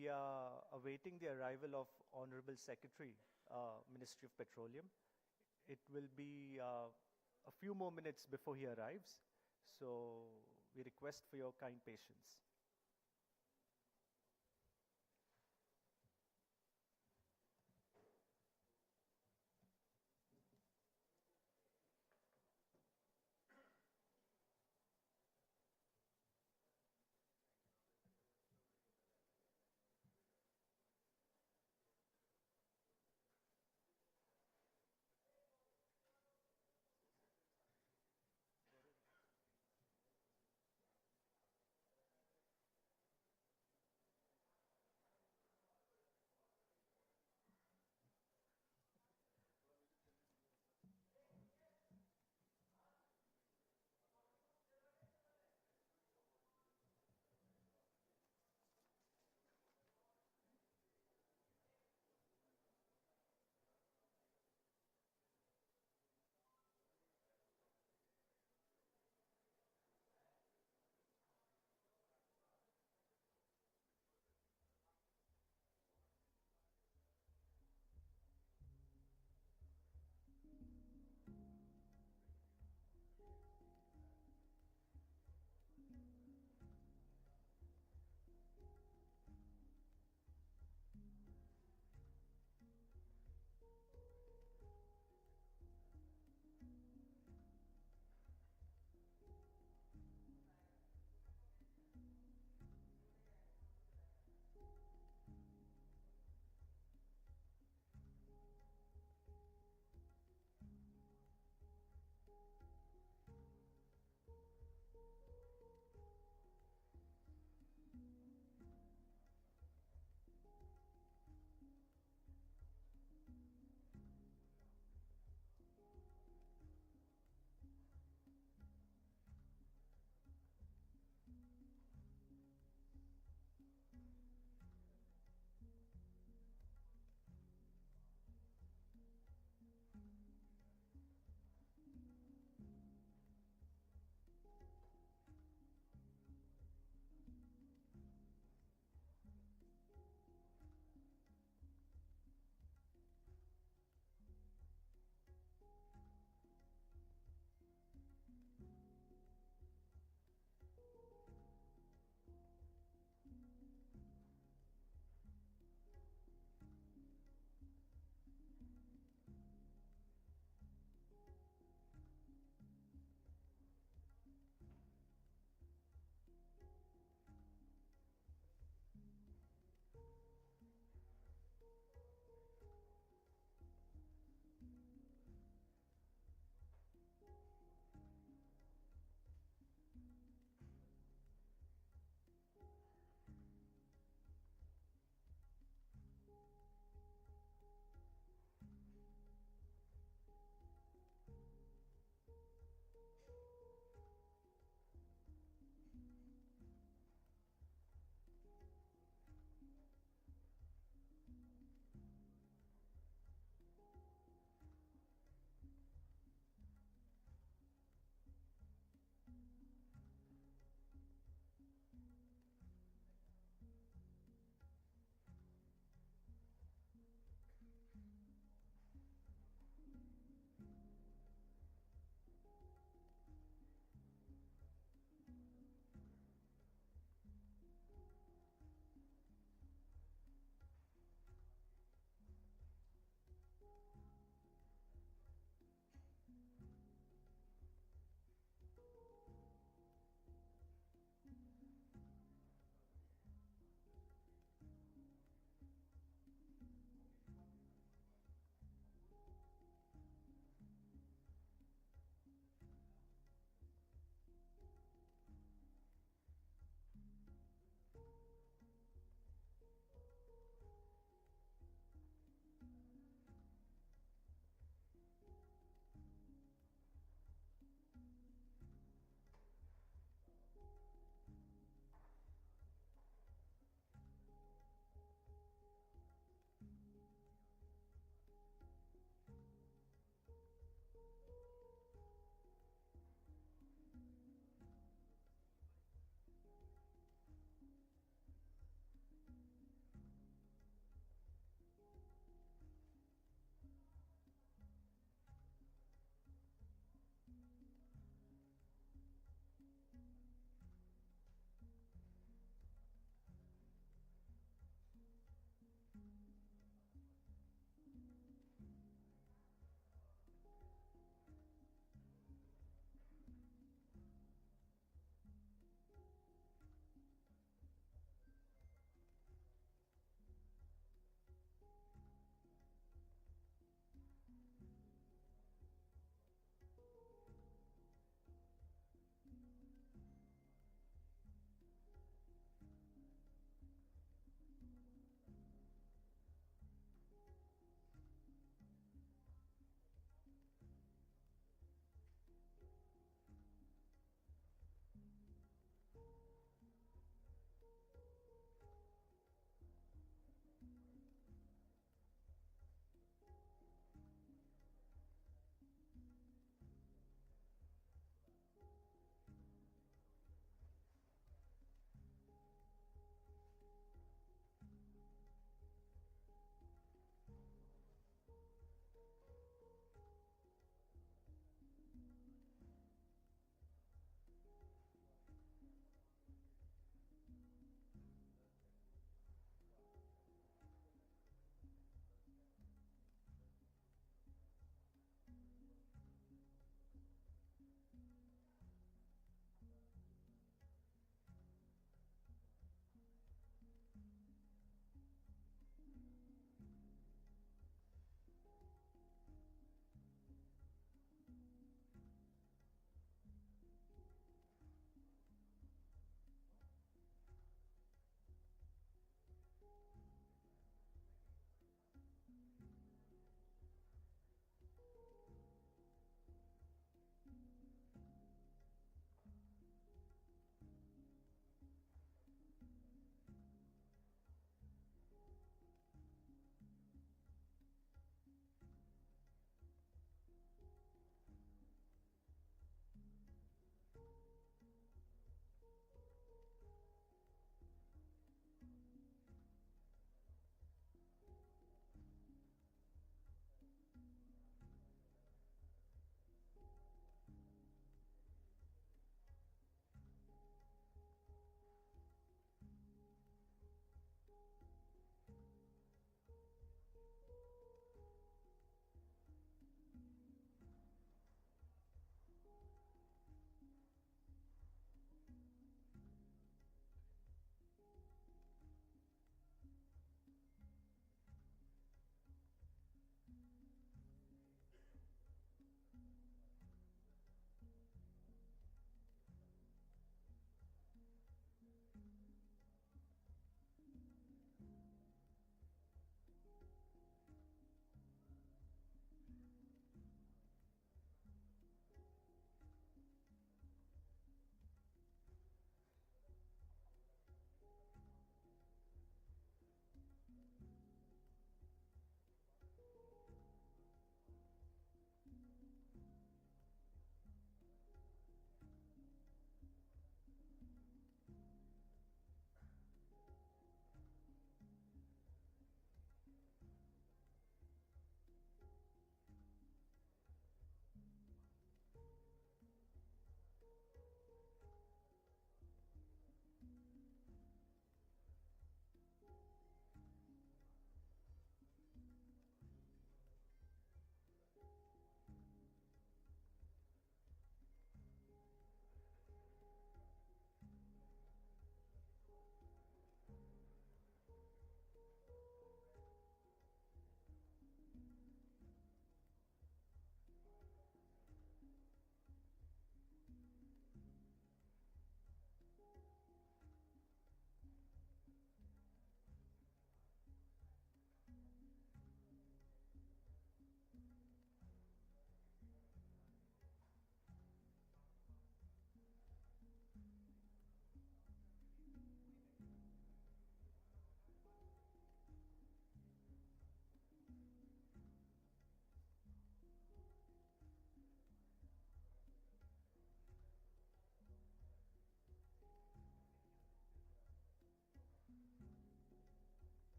we are awaiting the arrival of Honorable Secretary, Ministry of Petroleum. It will be a few more minutes before he arrives, so we request for your kind patience.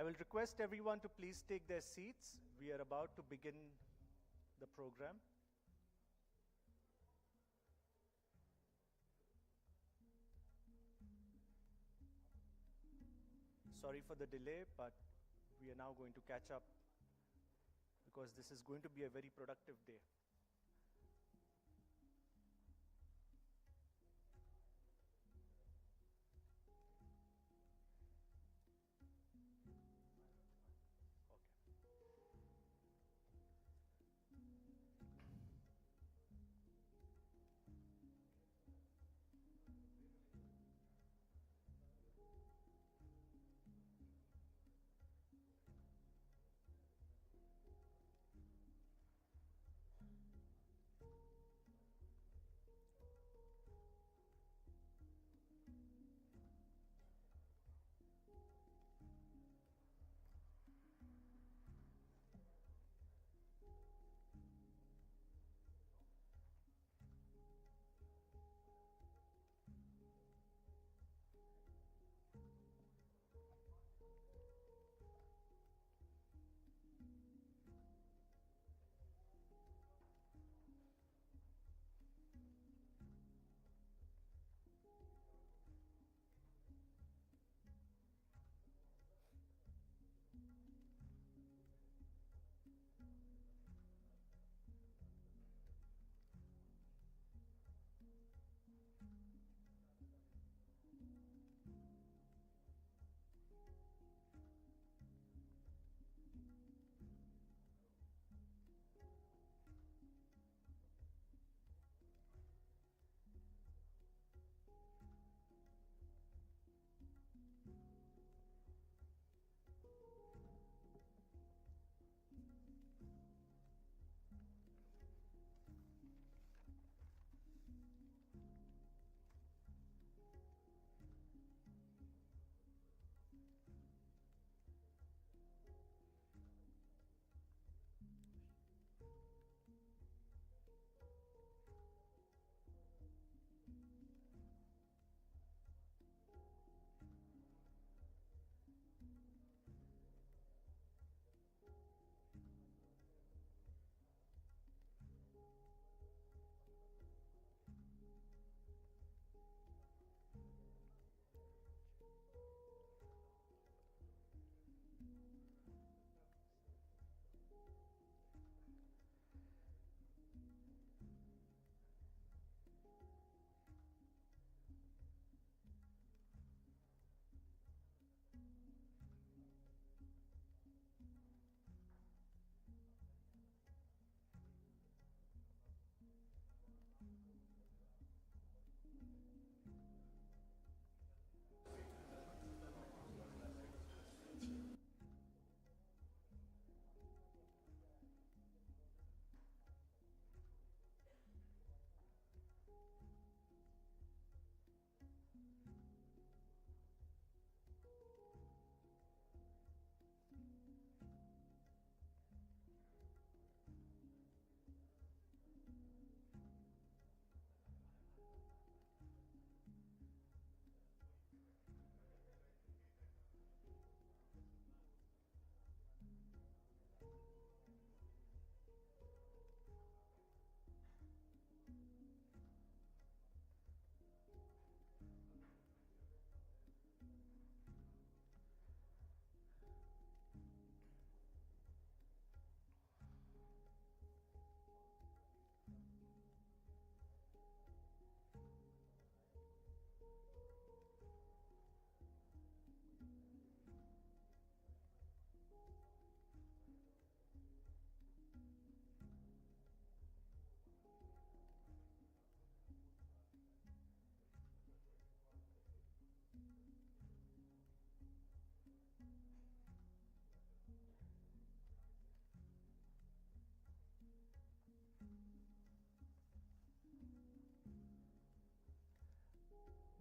will request everyone to please take their seats. We are about to begin the program. Sorry for the delay, but we are now going to catch up because this is going to be a very productive day.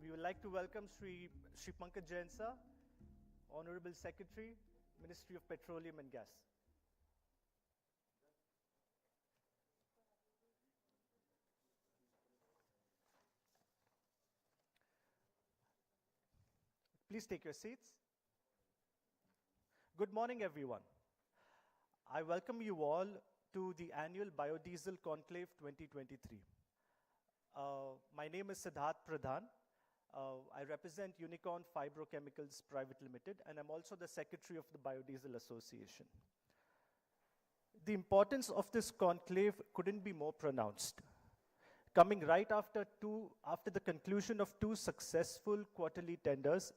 We would like to welcome Shri Pankaj Jain sir, Honorable Secretary, Ministry of Petroleum and Gas. Please take your seats. Good morning, everyone. I welcome you all to the annual Biodiesel Conclave 2023. My name is Siddharth Pradhan. I represent Unicorn Fibrochemicals Private Limited, and I'm also the Secretary of the Biodiesel Association. The importance of this conclave couldn't be more pronounced. Coming right after the conclusion of two successful quarterly tenders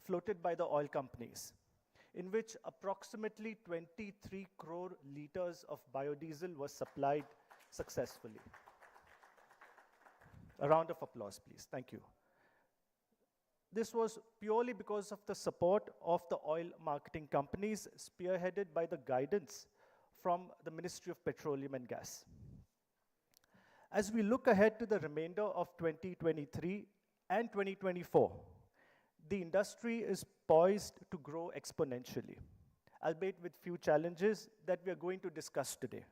floated by the oil companies, in which approximately 23 crore liters of biodiesel was supplied successfully. A round of applause, please. Thank you. This was purely because of the support of the oil marketing companies, spearheaded by the guidance from the Ministry of Petroleum and Gas. As we look ahead to the remainder of 2023 and 2024, the industry is poised to grow exponentially, albeit with few challenges that we are going to discuss today.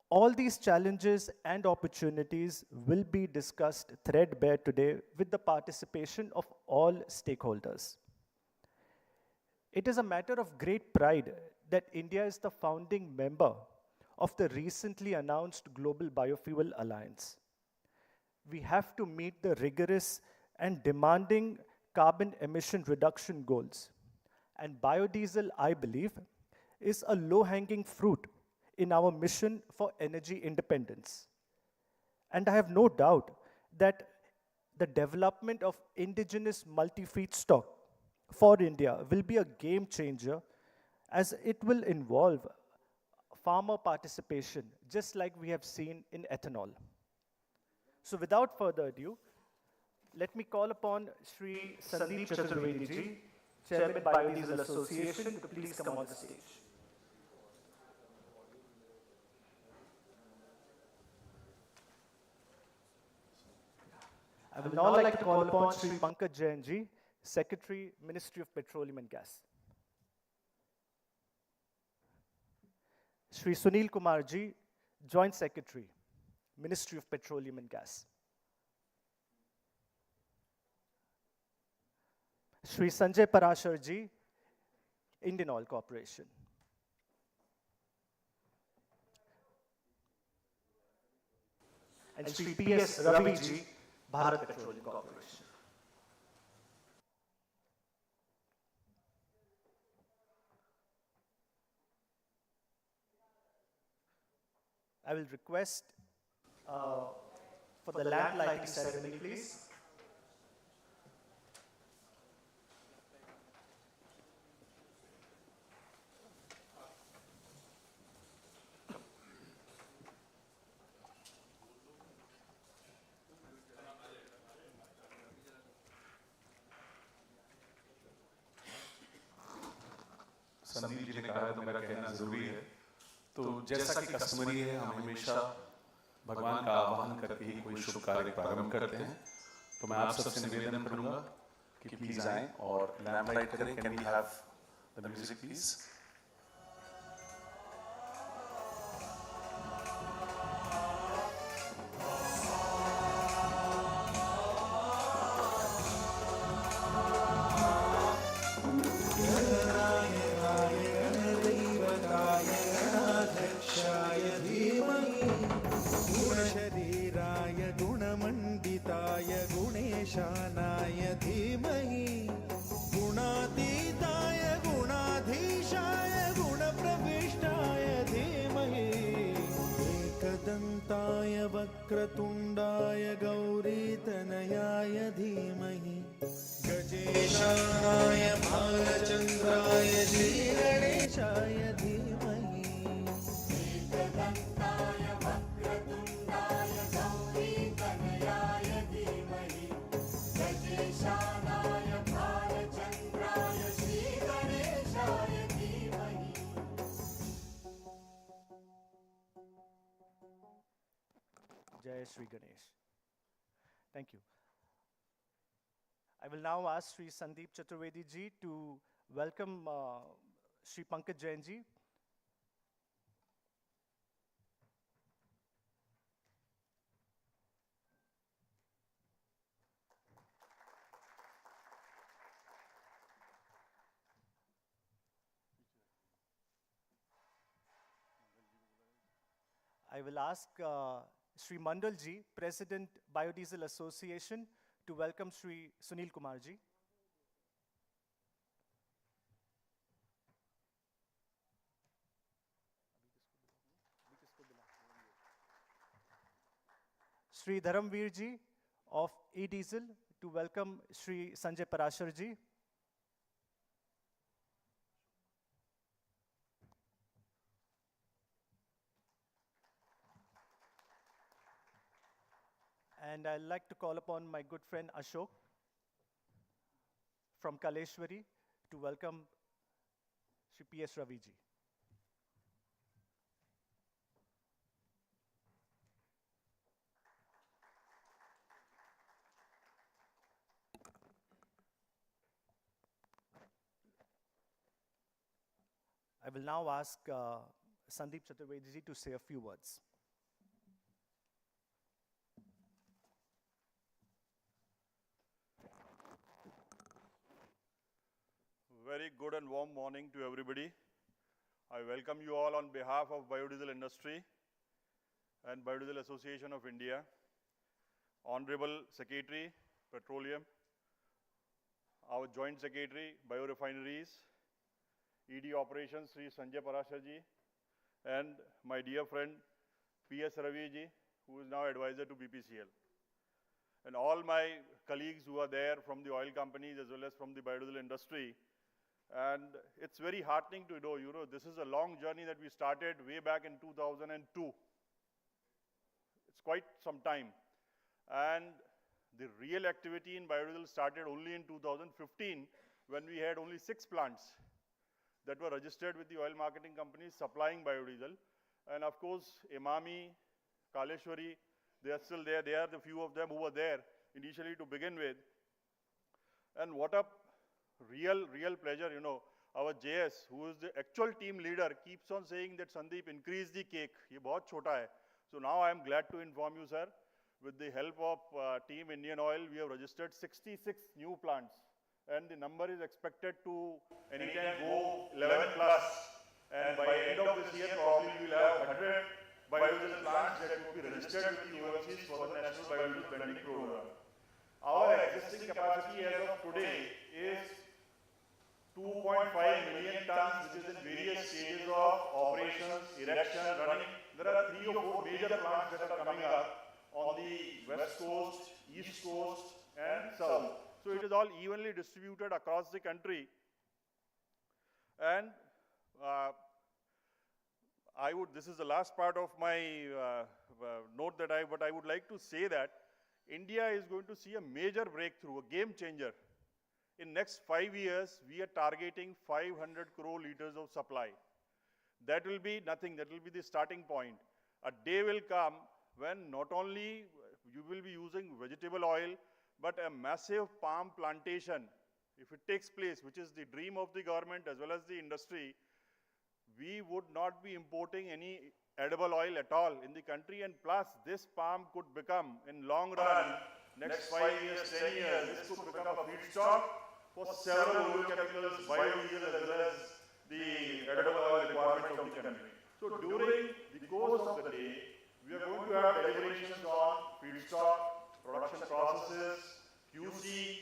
All these challenges and opportunities will be discussed threadbare today with the participation of all stakeholders. It is a matter of great pride that India is the founding member of the recently announced Global Biofuel Alliance. We have to meet the rigorous and demanding carbon emission reduction goals. And biodiesel, I believe, is a low-hanging fruit in our mission for energy independence. And I have no doubt that the development of indigenous multi-feedstock for India will be a game changer, as it will involve farmer participation, just like we have seen in ethanol. So without further ado, let me call upon Shri Sandeep Chaturvedi ji, Chairman Biodiesel Association, to please come on the stage. I will now like to call upon Shri Pankaj Jain ji, Secretary, Ministry of Petroleum and Gas. Shri Sunil Kumar ji, Joint Secretary, Ministry of Petroleum and Gas. Shri Sanjay Parashar ji, Indian Oil Corporation. And Shri P.S. Ravi ji, Bharat Petroleum Corporation. I will request for the lamp lighting ceremony, please. Sandeep ji ने कहा है तो मेरा कहना जरूरी है। तो जैसा कि कस्टमरी है, हम हमेशा भगवान का आह्वान करके ही कोई शुभ कार्य प्रारंभ करते हैं। तो मैं आप सबसे निवेदन करूंगा कि प्लीज आएं और लैम्प लाइट करें। Can we have the music please? शानाय धीमहि गुणातीताय गुणाधीशाय गुणप्रविष्टाय धीमहि एकदन्ताय वक्रतुण्डाय गौरीतनयाय धीमहि गजेशानाय भालचन्द्राय श्रीगणेशाय धीमहि एकदन्ताय वक्रतुण्डाय गौरीतनयाय धीमहि गजेशानाय भालचन्द्राय श्रीगणेशाय धीमहि। Jai Shri Ganesh. Thank you. I will now ask Shri Sandeep Chaturvedi ji to welcome Shri Pankaj Jain ji. I will ask Sri Mandalji, President, Biodiesel Association, to welcome Sri Sunil Kumarji. Sri Dharamveerji of E-Diesel to welcome Sri Sanjay Parasharji. And I'd like to call upon my good friend Ashok from Kaleshwari to welcome Sri P.S. Raviji. I will now ask Sandeep Chaturvedi to say a few words. Very good and warm morning to everybody. I welcome you all on behalf of Biodiesel Industry and Biodiesel Association of India, Honorable Secretary, Petroleum, our Joint Secretary, Biorefineries, ED Operations, Sri Sanjay Parasharji, and my dear friend, P.S. Raviji, who is now advisor to BPCL. And all my colleagues who are there from the oil companies as well as from the biodiesel industry. And it's very heartening to know, this is a long journey that we started way back in 2002. It's quite some time. And the real activity in biodiesel started only in 2015 when we had only 6 plants that were registered with the oil marketing companies supplying biodiesel. And of course, Emami, Kaleshwari, they are still there. They are the few of them who were there initially to begin with. And what a real pleasure, our JS, who is the actual team leader, keeps on saying that Sandeep, increase the cake. Ye bahut chota hai. So now I am glad to inform you, sir, with the help of Team Indian Oil, we have registered 66 new plants. And the number is expected to anytime go 11 plus. And by end of this year, probably we will have 100 biodiesel plants that will be registered with the OMCs for the National Biodiesel Blending Program. Our existing capacity as of today is 2.5 million tons, which is in various stages of operations, erection, running. There are 3 or 4 major plants that are coming up on the west coast, east coast, and south. So it is all evenly distributed across the country. And this is the last part of my note but I would like to say that India is going to see a major breakthrough, a game changer. In next 5 years, we are targeting 500 crore liters of supply. That will be nothing, that will be the starting point. A day will come when not only you will be using vegetable oil, but a massive palm plantation, if it takes place, which is the dream of the government as well as the industry, we would not be importing any edible oil at all in the country, and plus this palm could become, in long run, next 5 years, 10 years, this could become a feedstock for several oleochemicals, biodiesel as well as the edible oil requirement of the country. So during the course of the day, we are going to have deliberations on feedstock, production processes, QC,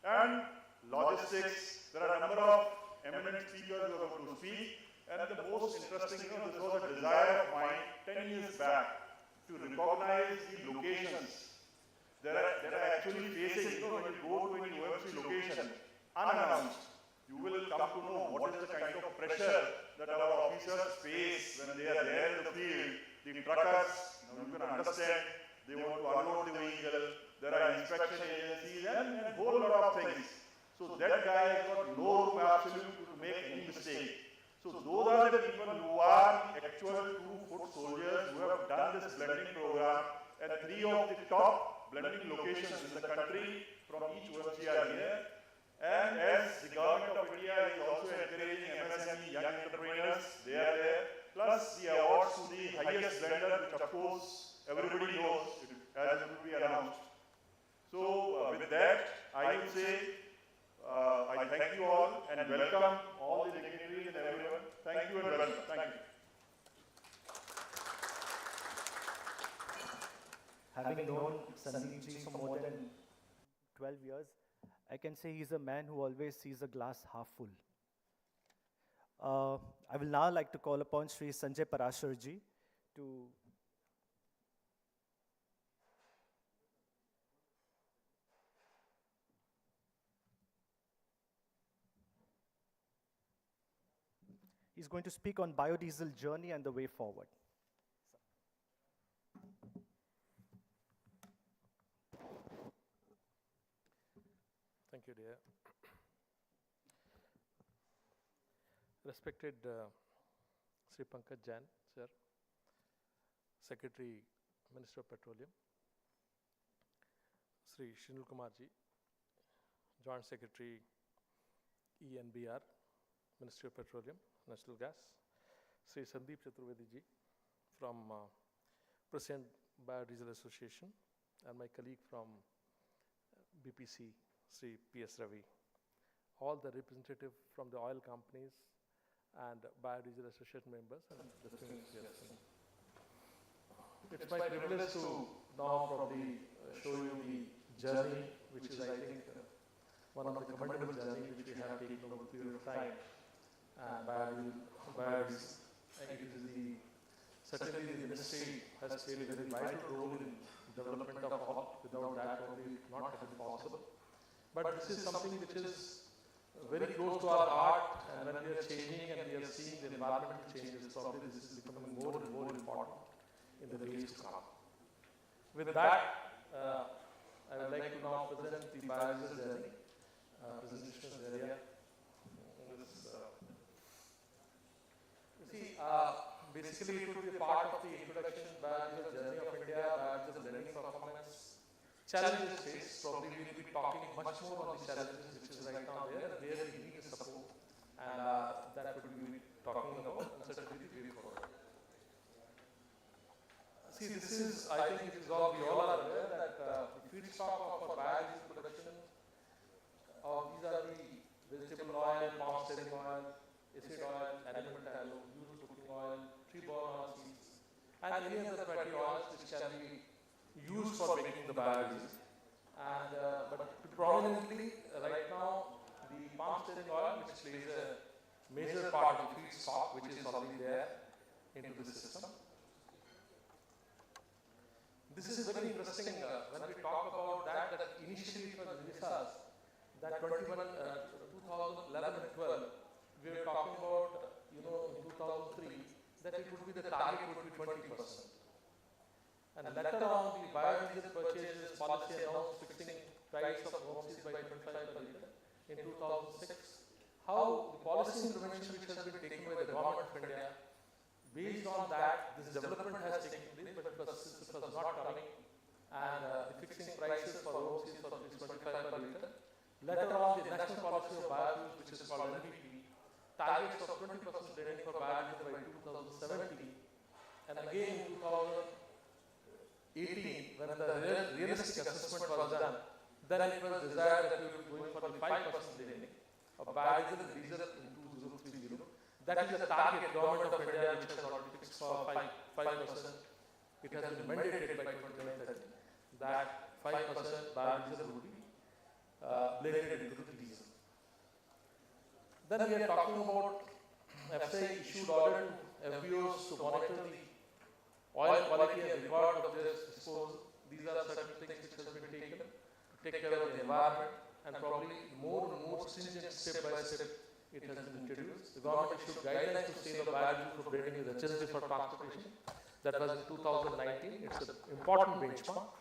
and logistics. There are a number of eminent speakers who are going to speak. And the most interesting, this was a desire of mine 10 years back to recognize the locations that are actually facing, when you go to any OMC location, unannounced, you will come to know what is the kind of pressure that our officers face when they are there in the field. The truckers, now you can understand, they want to unload the vehicle, there are inspection agencies and a whole lot of things. So that guy has got no room absolutely to make any mistake. So those are the people who are actual 2-foot soldiers who have done this blending program at 3 of the top blending locations in the country from each OMC are here. And as the government of India is also encouraging MSME young entrepreneurs, they are there, plus the awards to the highest blender, which of course everybody knows as it will be announced. So with that, I would say I thank you all and welcome all the dignitaries and everyone. Thank you and welcome. Thank you. Having known Sandeep ji for more than 12 years, I can say he's a man who always sees a glass half full. I will now like to call upon Sri Sanjay Parashar ji to He's going to speak on biodiesel journey and the way forward. Thank you, dear. Respected Sri Pankaj Jain, sir, Secretary, Minister of Petroleum, Sri Shinul Kumar ji, Joint Secretary, ENBR, Ministry of Petroleum, Natural Gas, Sri Sandeep Chaturvedi ji from President Biodiesel Association, and my colleague from BPC, Sri P.S. Ravi, all the representatives from the oil companies and Biodiesel Association members and distinguished guests. It's my privilege to now probably show you the journey, which is, I think, one of the commendable journey which we have taken over a period of time. And biodiesel, it is certainly the ministry has played a very vital role in development of oil. Without that, probably it would not have been possible. But this is something which is very close to our heart, and when we are changing and we are seeing the environmental changes, probably this is becoming more and more important in the days to come. With that, I would like to now present the biodiesel journey, presentation area. Basically it would be a part of the introduction biodiesel journey of India, biodiesel blending performance, challenges faced. Probably we will be talking much more on the challenges which is right now there and where we need the support, and that would be talking about and certainly the way forward. See, this is, I think it is all, we all are aware that the feedstock for biodiesel production, these are the vegetable oil, palm stearin oil, acid oil, animal tallow, used cooking oil, tree-borne oil seeds, and any other fatty oils which can be used for making the biodiesel. And but predominantly right now the palm stearin oil, which plays a major part of the feedstock, which is already there into the system. This is very interesting when we talk about that initially it was envisaged that 2011 and 12. We were talking about, in 2003, that it would be the target would be 20%. And later on, the biodiesel purchases policy announced fixing price of OMCs by 25 per litre in 2006. How the policy intervention which has been taken by the government of India, based on that, this development has taken place, but it was not coming, and the fixing prices for OMCs for 25 per litre. Later on, the national policy of biofuels, which is called NBP, targets of 20% blending for biodiesel by 2017, and again in 2018, when the realistic assessment was done, then it was desired that we would be going for the 5% blending of biodiesel and diesel in 2030. That is the target government of India which has already fixed for 5%. It has been mandated by 2030 that 5% biodiesel would be blended into the diesel. Then we are talking about FSA issued order to FBOs to monitor the oil quality and record of their disposal. These are certain things which has been taken to take care of the environment, and probably more and more stringent step by step it has been introduced. The government issued guidelines to sale of biodiesel for blending with HSD for transportation. That was in 2019. It's an important benchmark.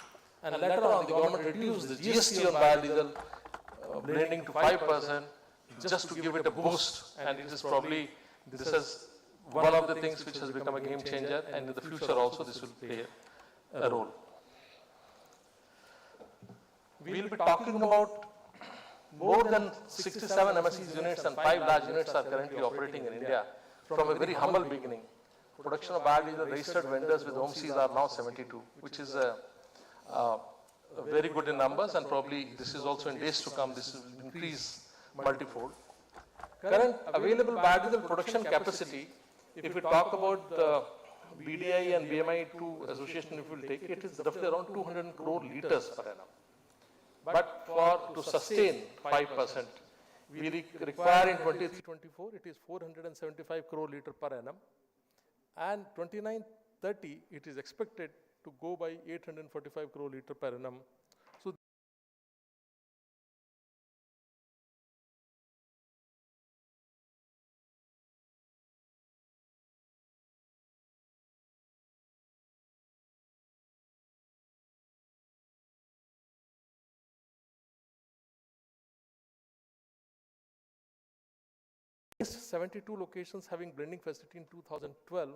And later on, the government reduced the GST on biodiesel blending to 5%. Just to give it a boost, and it is probably, this is one of the things which has become a game changer, and in the future also this will play a role. We will be talking about more than 67 MSCs units and 5 large units are currently operating in India from a very humble beginning. Production of biodiesel registered vendors with OMCs are now 72, which is very good in numbers, and probably this is also in days to come, this will increase multifold. Current available biodiesel production capacity, if we talk about the BDI and BMI2 association, if you will take it, is roughly around 200 crore liters per annum. But to sustain 5%, we require in 23-24, it is 475 crore liter per annum. And 29-30, it is expected to go by 845 crore liter per annum. So Against 72 locations having blending facility in 2012,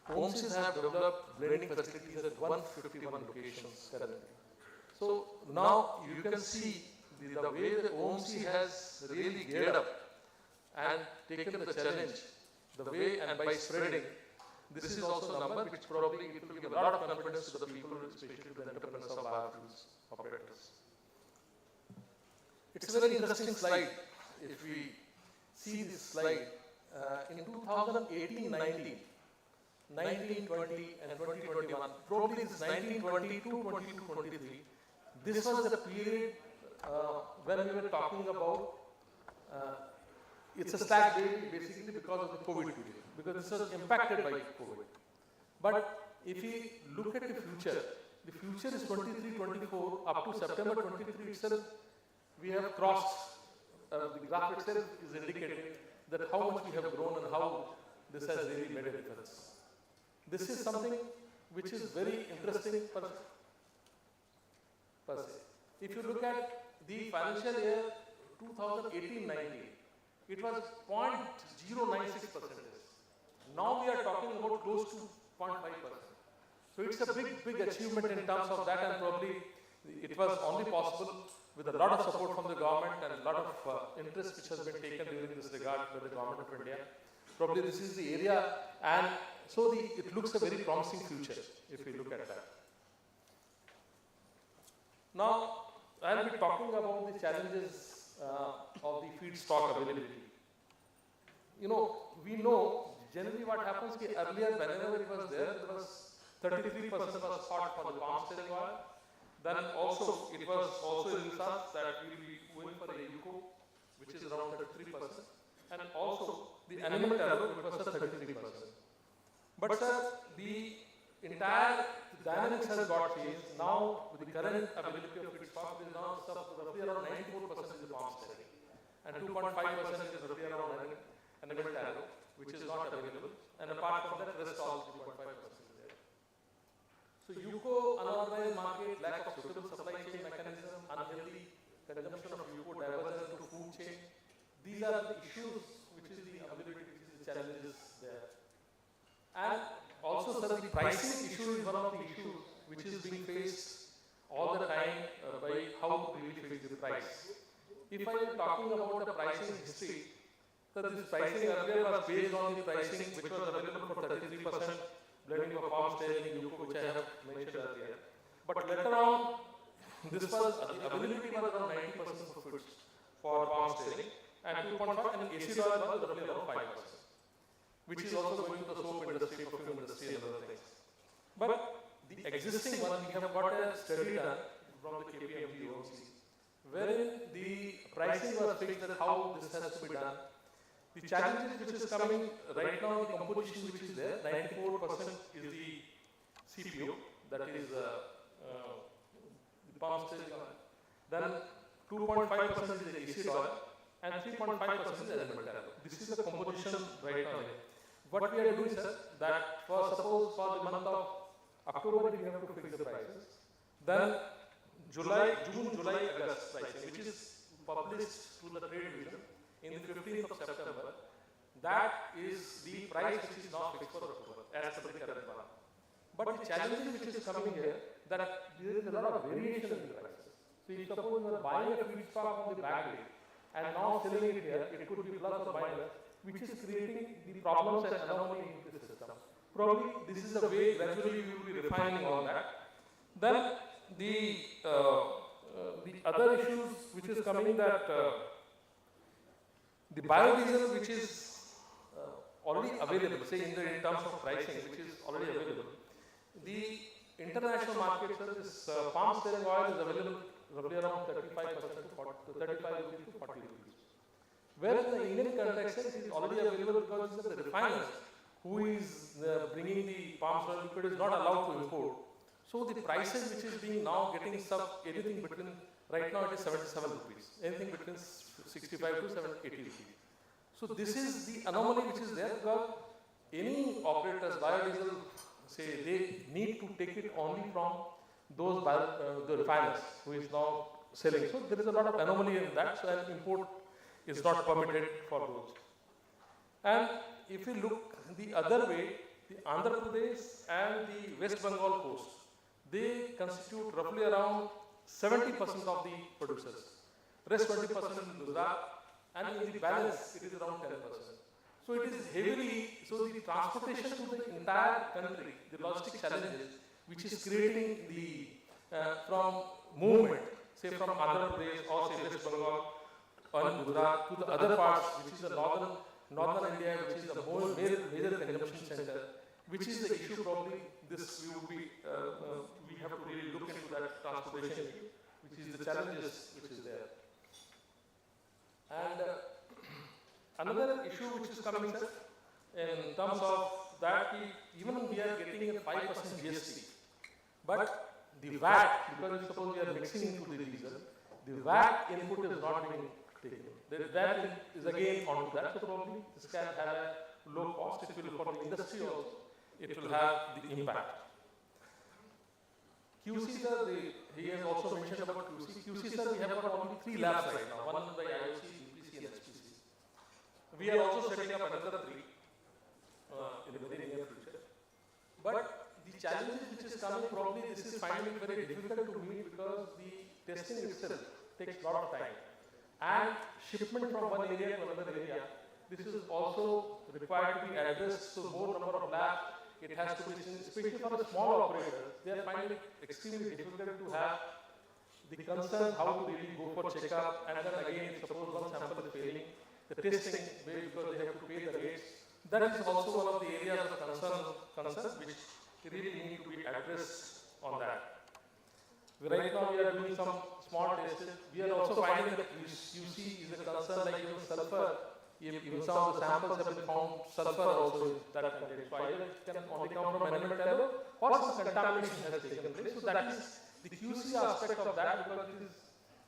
OMCs have developed blending facilities at 151 locations currently. So now you can see the way the OMC has really geared up and taken the challenge, the way and by spreading. This is also a number which probably it will give a lot of confidence to the people, especially to the entrepreneurs of biofuels operators. It's a very interesting slide. If we see this slide, in 2018-19, 1920 and 2021, probably this 1920 to 22-23, this was the period when we were talking about, it's a stack day basically because of the COVID period, because this was impacted by COVID. But if we look at the future is 23-24, up to September 23 itself, we have crossed, the graph itself is indicating that how much we have grown and how this has really made a difference. This is something which is very interesting per se. If you look at the financial year 2018-19, it was 0.096%. Now we are talking about close to 0.5%. So it's a big achievement in terms of that, and probably it was only possible with a lot of support from the government and a lot of interest which has been taken during this regard by the government of India. Probably this is the area, and so it looks a very promising future if we look at that. Now, I will be talking about the challenges of the feedstock availability. You know, we know generally what happens is earlier whenever it was there was 33% was sought for the palm stearing oil. Then also it was also researched that we will be going for a UCO, which is around 33%, and also the animal tallow, it was 33%. But sir, the entire dynamics has got changed. Now with the current availability of feedstock, it is now roughly around 94% is the palm stearing, and 2.5% is roughly around animal tallow, which is not available, and apart from that, rest all 3.5% is there. So UCO, unorganized market, lack of suitable supply chain mechanism, unhealthy consumption of UCO, diversion to food chain, these are the issues which is the availability, which is the challenges there. And also sir, the pricing issue is one of the issues which is being faced all the time by how we really face the price. If I am talking about the pricing history, so this pricing earlier was based on the pricing which was available for 33% blending of palm stearing UCO, which I have mentioned earlier. But later on, this was availability was around 90% for foods for palm stearing, and 2.5 and acid oil was roughly around 5%, which is also going to the soap industry, perfume industry, and other things. But the existing one, we have got a study done from the KPMG OMC, wherein the pricing was fixed that how this has to be done. The challenges which is coming right now, the composition which is there, 94% is the CPO, that is the palm stearing oil. Then 2.5% is the acid oil, and 3.5% is animal tallow. This is the composition right now. What we are doing, sir, that for suppose for the month of October we have to fix the prices. Then June, July, August pricing, which is published through the trade division in the 15th of September, that is the price which is now fixed for October as per the current one. But the challenge which is coming here, that there is a lot of variation in the prices. So if suppose you are buying a feedstock on the back day and now selling it here, it could be plus or minus, which is creating the problems and anomaly in the system. Probably this is the way gradually we will be refining all that. Then the other issues which is coming that the biodiesel, which is already available, say in terms of pricing, which is already available. The international market, sir, this palm stearin oil is available roughly around 35% to 40, 35 rupees to 40 rupees. Whereas in the Indian context, it is already available because it's the refiners who is bringing the palm oil liquid is not allowed to import. So the prices which is being now getting anything between, right now it is 77 rupees, anything between 65 to 80 rupees. So this is the anomaly which is there, because any operators, biodiesel, say they need to take it only from those the refiners who is now selling. So there is a lot of anomaly in that, so an import is not permitted for those. And if you look the other way, the Andhra Pradesh and the West Bengal coast, they constitute roughly around 70% of the producers. Rest 20% in Gujarat, and in the balance it is around 10%. So it is heavily, so the transportation to the entire country, the logistic challenges, which is creating the, from movement, say from Andhra Pradesh or say West Bengal or Gujarat to the other parts, which is the northern India, which is the major consumption center, which is the issue probably this we would be, we have to really look into that transportation issue, which is the challenges which is there. And another issue which is coming, sir, in terms of that, even we are getting a 5% GST, but the VAT, because suppose we are mixing into the diesel, the VAT input is not being taken. The VAT is again onto that, so probably this can have a low cost. It will, for the industry also, it will have the impact. QC, sir, he has also mentioned about QC. QC, sir, we have got only 3 labs right now, one by IOC, UPC and SPC. We are also setting up another 3 in the very near future. But the challenges which is coming, probably this is finding very difficult to meet, because the testing itself takes a lot of time. And shipment from one area to another area, this is also required to be addressed, so more number of labs. It has to be, especially for the small operators, they are finding it extremely difficult to have the concern how to really go for checkup, and then again, suppose one sample is failing, the testing, because they have to pay the rates. That is also one of the areas of concern which really need to be addressed on that. Right now we are doing some small tests. We are also finding that UC is a concern, like even sulfur. Even some of the samples have been found sulfur also in that content. So either it can only come from animal level or some contamination has taken place. So that is the QC aspect of that, because it is,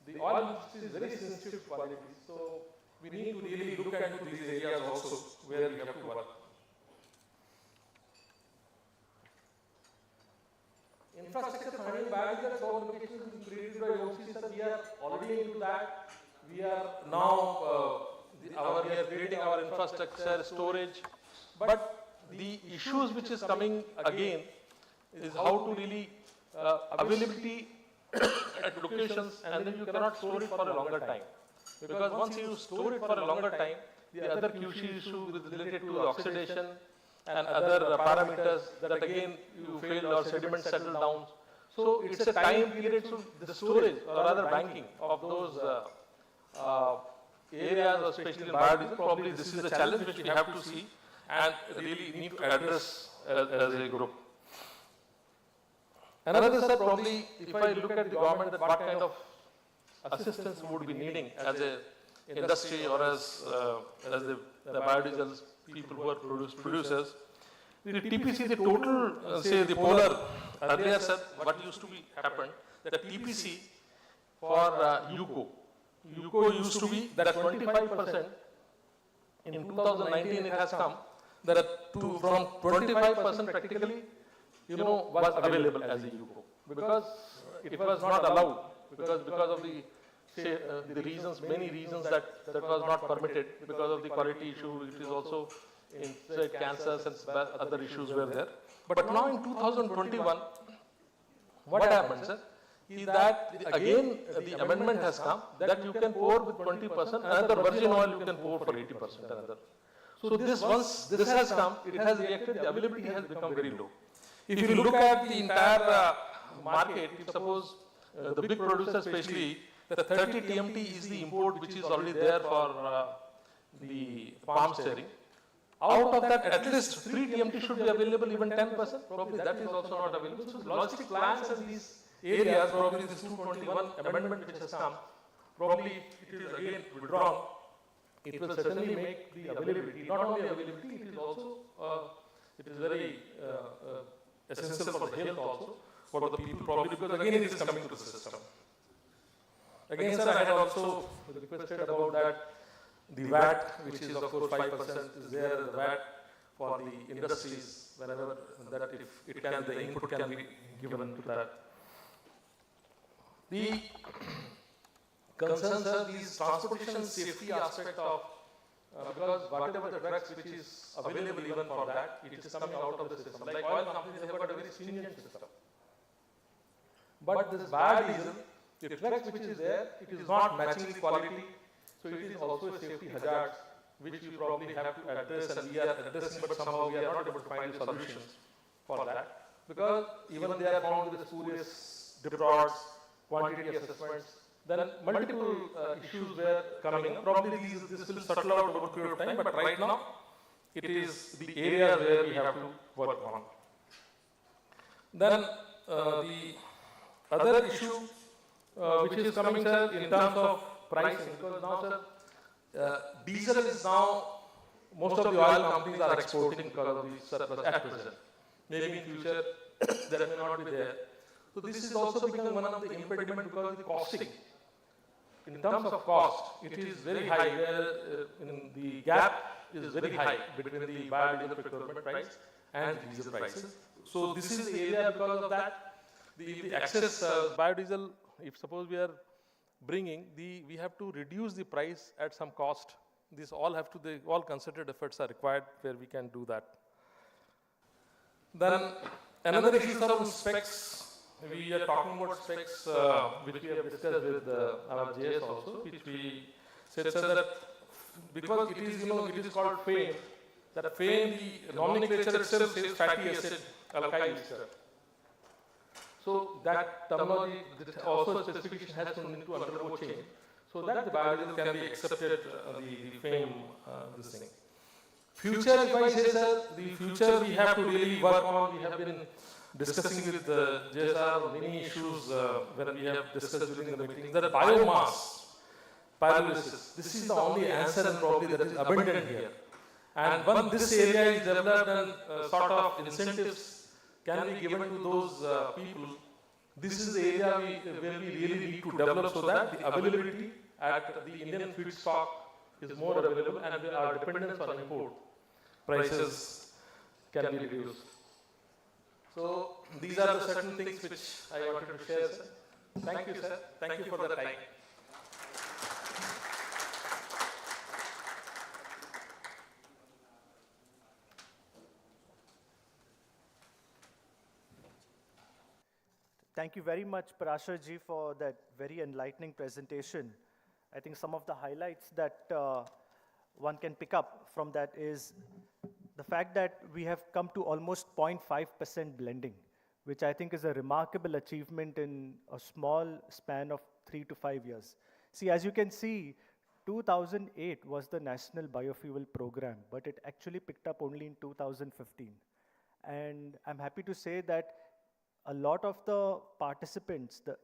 the oil is very sensitive quality. So we need to really look into these areas also where we have to work. Infrastructure funding biodiesel for locations created by OC, sir, we are already into that. We are now we are creating our infrastructure, storage, but the issues which is coming again is how to really availability at locations, and then you cannot store it for a longer time. Because once you store it for a longer time, the other QC issue related to oxidation and other parameters that again you fail or sediment settle down. So it's a time period, so the storage or rather banking of those areas, especially in biodiesel, probably this is a challenge which we have to see and really need to address as a group. Another, sir, probably if I look at the government, that what kind of assistance would be needing as a industry or as the biodiesel people who are producers. The TPC, the total, say the polar, earlier said what used to be happened, the TPC for UCO used to be that 25%, in 2019 it has come, that from 25% practically, was available as a UCO, because it was not allowed, because of the, say, the reasons, many reasons that was not permitted, because of the quality issue, it is also in, say, cancers and other issues were there. But now in 2021, what happens, sir, is that again the amendment has come that you can pour with 20%, another virgin oil you can pour for 80% another. So this, once this has come, it has reacted, the availability has become very low. If you look at the entire market, if suppose the big producers, especially the 30 TMT is the import which is already there for the palm stearin. Out of that, at least 3 TMT should be available, even 10%, probably that is also not available. So logistic plans in these areas, probably this 221 amendment which has come, probably it is again withdrawn. It will certainly make the availability, not only availability, it is also, it is very essential for the health also, for the people probably, because again it is coming to the system. Again, sir, I had also requested about that, the VAT, which is of course 5% is there, the VAT for the industries, whenever that if it can, the input can be given to that. The concerns are these transportation safety aspect of, because whatever the drugs which is available even for that, it is coming out of the system. Like oil companies, they have got a very stringent system. But this biodiesel, the drugs which is there, it is not matching the quality, so it is also a safety hazard which we probably have to address, and we are addressing, but somehow we are not able to find the solutions for that. Because even they are found with spurious diptrods, quantity assessments, then multiple issues were coming up. Probably this will settle out over a period of time, but right now it is the area where we have to work on. Then the other issue which is coming, sir, in terms of pricing, because now, sir, diesel is now, most of the oil companies are exporting because of the surplus at present. Maybe in future that may not be there. So this is also becoming one of the impediment because of the costing. In terms of cost, it is very high, where in the gap is very high between the biodiesel procurement price and diesel prices. So this is the area because of that. The excess biodiesel, if suppose we are bringing, we have to reduce the price at some cost. These all have to, all concerted efforts are required where we can do that. Then another issue on specs. We are talking about specs which we have discussed with our JS also, which we said, sir, that because it is, it is called FAME, that FAME, the nomenclature itself says fatty acid alkyl ester. So that terminology, also specification has to need to undergo change, so that the biodiesel can be accepted, the FAME, this thing. Future, if I say, sir, the future we have to really work on. We have been discussing with the JSR many issues when we have discussed during the meeting. That biomass, pyrolysis, this is the only answer and probably that is abundant here. And when this area is developed and sort of incentives can be given to those people, this is the area where we really need to develop so that the availability at the Indian feedstock is more available and our dependence on import prices can be reduced. So these are the certain things which I wanted to share, sir. Thank you, sir. Thank you for the time. Thank you very much, Parashar ji, for that very enlightening presentation. I think some of the highlights that one can pick up from that is the fact that we have come to almost 0.5% blending, which I think is a remarkable achievement in a small span of 3 to 5 years. See, as you can see, 2008 was the National Biofuel Program, but it actually picked up only in 2015. And I'm happy to say that a lot of the participants, the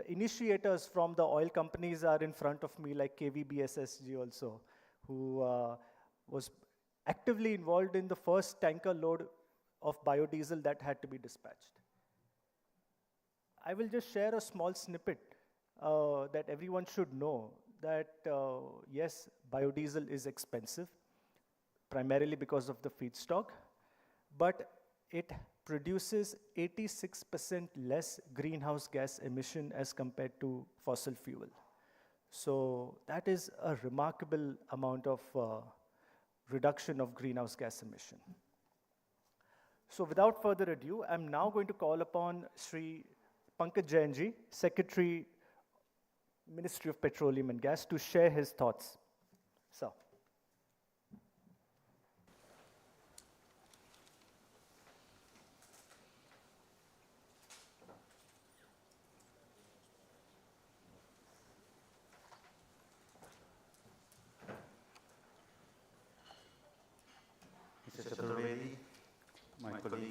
initiators from the oil companies are in front of me, like KVBSSG also, who was actively involved in the first tanker load of biodiesel that had to be dispatched. I will just share a small snippet that everyone should know that yes, biodiesel is expensive, primarily because of the feedstock, but it produces 86% less greenhouse gas emission as compared to fossil fuel. So that is a remarkable amount of reduction of greenhouse gas emission. So without further ado, I'm now going to call upon Sri Pankaj Jainji, Secretary, Ministry of Petroleum and Gas, to share his thoughts. Sir.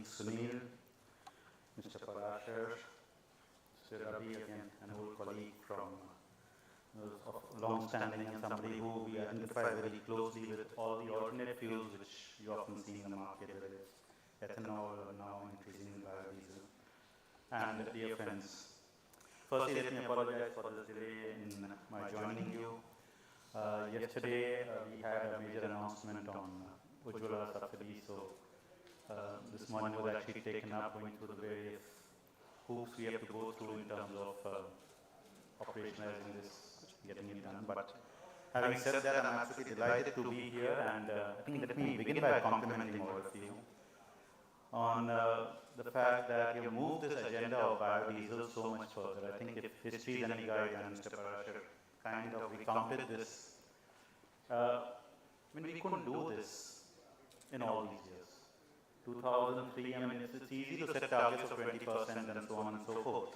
colleagues Sunil, Mr. Parashar, Mr. Ravi again, an old colleague from of long standing and somebody who we identify very closely with all the alternate fuels which you often see in the market, whether it's ethanol or now increasingly biodiesel. And dear friends, firstly let me apologize for this delay in my joining you. Yesterday we had a major announcement on Ujjwala subsidy, so this morning was actually taken up going through the various hoops we have to go through in terms of operationalizing this, getting it done. But having said that, I'm absolutely delighted to be here, and I think let me begin by complimenting all of you on the fact that you moved this agenda of biodiesel so much further. I think if history is any guide, and Mr. Parashar kind of recounted this, we couldn't do this in all these years. 2003, it's easy to set targets of 20% and so on and so forth.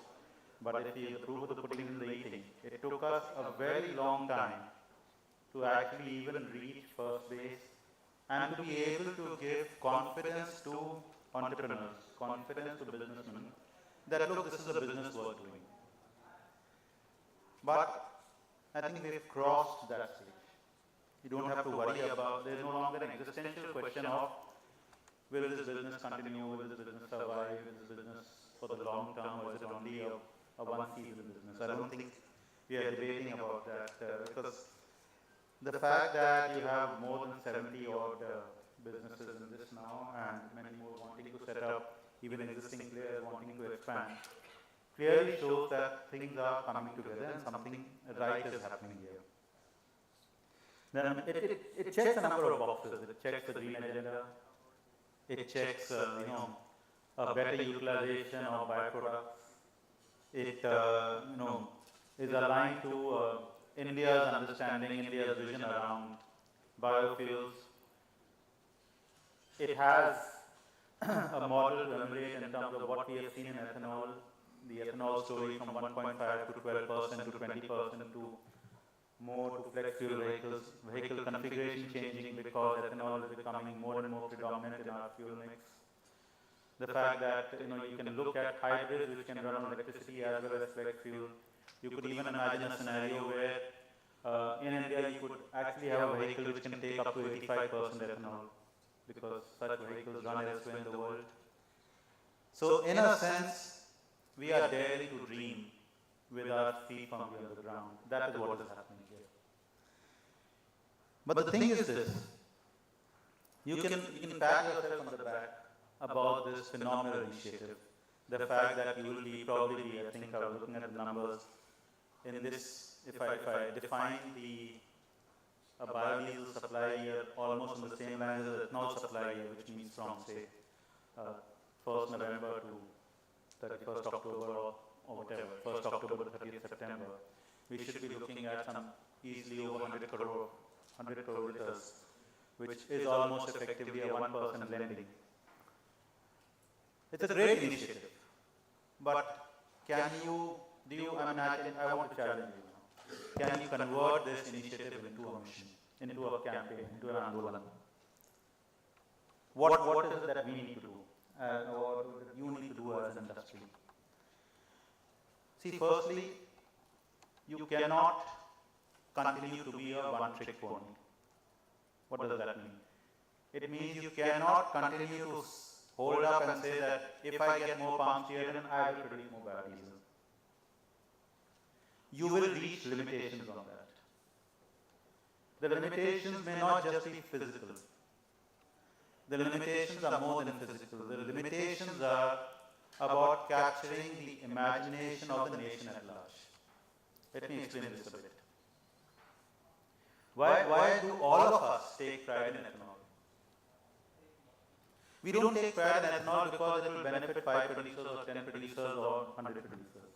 But if you prove the pudding in the eating, it took us a very long time to actually even reach first base and to be able to give confidence to entrepreneurs, confidence to businessmen, that look, this is a business worth doing. But I think we've crossed that stage. You don't have to worry about, there's no longer an existential question of, will this business continue, will this business survive, will this business for the long term, or is it only a one-season business? I don't think we are debating about that because the fact that you have more than 70 odd businesses in this now and many more wanting to set up, even existing players wanting to expand, clearly shows that things are coming together and something right is happening here. Then it checks a number of boxes. It checks the green agenda. It checks, a better utilization of byproducts. It, is aligned to India's understanding, India's vision around biofuels. It has a model to emulate in terms of what we have seen in ethanol, the ethanol story from 1.5 to 12% to 20% to more to flex fuel vehicles, vehicle configuration changing because ethanol is becoming more and more predominant in our fuel mix. The fact that you can look at hybrids which can run on electricity as well as flex fuel. You could even imagine a scenario where in India you could actually have a vehicle which can take up to 85% ethanol because such vehicles run elsewhere in the world. So in a sense, we are daring to dream with our feet firmly on the ground. That is what is happening here. But the thing is this, you can pat yourself on the back about this phenomenal initiative. The fact that you will be probably, I think I was looking at the numbers, in this, if I define a biodiesel supply year almost on the same line as the ethanol supply year, which means from say 1st November to 31st October or whatever, 1st October to 30th September, we should be looking at some easily over 100 crore liters, which is almost effectively a 1% blending. It's a great initiative, but I want to challenge you now. Can you convert this initiative into a mission, into a campaign, into an andolan? What is it that we need to do, or that you need to do as an industry? See, firstly, you cannot continue to be a one-trick pony. What does that mean? It means you cannot continue to hold up and say that if I get more palm steer, then I will produce more biodiesel. You will reach limitations on that. The limitations may not just be physical. The limitations are more than physical. The limitations are about capturing the imagination of the nation at large. Let me explain this a bit. Why do all of us take pride in ethanol? We don't take pride in ethanol because it will benefit 5 producers or 10 producers or 100 producers.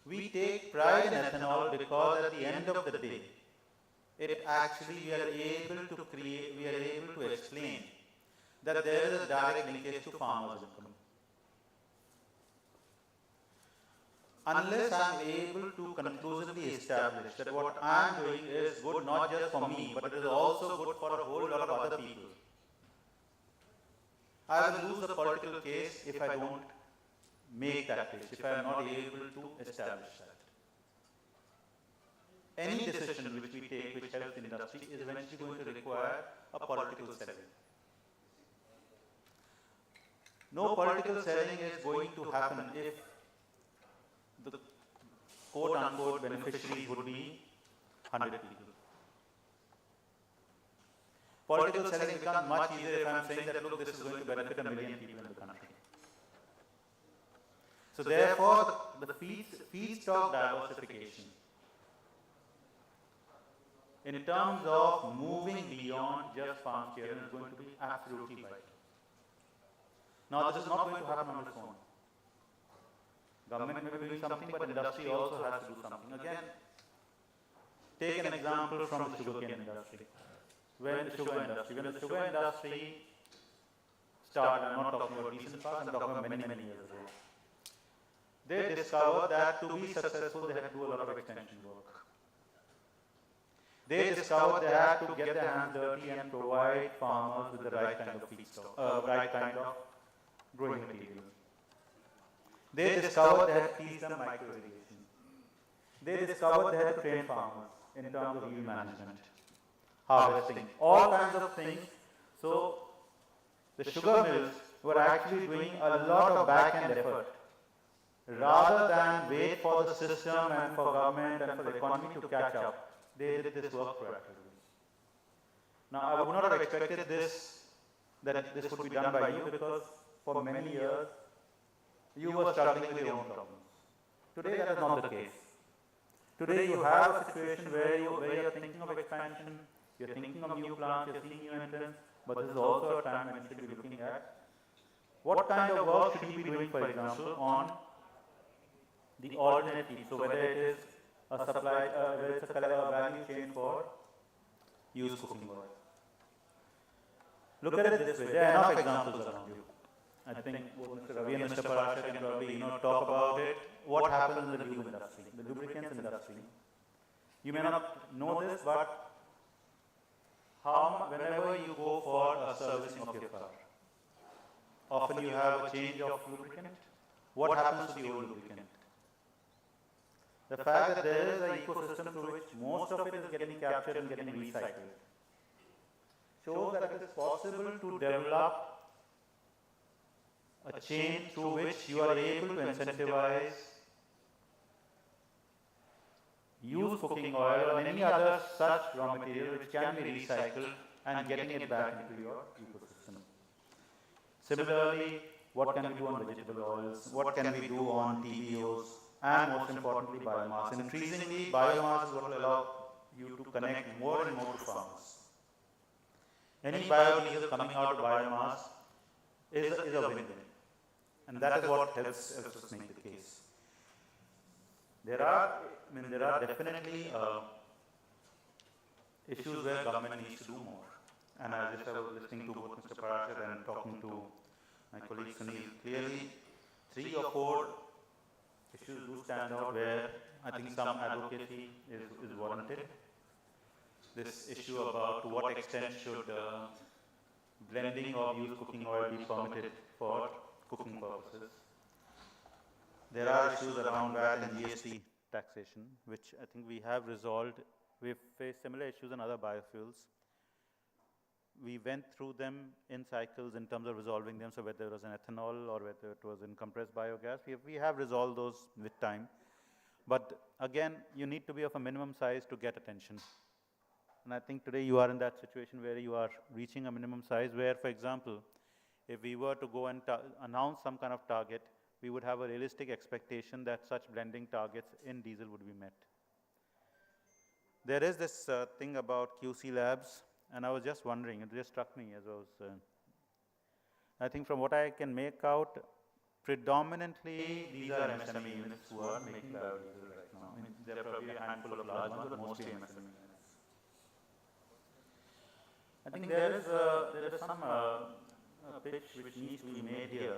We take pride in ethanol because at the end of the day, we are able to explain that there is a direct linkage to farmers' income. Unless I am able to conclusively establish that what I am doing is good not just for me, but it is also good for a whole lot of other people, I will lose the political case if I don't make that case, if I am not able to establish that. Any decision which we take which helps the industry is eventually going to require a political selling. No political selling is going to happen if the quote-unquote beneficiaries would be 100 people. Political selling becomes much easier if I am saying that, look, this is going to benefit 1 million people in the country. So therefore, the feedstock diversification in terms of moving beyond just farm steering is going to be absolutely vital. Now, this is not going to happen on its own. Government may be doing something, but industry also has to do something. Again, take an example from the sugarcane industry. When the sugar industry started, I'm not talking about recent past, I'm talking about many, many years ago. They discovered that to be successful, they had to do a lot of extension work. They discovered they had to get their hands dirty and provide farmers with the right kind of feedstock, right kind of growing material. They discovered they had to teach them micro-irrigation. They discovered they had to train farmers in terms of yield management, harvesting, all kinds of things. So the sugar mills were actually doing a lot of back-end effort. Rather than wait for the system and for government and for the economy to catch up, they did this work proactively. Now, I would not have expected this, that this would be done by you, because for many years, you were struggling with your own problems. Today, that is not the case. Today, you have a situation where you're thinking of expansion, you're thinking of new plants, you're seeing new entrants, but this is also a time when you should be looking at what kind of work should you be doing, for example, on the alternate feed. So whether it is a supply, whether it's a value chain for used cooking oil. Look at it this way, there are enough examples around you. I think Mr. Ravi and Mr. Parashar can probably talk about it. What happens in the lube industry, the lubricants industry. You may not know this, but whenever you go for a servicing of your car, often you have a change of lubricant. What happens to the old lubricant? The fact that there is an ecosystem through which most of it is getting captured and getting recycled shows that it is possible to develop a chain through which you are able to incentivize used cooking oil or any other such raw material which can be recycled and getting it back into your ecosystem. Similarly, what can we do on vegetable oils? What can we do on TBOs? And most importantly, biomass. Increasingly, biomass is what will allow you to connect more and more to farmers. Any biodiesel coming out of biomass is a win-win. And that is what helps us make the case. There are definitely issues where government needs to do more. And as I was listening to both Mr. Parashar and talking to my colleague Sunil, clearly 3 or 4 issues do stand out where I think some advocacy is warranted. This issue about to what extent should blending of used cooking oil be permitted for cooking purposes. There are issues around VAT and GST taxation, which I think we have resolved. We've faced similar issues in other biofuels. We went through them in cycles in terms of resolving them, so whether it was in ethanol or whether it was in compressed biogas, we have resolved those with time. But again, you need to be of a minimum size to get attention. And I think today you are in that situation where you are reaching a minimum size where, for example, if we were to go and announce some kind of target, we would have a realistic expectation that such blending targets in diesel would be met. There is this thing about QC labs, and I was just wondering, it just struck me as I was, I think from what I can make out, predominantly these are MSME units who are making biodiesel right now. I mean, there are probably a handful of large ones, but mostly MSME units. I think there is some pitch which needs to be made here.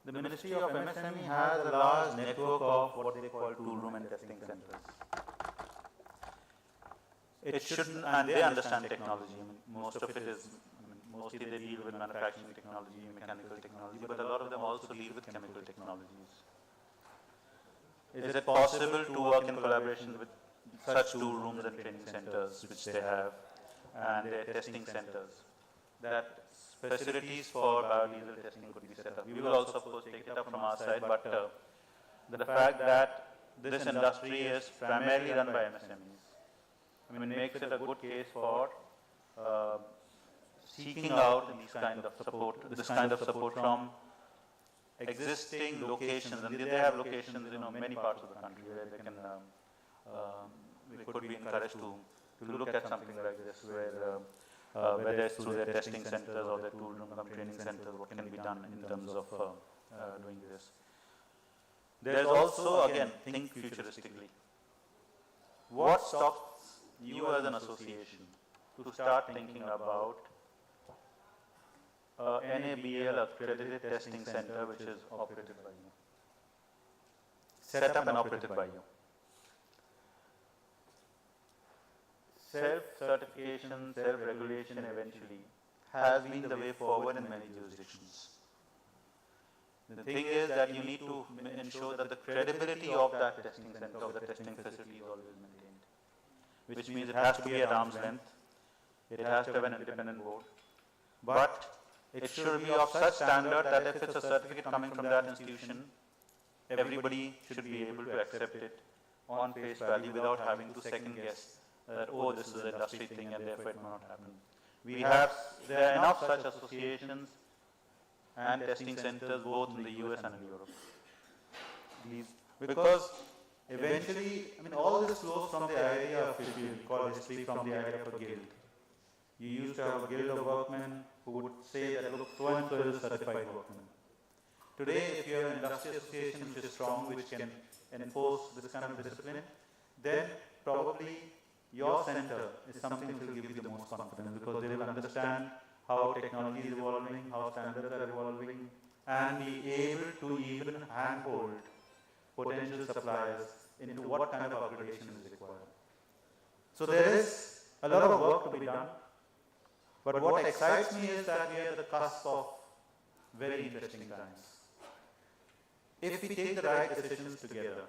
The Ministry of MSME has a large network of what they call tool room and testing centers. It shouldn't, and they understand technology. I mean, most of it is mostly they deal with manufacturing technology, mechanical technology, but a lot of them also deal with chemical technologies. Is it possible to work in collaboration with such tool rooms and training centers which they have and their testing centers, that facilities for biodiesel testing could be set up? We will also of course take it up from our side, but the fact that this industry is primarily run by MSMEs, I mean, makes it a good case for seeking out this kind of support from existing locations, and they have locations, many parts of the country where they can, we could be encouraged to look at something like this, where whether it's through their testing centers or their tool room training centers, what can be done in terms of doing this. There's also, again, think futuristically. What stops you as an association to start thinking about NABL accredited testing center which is operated by you, set up and operated by you? Self-certification, self-regulation eventually has been the way forward in many jurisdictions. The thing is that you need to ensure that the credibility of that testing center, of the testing facility is always maintained, which means it has to be at arm's length, it has to have an independent board, but it should be of such standard that if it's a certificate coming from that institution, everybody should be able to accept it on face value without having to second guess that, oh, this is an industry thing and therefore it may not happen. There are enough such associations and testing centers both in the US and in Europe. Because eventually, I mean, all this flows from the idea of, if you call history, from the idea of a guild. You used to have a guild of workmen who would say that, look, so and so is a certified workman. Today, if you have an industry association which is strong, which can enforce this kind of discipline, then probably your center is something which will give you the most confidence, because they will understand how technology is evolving, how standards are evolving, and be able to even handhold potential suppliers into what kind of upgradation is required. So there is a lot of work to be done, but what excites me is that we are at the cusp of very interesting times. If we take the right decisions together,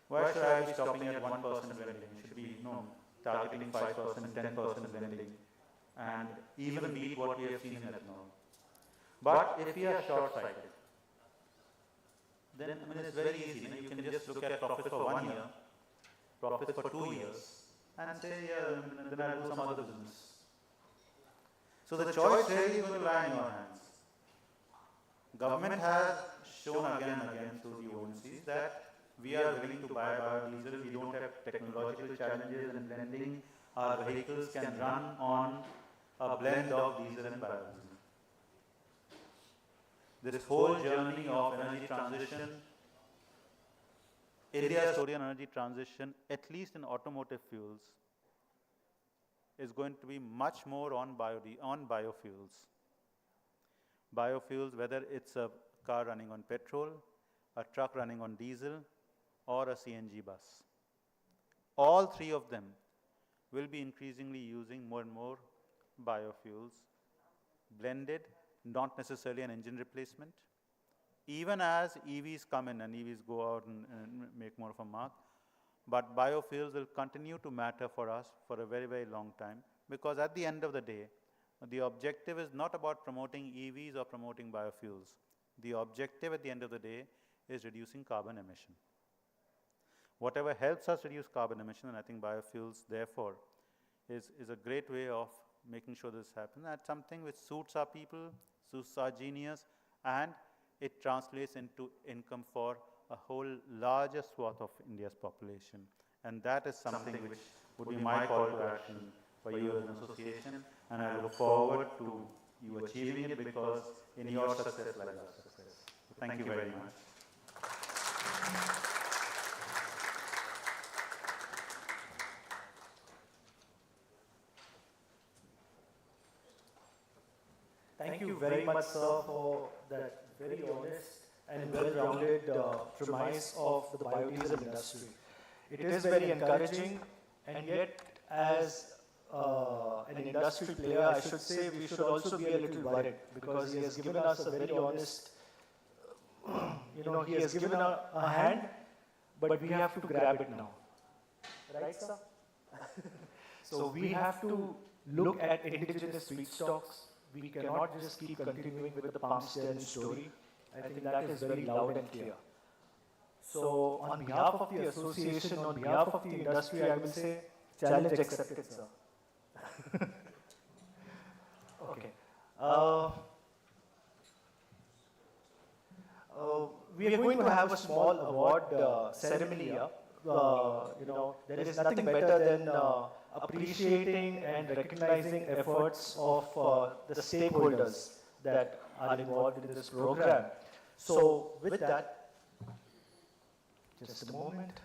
why should I be stopping at 1% vending? It should be targeting 5%, 10% vending, and even beat what we have seen in ethanol. But if we are short-sighted, then I mean, it's very easy. You can just look at profits for 1 year, profits for 2 years, and say, yeah, then I'll do some other business. So the choice really will lie in your hands. Government has shown again and again through the ONCs that we are willing to buy biodiesel. We don't have technological challenges in blending. Our vehicles can run on a blend of diesel and biodiesel. This whole journey of energy transition, India's story on energy transition, at least in automotive fuels, is going to be much more on biofuels. Biofuels, whether it's a car running on petrol, a truck running on diesel, or a CNG bus. All three of them will be increasingly using more and more biofuels, blended, not necessarily an engine replacement. Even as EVs come in and EVs go out and make more of a mark, but biofuels will continue to matter for us for a very, very long time, because at the end of the day, the objective is not about promoting EVs or promoting biofuels. The objective at the end of the day is reducing carbon emission. Whatever helps us reduce carbon emission, and I think biofuels, therefore, is a great way of making sure this happens. That's something which suits our people, suits our genius, and it translates into income for a whole larger swath of India's population. And that is something which would be my call to action for you as an association, and I look forward to you achieving it, because in your success lies our success. So thank you very much. Thank you very much, sir, for that very honest and well-rounded premise of the biodiesel industry. It is very encouraging, and yet, as an industry player, I should say we should also be a little worried because he has given us a very honest, he has given a hand, but we have to grab it now. Right, sir? So we have to look at indigenous feedstocks. We cannot just keep continuing with the palm challenge story. I think that is very loud and clear. So on behalf of the association, on behalf of the industry, I will say, challenge accepted, sir. Okay. We are going to have a small award ceremony here. There is nothing better than appreciating and recognizing efforts of the stakeholders that are involved in this program. So with that, just a moment.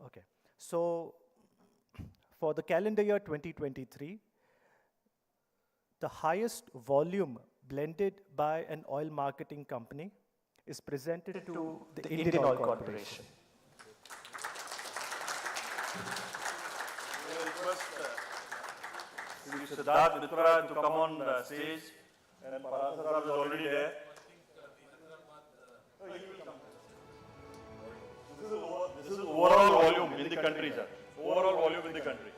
Okay, so for the calendar year 2023, the highest volume blended by an oil marketing company is presented to the Indian Oil Corporation. I request Sri Siddharth Mitra to come on the stage, and Parasa Sahab is already there. Oh, he will come. This is overall volume in the country, sir. Overall volume in the country.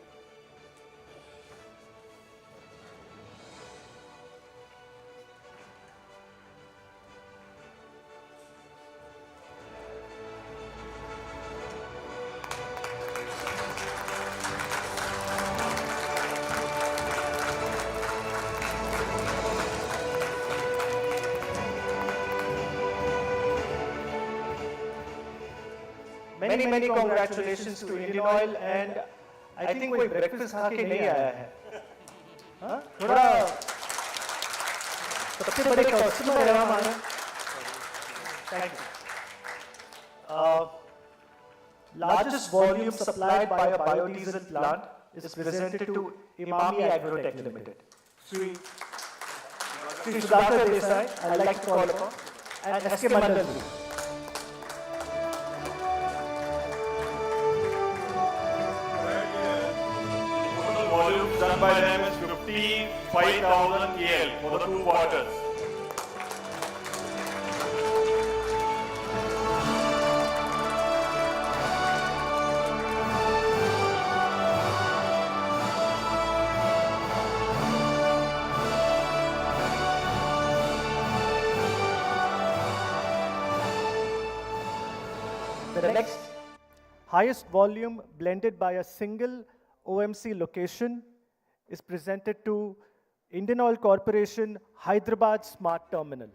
Many congratulations to Indian Oil, and I think कोई breakfast खा के नहीं आया है, हाँ? थोड़ा सबसे बड़े customer है हमारे. Thank you. Largest volume supplied by a biodiesel plant is presented to Imami Agrotech Limited. Sri Sudhakar Desai, I like to call upon, and S.K. Mandal. Volume done by them is 55,000 KL for the 2 quarters. The next highest volume blended by a single OMC location is presented to Indian Oil Corporation, Hyderabad Smart Terminal.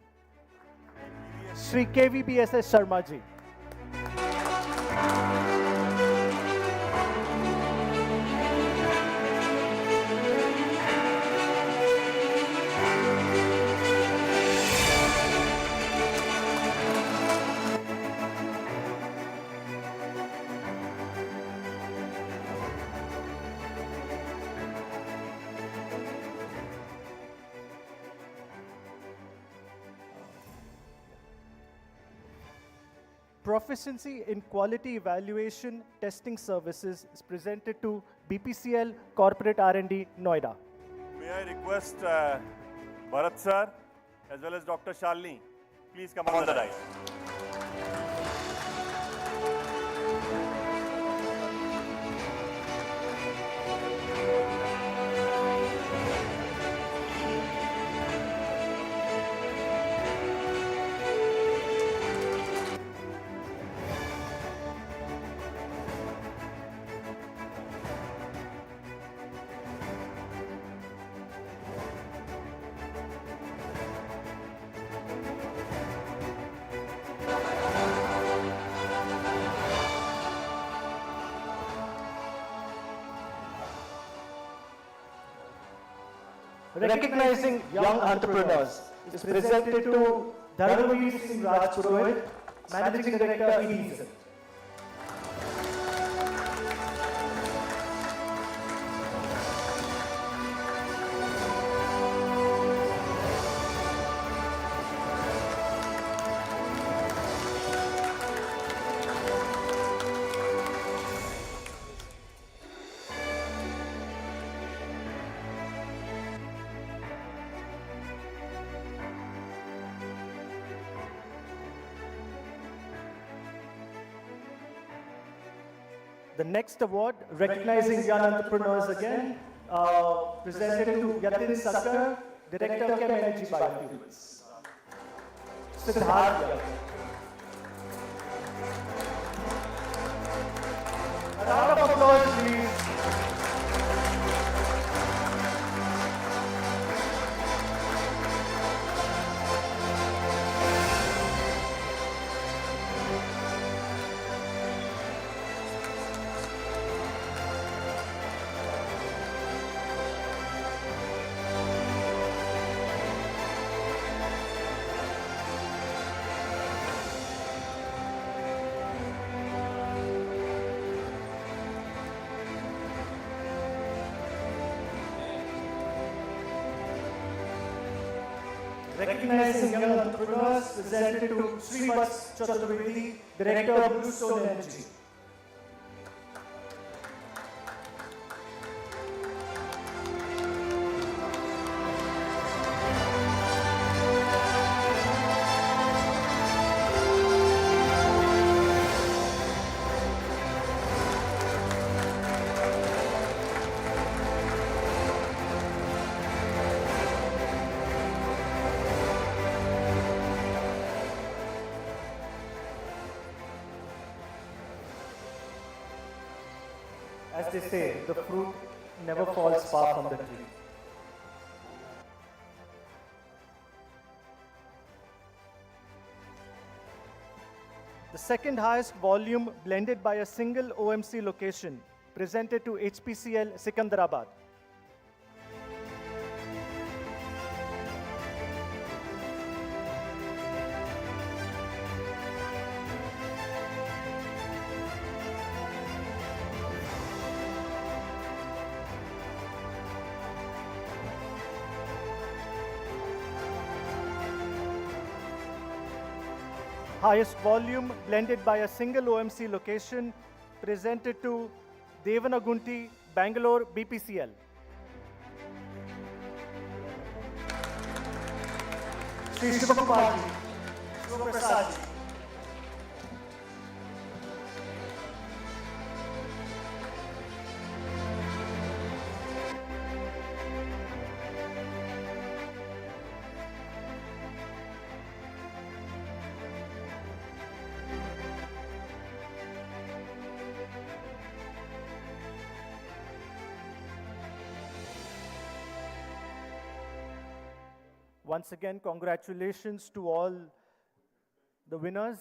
Sri KVBSS Sharma ji. Proficiency in Quality Evaluation Testing Services is presented to BPCL Corporate R&D, Noida. May I request Bharat sir as well as Dr. Shalini, please come on the dais. Recognizing young entrepreneurs is presented to Dharmavir Singh Rajpurohit, Managing Director, Biodiesel. The next award, recognizing young entrepreneurs again, presented to Yatin Sakkar, Director Chem Energy Biofuels. Siddharth Yatin. A round of applause, please. Recognizing young entrepreneurs, presented to Srivaths Chaturvedi, Director of Bluestone Energy. As they say, the fruit never falls far from the tree. The second highest volume blended by a single OMC location, presented to HPCL Sikandarabad. Highest volume blended by a single OMC location, presented to Devanagunti, Bangalore BPCL. Shri Shivakumarji, Shivaprasadji. Once again, congratulations to all the winners.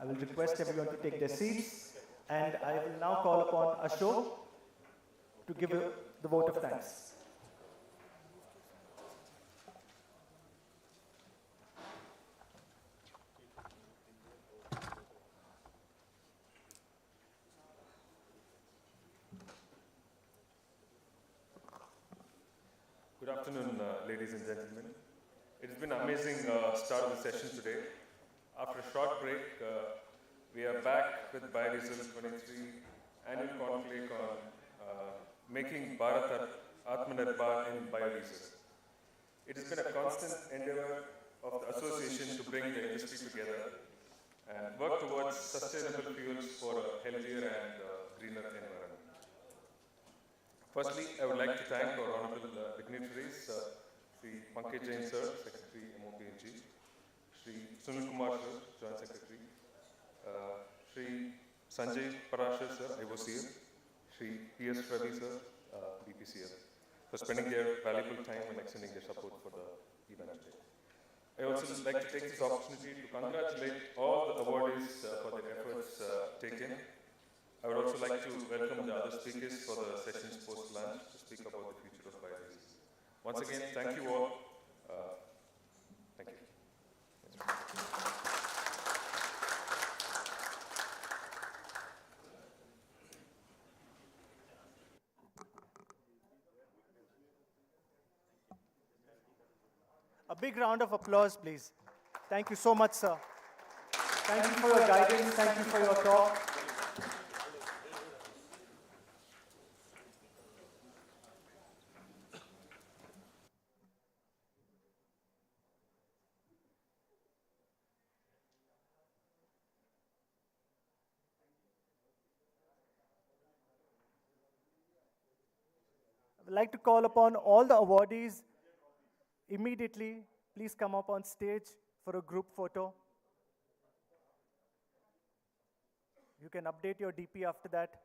I will request everyone to take their seats, and I will now call upon Ashok to give the vote of thanks. Good afternoon, ladies and gentlemen. It has been an amazing start of the session today. After a short break, we are back with Biodiesel 23 annual conclave on making Bharat Atmanirbhar in biodiesel. It has been a constant endeavor of the association to bring the industry together and work towards sustainable fuels for a healthier and greener environment. Firstly, I would like to thank our honorable dignitaries, Sri Pankaj Jain sir, Secretary MOPNG, Sri Sunil Kumar sir, Joint Secretary, Sri Sanjay Parashar sir, IOCL, Sri P.S. Ravi sir, BPCL, for spending their valuable time and extending their support for the event today. I also would like to take this opportunity to congratulate all the awardees for their efforts taken. I would also like to welcome the other speakers for the session's post-lunch to speak about the future of biodiesel. Once again, thank you all. Thank you. A big round of applause, please. Thank you so much, sir. Thank you for your guidance. Thank you for your talk. I'd like to call upon all the awardees immediately. Please come up on stage for a group photo. You can update your DP after that.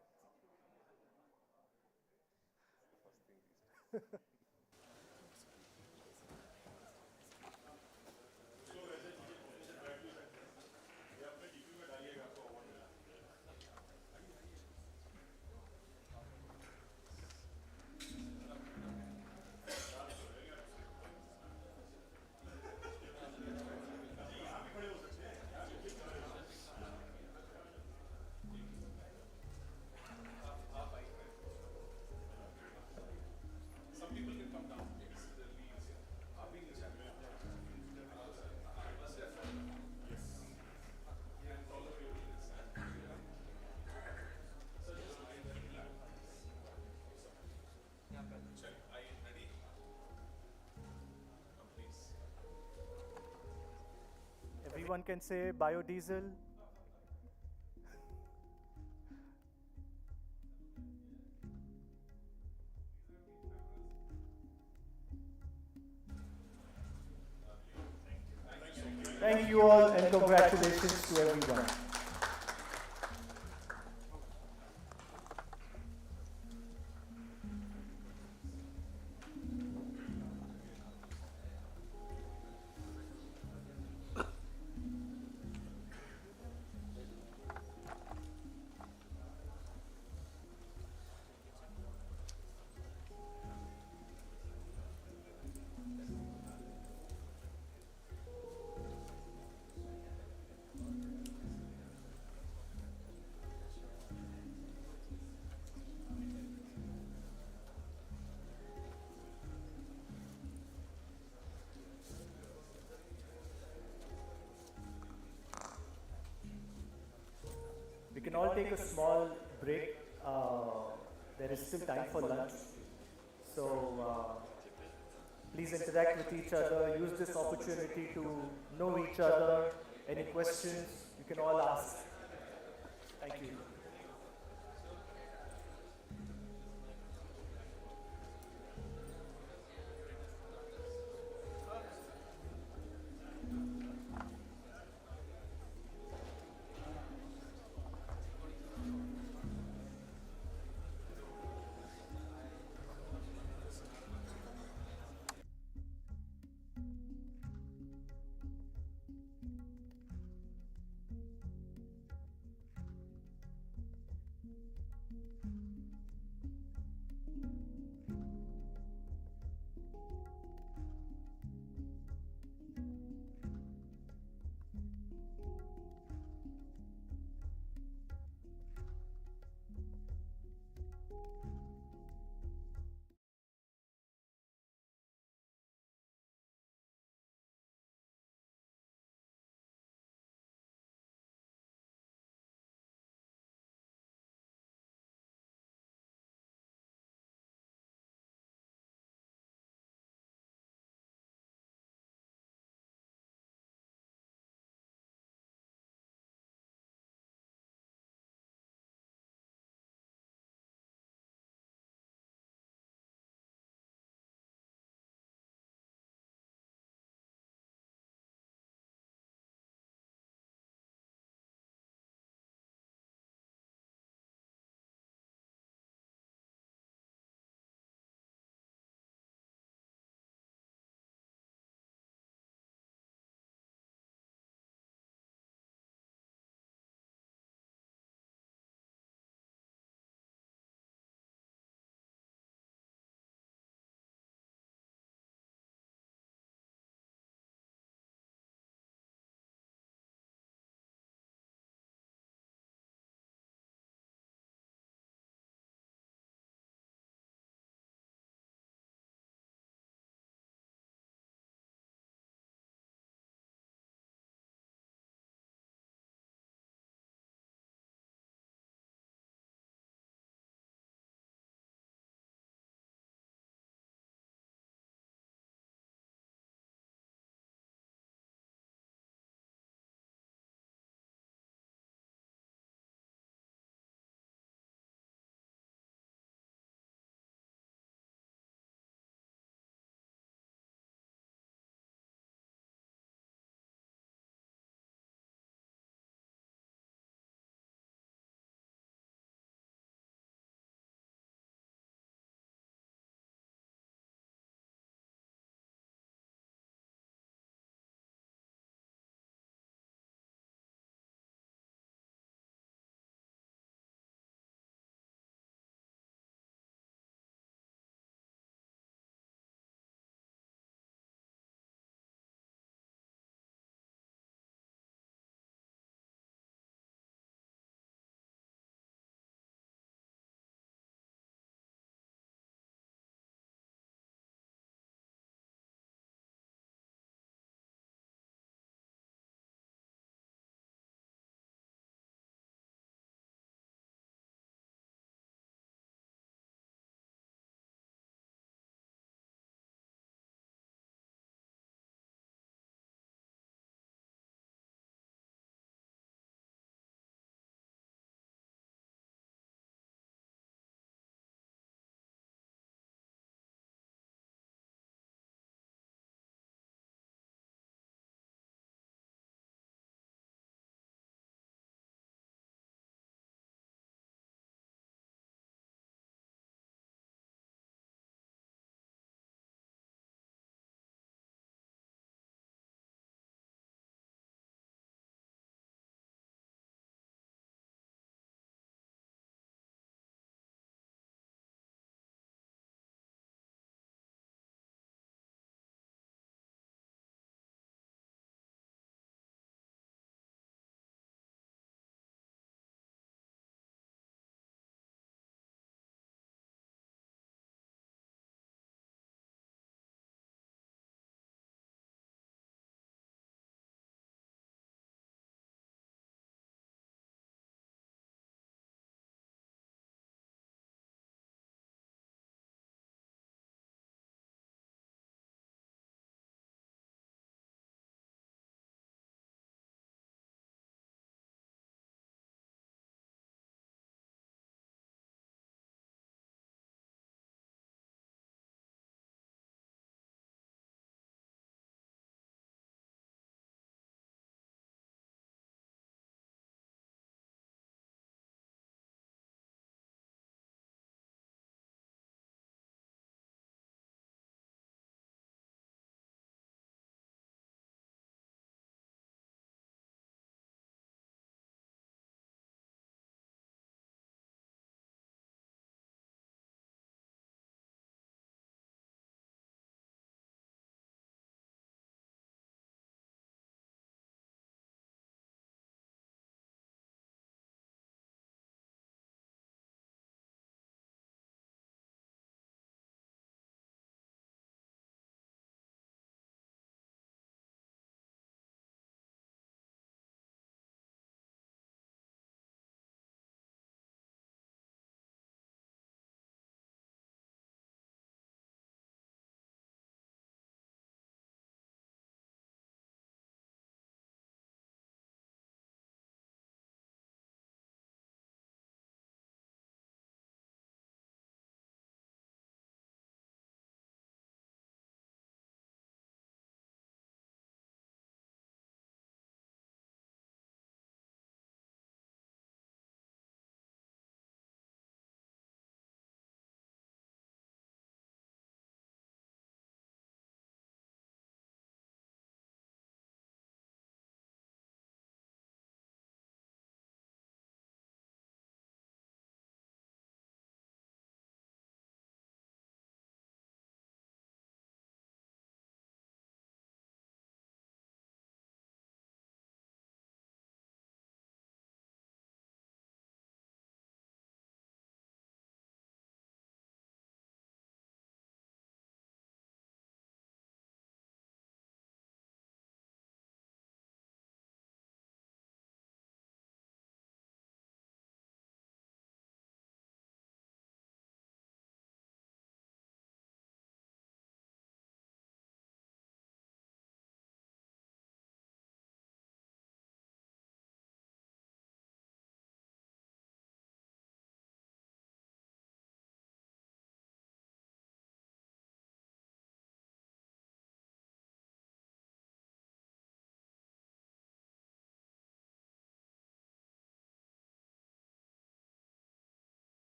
Everyone can say biodiesel. Thank you all and congratulations to everyone. We can all take a small break. There is still time for lunch. So please interact with each other. Use this opportunity to know each other. Any questions, you can all ask. Thank you.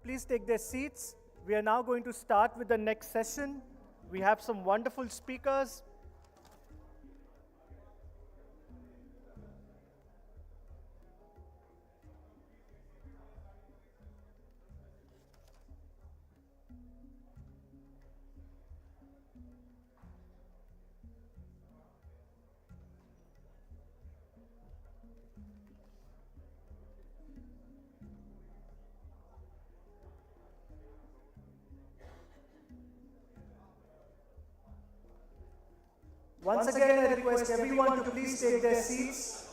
please take their seats. We are now going to start with the next session. We have some wonderful speakers. Once again, I request everyone to please take their seats.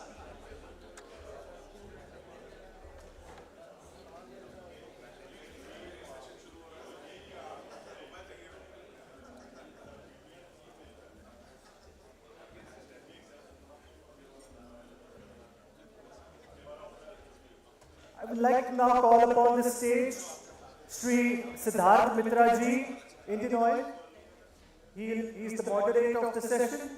I would like to now call upon the stage Sri Siddharth Mitra ji, Indian Oil. He is the moderator of the session.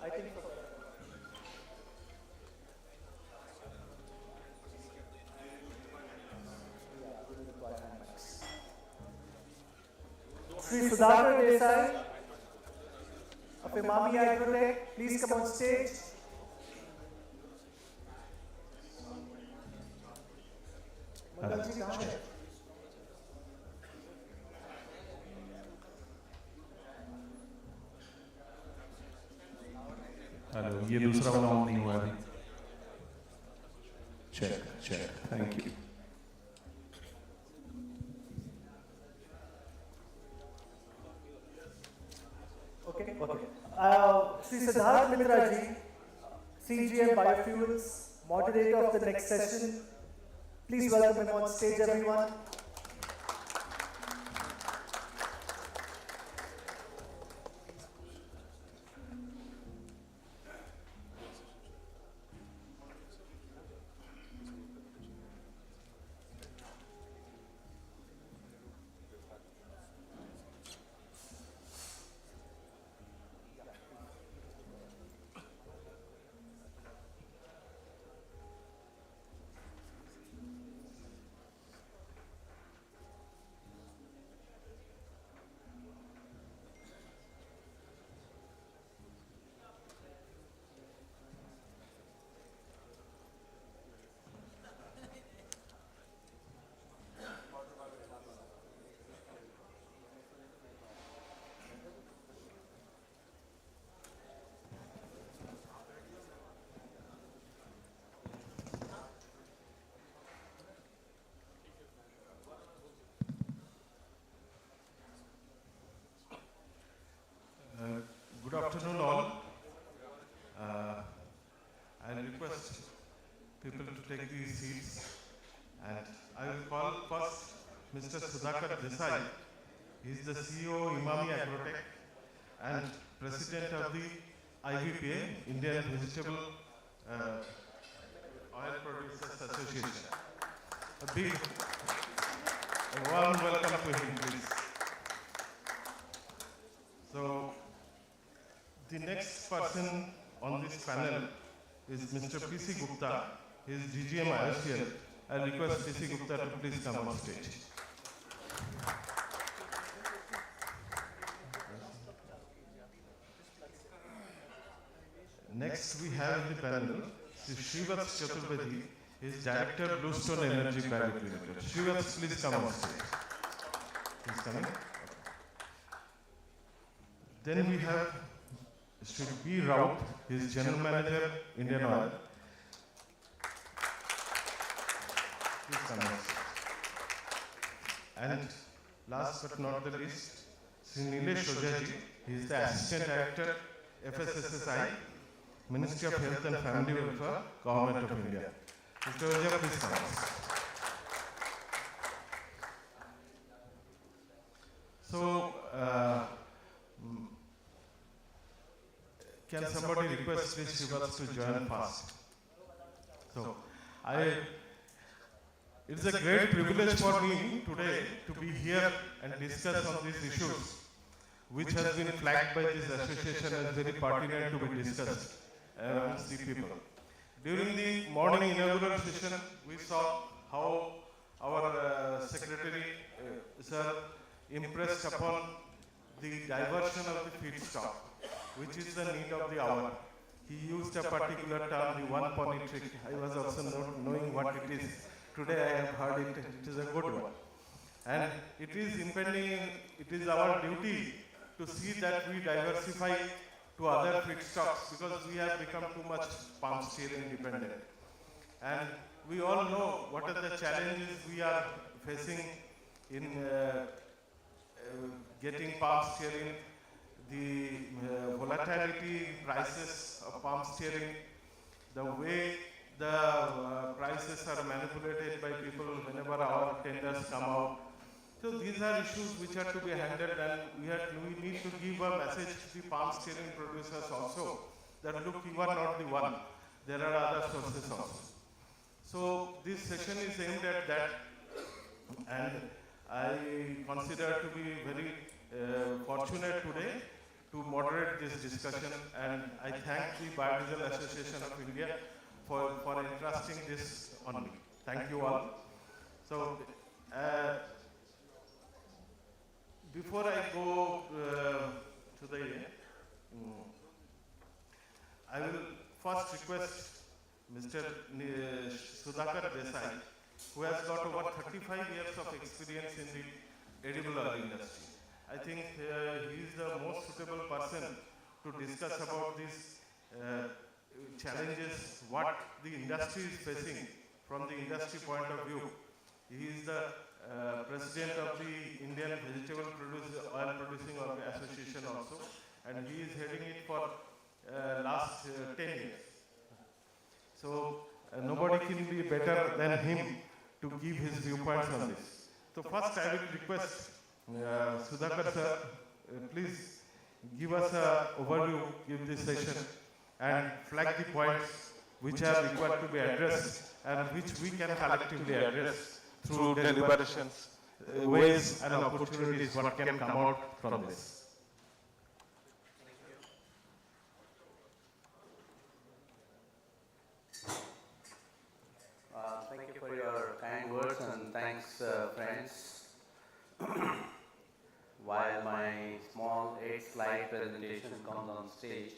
I think so. Sri Sudhakar Desai of Imami Agrotech, please come on stage. मंगल जी कहाँ है? Hello, ये दूसरा वाला on नहीं हुआ अभी. Check check, thank you. Okay. Sri Siddharth Mitra ji, CGM Biofuels, moderator of the next session. Please welcome him on stage, everyone. Good afternoon all. I'll request people to take these seats, and I will call first Mr. Sudhakar Desai. He is the CEO Imami Agrotech and President of the IVPA, Indian Vegetable Oil Producers Association. A warm welcome to him, please. So, the next person on this panel is Mr. P.C. Gupta. He is DGM IOCL. I request P.C. Gupta to please come on stage. Next we have in the panel Srivats Chaturvedi. He is Director Bluestone Energy Private Limited. Srivats, please come on stage. He's coming. Then we have Sri B. Raut, he is General Manager, Indian Oil. Please come on stage. And last but not the least, Sri Nilesh Ojaji, he is the Assistant Director, FSSSI, Ministry of Health and Family Welfare, Government of India. Mr. Ojaji, please come on stage. So, can somebody request Sri Srivats to join fast? So, it's a great privilege for me today to be here and discuss on these issues. which has been flagged by this association as very pertinent to be discussed amongst the people. During the morning inaugural session, we saw how our secretary, sir, impressed upon the diversion of the feedstock, which is the need of the hour. He used a particular term, the one pony trick. I was also not knowing what it is. Today I have heard it, it is a good one. And it is impending, it is our duty to see that we diversify to other feedstocks because we have become too much palm stearin dependent. And we all know what are the challenges we are facing in getting palm stearin, the volatility prices of palm stearin, the way the prices are manipulated by people whenever our tenders come out. So these are issues which are to be handled, and we need to give a message to the palm stearin producers also that look, you are not the one, there are other sources also. So this session is aimed at that, and I consider to be very fortunate today to moderate this discussion, and I thank the Biodiesel Association of India for entrusting this on me. Thank you all. So before I go to the I will first request Mr. Sudhakar Desai, who has got over 35 years of experience in the edible oil industry. I think he is the most suitable person to discuss about these challenges, what the industry is facing from the industry point of view. He is the president of the Indian Vegetable Oil Producing Association also, and he is heading it for last 10 years. So nobody can be better than him to give his viewpoints on this. So first I will request Sudhakar sir, please give us an overview of this session and flag the points which are required to be addressed and which we can collectively address through deliberations, ways and opportunities what can come out from this. Thank you for your kind words, and thanks, friends. While my small 8-slide presentation comes on stage,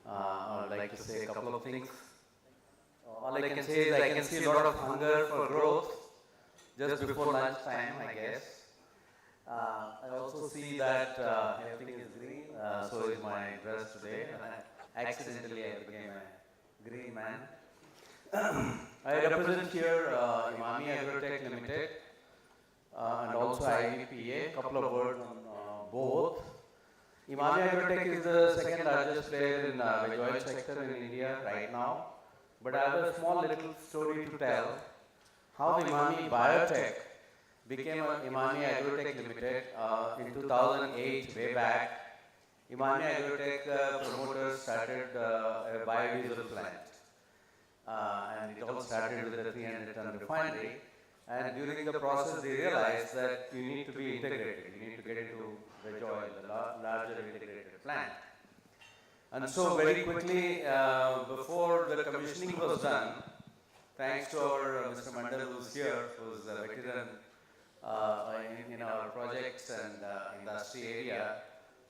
I would like to say a couple of things. All I can say is I can see a lot of hunger for growth just before lunchtime, I guess. I also see that everything is green, so is my dress today, and accidentally I became a green man. I represent here Imami Agrotech Limited and also IVPA. A couple of words on both. Imami Agrotech is the second largest player in veg oil sector in India right now. But I have a small little story to tell how Imami Biotech became Imami Agrotech Limited in 2008, way back. Imami Agrotech promoters started a biodiesel plant. And it all started with a 300-ton refinery. And during the process, they realized that you need to be integrated. You need to get into veg oil, the larger integrated plant. And so very quickly, before the commissioning was done, thanks to our Mr. Mandal, who's here, who's a veteran in our projects and industry area,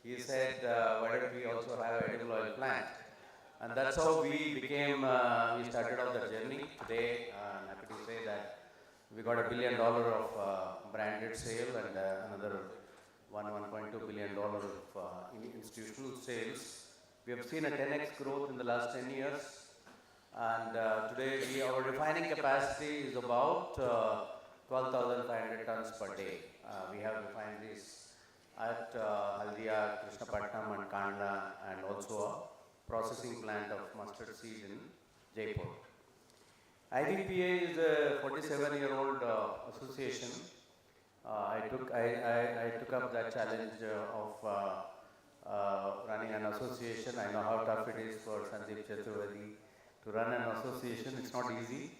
he said, why don't we also have an edible oil plant? And that's how we became, we started on the journey. Today, I'm happy to say that we got $1 billion of branded sale and another $1.2 billion of institutional sales. We have seen a 10x growth in the last 10 years. And today, our refining capacity is about 12,500 tons per day. We have refineries at Haldia, Krishnapatnam and Kandla, and also a processing plant of mustard seed in Jaipur. IVPA is a 47-year-old association. I took up that challenge of running an association. I know how tough it is for Sandeep Chaturvedi to run an association. It's not easy.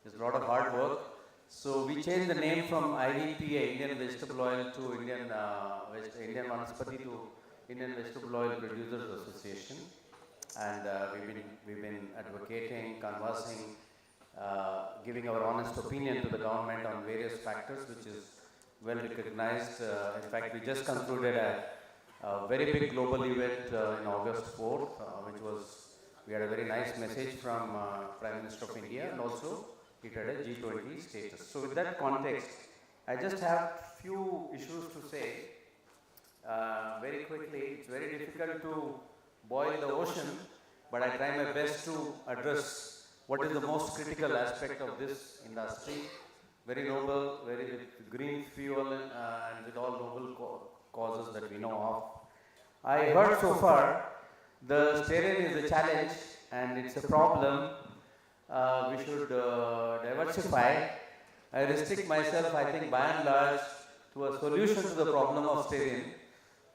It's a lot of hard work. So we changed the name from IVPA, Indian Vegetable Oil, to Indian Vanaspati to Indian Vegetable Oil Producers Association. And we've been advocating, conversing, giving our honest opinion to the government on various factors, which is well recognized. In fact, we just concluded a very big global event in August 4th, we had a very nice message from Prime Minister of India, and also it had a G20 status. So with that context, I just have few issues to say. Very quickly, it's very difficult to boil the ocean, but I try my best to address what is the most critical aspect of this industry. Very noble, very with green fuel and with all noble causes that we know of. I heard so far the stearin is a challenge and it's a problem. We should diversify. I restrict myself, I think, by and large, to a solution to the problem of stearin.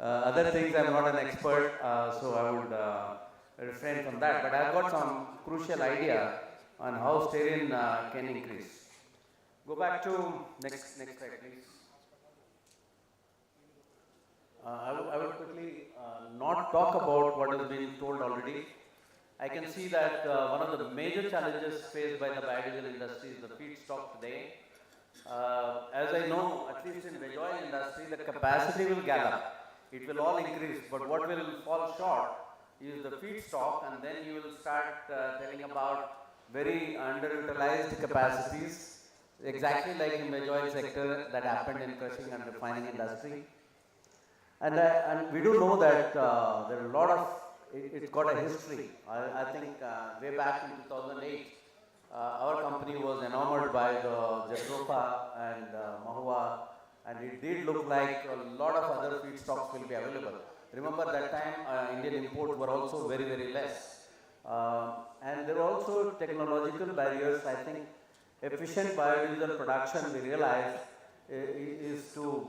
Other things I'm not an expert, so I would refrain from that. But I've got some crucial idea on how stearin can increase. Go back to next slide, please. I will quickly not talk about what has been told already. I can see that one of the major challenges faced by the biodiesel industry is the feedstock today. As I know, at least in veg oil industry, the capacity will gallop. It will all increase, but what will fall short is the feedstock, and then you will start telling about very underutilized capacities, exactly like in veg oil sector that happened in crushing and refining industry. And we do know that there are a lot of, it's got a history. I think way back in 2008, our company was enamored by the Jethrofa and Mahua, and it did look like a lot of other feedstocks will be available. Remember that time Indian imports were also very, very less. And there are also technological barriers. I think efficient biodiesel production, we realize, is to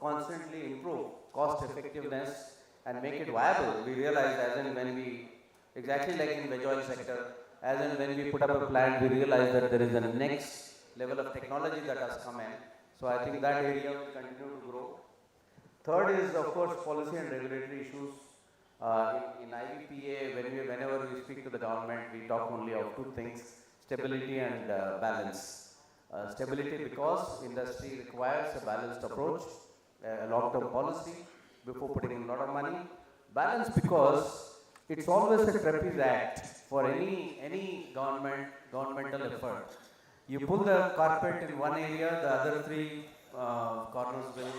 constantly improve cost effectiveness and make it viable. We realize as and when we, exactly like in veg oil sector, as and when we put up a plant, we realize that there is a next level of technology that has come in. So I think that area will continue to grow. Third is, of course, policy and regulatory issues. In IVPA, whenever we speak to the government, we talk only of two things: stability and balance. Stability because industry requires a balanced approach, a long-term policy before putting in a lot of money. Balance because it's always a trapeze act for any governmental effort. You pull the carpet in one area, the other three corners will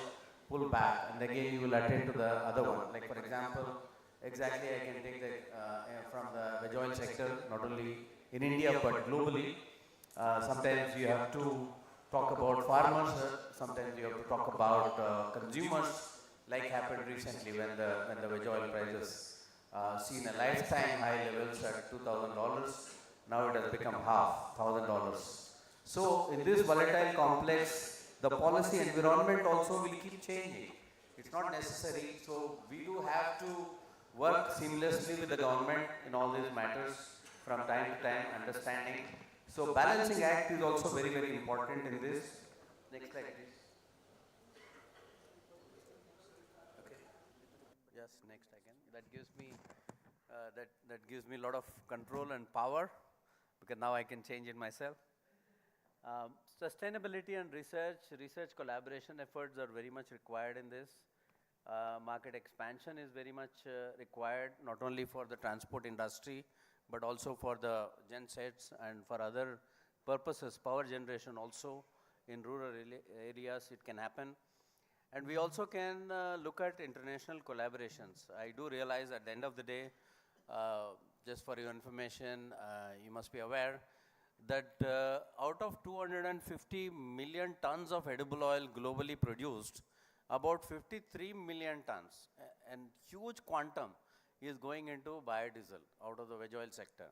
pull back, and again you will attend to the other one. Like for example, exactly I can take from the veg oil sector, not only in India but globally. Sometimes you have to talk about farmers, sometimes you have to talk about consumers, like happened recently when the veg oil prices seen a lifetime high levels at $2,000. Now it has become half, $1,000. So in this volatile complex, the policy environment also will keep changing. It's not necessary. So we do have to work seamlessly with the government in all these matters from time to time, understanding. So balancing act is also very, very important in this. Next slide, please. Okay. Yes, next again. That gives me a lot of control and power, because now I can change it myself. Sustainability and research collaboration efforts are very much required in this. Market expansion is very much required, not only for the transport industry, but also for the gen sets and for other purposes. Power generation also in rural areas, it can happen. And we also can look at international collaborations. I do realize at the end of the day, just for your information, you must be aware that out of 250 million tons of edible oil globally produced, about 53 million tons, and huge quantum is going into biodiesel out of the veg oil sector.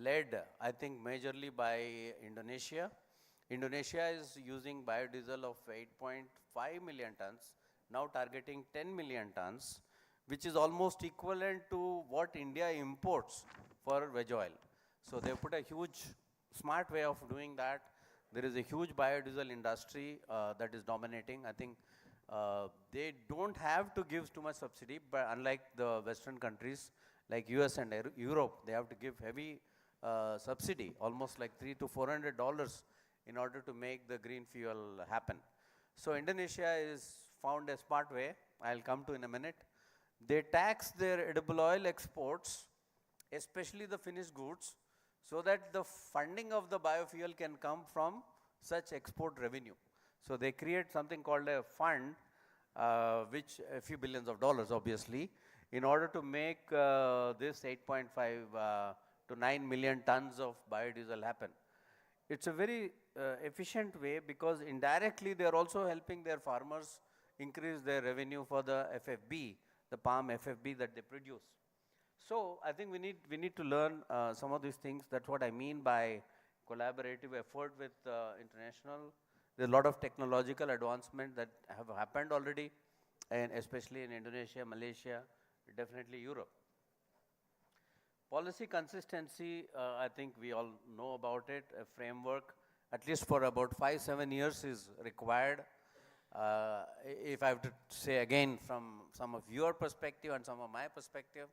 Led, I think, majorly by Indonesia. Indonesia is using biodiesel of 8.5 million tons, now targeting 10 million tons, which is almost equivalent to what India imports for veg oil. So they put a huge, smart way of doing that. There is a huge biodiesel industry that is dominating. I think they don't have to give too much subsidy, but unlike the Western countries like US and Europe, they have to give heavy subsidy, almost like $300 to $400 in order to make the green fuel happen. So Indonesia is found a smart way. I'll come to in a minute. They tax their edible oil exports, especially the finished goods, so that the funding of the biofuel can come from such export revenue. So they create something called a fund, which a few billions of dollars, obviously, in order to make this 8.5 to 9 million tons of biodiesel happen. It's a very efficient way because indirectly they are also helping their farmers increase their revenue for the FFB, the palm FFB that they produce. So I think we need to learn some of these things. That's what I mean by collaborative effort with international. There's a lot of technological advancement that have happened already, and especially in Indonesia, Malaysia, definitely Europe. Policy consistency, I think we all know about it. A framework, at least for about 5-7 years, is required. If I have to say again from some of your perspective and some of my perspective,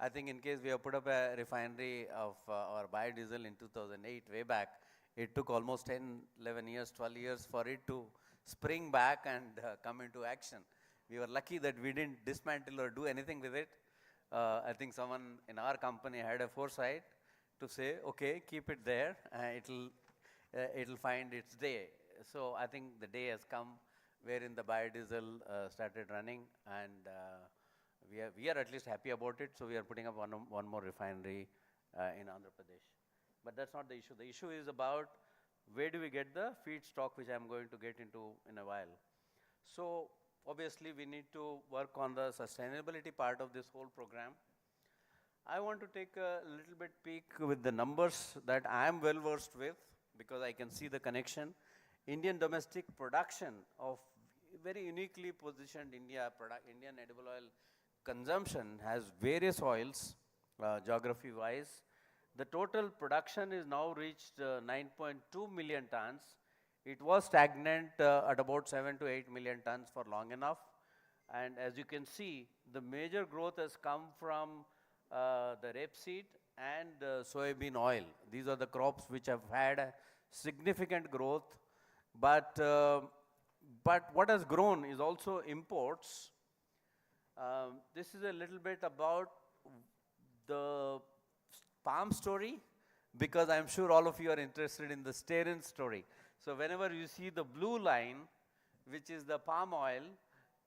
I think in case we have put up a refinery of our biodiesel in 2008, way back, it took almost 10, 11 years, 12 years for it to spring back and come into action. We were lucky that we didn't dismantle or do anything with it. I think someone in our company had a foresight to say, okay, keep it there, it'll find its day. So I think the day has come wherein the biodiesel started running, and we are at least happy about it. So we are putting up one more refinery in Andhra Pradesh. But that's not the issue. The issue is about where do we get the feedstock, which I'm going to get into in a while. So obviously we need to work on the sustainability part of this whole program. I want to take a little bit peek with the numbers that I am well versed with, because I can see the connection. Indian domestic production of very uniquely positioned Indian edible oil consumption has various oils, geography-wise. The total production is now reached 9.2 million tons. It was stagnant at about 7 to 8 million tons for long enough. And as you can see, the major growth has come from the rapeseed and soybean oil. These are the crops which have had a significant growth. But what has grown is also imports. This is a little bit about the palm story, because I'm sure all of you are interested in the stearin story. So whenever you see the blue line, which is the palm oil,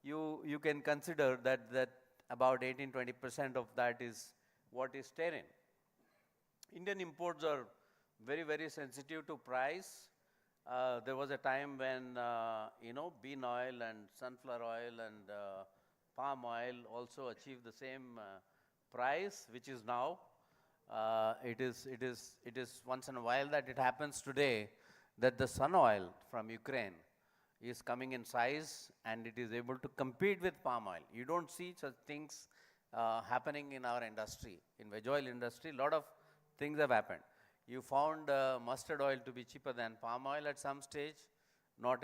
you can consider that about 18-20% of that is what is stearin. Indian imports are very, very sensitive to price. There was a time when bean oil and sunflower oil and palm oil also achieved the same price, which is now. It is once in a while that it happens today that the sun oil from Ukraine is coming in size and it is able to compete with palm oil. You don't see such things happening in our industry. In veg oil industry, a lot of things have happened. You found mustard oil to be cheaper than palm oil at some stage, not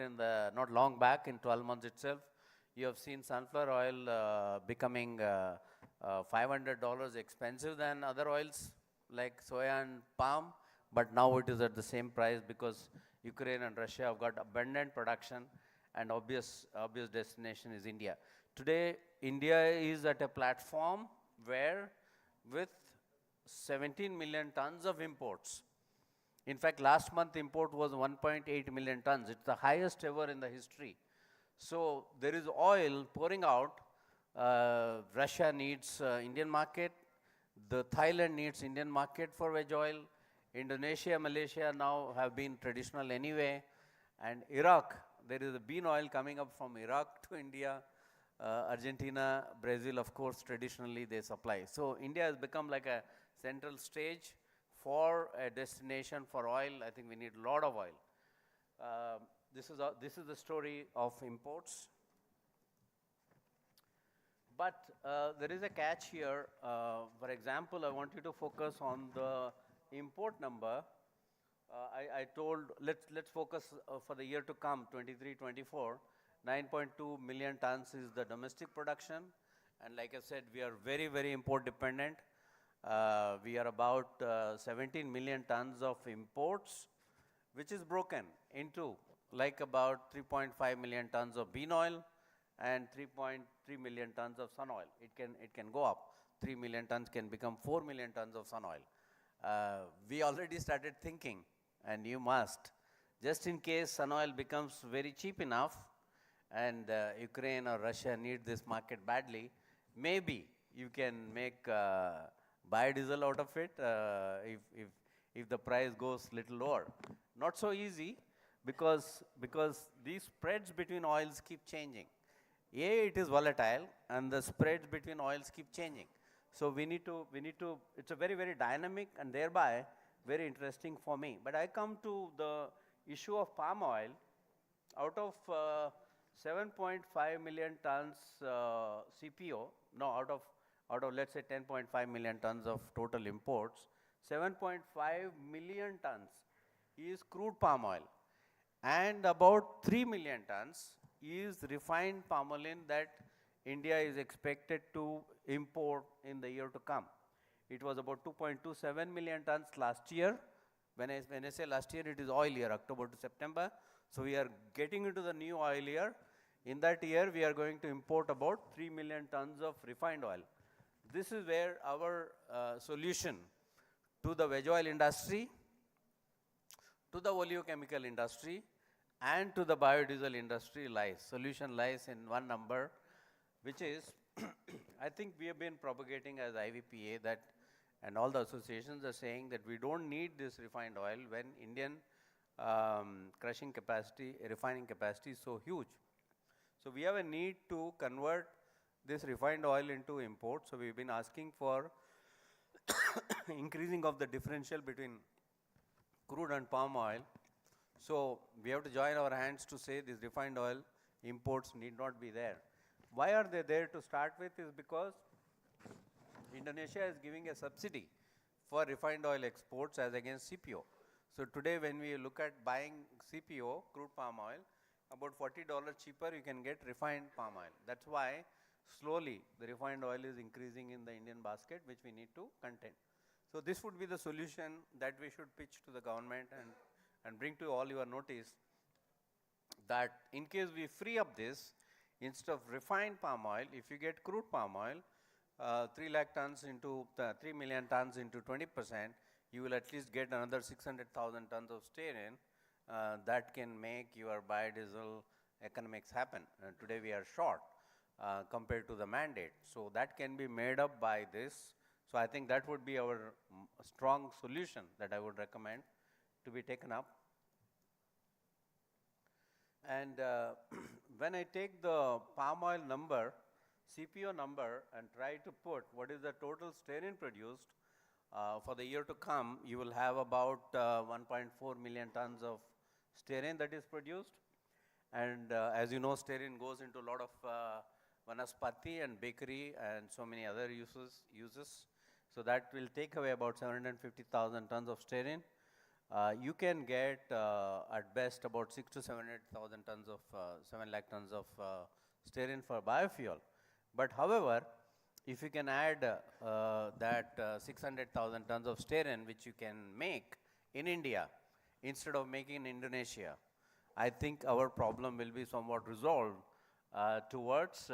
long back, in 12 months itself. You have seen sunflower oil becoming $500 expensive than other oils like soya and palm, but now it is at the same price because Ukraine and Russia have got abundant production, and obvious destination is India. Today, India is at a platform where with 17 million tons of imports. In fact, last month import was 1.8 million tons. It's the highest ever in the history. So there is oil pouring out. Russia needs Indian market. The Thailand needs Indian market for veg oil. Indonesia, Malaysia now have been traditional anyway. And Iraq, there is a bean oil coming up from Iraq to India. Argentina, Brazil, of course, traditionally they supply. So India has become like a central stage for a destination for oil. I think we need a lot of oil. This is the story of imports. But there is a catch here. For example, I want you to focus on the import number. I told let's focus for the year to come, 23-24. 9.2 million tons is the domestic production, and like I said, we are very import dependent. We are about 17 million tons of imports, which is broken into like about 3.5 million tons of bean oil and 3.3 million tons of sun oil. It can go up. 3 million tons can become 4 million tons of sun oil. We already started thinking, and you must, just in case sun oil becomes very cheap enough and Ukraine or Russia need this market badly, maybe you can make biodiesel out of it if the price goes little lower. Not so easy because these spreads between oils keep changing. It is volatile and the spreads between oils keep changing. So we need to, it's a very dynamic and thereby very interesting for me. But I come to the issue of palm oil. Out of 7.5 million tons CPO, no, out of let's say 10.5 million tons of total imports, 7.5 million tons is crude palm oil, and about 3 million tons is refined palm oil that India is expected to import in the year to come. It was about 2.27 million tons last year. When I say last year, it is oil year, October to September. So we are getting into the new oil year. In that year, we are going to import about 3 million tons of refined oil. This is where our solution to the veg oil industry, to the oleochemical industry, and to the biodiesel industry lies. Solution lies in one number, which is, I think we have been propagating as IVPA that, and all the associations are saying that we don't need this refined oil when Indian crushing capacity, refining capacity is so huge. So we have a need to convert this refined oil into import. So we've been asking for increasing of the differential between crude and palm oil. So we have to join our hands to say this refined oil imports need not be there. Why are they there to start with is because Indonesia is giving a subsidy for refined oil exports as against CPO. So today when we look at buying CPO, crude palm oil, about $40 cheaper you can get refined palm oil. That's why slowly the refined oil is increasing in the Indian basket, which we need to contain. So this would be the solution that we should pitch to the government and bring to all your notice, that in case we free up this, instead of refined palm oil, if you get crude palm oil, 3 million tons into 20%, you will at least get another 600,000 tons of stearin that can make your biodiesel economics happen. Today we are short compared to the mandate. So that can be made up by this. So I think that would be our strong solution that I would recommend to be taken up. And when I take the palm oil number, CPO number, and try to put what is the total stearin produced for the year to come, you will have about 1.4 million tons of stearin that is produced. And as you know, stearin goes into a lot of vanaspati and bakery and so many other uses. So that will take away about 750,000 tons of stearin. You can get at best about 6 to 700,000 tons of 7 lakh tons of stearin for biofuel. But however, if you can add that 600,000 tons of stearin which you can make in India instead of making in Indonesia, I think our problem will be somewhat resolved towards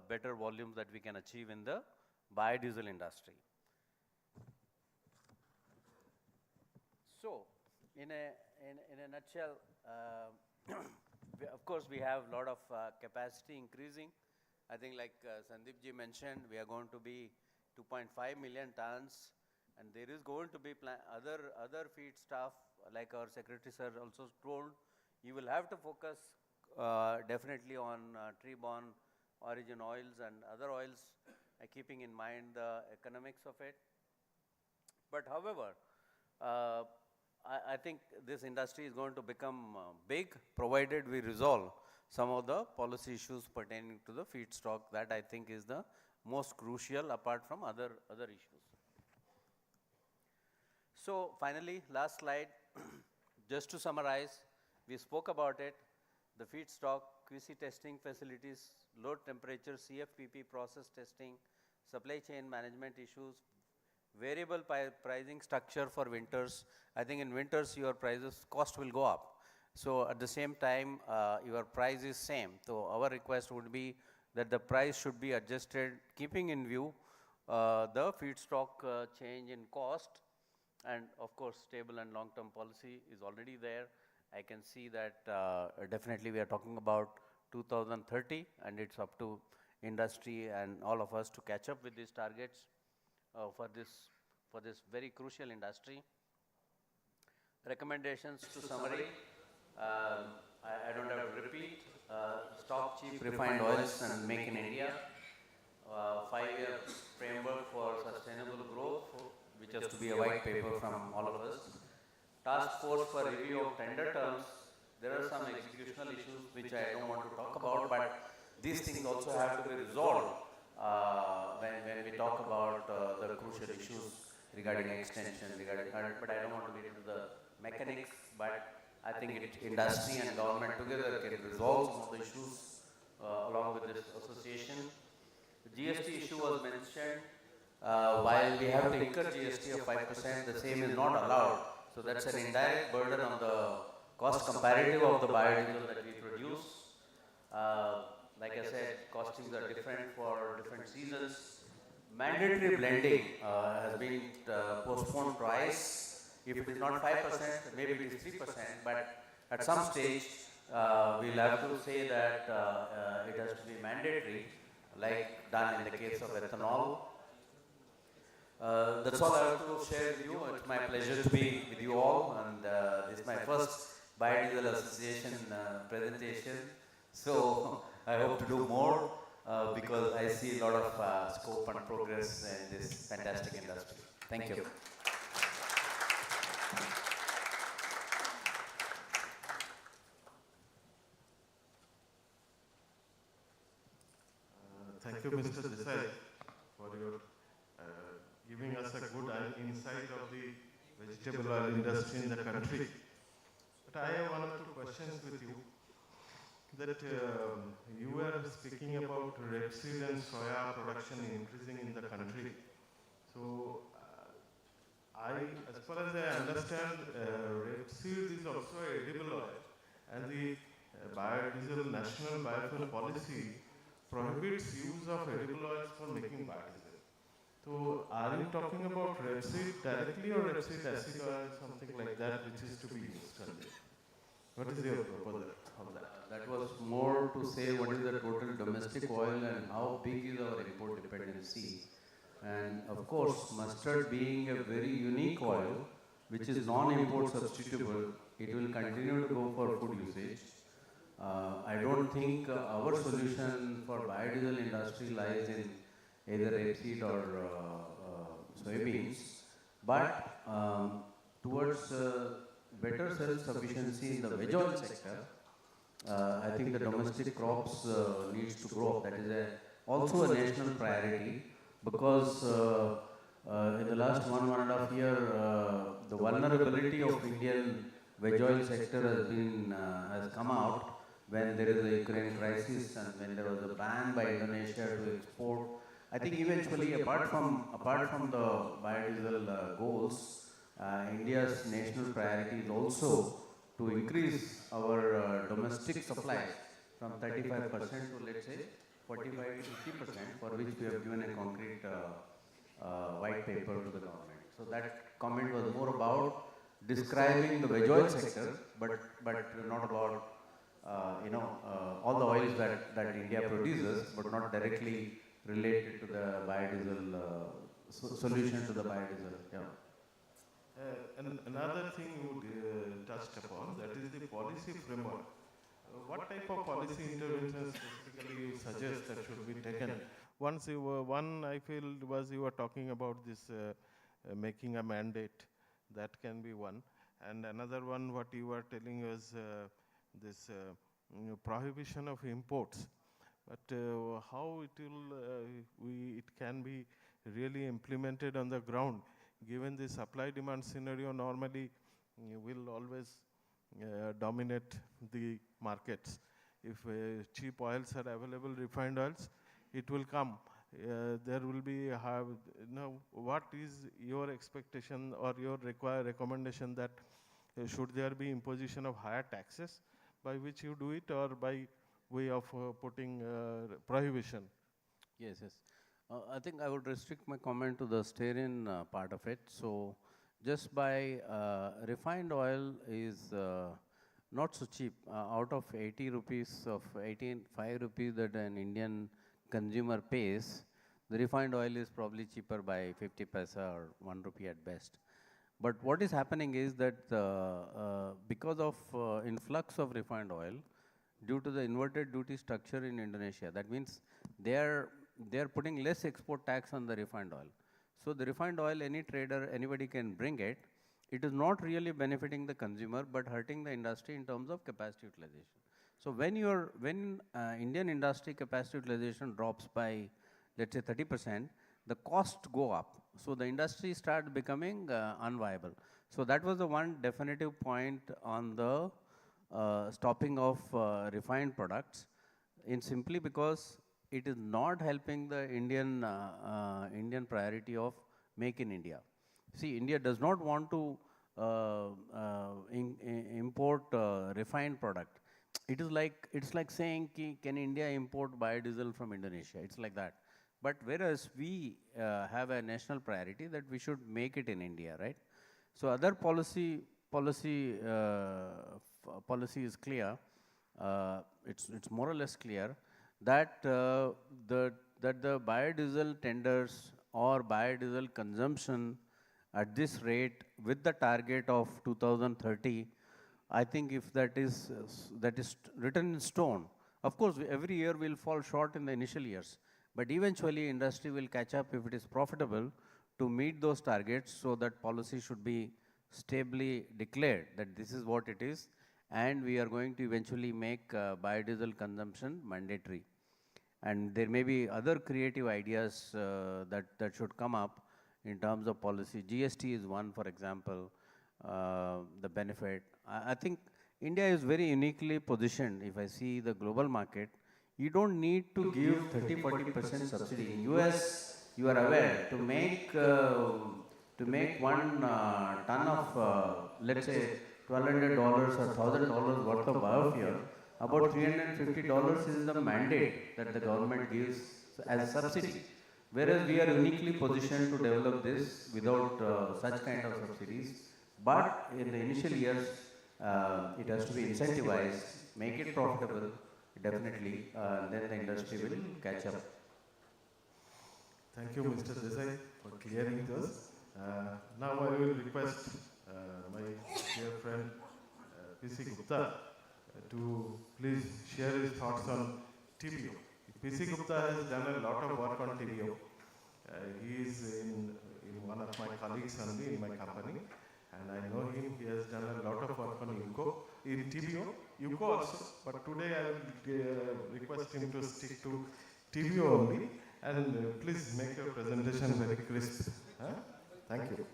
better volumes that we can achieve in the biodiesel industry. So, in a nutshell, of course we have a lot of capacity increasing. I think like Sandeep ji mentioned, we are going to be 2.5 million tons, and there is going to be other feed stuff, like our secretary sir also told. You will have to focus definitely on tree-borne origin oils and other oils, keeping in mind the economics of it. But however, I think this industry is going to become big, provided we resolve some of the policy issues pertaining to the feedstock. That I think is the most crucial apart from other issues. So finally, last slide. just to summarize, we spoke about it, the feedstock, QC testing facilities, low temperature CFPP process testing, supply chain management issues, variable pricing structure for winters. I think in winters your cost will go up. So at the same time, your price is same. So our request would be that the price should be adjusted, keeping in view the feedstock change in cost, and of course stable and long-term policy is already there. I can see that definitely we are talking about 2030, and it's up to industry and all of us to catch up with these targets for this very crucial industry. Recommendations to summary. I don't have to repeat. Stop cheap refined oils and make in India. 5-year framework for sustainable growth, which has to be a white paper from all of us. Task force for review of tender terms. There are some executional issues which I don't want to talk about, but these things also have to be resolved when we talk about the crucial issues regarding extension, but I don't want to get into the mechanics, but I think industry and government together can resolve some of the issues along with this association. The GST issue was mentioned. While we have to incur GST of 5%, the same is not allowed. So that's an indirect burden on the cost comparative of the biodiesel that we produce. Like I said, costings are different for different seasons. Mandatory blending has been postponed twice. If it is not 5%, maybe it is 3%, but at some stage, we'll have to say that it has to be mandatory, like done in the case of ethanol. That's all I have to share with you. It's my pleasure to be with you all, and this is my first Biodiesel Association presentation. So I hope to do more because I see a lot of scope and progress in this fantastic industry. Thank you. Thank you, Mr. Desai, for your giving us a good insight of the vegetable oil industry in the country. But I have one or two questions with you. That you were speaking about rapeseed and soya production increasing in the country. So, as far as I understand, rapeseed is also an edible oil, and the biodiesel national biofuel policy prohibits use of edible oils for making biodiesel. So, are you talking about rapeseed directly or rapeseed acid oil, something like that, which is to be used on it? What is your proposal on that? That was more to say what is the total domestic oil and how big is our import dependency. And of course, mustard being a very unique oil, which is non-import substitutable, it will continue to go for food usage. I don't think our solution for biodiesel industry lies in either rapeseed or soybeans, but towards better self-sufficiency in the veg oil sector, I think the domestic crops needs to grow. That is also a national priority, because in the last 1.5 year, the vulnerability of Indian veg oil sector has come out when there is a Ukraine crisis and when there was a ban by Indonesia to export. I think eventually, apart from the biodiesel goals, India's national priority is also to increase our domestic supply from 35% to, let's say, 45 to 50%, for which we have given a concrete white paper to the government. So that comment was more about describing the veg oil sector, but not about all the oils that India produces, but not directly related to the biodiesel solution to the biodiesel. Yeah. And another thing you touched upon, that is the policy framework. What type of policy interventions specifically you suggest that should be taken? One I feel was you were talking about this making a mandate. That can be one. And another one, what you were telling was this prohibition of imports. But how it can be really implemented on the ground, given the supply-demand scenario normally will always dominate the markets. If cheap oils are available, refined oils, it will come. There will be, what is your expectation or your recommendation that should there be imposition of higher taxes by which you do it, or by way of putting prohibition? Yes, yes. I think I would restrict my comment to the stearin part of it. So, just by refined oil is not so cheap. Out of 80 rupees, of 5 rupees that an Indian consumer pays, the refined oil is probably cheaper by 50 paisa or 1 rupee at best. But what is happening is that because of influx of refined oil, due to the inverted duty structure in Indonesia, that means they are putting less export tax on the refined oil. So the refined oil, any trader, anybody can bring it. It is not really benefiting the consumer, but hurting the industry in terms of capacity utilization. So when Indian industry capacity utilization drops by, let's say 30%, the costs go up. So the industry starts becoming unviable. So that was the one definitive point on the stopping of refined products, in simply because it is not helping the Indian priority of Make in India. See, India does not want to import refined product. It's like saying, can India import biodiesel from Indonesia? It's like that. But whereas we have a national priority that we should make it in India, right? So other policy is clear. It's more or less clear that the biodiesel tenders or biodiesel consumption at this rate with the target of 2030, I think if that is written in stone, of course every year will fall short in the initial years, but eventually industry will catch up if it is profitable to meet those targets. So that policy should be stably declared that this is what it is, and we are going to eventually make biodiesel consumption mandatory. And there may be other creative ideas that should come up in terms of policy. GST is one, for example, the benefit. I think India is very uniquely positioned. If I see the global market, you don't need to give 30-40% subsidy. In US, you are aware, to make 1 ton of, let's say, $1,200 or $1,000 worth of biofuel, about $350 is the mandate that the government gives as subsidy. Whereas we are uniquely positioned to develop this without such kind of subsidies. But in the initial years, it has to be incentivized, make it profitable, definitely, then the industry will catch up. Thank you, Mr. Desai, for clearing this. Now I will request my dear friend P.C. Gupta to please share his thoughts on TBO. P.C. Gupta has done a lot of work on TBO. He is in one of my colleagues only in my company, and I know him. He has done a lot of work on in TBO, UCO also, but today I will request him to stick to TBO only, and please make your presentation very crisp. Thank you.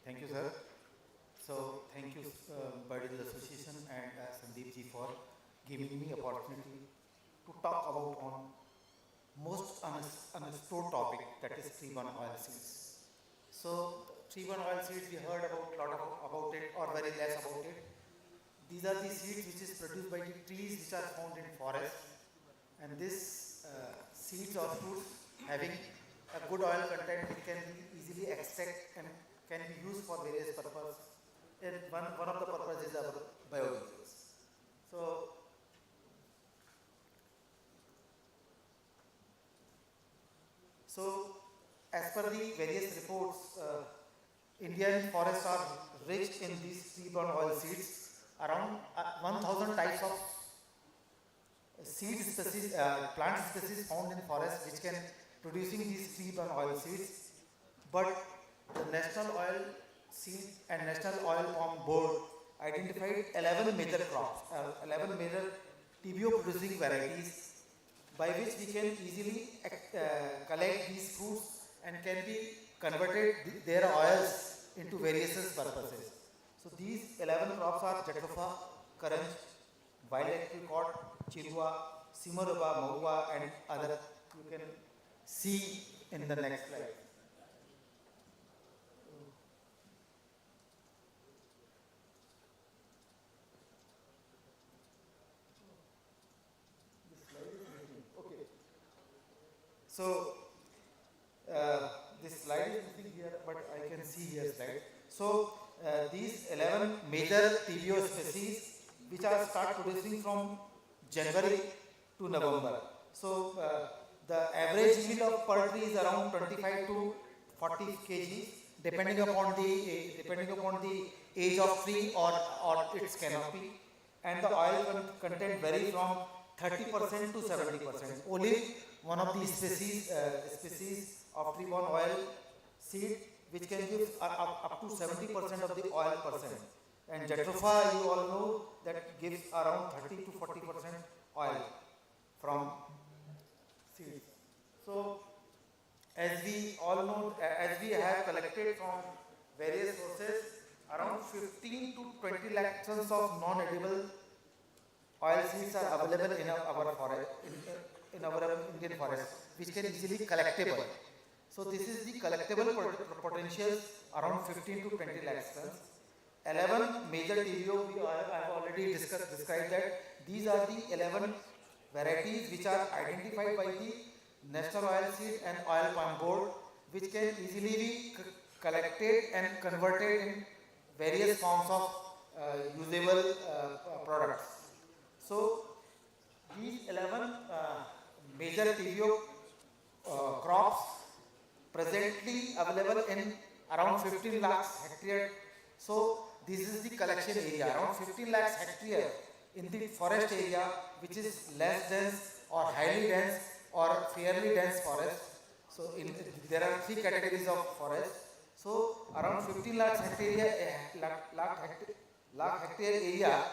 Thank you, sir. So, thank you, Biodiesel Association and Sandeep ji for giving me opportunity to talk about on most unexplored topic, that is tree-borne oil seeds. So, tree-borne oil seeds, we heard about it or very less about it. These are the seeds which is produced by the trees which are found in forest, and this seeds or fruits having a good oil content, it can be easily extracted and can be used for various purposes. And one of the purposes is our biodiesels. So, as per the various reports, Indian forests are rich in these tree-borne oil seeds. Around 1,000 types of seed species, plant species found in forest which can producing these tree-borne oil seeds. But the National Oil Seed and National Oil Palm Board identified 11 major crops, 11 major TBO producing varieties by which we can easily collect these fruits and can be converted their oils into various purposes. So these 11 crops are Jatropha, Karanj, violet apricot, Chirua, Simaruba, Mahua and other you can see in the next slide. Okay. So this slide is missing here, but I can see here slide. So these 11 major TBO species which are start producing from January to November. So the average yield of per tree is around 25 to 40 kg, depending upon the age of tree or its canopy, and the oil content varies from 30% to 70%. Olive, one of the species of tree-borne oil seed, which can give up to 70% of the oil percent. And Jatropha, you all know, that gives around 30 to 40% oil from seeds. So, as we all know, as we have collected from various sources, around 15 to 20 lakh tons of non-edible oil seeds are available in our forest, in our Indian forest, which can easily collectible. So this is the collectible potential around 15 to 20 lakh tons. 11 major TBO, I have already described that these are the 11 varieties which are identified by the National Oilseed and Oil Palm Board, which can easily be collected and converted in various forms of usable products. So these 11 major TBO crops presently available in around 15 lakhs hectare. So this is the collection area, around 15 lakhs hectare in the forest area, which is less dense or highly dense or fairly dense forest. So there are three categories of forest. So around 15 lakhs hectare, lakh hectare area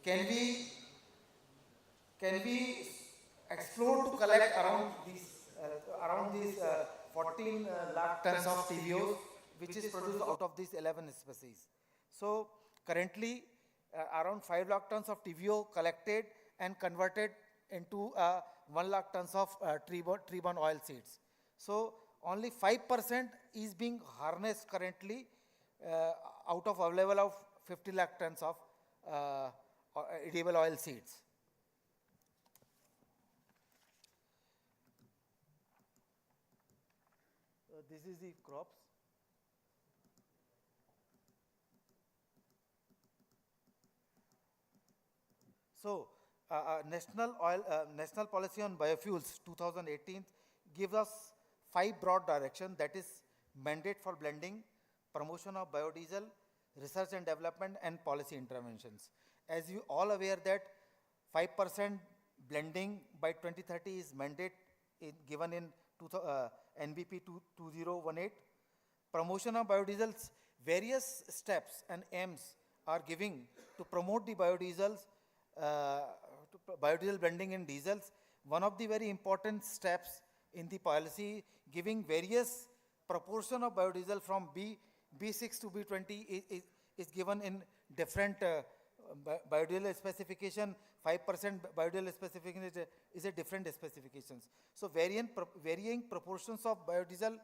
can be explored to collect around these 14 lakh tons of TBOs, which is produced out of these 11 species. So currently around 5 lakh tons of TBO collected and converted into 1 lakh tons of tree-borne oil seeds. So only 5% is being harnessed currently out of a level of 50 lakh tons of edible oil seeds. This is the crops. So, National Policy on Biofuels 2018 gives us 5 broad directions, that is mandate for blending, promotion of biodiesel, research and development and policy interventions. As you all aware that 5% blending by 2030 is mandate given in NBP 2018. Promotion of biodiesels, various steps and aims are giving to promote the biodiesel blending in diesels. One of the very important steps in the policy giving various proportion of biodiesel from B6 to B20 is given in different biodiesel specification. 5% biodiesel specification is a different specifications. So varying proportions of biodiesel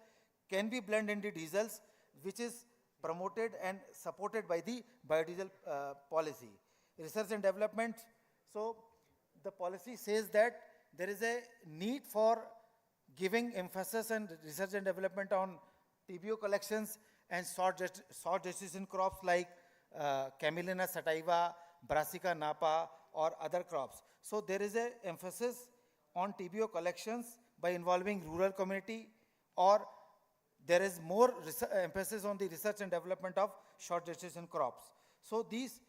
can be blended into diesels, which is promoted and supported by the biodiesel policy. Research and development. So the policy says that there is a need for giving emphasis and research and development on TBO collections and short gestation crops like Camelina sativa, Brassica napa or other crops. So there is a emphasis on TBO collections by involving rural community, or there is more emphasis on the research and development of short gestation crops. So these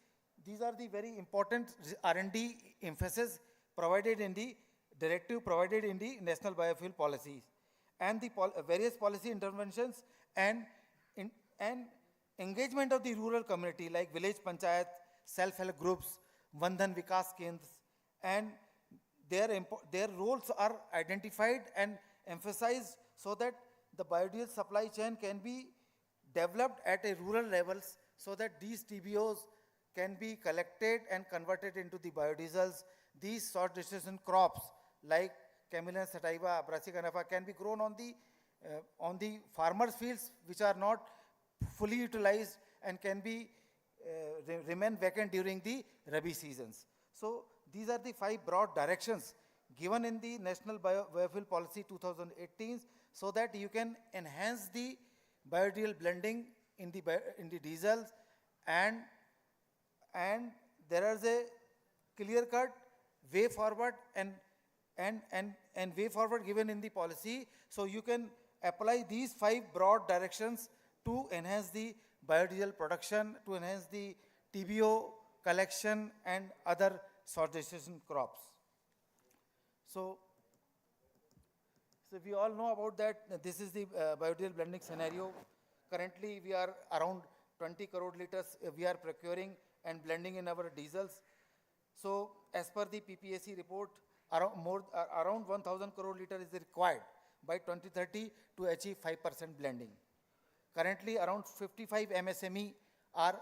are the very important R&D emphasis provided in the directive provided in the National Biofuel Policies, and the various policy interventions and engagement of the rural community like village panchayat, self-help groups, Vandhan Vikas Kendras, and their roles are identified and emphasized so that the biodiesel supply chain can be developed at a rural levels so that these TBOs can be collected and converted into the biodiesels. These short gestation crops like Camellia sativa, Brassica nigra can be grown on the farmers' fields which are not fully utilized and can be remain vacant during the Rabi seasons. So these are the 5 broad directions given in the National Biofuel Policy 2018 so that you can enhance the biodiesel blending in the diesels, and there is a clear-cut way forward and way forward given in the policy, so you can apply these 5 broad directions to enhance the biodiesel production, to enhance the TBO collection and other short gestation crops. So we all know about that. This is the biodiesel blending scenario. Currently, we are around 20 crore liters we are procuring and blending in our diesels. So as per the PPAC report, around 1,000 crore liters is required by 2030 to achieve 5% blending. Currently, around 55 MSME are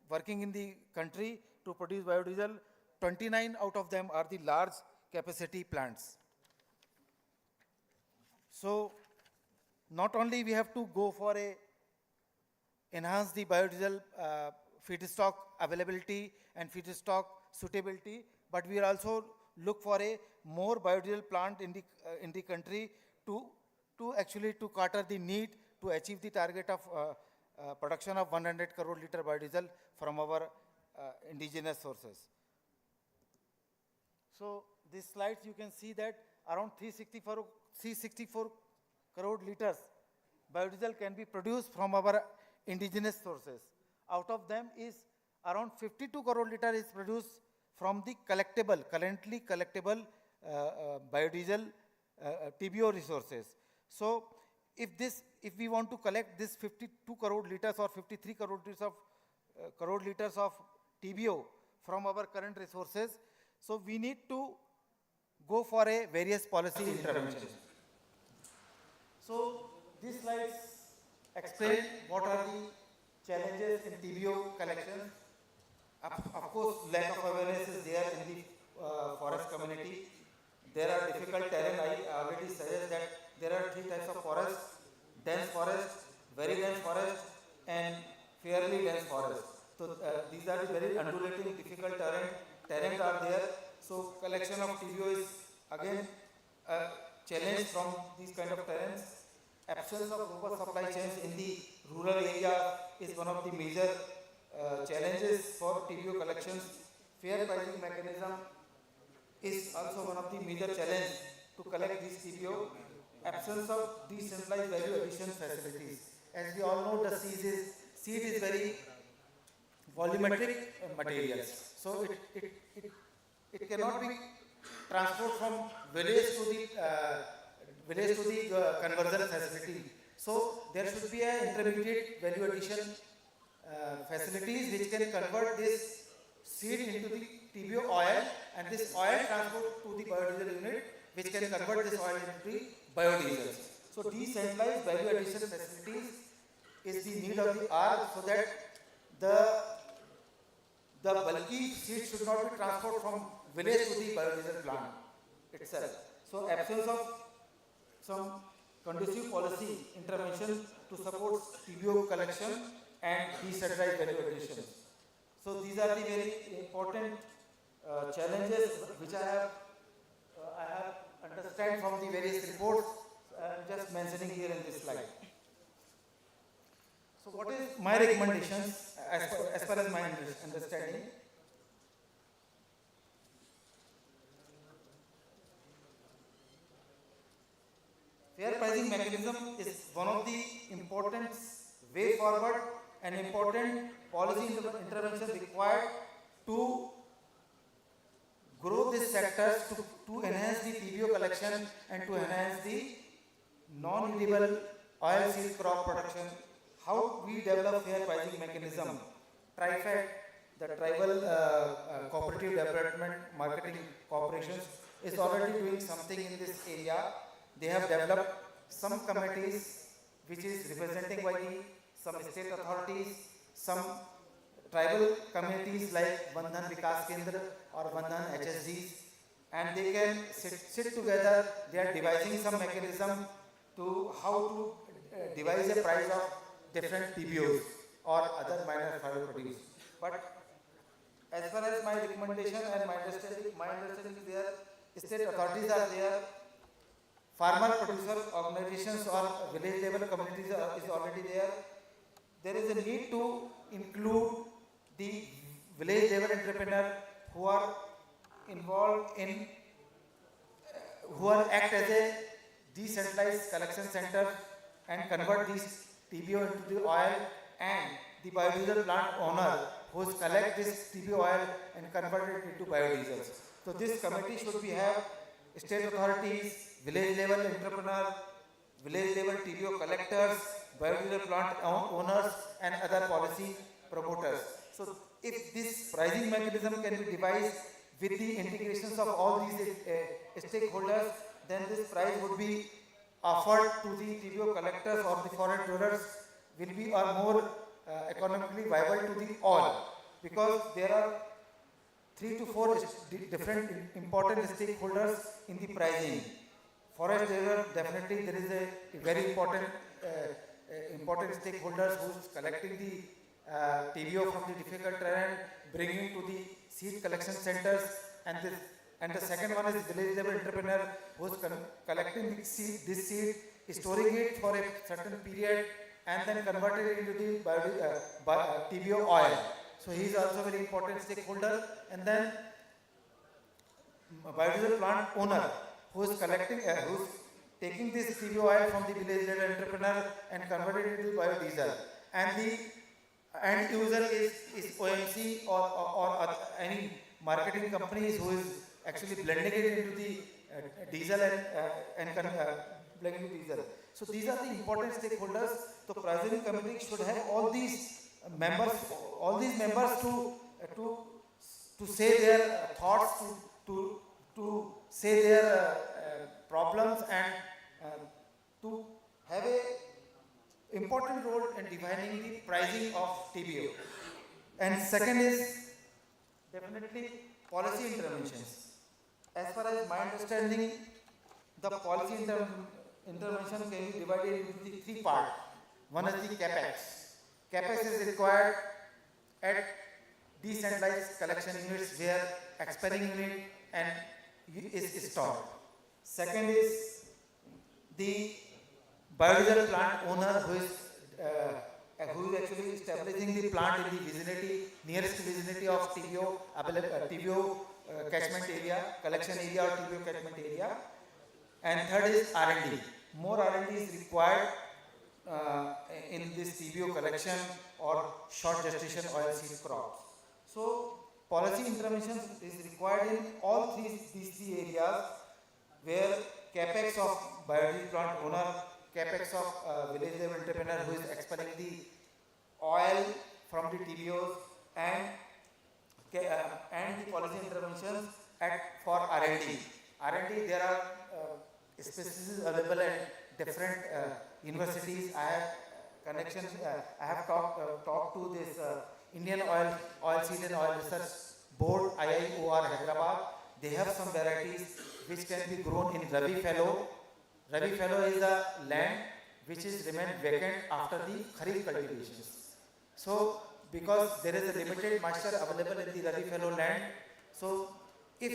working in the country to produce biodiesel. 29 out of them are the large capacity plants. So not only we have to go for enhance the biodiesel feedstock availability and feedstock suitability, but we also look for a more biodiesel plant in the country to cater the need to achieve the target of production of 100 crore liter biodiesel from our indigenous sources. So this slides you can see that around 364 crore liters biodiesel can be produced from our indigenous sources. Out of them is around 52 crore liter is produced from the currently collectible biodiesel TBO resources. So if we want to collect this 52 crore liters or 53 crore liters of TBO from our current resources, so we need to go for a various policy interventions. So these slides explain what are the challenges in TBO collection. Of course, lack of awareness is there in the forest community. There are difficult terrain. I already suggest that there are 3 types of forests: dense forest, very dense forest, and fairly dense forest. So these are the very undulating, difficult terrains are there. So collection of TBO is again a challenge from these kind of terrains. Absence of robust supply chains in the rural area is one of the major challenges for TBO collections. Fair pricing mechanism is also one of the major challenges to collect these TBO. Absence of decentralized value addition facilities. As we all know, the seed is very volumetric materials. So it cannot be transported from village to the conversion facility. So there should be an intermediate value addition facilities which can convert this seed into the TBO oil, and this oil transport to the biodiesel unit which can convert this oil into biodiesel. So decentralized value addition facilities is the need of the hour, so that the bulky seed should not be transported from village to the biodiesel plant itself. So absence of some conducive policy intervention to support TBO collection and decentralized value addition. So these are the very important challenges which I have understand from the various reports. I'm just mentioning here in this slide. So what is my recommendations as far as my understanding? Fair pricing mechanism is one of the important way forward and important policy intervention required to grow these sectors, to enhance the TBO collection and to enhance the non-edible oilseed crop production. How we develop fair pricing mechanism? TriFed, the Tribal Cooperative Development Marketing Corporations, is already doing something in this area. They have developed some committees which is representing by some state authorities, some tribal communities like Bandhan Vikas Kendra or Bandhan HSDs, and they can sit together. They are devising some mechanism to how to devise a price of different TBOs or other minor fowl produce. But as far as my recommendation and my understanding is there, state authorities are there, farmer producer organizations or village level communities is already there. There is a need to include the village level entrepreneur who are involved in, who are act as a decentralized collection center and convert these TBO into the oil, and the biodiesel plant owner who collect this TBO oil and convert it into biodiesel. So this committee should be have state authorities, village level entrepreneur, village level TBO collectors, biodiesel plant owners and other policy promoters. So if this pricing mechanism can be devised with the integrations of all these stakeholders, then this price would be offered to the TBO collectors or the foreign dwellers will be more economically viable to the all, because there are 3 to 4 different important stakeholders in the pricing. Forest dweller, definitely there is a very important stakeholders who is collecting the TBO from the difficult terrain, bringing to the seed collection centers, and the second one is village level entrepreneur who is collecting this seed, storing it for a certain period, and then converting it into the TBO oil. So he is also a very important stakeholder. And then biodiesel plant owner who is collecting, who is taking this TBO oil from the village level entrepreneur and converting it into biodiesel. And the end user is OMC or any marketing companies who is actually blending it into the diesel and blending diesel. So these are the important stakeholders. The pricing committee should have all these members to say their thoughts, to say their problems, and to have a important role in defining the pricing of TBO. And second is definitely policy interventions. As far as my understanding, the policy intervention can be divided into the 3 parts. One is the CAPEX. CAPEX is required at decentralized collection units where expiring unit and is stored. Second is the biodiesel plant owner who is actually establishing the plant in the vicinity, nearest vicinity of TBO catchment area, collection area or TBO catchment area. And third is R&D. More R&D is required in this TBO collection or short gestation oil seed crops. So policy intervention is required in all these 3 areas, where CAPEX of biodiesel plant owner, CAPEX of village level entrepreneur who is expelling the oil from the TBOs, and the policy interventions for R&D. R&D, there are species available at different universities. I have connections. I have talked to this Indian Oil Seed and Oil Research Board, IIOR Hyderabad. They have some varieties which can be grown in Rabi fallow. Rabi fallow is the land which is remained vacant after the Kharif cultivations. So because there is a limited moisture available in the Rabi fallow land, so if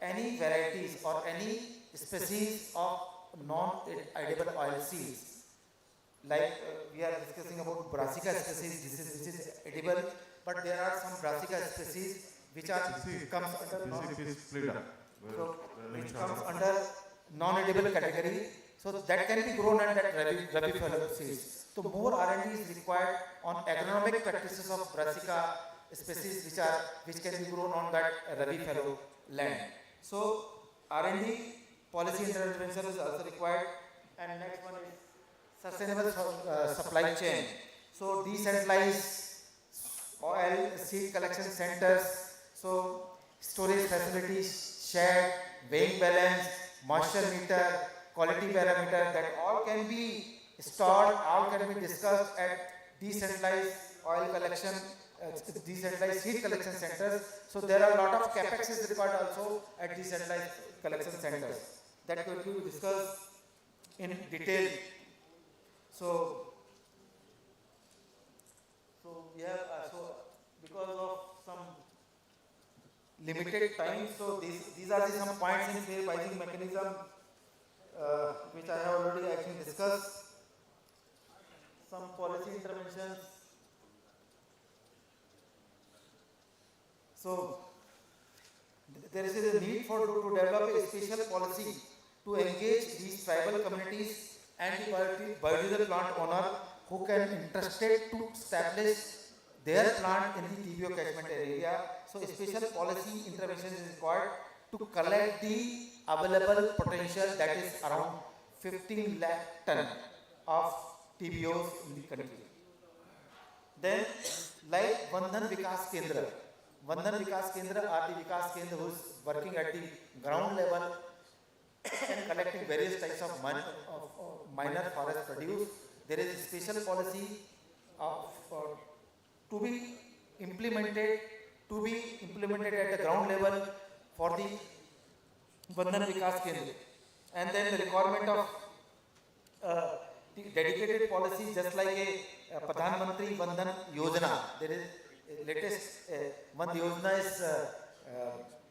any varieties or any species of non-edible oil seeds, like we are discussing about brassica species, which is edible, but there are some brassica species which comes under non-edible category. So that can be grown under Rabi fallow seeds. So more R&D is required on agronomic practices of brassica species which can be grown on that Rabi fallow land. So R&D policy intervention is also required. And next one is sustainable supply chain. So decentralized oil seed collection centers, so storage facilities, shed, weighing balance, moisture meter, quality parameter, that all can be stored, all can be discussed at decentralized oil collection, decentralized seed collection centers. So there are a lot of capex is required also at decentralized collection centers. That will be discussed in detail. So we have because of some limited time, so these are some points in fair pricing mechanism which I have already actually discussed. Some policy interventions. So there is a need to develop a special policy to engage these tribal communities and the biodiesel plant owner who can interested to establish their plant in the TBO catchment area. So a special policy intervention is required to collect the available potential, that is around 15 lakh ton of TBOs in the country. Then like Bandhan Vikas Kendra. Bandhan Vikas Kendra are the Vikas Kendra who is working at the ground level and collecting various types of minor forest produce. There is a special policy to be implemented at the ground level for the Bandhan Vikas Kendra. And then the requirement of the dedicated policy, just like a Pradhan Mantri Bandhan Yojana. There is latest one Yojana is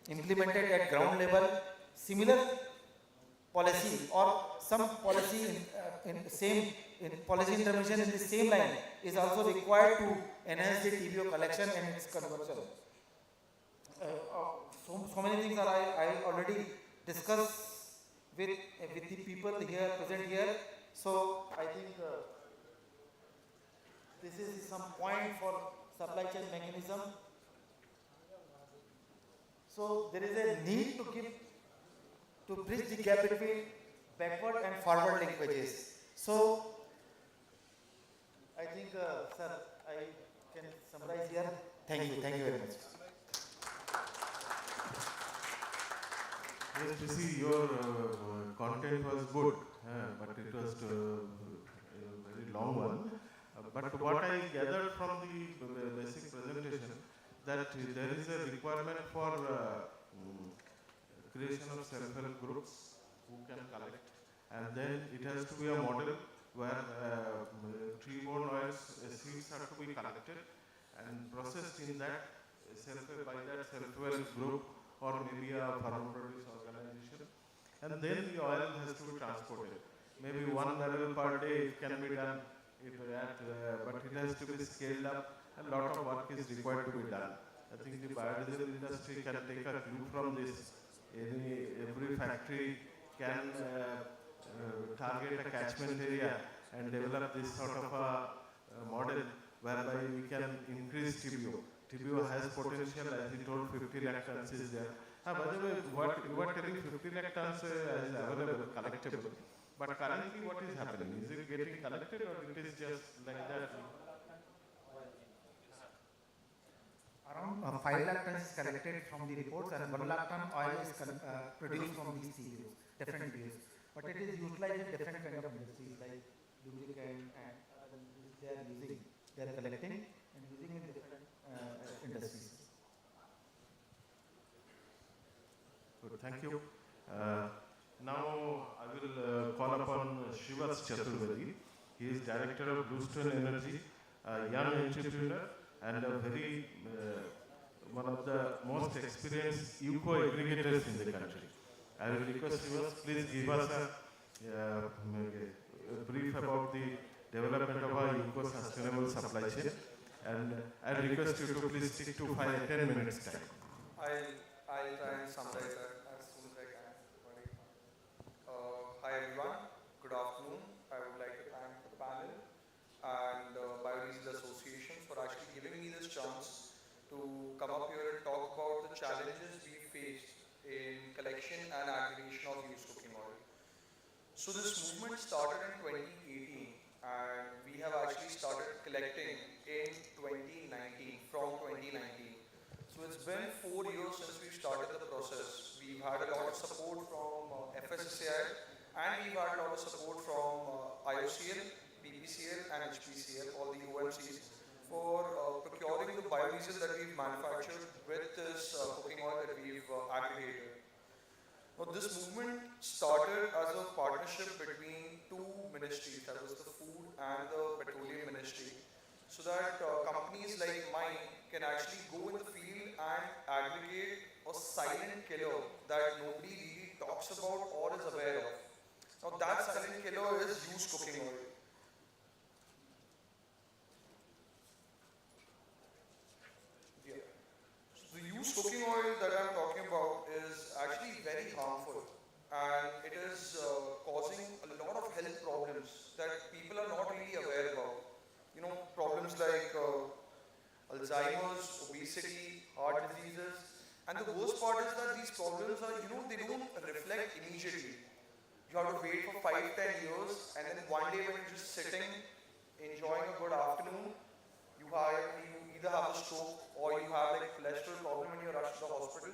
implemented at ground level. Similar policy or some policy in policy intervention in the same line is also required to enhance the TBO collection and its conversion. So many things are I already discussed with the people here present here. So I think this is some point for supply chain mechanism. So there is a need to bridge the gap between backward and forward linkages. So I think, sir, I can summarize here. Thank you very much. Yes, you see, your content was good, but it was a very long one. But what I gathered from the basic presentation, that there is a requirement for creation of self-help groups who can collect, and then it has to be a model where tree-borne oils seeds are to be collected and processed in that by that self-help group or maybe a farm produce organization, and then the oil has to be transported. Maybe 1 barrel per day it can be done, but it has to be scaled up, and a lot of work is required to be done. I think the biodiesel industry can take a clue from this. Every factory can target a catchment area and develop this sort of a model whereby we can increase TBO. TBO has potential, as he told, 50 lakh tons is there. By the way, what you were telling 50 lakh tons is available, collectible. But currently what is happening? Is it getting collected or it is just like that? Around 5 lakh tons is collected from the reports and 1 lakh ton oil is produced from these TBOs, different TBOs. But it is utilized in different kind of industries like lubricant and they are collecting and using in different industries. Good, thank you. Now I will call upon Shivas Chaturvedi. He is Director of Bluestone Energy, a young entrepreneur and a very one of the most experienced eco-aggregators in the country. I will request Shivas, please give us a brief about the development of our eco-sustainable supply chain, and I request you to please stick to 5-10 minutes time. I'll try and summarize that as soon as I can. Hi everyone, good afternoon. I would like to thank the panel and Biodiesel Association for actually giving me this chance to come up here and talk about the challenges we faced in collection and aggregation of used cooking oil. So this movement started in 2018 and we have actually started collecting in 2019, from 2019. So it's been 4 years since we started the process. We we've had a lot of support from FSSAI, and we've had a lot of support from IOCL, BPCL and HPCL, all the OMCs, for procuring the biodiesel that we've manufactured with this cooking oil that we've aggregated. Now, this movement started as a partnership between two ministries, that was the Food and the Petroleum Ministry, so that companies like mine can actually go in the field and aggregate a silent killer that nobody really talks about or is aware of. Now, that silent killer is used cooking oil. Yeah. So the used cooking oil that I'm talking about is actually very harmful, and it is causing a lot of health problems that people are not really aware about. You know, problems like Alzheimer's, obesity, heart diseases, and the worst part is that these problems are, they don't reflect immediately. You have to wait for 5-10 years, and then one day when you're just sitting, enjoying a good afternoon, you either have a stroke or you have like cholesterol problem and you rush to the hospital.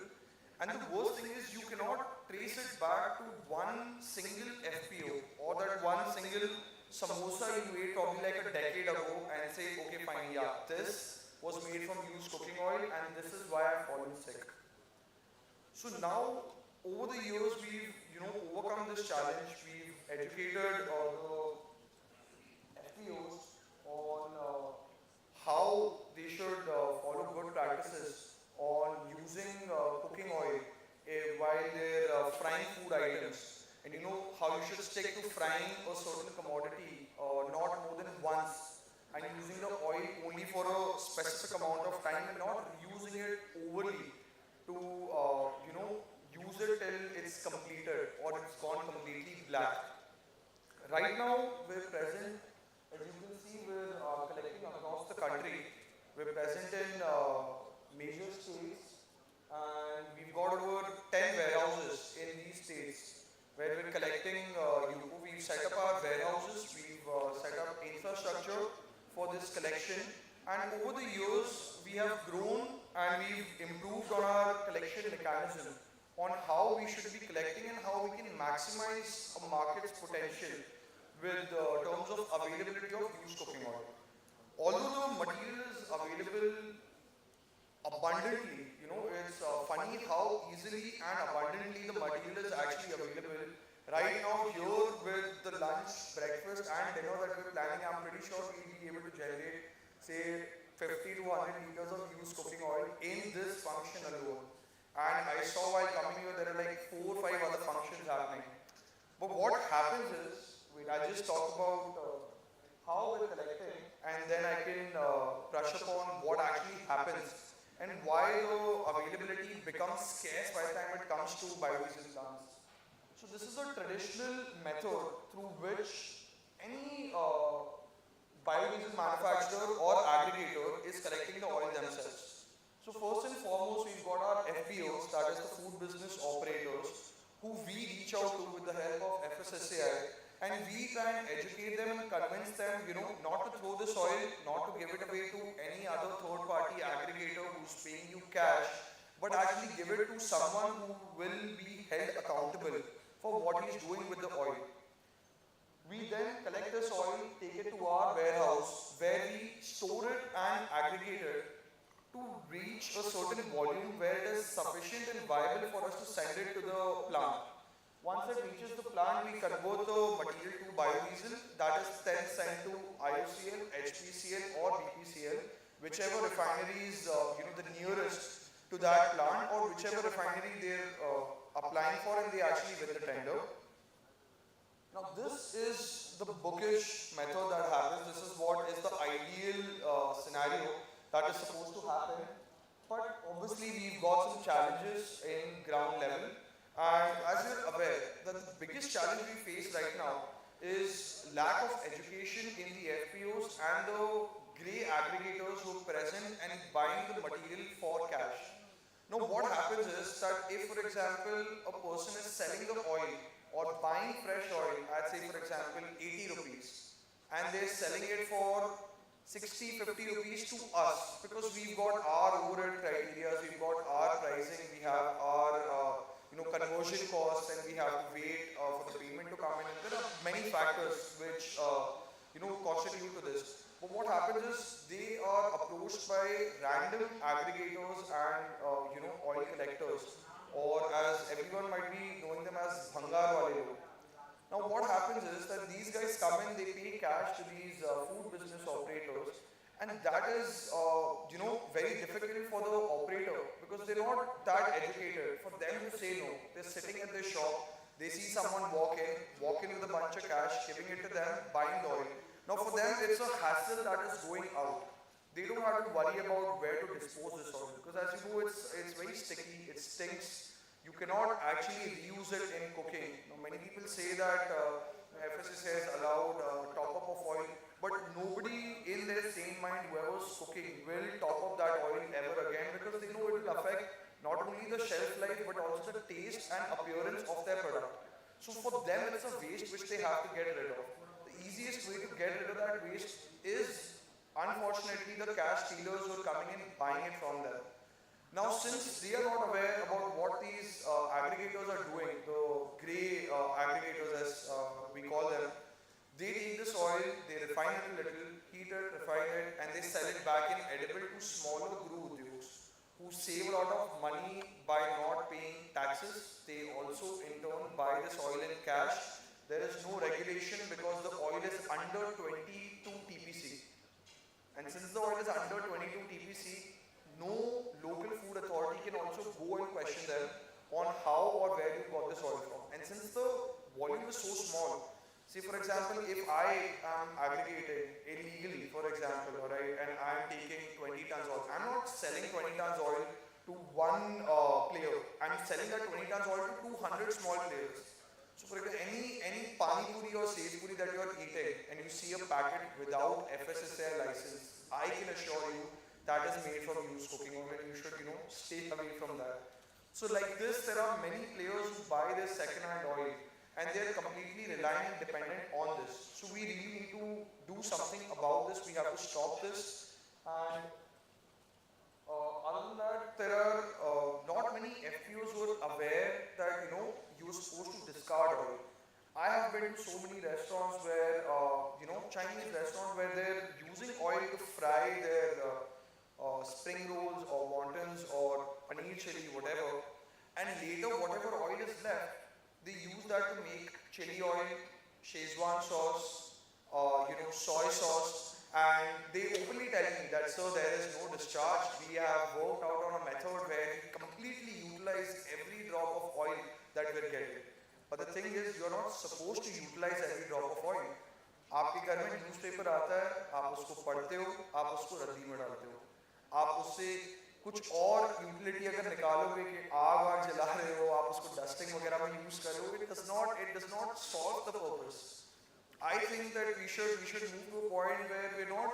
And the worst thing is you cannot trace it back to one single FPO or that one single samosa you ate probably like a decade ago and say, okay, fine, yeah, this was made from used cooking oil and this is why I've fallen sick. So now, over the years, we've overcome this challenge. We've educated the FPOs on how they should follow good practices on using cooking oil while they're frying food items. And how you should stick to frying a certain commodity not more than once, and using the oil only for a specific amount of time and not using it overly to use it till it's completed or it's gone completely black. Right now we're present, as you can see, we're collecting across the country. We're present in major states, and we've got over 10 warehouses in these states where we're collecting. We've set up our warehouses, we've set up infrastructure for this collection, and over the years we have grown and we've improved on our collection mechanism on how we should be collecting and how we can maximize a market's potential with terms of availability of used cooking oil. Although the material is available abundantly, it's funny how easily and abundantly the material is actually available. Right now here with the lunch, breakfast and dinner that we're planning, I'm pretty sure we'll be able to generate, say, 50 to 100 liters of used cooking oil in this function alone. And I saw while coming here, there are like 4 or 5 other functions happening. But what happens is, I'll just talk about how we're collecting, and then I can brush upon what actually happens and why the availability becomes scarce by the time it comes to biodiesel plants. So this is a traditional method through which any biodiesel manufacturer or aggregator is collecting the oil themselves. So first and foremost, we've got our FBOs, that is the food business operators, who we reach out to with the help of FSSAI, and we try and educate them and convince them, not to throw this oil, not to give it away to any other third-party aggregator who's paying you cash, but actually give it to someone who will be held accountable for what he's doing with the oil. We then collect this oil, take it to our warehouse, where we store it and aggregate it to reach a certain volume where it is sufficient and viable for us to send it to the plant. Once it reaches the plant, we convert the material to biodiesel, that is then sent to IOCL, HPCL or BPCL, whichever refinery is the nearest to that plant, or whichever refinery they're applying for and they actually win the tender. Now this is the bookish method that happens. This is what is the ideal scenario that is supposed to happen. But obviously we've got some challenges in ground level. And as you're aware, that the biggest challenge we face right now is lack of education in the FPOs and the grey aggregators who are present and buying the material for cash. Now what happens is that if, for example, a person is selling the oil or buying fresh oil at, say, for example, 80 rupees, and they're selling it for 60, 50 rupees to us, because we've got our overhead criteria, we've got our pricing, we have our conversion costs, and we have to wait for the payment to come in. And there are many factors which constitute to this. But what happens is they are approached by random aggregators and oil collectors, or as everyone might be knowing them as bhangar wale log. Now what happens is that these guys come in, they pay cash to these food business operators, and that is very difficult for the operator because they're not that educated. For them to say no, they're sitting at their shop, they see someone walk in with a bunch of cash, giving it to them, buying the oil. Now for them it's a hassle that is going out. They don't have to worry about where to dispose this oil because as you know it's very sticky, it stinks. You cannot actually reuse it in cooking. Now, many people say that FSSAI has allowed top up of oil, but nobody in their sane mind, whoever's cooking, will top up that oil ever again because they know it will affect not only the shelf life but also the taste and appearance of their product. So for them it's a waste which they have to get rid of. The easiest way to get rid of that waste is unfortunately the cash dealers who are coming in buying it from them. Now, since they are not aware about what these aggregators are doing, the grey aggregators as we call them, they take this oil, they refine it a little, heat it, refine it, and they sell it back in edible to smaller guru udyogs who save a lot of money by not paying taxes. They also in turn buy this oil in cash. There is no regulation because the oil is under 22 TPC. And since the oil is under 22 TPC, no local food authority can also go and question them on how or where you got this oil from. And since the volume is so small, say for example, if I am aggregating illegally, for example, alright, and I am taking 20 tons oil, I'm not selling 20 tons oil to one player. I'm selling that 20 tons oil to 200 small players. So for example, any pani puri or sev puri that you are eating and you see a packet without FSSAI license, I can assure you that is made from used cooking oil and you should, stay away from that. So like this, there are many players who buy this second-hand oil and they're completely reliant and dependent on this. So we really need to do something about this. We have to stop this. And other than that, there are not many FPOs who are aware that, you're supposed to discard oil. I have been to so many restaurants where, Chinese restaurants where they're using oil to fry their spring rolls or wontons or paneer chili, whatever, and later whatever oil is left, they use that to make chili oil, Szechuan sauce, soy sauce, and they openly tell me that, sir, there is no discharge. We have worked out on a method where we completely utilize every drop of oil that we're getting. But the thing is, you're not supposed to utilize every drop of oil. आपके घर में newspaper आता है, आप उसको पढ़ते हो, आप उसको रद्दी में डालते हो. आप उससे कुछ और यूटिलिटी अगर निकालोगे कि आग वाग जला रहे हो, आप उसको डस्टिंग वगैरह में यूज कर रहे हो, it does not solve the purpose. I think that we should move to a point where we're not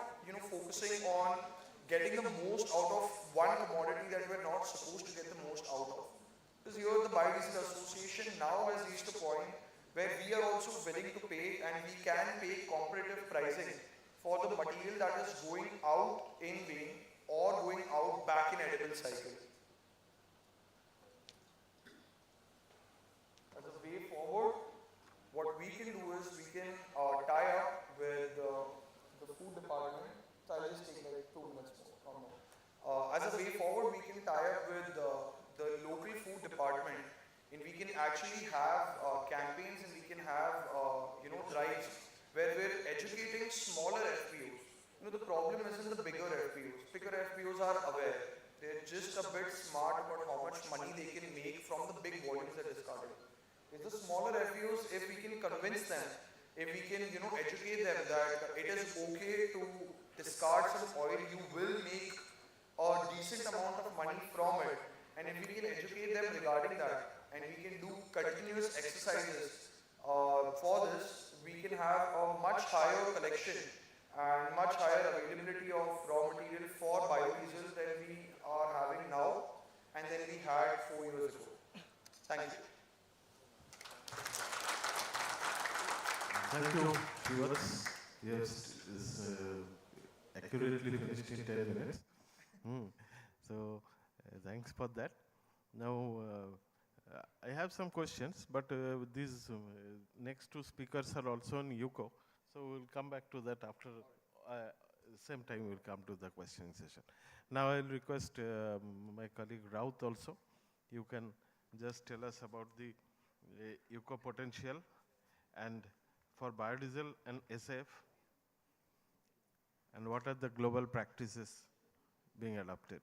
focusing on getting the most out of one commodity that we're not supposed to get the most out of. Because here the Biodiesel Association now has reached a point where we are also willing to pay and we can pay competitive pricing for the material that is going out in vain or going out back in edible cycle. As a way forward, what we can do is we can tie up with the food department. So I'll just take like 2 minutes more. As a way forward, we can tie up with the local food department, and we can actually have campaigns and we can have drives where we're educating smaller FPOs. The problem isn't the bigger FPOs. Bigger FPOs are aware. They're just a bit smart about how much money they can make from the big volumes they're discarding. It's the smaller FPOs, if we can convince them, if we can educate them that it is okay to discard some oil, you will make a decent amount of money from it. And if we can educate them regarding that, and we can do continuous exercises for this, we can have a much higher collection and much higher availability of raw material for biodiesel than we are having now and than we had 4 years ago. Thank you. Thank you, viewers. Yes, is accurately finished in 10 minutes. So, thanks for that. Now, I have some questions, but these next two speakers are also in UCO, so we'll come back to that after. Same time we'll come to the questioning session. Now I'll request my colleague Raut also. You can just tell us about the UCO potential and for biodiesel and SAF, and what are the global practices being adopted.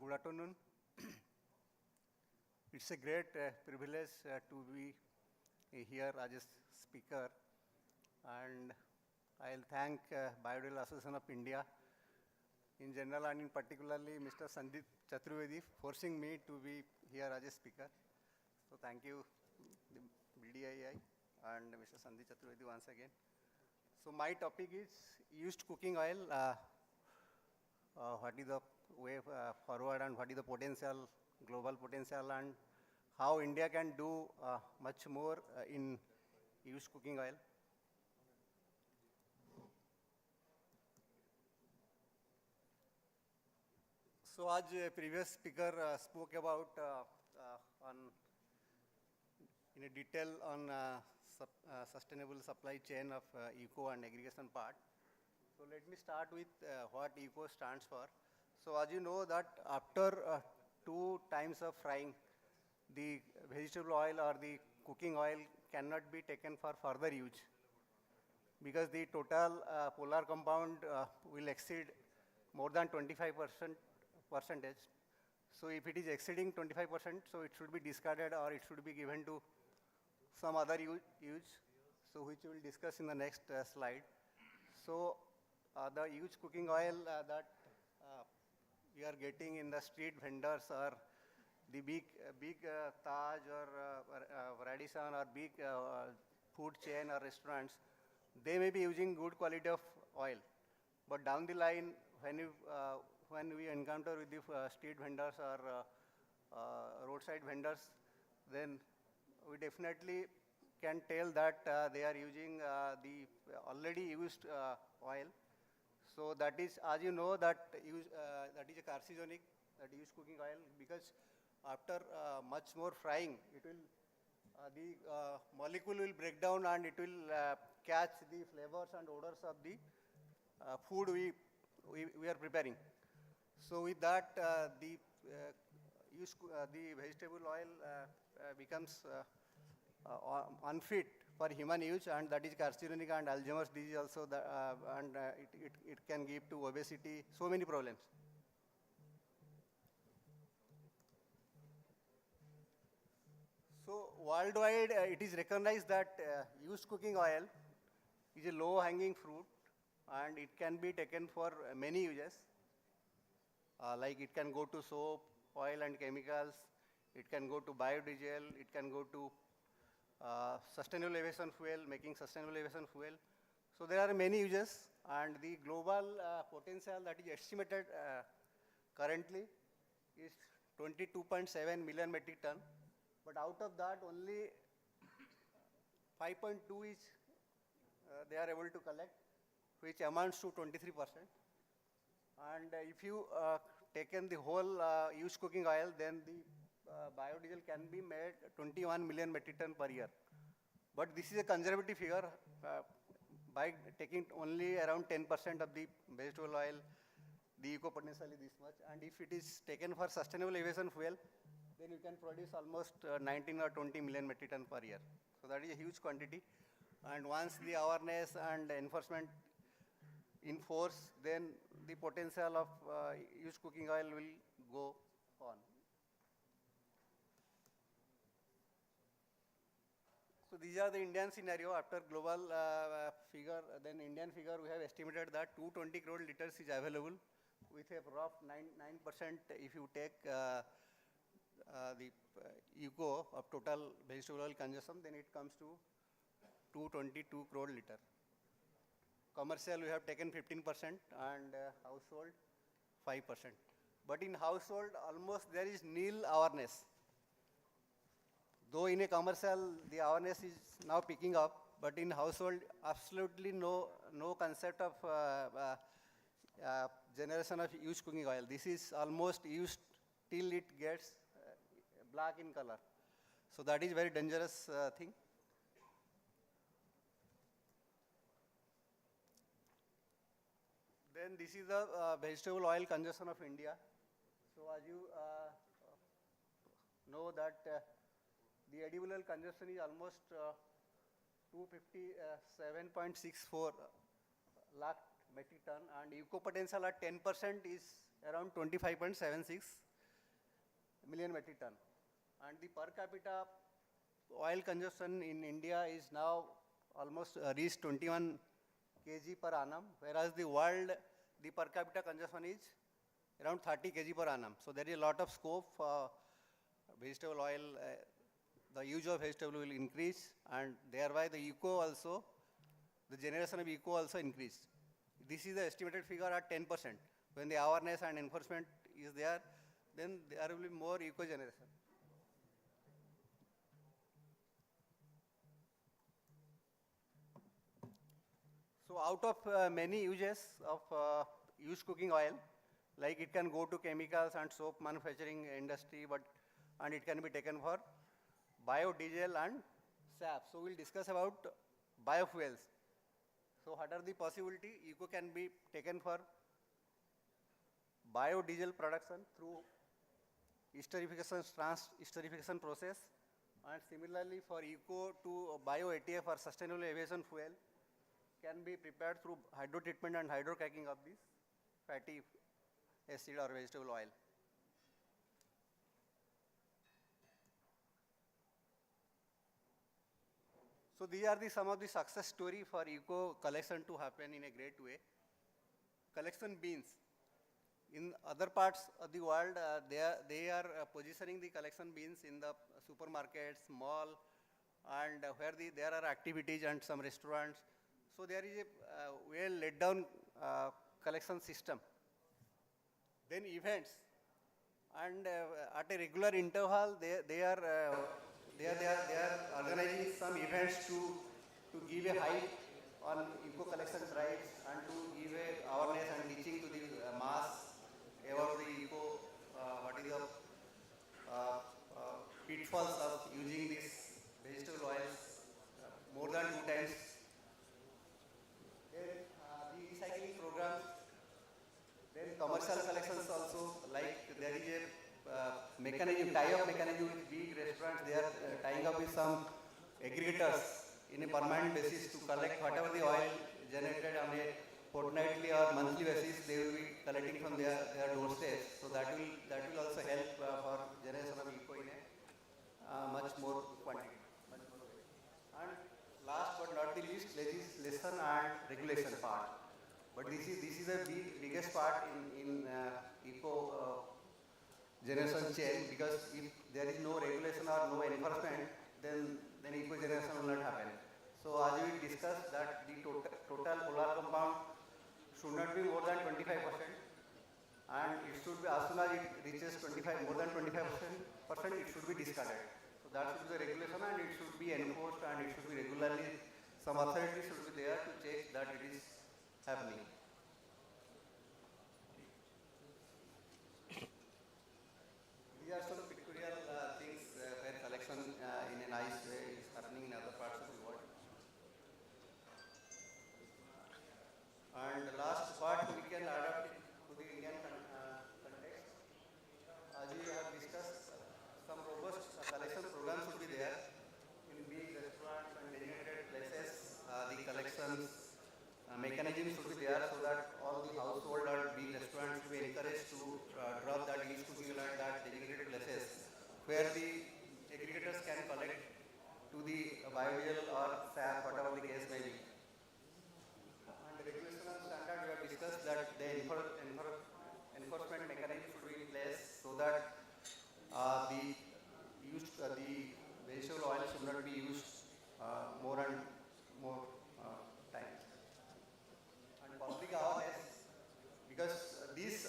Good afternoon. It's a great privilege to be here as a speaker, and I'll thank Biodiesel Association of India in general and in particularly Mr. Sandeep Chaturvedi forcing me to be here as a speaker. So thank you, the BDII and Mr. Sandeep Chaturvedi once again. So my topic is used cooking oil. What is the way forward and what is the potential, global potential, and how India can do much more in used cooking oil. So as a previous speaker spoke about in a detail on sustainable supply chain of eco and aggregation part. So let me start with what eco stands for. So as you know that after 2 times of frying, the vegetable oil or the cooking oil cannot be taken for further use because the total polar compound will exceed more than 25%. So if it is exceeding 25%, so it should be discarded or it should be given to some other use, so which we will discuss in the next slide. So the used cooking oil that we are getting in the street vendors or the big Taj or Radisson or big food chain or restaurants, they may be using good quality of oil. But down the line, when we encounter with the street vendors or roadside vendors, then we definitely can tell that they are using the already used oil. So that is, as you know, that is a carcinogenic, that used cooking oil, because after much more frying, it will the molecule will break down and it will catch the flavors and odors of the food we are preparing. So with that, the vegetable oil becomes unfit for human use, and that is carcinogenic and Alzheimer's disease also, and it can give to obesity, so many problems. So worldwide, it is recognized that used cooking oil is a low-hanging fruit, and it can be taken for many uses. Like it can go to soap, oil and chemicals, it can go to biodiesel, it can go to sustainable aviation fuel, making sustainable aviation fuel. So there are many uses, and the global potential that is estimated currently is 22.7 million metric ton. But out of that, only 5.2 is they are able to collect, which amounts to 23%. And if you taken the whole used cooking oil, then the biodiesel can be made 21 million metric ton per year. But this is a conservative figure. By taking only around 10% of the vegetable oil, the eco potential is this much. And if it is taken for sustainable aviation fuel, then you can produce almost 19 or 20 million metric ton per year. So that is a huge quantity. And once the awareness and enforcement in force, then the potential of used cooking oil will go on. So these are the Indian scenario after global figure. Then Indian figure, we have estimated that 220 crore liters is available with a rough 9% if you take the eco of total vegetable oil consumption, then it comes to 222 crore liter. Commercial, we have taken 15% and household 5%. But in household, almost there is nil awareness. Though in a commercial, the awareness is now picking up, but in household, absolutely no concept of generation of used cooking oil. This is almost used till it gets black in color. So that is very dangerous thing. Then this is the vegetable oil consumption of India. So as you know that the edible oil consumption is almost 257.64 lakh metric ton, and eco potential at 10% is around 25.76 million metric ton. And the per capita oil consumption in India is now almost reached 21 kg per annum, whereas the world, the per capita consumption is around 30 kg per annum. So there is a lot of scope for vegetable oil. The use of vegetable will increase, and thereby the eco also, the generation of eco also increase. This is the estimated figure at 10%. When the awareness and enforcement is there, then there will be more eco generation. So out of many uses of used cooking oil, like it can go to chemicals and soap manufacturing industry, and it can be taken for biodiesel and SAF. So we'll discuss about biofuels. So what are the possibility? Eco can be taken for biodiesel production through esterification process, and similarly for eco to bio-ATF or sustainable aviation fuel can be prepared through hydrotreatment and hydrocracking of this fatty acid or vegetable oil. So these are some of the success story for eco collection to happen in a great way. Collection beans. In other parts of the world, they are positioning the collection beans in the supermarkets, mall, and where there are activities and some restaurants. So there is a well laid down collection system. Then events, and at a regular interval, they are organizing some events to give a hype on eco collection drives and to give a awareness and teaching to the mass about the eco, what is the pitfalls of using these vegetable oils more than 2 times. Then the recycling programs, then commercial collections also, like there is a mechanism, tie-up mechanism with big restaurants. They are tying up with some aggregators in a permanent basis to collect whatever the oil generated on a fortnightly or monthly basis. They will be collecting from their doorsteps. So that will also help for generation of eco in a much more quantity. And last but not the least, legislation and regulation part. But this is the biggest part in eco generation chain, because if there is no regulation or no enforcement, then eco generation will not happen. So as we discussed that the total polar compound should not be more than 25%, and it should be, as soon as it reaches more than 25%, it should be discarded. So that should be the regulation, and it should be enforced, and it should be regularly, some authority should be there to check that it is happening. These are some pictorial things where collection in a nice way is happening in other parts of the world. And the last part we can adapt it to the Indian context. As we have discussed, some robust collection programs should be there in big restaurants and designated places. The collections mechanism should be there so that all the household or big restaurants should be encouraged to drop that used cooking oil at that designated places where the aggregators can collect to the biodiesel or SAF, whatever the case may be. And the regulation and standard we have discussed that the enforcement mechanism should be in place so that the vegetable oil should not be used more and more times. And public awareness, because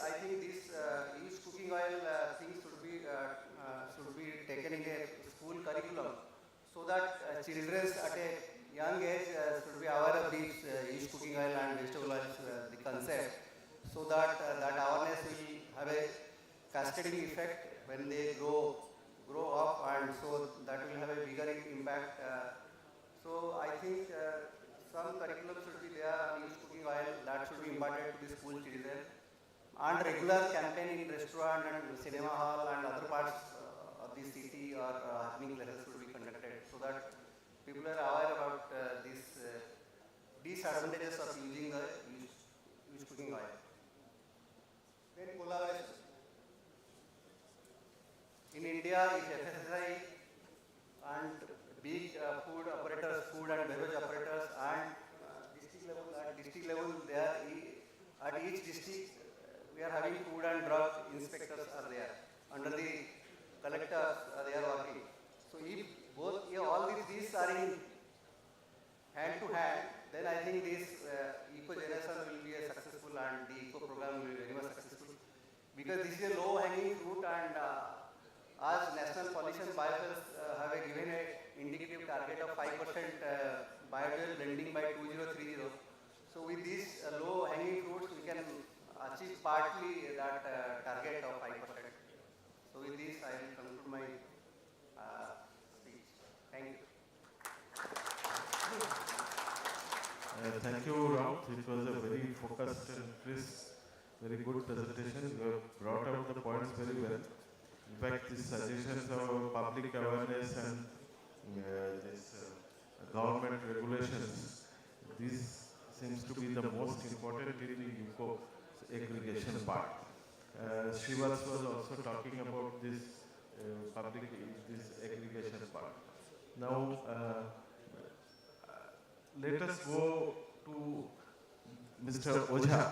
I think this used cooking oil things should be taken in a school curriculum so that children at a young age should be aware of these used cooking oil and vegetable oils, the concept, so that that awareness will have a cascading effect when they grow up, and so that will have a bigger impact. So I think some curriculum should be there on used cooking oil that should be imparted to the school children, and regular campaign in restaurant and cinema hall and other parts of the city or happening places should be conducted, so that people are aware about these disadvantages of using the used cooking oil. Then collaboration. In India, if FSSAI and big food operators, food and beverage operators, and district level, there at each district we are having food and drug inspectors are there. Under the collectors, they are working. So if all these are in hand to hand, then I think this eco generation will be a successful, and the eco program will be very much successful, because this is a low hanging fruit, and as national pollution biofuels have given a indicative target of 5% biodiesel blending by 2030. So with these low hanging fruits, we can achieve partly that target of 5%. So with this, I will conclude my speech. Thank you. Thank you, Rao. It was a very focused and crisp, very good presentation. You have brought out the points very well. In fact, these suggestions of public awareness and government regulations, this seems to be the most important in the UCO aggregation part. Srivas was also talking about this this aggregation part. Now, let us go to Mr. Ojha,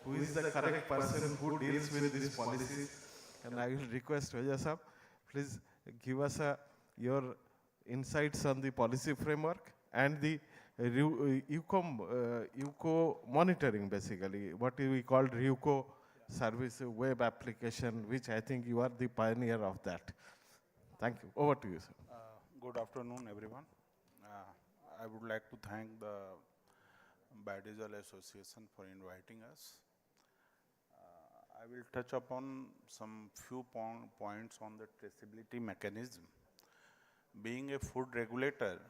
who is the correct person who deals with these policies. And I will request Ojha sir, please give us your insights on the policy framework and the UCO monitoring, basically, what we call UCO service web application, which I think you are the pioneer of that. Thank you. Over to you, sir. Good afternoon, everyone. I would like to thank the Biodiesel Association for inviting us. I will touch upon some few points on the traceability mechanism. Being a food regulator,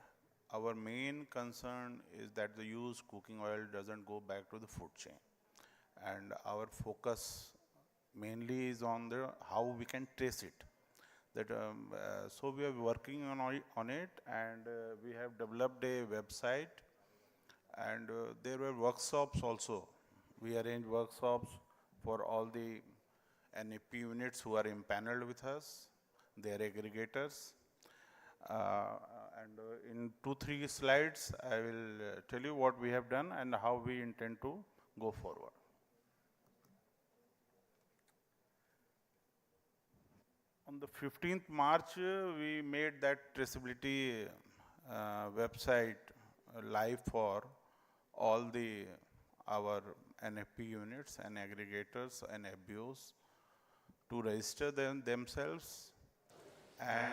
our main concern is that the used cooking oil doesn't go back to the food chain. And our focus mainly is on how we can trace it. So we are working on it, and we have developed a website, and there were workshops also. We arrange workshops for all the NAP units who are impaneled with us, their aggregators. And in 2-3 slides, I will tell you what we have done and how we intend to go forward. On the 15th March, we made that traceability website live for all our NFP units and aggregators and FBOs to register themselves and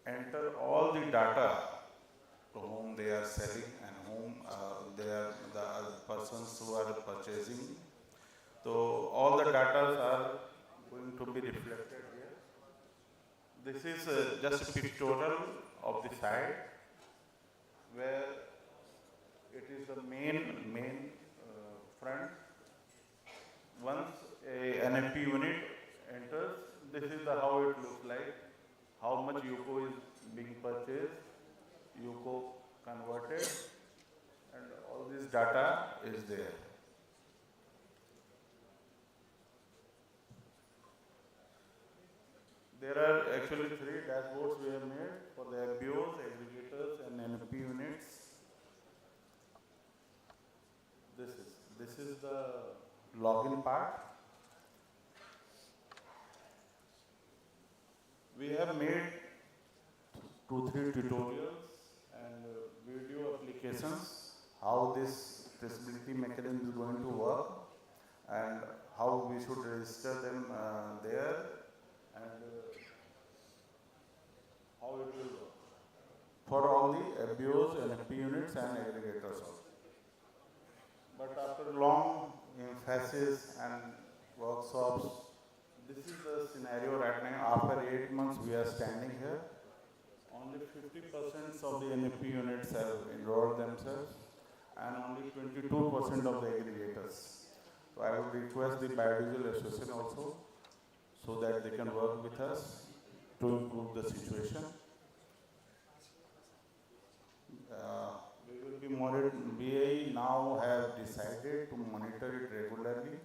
enter all the data to whom they are selling and whom they are the persons who are purchasing. So all the data are going to be reflected here. This is just a pictorial of the site where it is the main front. Once a NFP unit enters, this is how it looks like, how much UCO is being purchased, UCO converted, and all this data is there. There are actually 3 dashboards we have made for the FBOs, aggregators, and NFP units. This is the login part. We have made 2-3 tutorials and video applications, how this traceability mechanism is going to work and how we should register them there and how it will work for all the FBOs, NFP units and aggregators also. but after long emphasis and workshops, this is the scenario right now. After 8 months, we are standing here. Only 50% of the NAP units have enrolled themselves, and only 22% of the aggregators. So I would request the Biodiesel Association also, so that they can work with us to improve the situation. We will be monitoring. BAE now have decided to monitor it regularly,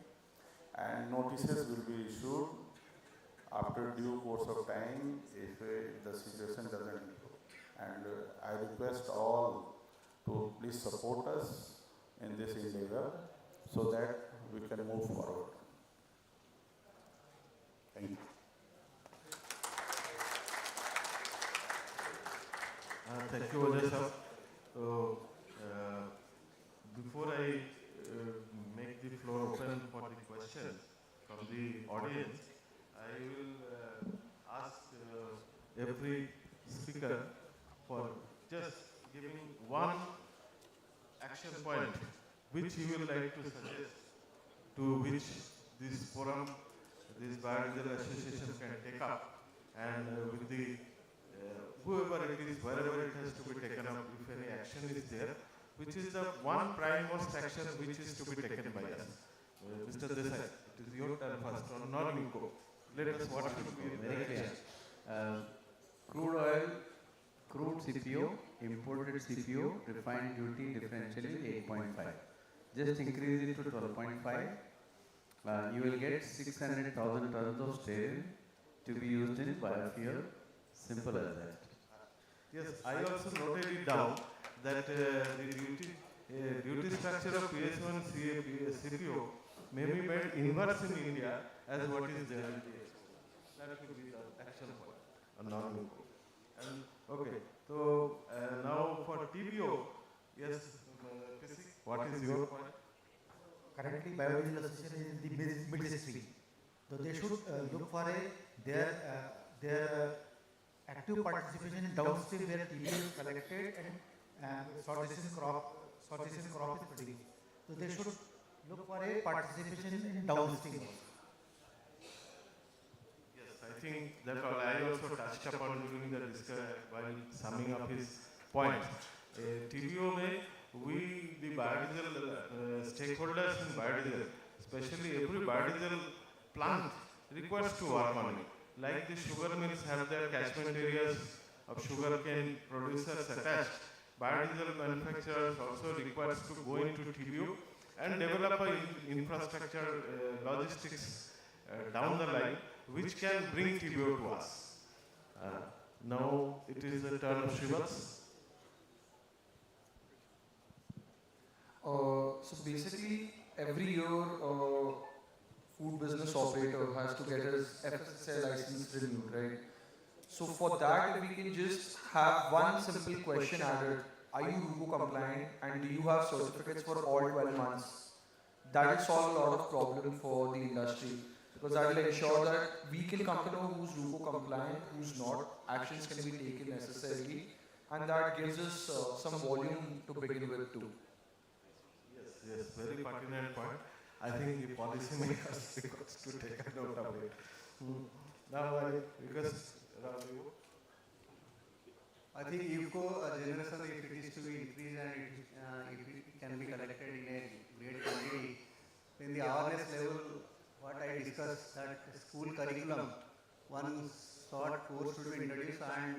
and notices will be issued after due course of time if the situation doesn't improve. And I request all to please support us in this endeavor so that we can move forward. Thank you. Thank you, Ajay sir. So, before I make the floor open for the questions from the audience, I will ask every speaker for just giving one action point which he will like to suggest, to which this forum, this Biodiesel Association can take up, and with the whoever it is, wherever it has to be taken up, if any action is there, which is the one prime most action which is to be taken by us. Mr. Desai, it is your turn first on non-UCO. Let us what should be very clear. Crude oil, crude CPO, imported CPO, refined duty differential is 8.5. Just increase it to 12.5. You will get 600,000 tons of stearin to be used in biofuel. Simple as that. Yes, I also noted it down that the duty structure of PS1 CPO may be made inverse in India as what is there in the That could be the action point, a non-UCO. And okay, so now for TBO, yes, Kisi, what is your point? Currently, Biodiesel Association is in the midstream. So they should look for their active participation in downstream where TBO is collected and sortation crop is produced. So they should look for a participation in downstream. Yes, I think that all I also touched upon during the discussion while summing up his point. TBO may we the biodiesel stakeholders in biodiesel, especially every biodiesel plant requires to work on it. Like the sugar mills have their catchment areas of sugarcane producers attached, biodiesel manufacturers also requires to go into TBO and develop an infrastructure logistics down the line which can bring TBO to us. Now it is the turn of Shivas. So basically, every year, food business operator has to get his FSSAI license renewed, right? So for that, we can just have one simple question added: are you RUCO compliant, and do you have certificates for all 12 months? That will solve a lot of problem for the industry, because that will ensure that we can come to know who's RUCO compliant, who's not. Actions can be taken necessarily, and that gives us some volume to begin with too. Yes, very pertinent point. I think the policymakers requires to take a note of it. Now, I think UCO generation, if it is to be increased and if it can be collected in a great quantity, then the awareness level, what I discussed, that school curriculum, one short course should be introduced, and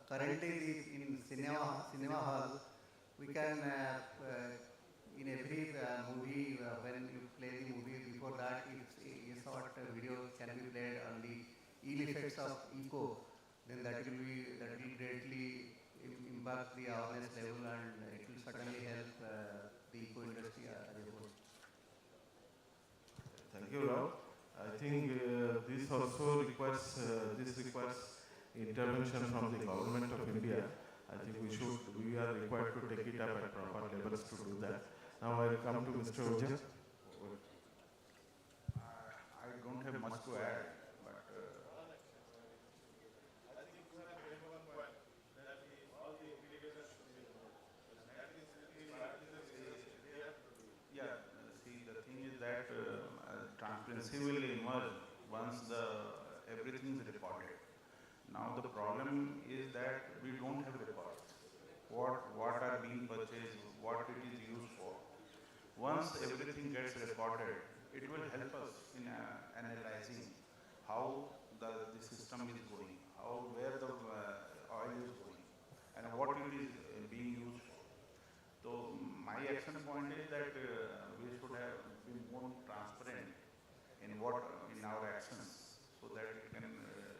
currently in cinema hall, we can in every movie, when you play the movie, before that, a short video can be played on the ill effects of eco, then that will greatly impact the awareness level, and it will certainly help the eco industry as a whole. Thank you, Rao. I think this also requires intervention from the government of India. I think we are required to take it up at proper levels to do that. Now I will come to Mr. Ojha. I don't have much to add, but I think you have made one point that all the aggregators should be involved. And that is really they have to do. transparency will emerge once everything is recorded. Now the problem is that we don't have records. What are being purchased, what it is used for. Once everything gets recorded, it will help us in analyzing how the system is going, where the oil is going, and what it is being used for. So my action point is that we should have been more transparent in our actions, so that it can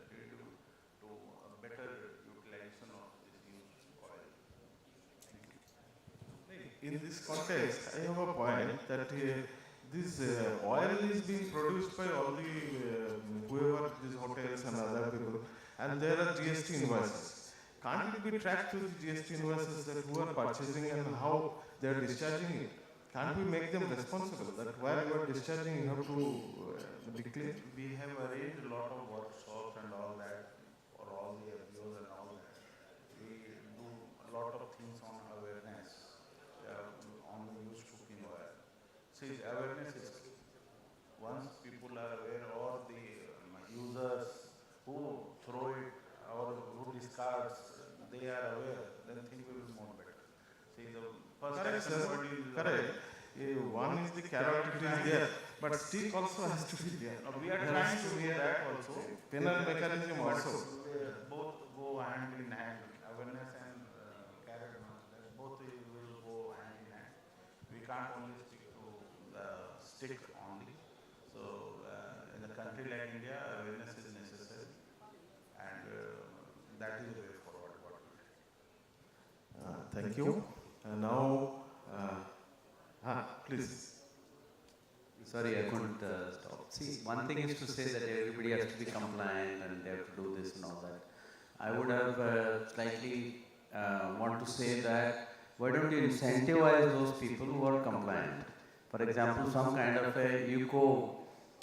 lead to a better utilization of this used oil. Thank you. In this context, I have a point that this oil is being produced by all the whoever these hotels and other people, and there are GST invoices. Can't it be tracked through the GST invoices that who are purchasing and how they are discharging it? Can't we make them responsible that while you are discharging you have to declare? We have arranged a lot of workshops and all that for all the FBOs and all that. We do a lot of things on awareness on the used cooking oil. See, awareness is key. Once people are aware, or the users who throw it or who discards, they are aware, then things will be more better. See, the first Correct, sir. Correct. One is the carrot, it is there, but stick also has to be there. We are trying to do that also. Penal mechanism also. Both go hand in hand. Awareness and carrot, both will go hand in hand. We can't only stick to the stick only. So in a country like India, awareness is necessary, and that is the way forward. Thank you. And now, please. Sorry, I couldn't stop. See, one thing is to say that everybody has to be compliant and they have to do this and all that. I would have slightly want to say that why don't you incentivize those people who are compliant? For example, some kind of a eco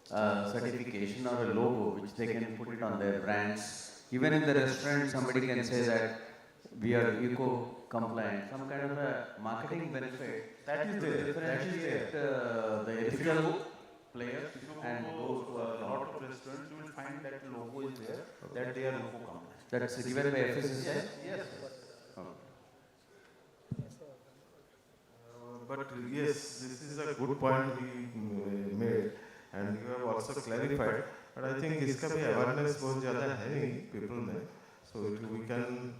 certification or a logo which they can put it on their brands. Even in the restaurant, somebody can say that we are eco compliant. Some kind of a marketing benefit. That is there. Differentiate the ethical players and those who are a lot of restaurants, you will find that logo is there, that they are eco compliant. That's given by FSSAI? Yes. But yes, this is a good point he made, and you have also clarified. But I think इसका भी awareness बहुत ज़्यादा है नहीं people में, so we can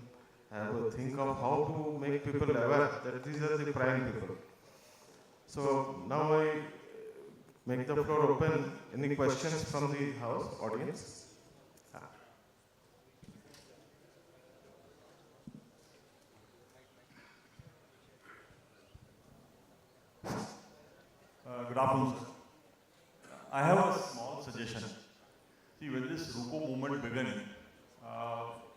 have a think of how to make people aware that these are the prime people. So now I make the floor open. Any questions from the house audience? Good afternoon, sir. I have a small suggestion. See, when this RUCO movement began,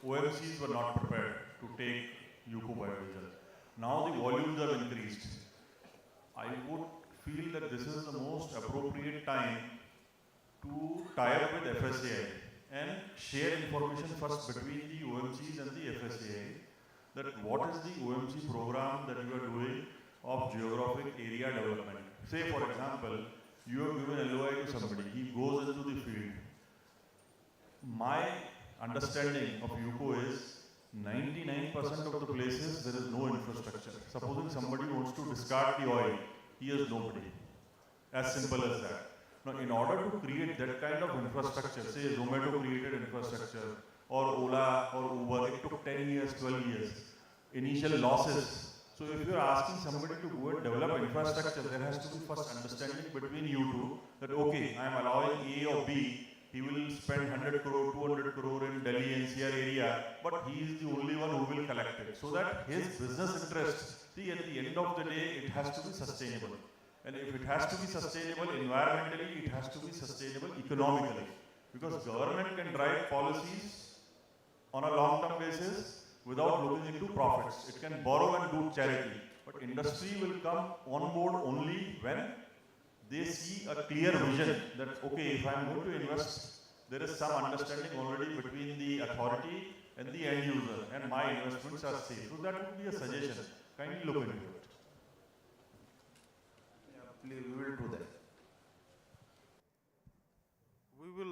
OMCs were not prepared to take UCO biodiesel. Now the volumes have increased. I would feel that this is the most appropriate time to tie up with FSAI and share information first between the OMCs and the FSAI, that what is the OMC program that you are doing of geographic area development. Say, for example, you have given LOI to somebody, he goes into the field. My understanding of UCO is 99% of the places there is no infrastructure. Supposing somebody wants to discard the oil, he has nobody. As simple as that. Now, in order to create that kind of infrastructure, say Zomato created infrastructure, or Ola or Uber, it took 10 years, 12 years. Initial losses. So if you are asking somebody to go and develop infrastructure, there has to be first understanding between you two that, okay, I am allowing A or B, he will spend 100 crore, 200 crore in Delhi NCR area, but he is the only one who will collect it. So that his business interest, see, at the end of the day, it has to be sustainable. And if it has to be sustainable environmentally, it has to be sustainable economically. Because government can drive policies on a long-term basis without looking into profits. It can borrow and do charity. But industry will come on board only when they see a clear vision that, okay, if I am going to invest, there is some understanding already between the authority and the end user, and my investments are safe. So that would be a suggestion. Kindly look into it. Yeah, please, we will do that.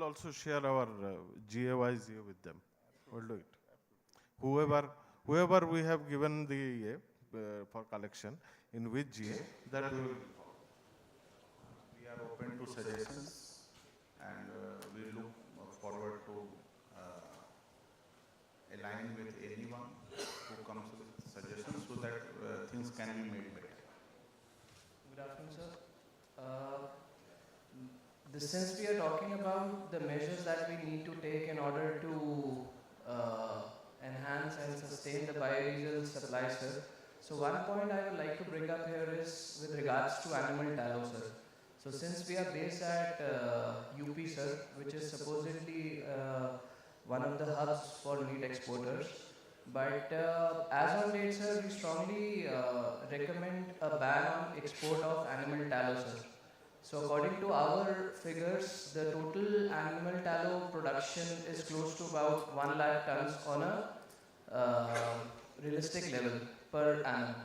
also share our GA with them. We'll do it. Whoever we have given the for collection in which GA, that we will. We are open to suggestions, and we look forward to align with anyone who comes with suggestions so that things can be made better. Good afternoon, sir. Since we are talking about the measures that we need to take in order to enhance and sustain the biodiesel supply, sir. So one point I would like to bring up here is with regards to animal tallow, sir. So since we are based at UP, sir, which is supposedly one of the hubs for meat exporters, but as on date, sir, we strongly recommend a ban on export of animal tallow, sir. So according to our figures, the total animal tallow production is close to about 1 lakh tons on a realistic level per annum.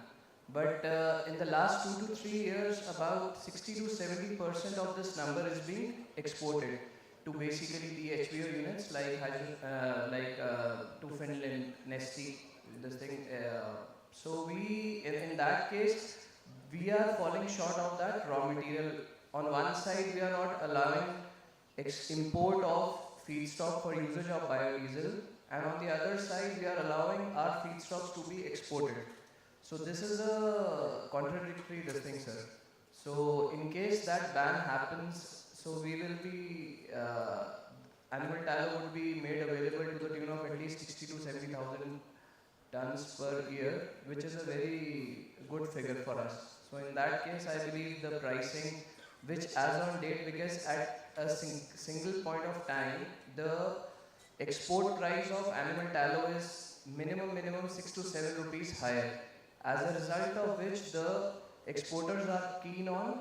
But in the last 2 to 3 years, about 60 to 70% of this number is being exported to basically the HVO units like to Finland, Neste, this thing. So we, in that case, we are falling short of that raw material. On one side, we are not allowing import of feedstock for usage of biodiesel, and on the other side, we are allowing our feedstocks to be exported. So this is a contradictory thing, sir. So in case that ban happens, so we will be, animal tallow would be made available to the tune of at least 60 to 70,000 tons per year, which is a very good figure for us. So in that case, I believe the pricing, which as on date, because at a single point of time, the export price of animal tallow is minimum 6 to 7 rupees higher. As a result of which the exporters are keen on,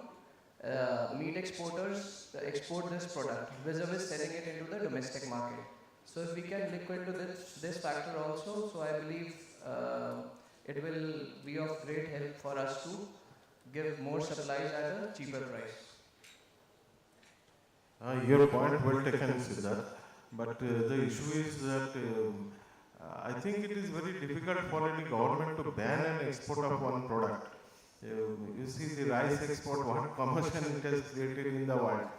meat exporters to export this product, vis-a-vis selling it into the domestic market. So if we can look into this factor also, so I believe it will be of great help for us to give more supplies at a cheaper price. Your point well taken, Siddharth. But the issue is that I think it is very difficult for any government to ban an export of one product. You see the rice export, what commotion it has created in the world.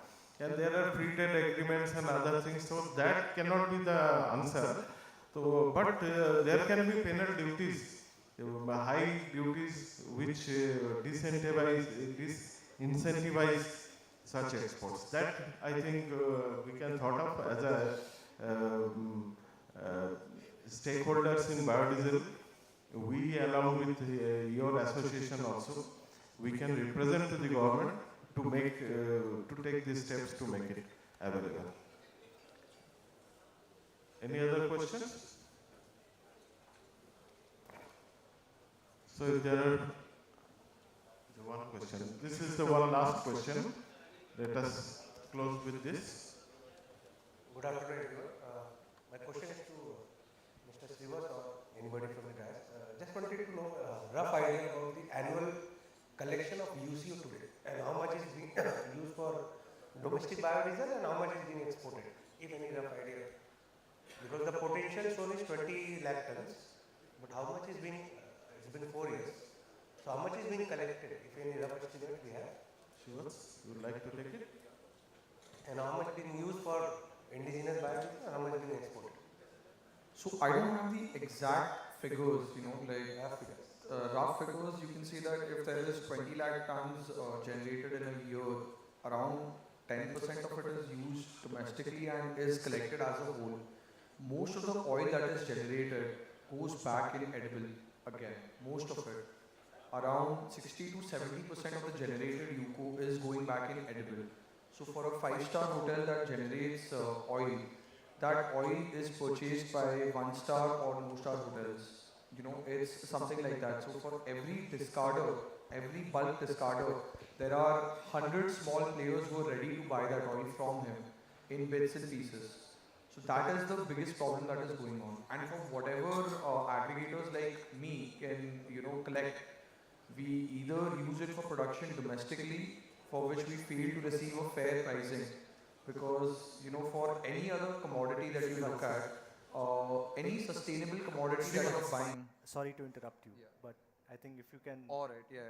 And there are free trade agreements and other things, so that cannot be the answer. So, but there can be penal duties, high duties which disincentivize such exports. That I think we can thought of as a stakeholders in biodiesel. We along with your association also, we can represent to the government to make to take these steps to make it available. Any other questions? So if there are one question. This is the one last question. Let us close with this. Good afternoon, everyone. My question is to Mr. Srivas or anybody from the guys. Just wanted to know a rough idea about the annual collection of UCO today and how much is being used for domestic biodiesel and how much is being exported, if any rough idea. Because the potential shown is 20 lakh tons, but how much is being, it's been 4 years, so how much is being collected, if any rough estimate we have. Sure, you would like to take it? And how much being used for indigenous biodiesel and how much being exported. So I don't have the exact figures, like rough figures. You can see that if there is 20 lakh tons generated in a year, around 10% of it is used domestically and is collected as a whole. Most of the oil that is generated goes back in edible again, most of it. Around 60 to 70% of the generated UCO is going back in edible. So for a 5-star hotel that generates oil, that oil is purchased by 1-star or no-star hotels. It's something like that. So for every discarder, every bulk discarder, there are 100 small players who are ready to buy that oil from him in bits and pieces. So that is the biggest problem that is going on. And for whatever aggregators like me can, collect, we either use it for production domestically, for which we fail to receive a fair pricing, because for any other commodity that you look at, any sustainable commodity that you're buying. Sorry to interrupt you, but I think if you can. All right, yeah.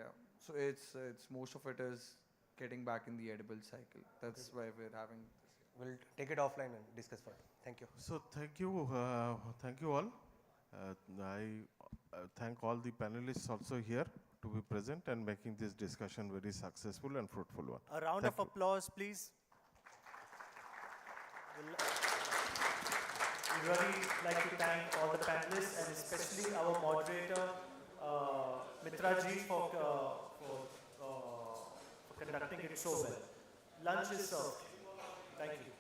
So it's most of it is getting back in the edible cycle. That's why we're having this. We'll take it offline and discuss further. Thank you. So thank you all. I thank all the panelists also here to be present and making this discussion very successful and fruitful one. A round of applause, please. We'd really like to thank all the panelists and especially our moderator, Mitra Ji, for conducting it so well. Lunch is served. Thank you.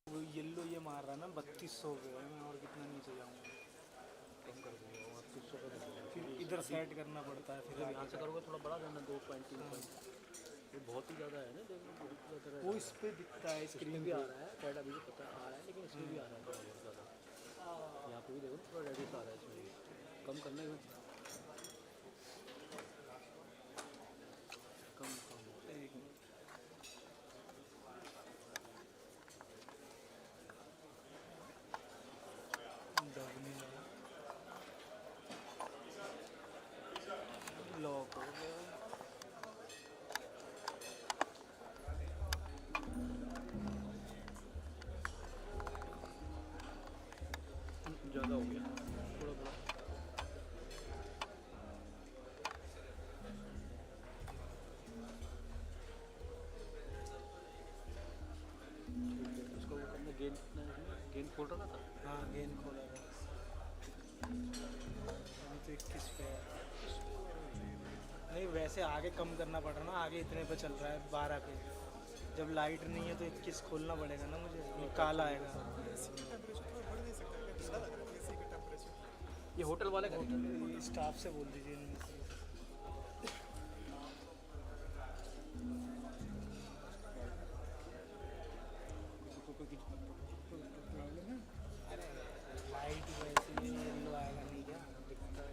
वो yellow ये मार रहा है ना 3200 पे मैं और कितना नीचे जाऊँगा कम कर दूँगा 3200 पे फिर इधर सेट करना पड़ता है फिर यहाँ से करोगे थोड़ा बड़ा करना 2.3 ये बहुत ही ज़्यादा है ना बहुत ज़्यादा वो इस पे दिखता है स्क्रीन भी आ रहा है रेड अभी भी पता आ रहा है लेकिन इसमें भी आ रहा है बहुत ज़्यादा यहाँ पे भी देखो थोड़ा रेडिस आ रहा है इसमें कम करने में कम एक लॉक हो गया ज़्यादा हो गया थोड़ा थोड़ा उसको वो करना गेंद खोल रहा था हाँ गेंद खोला था तो 21 पे नहीं वैसे आगे कम करना पड़ रहा ना आगे इतने पे चल रहा है 12 पे जब लाइट नहीं है तो 21 खोलना पड़ेगा ना मुझे ये काला आएगा ये होटल वाले होटल स्टाफ से बोल दीजिए प्रॉब्लम है अरे लाइट वैसे ही येलो आएगा नहीं क्या दिखता है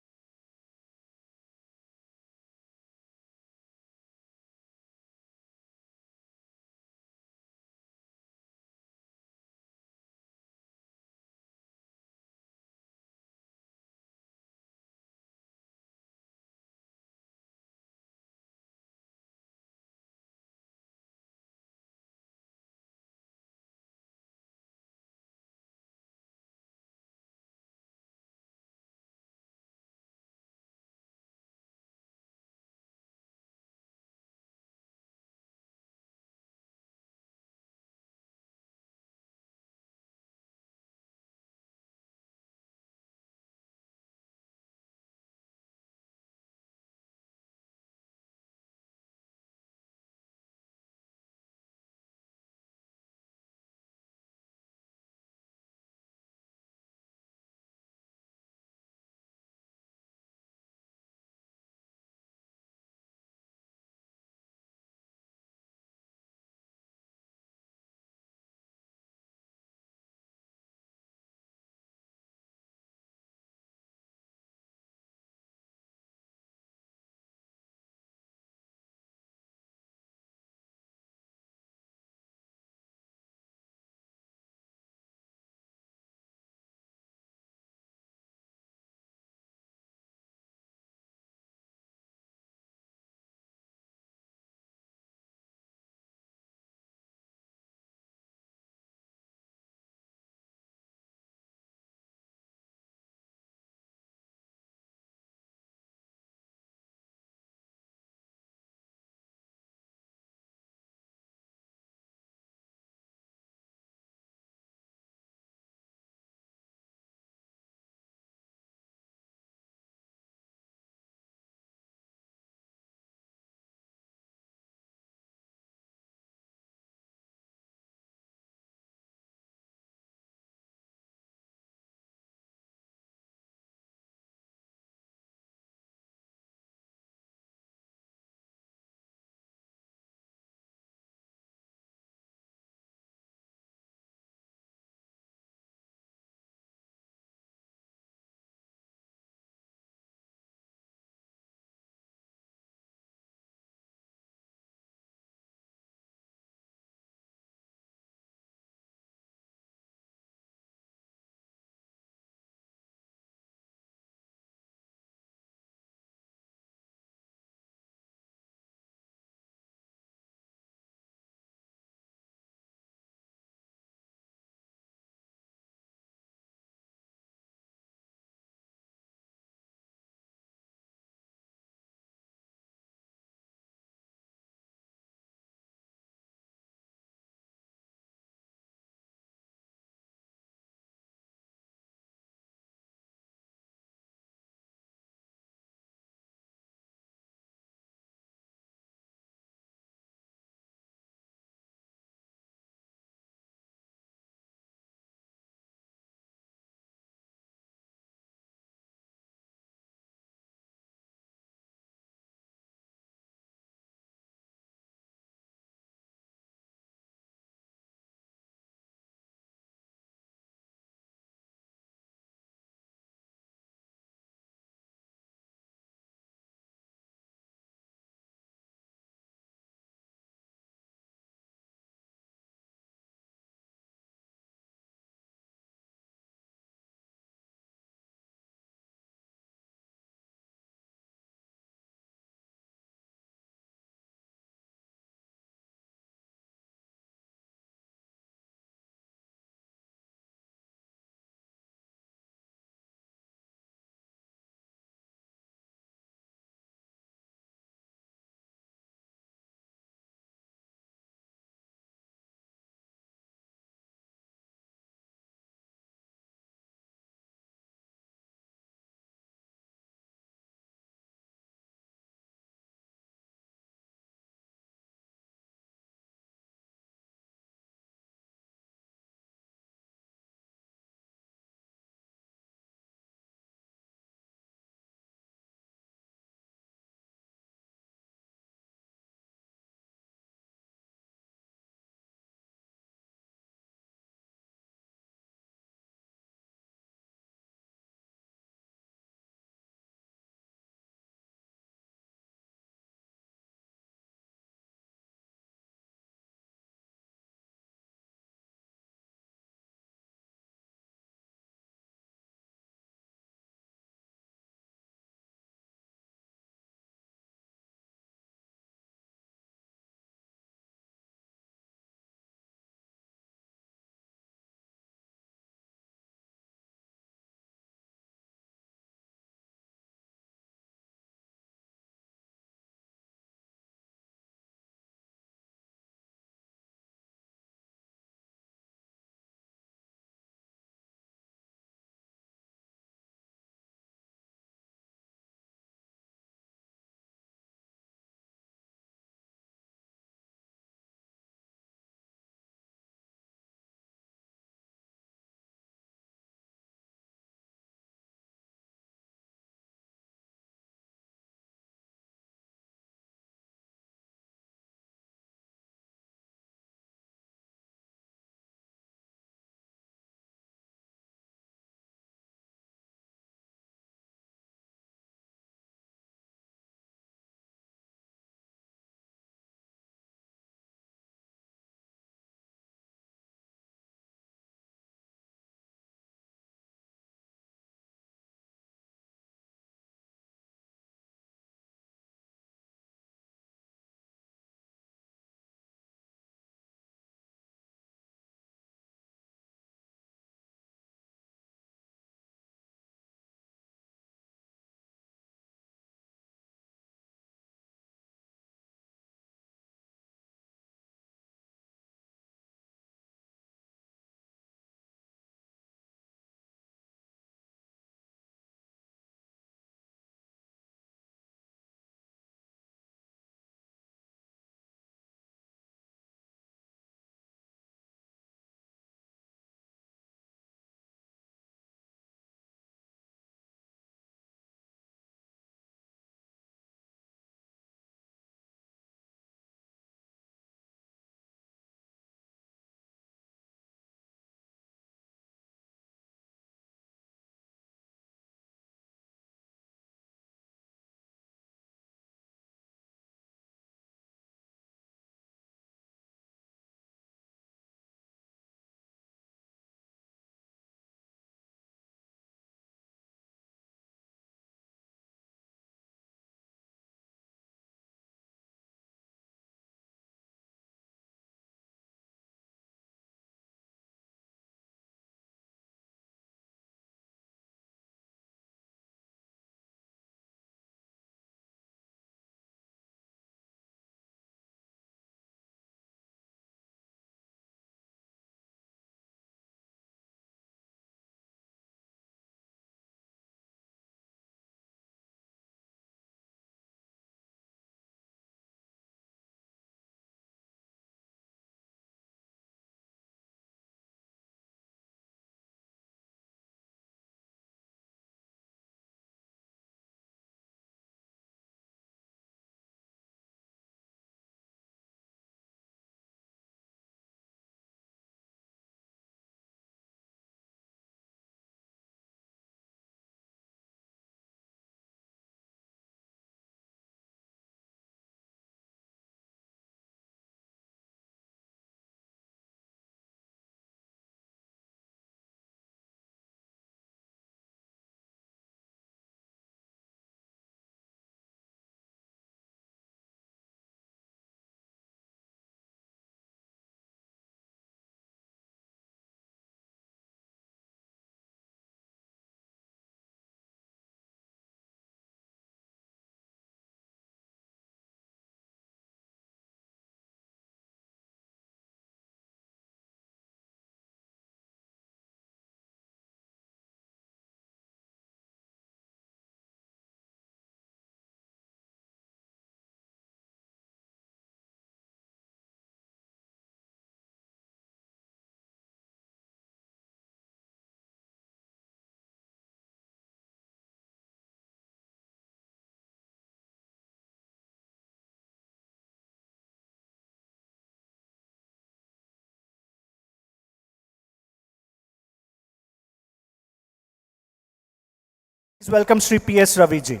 Please welcome Sri P.S. Ravi ji.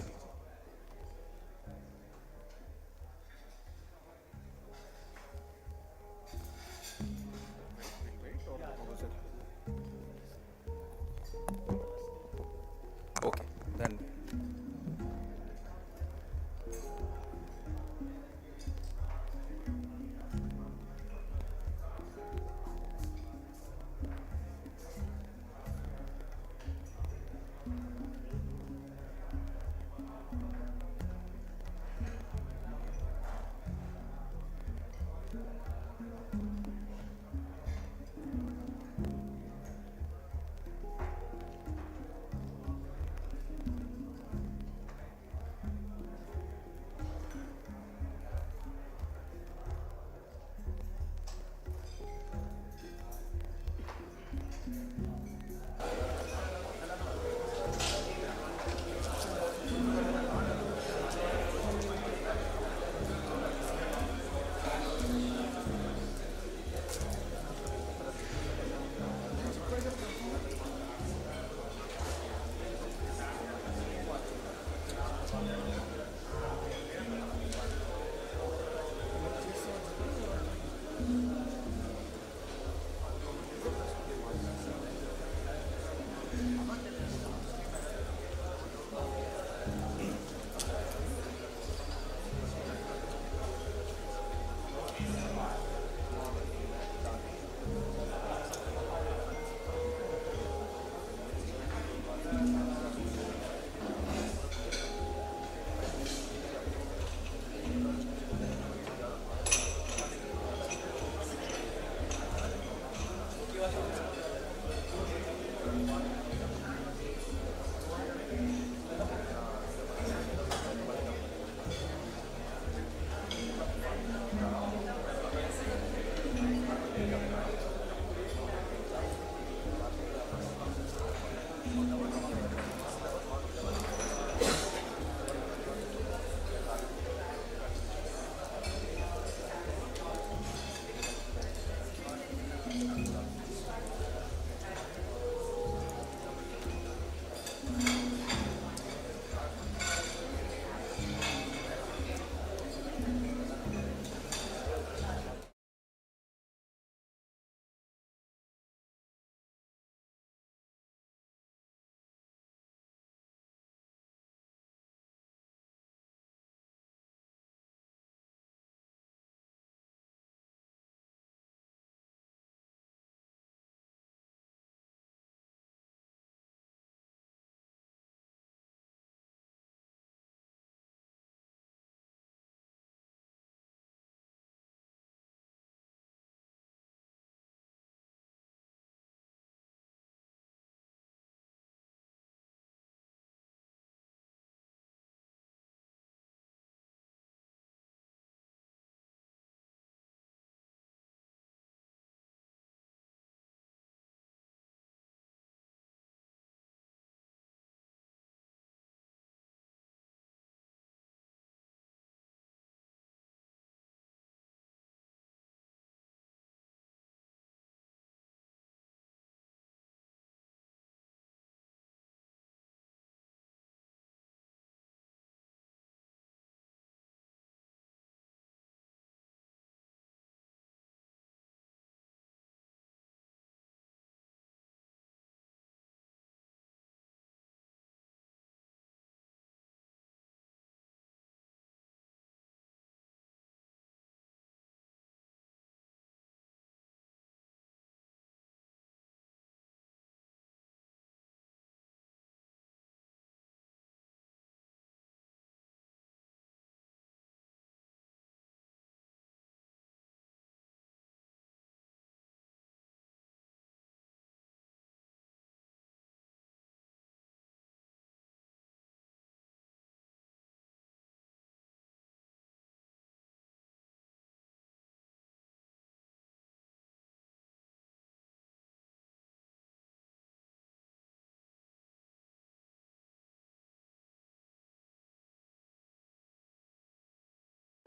Okay, then.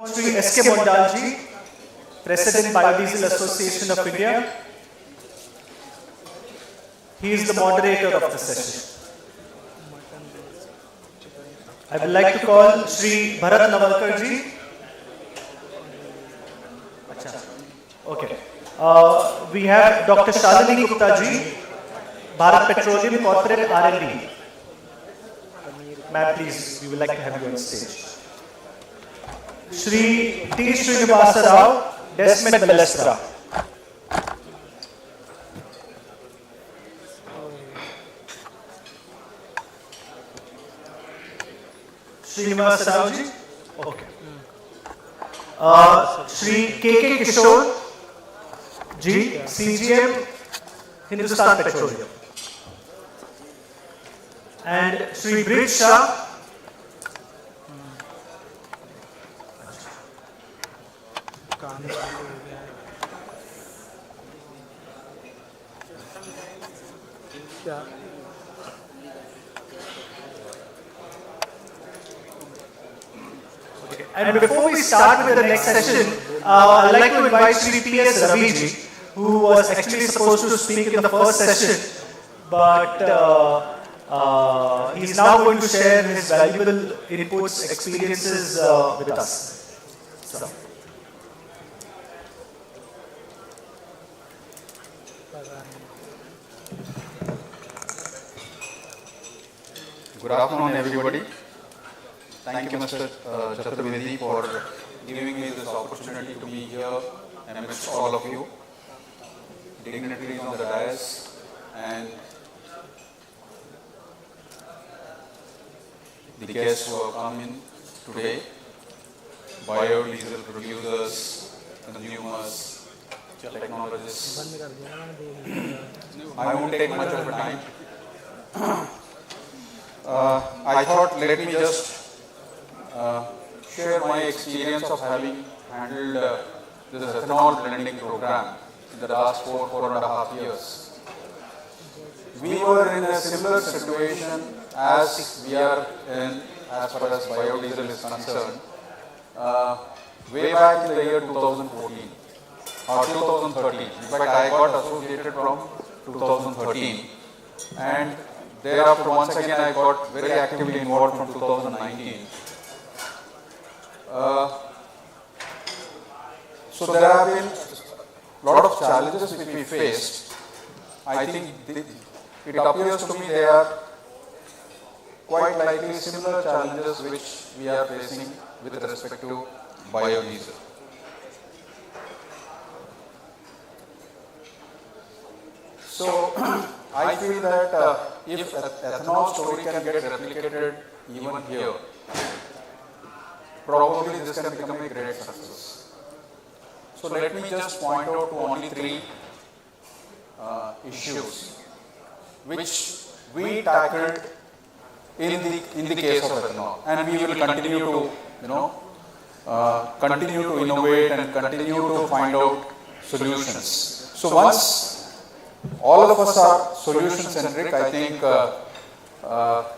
Sri S.K. Mondalji, President Biodiesel Association of India. He is the moderator of the session. I would like to call Shri Bharat Navalkar ji. Acha. Okay. We have Dr. Shalini Gupta ji, Bharat Petroleum Corporate R&D. Ma'am, please, we would like to have you on stage. Shri T. Srinivasa Rao, Desmet Balestra. Srinivasa Rao ji? Okay. Shri K.K. Kishore ji, CGM, Hindustan Petroleum. And Shri Brij Shah, and before we start with the next session, I'd like to invite Shri P.S. Ravi ji, who was actually supposed to speak in the first session, but he's now going to share his valuable inputs, experiences with us. So. Good afternoon, everybody. Thank you, Mr. Chaturvedi, for giving me this opportunity to be here amidst all of you, dignitaries on the dais, and the guests who have come in today, biodiesel producers, consumers, technologists. I won't take much of your time. I thought let me just share my experience of having handled this ethanol blending program in the last 4.5 years. We were in a similar situation as we are in as far as biodiesel is concerned way back in the year 2014 or 2013. In fact, I got associated from 2013, and thereafter once again I got very actively involved from 2019. So there have been a lot of challenges which we faced. I think it appears to me they are quite likely similar challenges which we are facing with respect to biodiesel. So I feel that if ethanol story can get replicated even here, probably this can become a great success. So let me just point out to only 3 issues which we tackled in the case of ethanol, and we will continue to continue to innovate and continue to find out solutions. So once all of us are solution centric, I think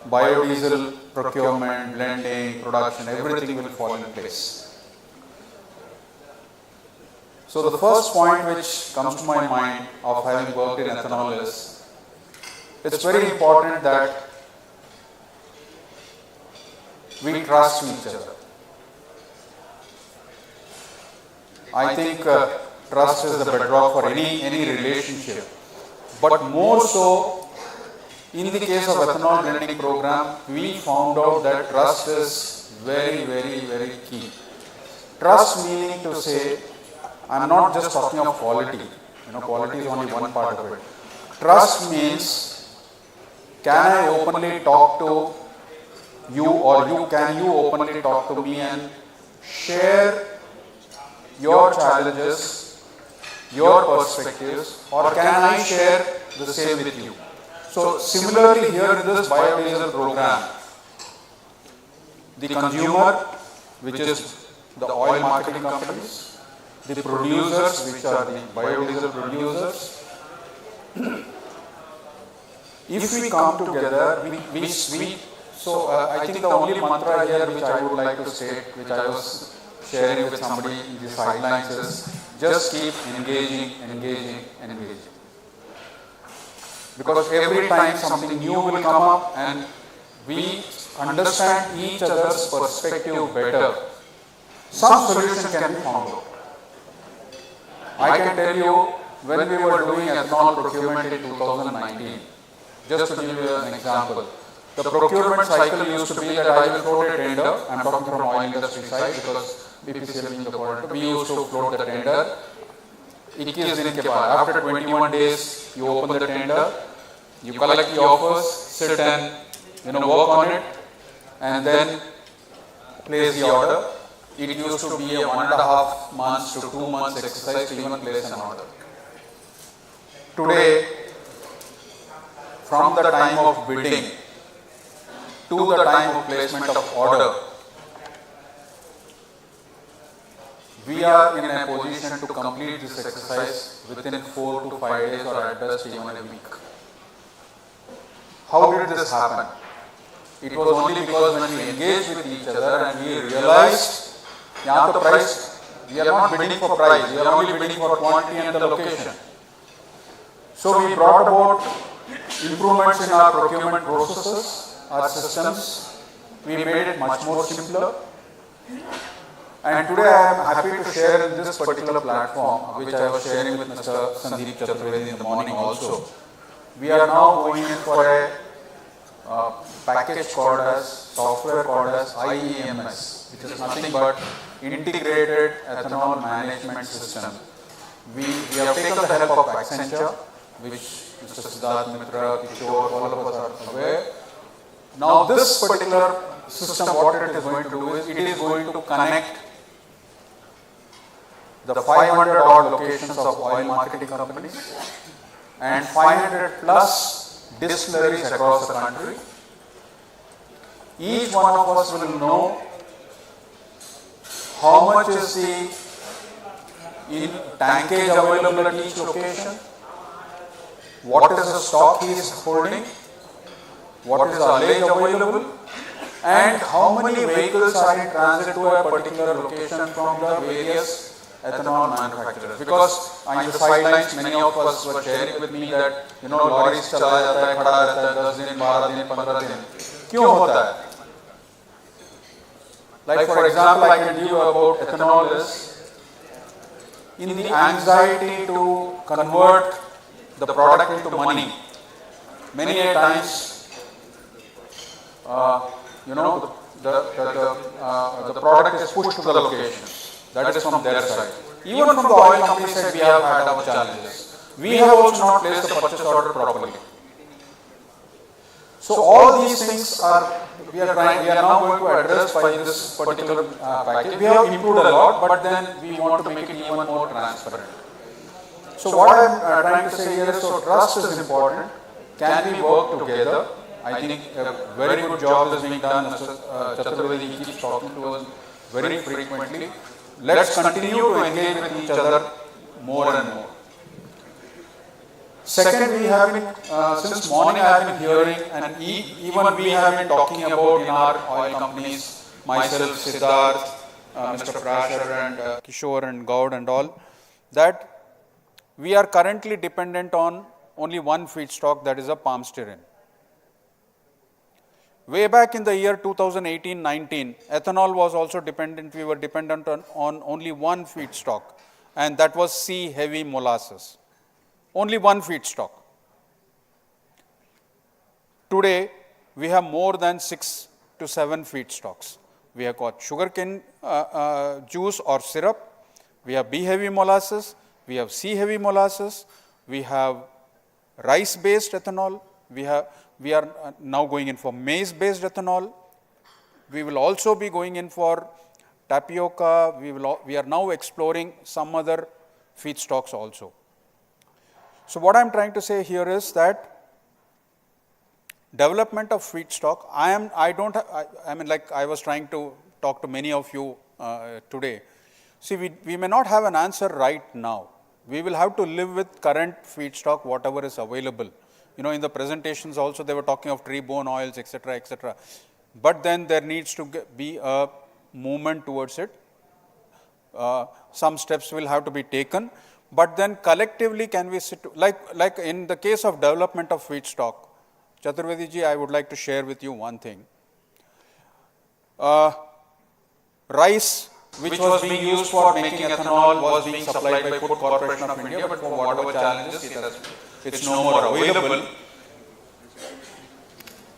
biodiesel procurement, blending, production, everything will fall in place. So the first point which comes to my mind of having worked in ethanol is, it's very important that we trust each other. I think trust is the bedrock for any relationship, but more so in the case of ethanol blending program, we found out that trust is very, very, very key. Trust meaning to say, I'm not just talking of quality. Quality is only one part of it. Trust means, can I openly talk to you, or can you openly talk to me and share your challenges, your perspectives, or can I share the same with you? So similarly here in this biodiesel program, the consumer, which is the oil marketing companies, the producers, which are the biodiesel producers, if we come together, I think the only mantra here which I would like to state, which I was sharing with somebody in the sidelines, is just keep engaging. Because every time something new will come up and we understand each other's perspective better, some solution can be found out. I can tell you, when we were doing ethanol procurement in 2019, just to give you an example, the procurement cycle used to be that I will float a tender. I am talking from oil industry side because BPCL being the coordinator. We used to float the tender. 21 दिन के बाद, after 21 days, you open the tender, you collect the offers, sit and work on it, and then place the order. It used to be a 1.5 months to 2 months exercise to even place an order. Today, from the time of bidding to the time of placement of order, we are in a position to complete this exercise within 4 to 5 days or at best even a week. How did this happen? It was only because when we engaged with each other and we realized, यहाँ तो price, we are not bidding for price, we are only bidding for quantity and the location. So we brought about improvements in our procurement processes, our systems. We made it much more simpler. And today I am happy to share in this particular platform, which I was sharing with Mr. Sandeep Chaturvedi in the morning also. We are now going in for a package called as, software called as IEMS, which is nothing but Integrated Ethanol Management System. We have taken the help of Accenture, which Mr. Siddharth Mitra, Kishore, all of us are aware. Now this particular system, what it is going to do is, it is going to connect the 500 odd locations of oil marketing companies and 500 plus distilleries across the country. Each one of us will know how much is the in tankage available at each location, what is the stock he is holding, what is the allege available, and how many vehicles are in transit to a particular location from the various ethanol manufacturers. Because on the sidelines, many of us were sharing with me that, lorries chala jata hai, khada rehta hai, 10 din, 12 din, 15 din. Kyun hota hai? Like for example, I can give you about ethanol is, in the anxiety to convert the product into money, many a times, the product is pushed to the location. That is from their side. Even from the oil company side, we have had our challenges. We have also not placed the purchase order properly. So all these things we are now going to address by this particular package. We have improved a lot, but then we want to make it even more transparent. So what I am trying to say here is, so trust is important. Can we work together? I think a very good job is being done. Mr. Chaturvedi keeps talking to us very frequently. Let's continue to engage with each other more and more. Second, we have been, since morning I have been hearing, and even we have been talking about in our oil companies, myself, Siddharth, Mr. Prasher and Kishore and Gaud and all, that we are currently dependent on only one feedstock, that is a palm stearin. Way back in the year 2018-19, ethanol was also dependent, we were dependent on only one feedstock, and that was C-heavy molasses. Only one feedstock. Today, we have more than 6 to 7 feedstocks. We have got sugarcane juice or syrup, we have B-heavy molasses, we have C-heavy molasses, we have rice-based ethanol, we are now going in for maize-based ethanol. We will also be going in for tapioca. We are now exploring some other feedstocks also. So what I am trying to say here is that development of feedstock, I mean, like I was trying to talk to many of you today. See, we may not have an answer right now. We will have to live with current feedstock, whatever is available. In the presentations also they were talking of tree-borne oils, etc., etc. But then there needs to be a movement towards it. Some steps will have to be taken. But then collectively can we sit, like in the case of development of feedstock, Chaturvedi ji, I would like to share with you one thing. rice which was being used for making ethanol was being supplied by Food Corporation of India, but for whatever challenges it's no more available.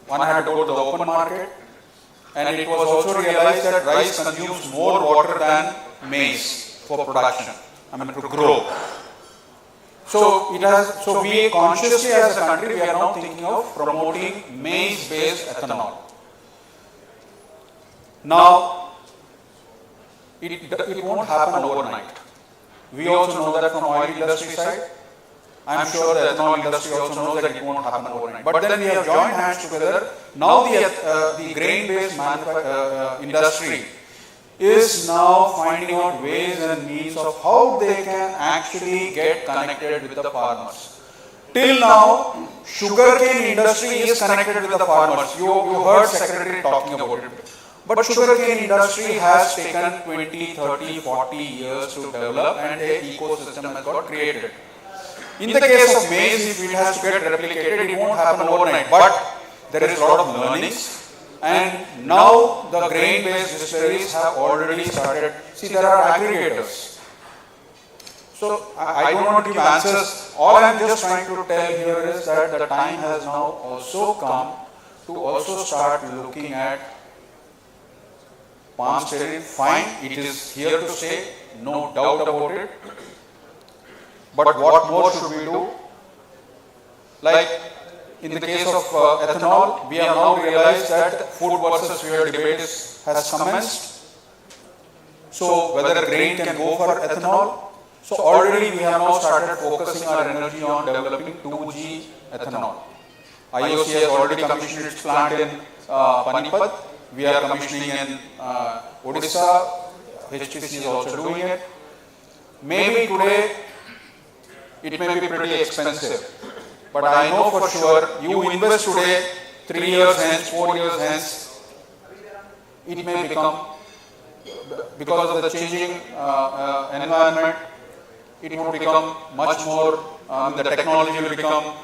One had to go to the open market, and it was also realized that rice consumes more water than maize for production, to grow. So we consciously as a country, we are now thinking of promoting maize-based ethanol. Now, it won't happen overnight. We also know that from oil industry side. I am sure the ethanol industry also knows that it won't happen overnight. But then we have joined hands together. Now the grain-based industry is now finding out ways and means of how they can actually get connected with the farmers. Till now, sugarcane industry is connected with the farmers. You heard Secretary talking about it. But sugarcane industry has taken 20, 30, 40 years to develop, and the ecosystem has got created. In the case of maize, if it has to get replicated, it won't happen overnight. But there is a lot of learnings. And now the grain-based distilleries have already started. See, there are aggregators. So I don't want to give answers. All I am just trying to tell here is that the time has now also come to also start looking at palm stearine. Fine, it is here to stay, no doubt about it. But what more should we do? Like in the case of ethanol, we have now realized that food versus fuel debate has commenced. So whether grain can go for ethanol. So already we have now started focusing our energy on developing 2G ethanol. IOC has already commissioned its plant in Panipat. We are commissioning in Odisha. HPC is also doing it. Maybe today it may be pretty expensive, but I know for sure you invest today, 3 years hence, 4 years hence, it may become, because of the changing environment, it will become much more, the technology will become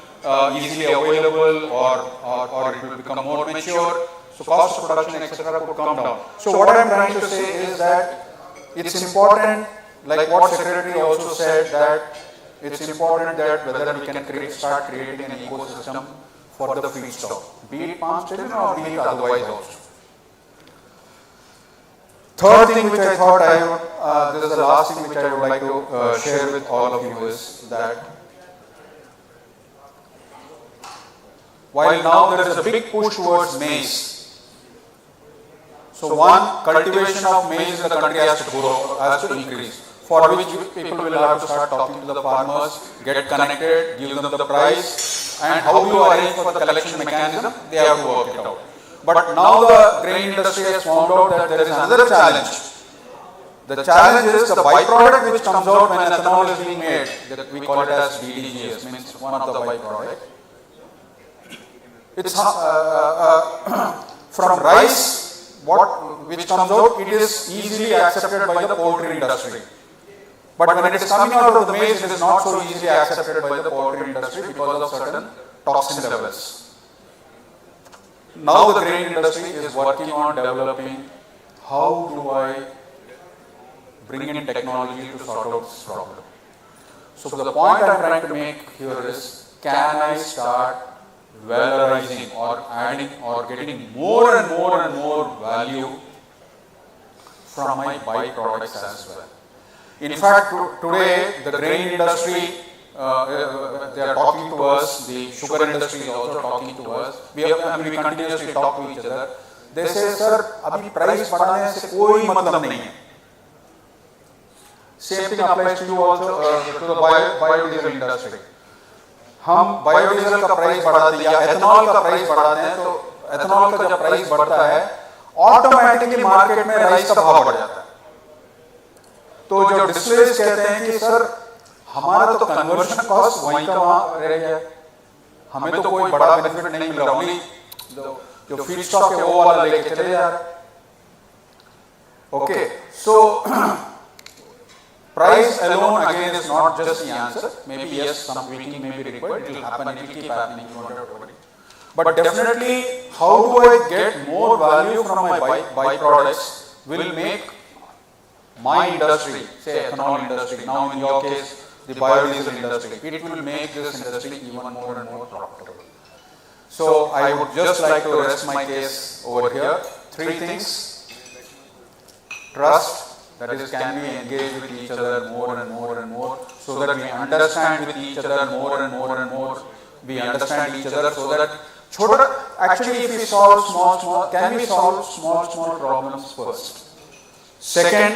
easily available, or it will become more mature, so cost of production, etc. could come down. So what I am trying to say is that it's important, like what Secretary also said, that it's important that whether we can start creating an ecosystem for the feedstock, be it palm stearine or be it otherwise also. Third thing which I thought this is the last thing which I would like to share with all of you is that while now there is a big push towards maize, so one, cultivation of maize in the country has to grow, has to increase, for which people will have to start talking to the farmers, get connected, give them the price, and how do you arrange for the collection mechanism, they have to work it out. But now the grain industry has found out that there is another challenge. The challenge is the byproduct which comes out when ethanol is being made, that we call it as BDGS, means one of the byproduct. It's from rice, which comes out, it is easily accepted by the poultry industry. But when it is coming out of the maize, it is not so easily accepted by the poultry industry because of certain toxin levels. Now the grain industry is working on developing how do I bring in technology to sort out this problem. So the point I am trying to make here is, can I start valorizing or adding or getting more and more and more value from my byproducts as well. In fact, today the grain industry, they are talking to us, the sugar industry is also talking to us, we continuously talk to each other. They say, sir, abhi price badhane se koi matlab nahi hai. Same thing applies to you also, to the biodiesel industry. हम biodiesel का price बढ़ाते हैं या ethanol का price बढ़ाते हैं, तो ethanol का जब प्राइस बढ़ता है ऑटोमेटिकली मार्केट में राइस का भाव बढ़ जाता है. तो जो डिस्टिलरीज कहते हैं कि सर हमारा तो कन्वर्जन कॉस्ट वहीं का वहां रह गया, हमें तो कोई बड़ा बेनिफिट नहीं मिल रहा, ओनली जो फीड स्टॉक है वो वाला लेके चले जा रहे. Okay, so price alone again is not just the answer. Maybe yes, some tweaking may be required. It will happen. It will keep happening. But definitely, how do I get more value from my byproducts will make my industry, say ethanol industry, now in your case, the biodiesel industry, it will make this industry even more and more profitable. So I would just like to rest my case over here. 3 things. Trust, that is, can we engage with each other more and more and more, so that we understand with each other more and more and more. We understand each other so that actually if we solve can we solve small problems first? Second,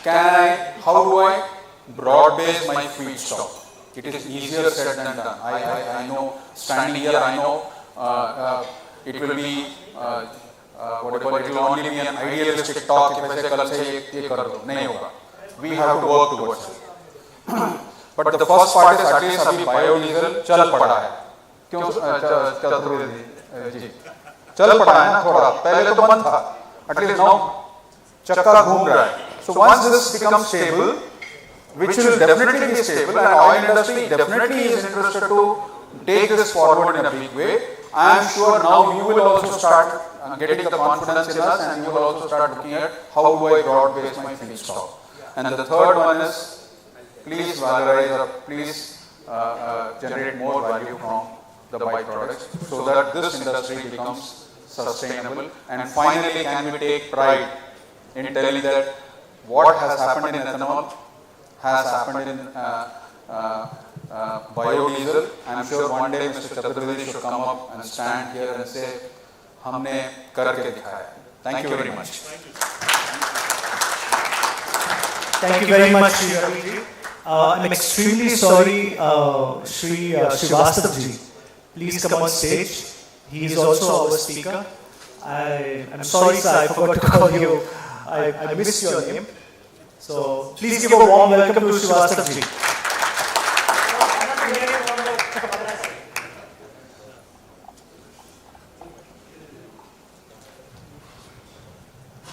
how do I broad base my feedstock? It is easier said than done. I know, standing here, I know it will be it will only be an idealistic talk if I say kal se ye kar do, nahi hoga. We have to work towards it. But the first part is at least abhi biodiesel chal pada hai. क्यों चतुर्वेदी जी चल पड़ा है ना थोड़ा, पहले तो बंद था, at least now चक्का घूम रहा है. So once this becomes stable, which will definitely be stable, and oil industry definitely is interested to take this forward in a big way. I am sure now you will also start getting the confidence in us, and you will also start looking at how do I broad base my feedstock. And the third one is, please valorize or please generate more value from the byproducts so that this industry becomes sustainable. And finally, can we take pride in telling that what has happened in ethanol has happened in biodiesel. I am sure one day Mr. Chaturvedi should come up and stand here and say, हमने करके दिखाया. Thank you very much. Thank you very much, Shri Ravi. I'm extremely sorry, Shri Srivastav ji. Please come on stage. He is also our speaker. I'm sorry, sir, I forgot to call you. I missed your name. So please give a warm welcome to Srivastav ji.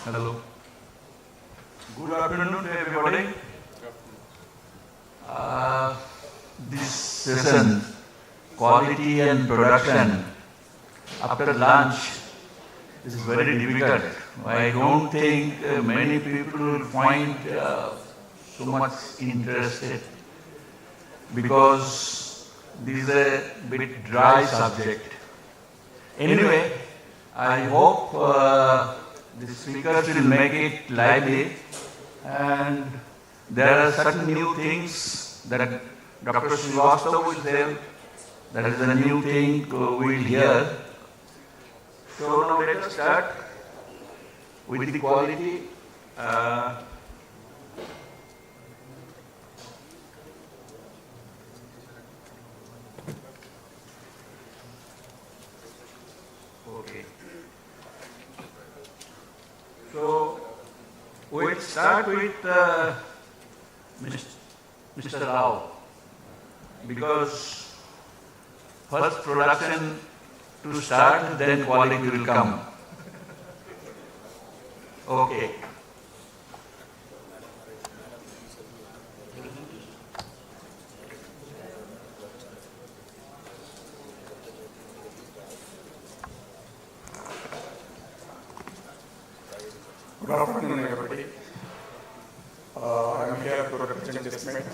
Hello. Good afternoon to everybody. This session, quality and production, after lunch, is very difficult. I don't think many people will find so much interested, because this is a bit dry subject. Anyway, I hope the speakers will make it lively, and there are certain new things that Dr. Srivastav will say. That is a new thing we'll hear. So now let us start with the quality. Okay. So we'll start with Mr. Rao, because first production to start, then quality will come. Okay. Good afternoon, everybody. I'm here to represent this meeting.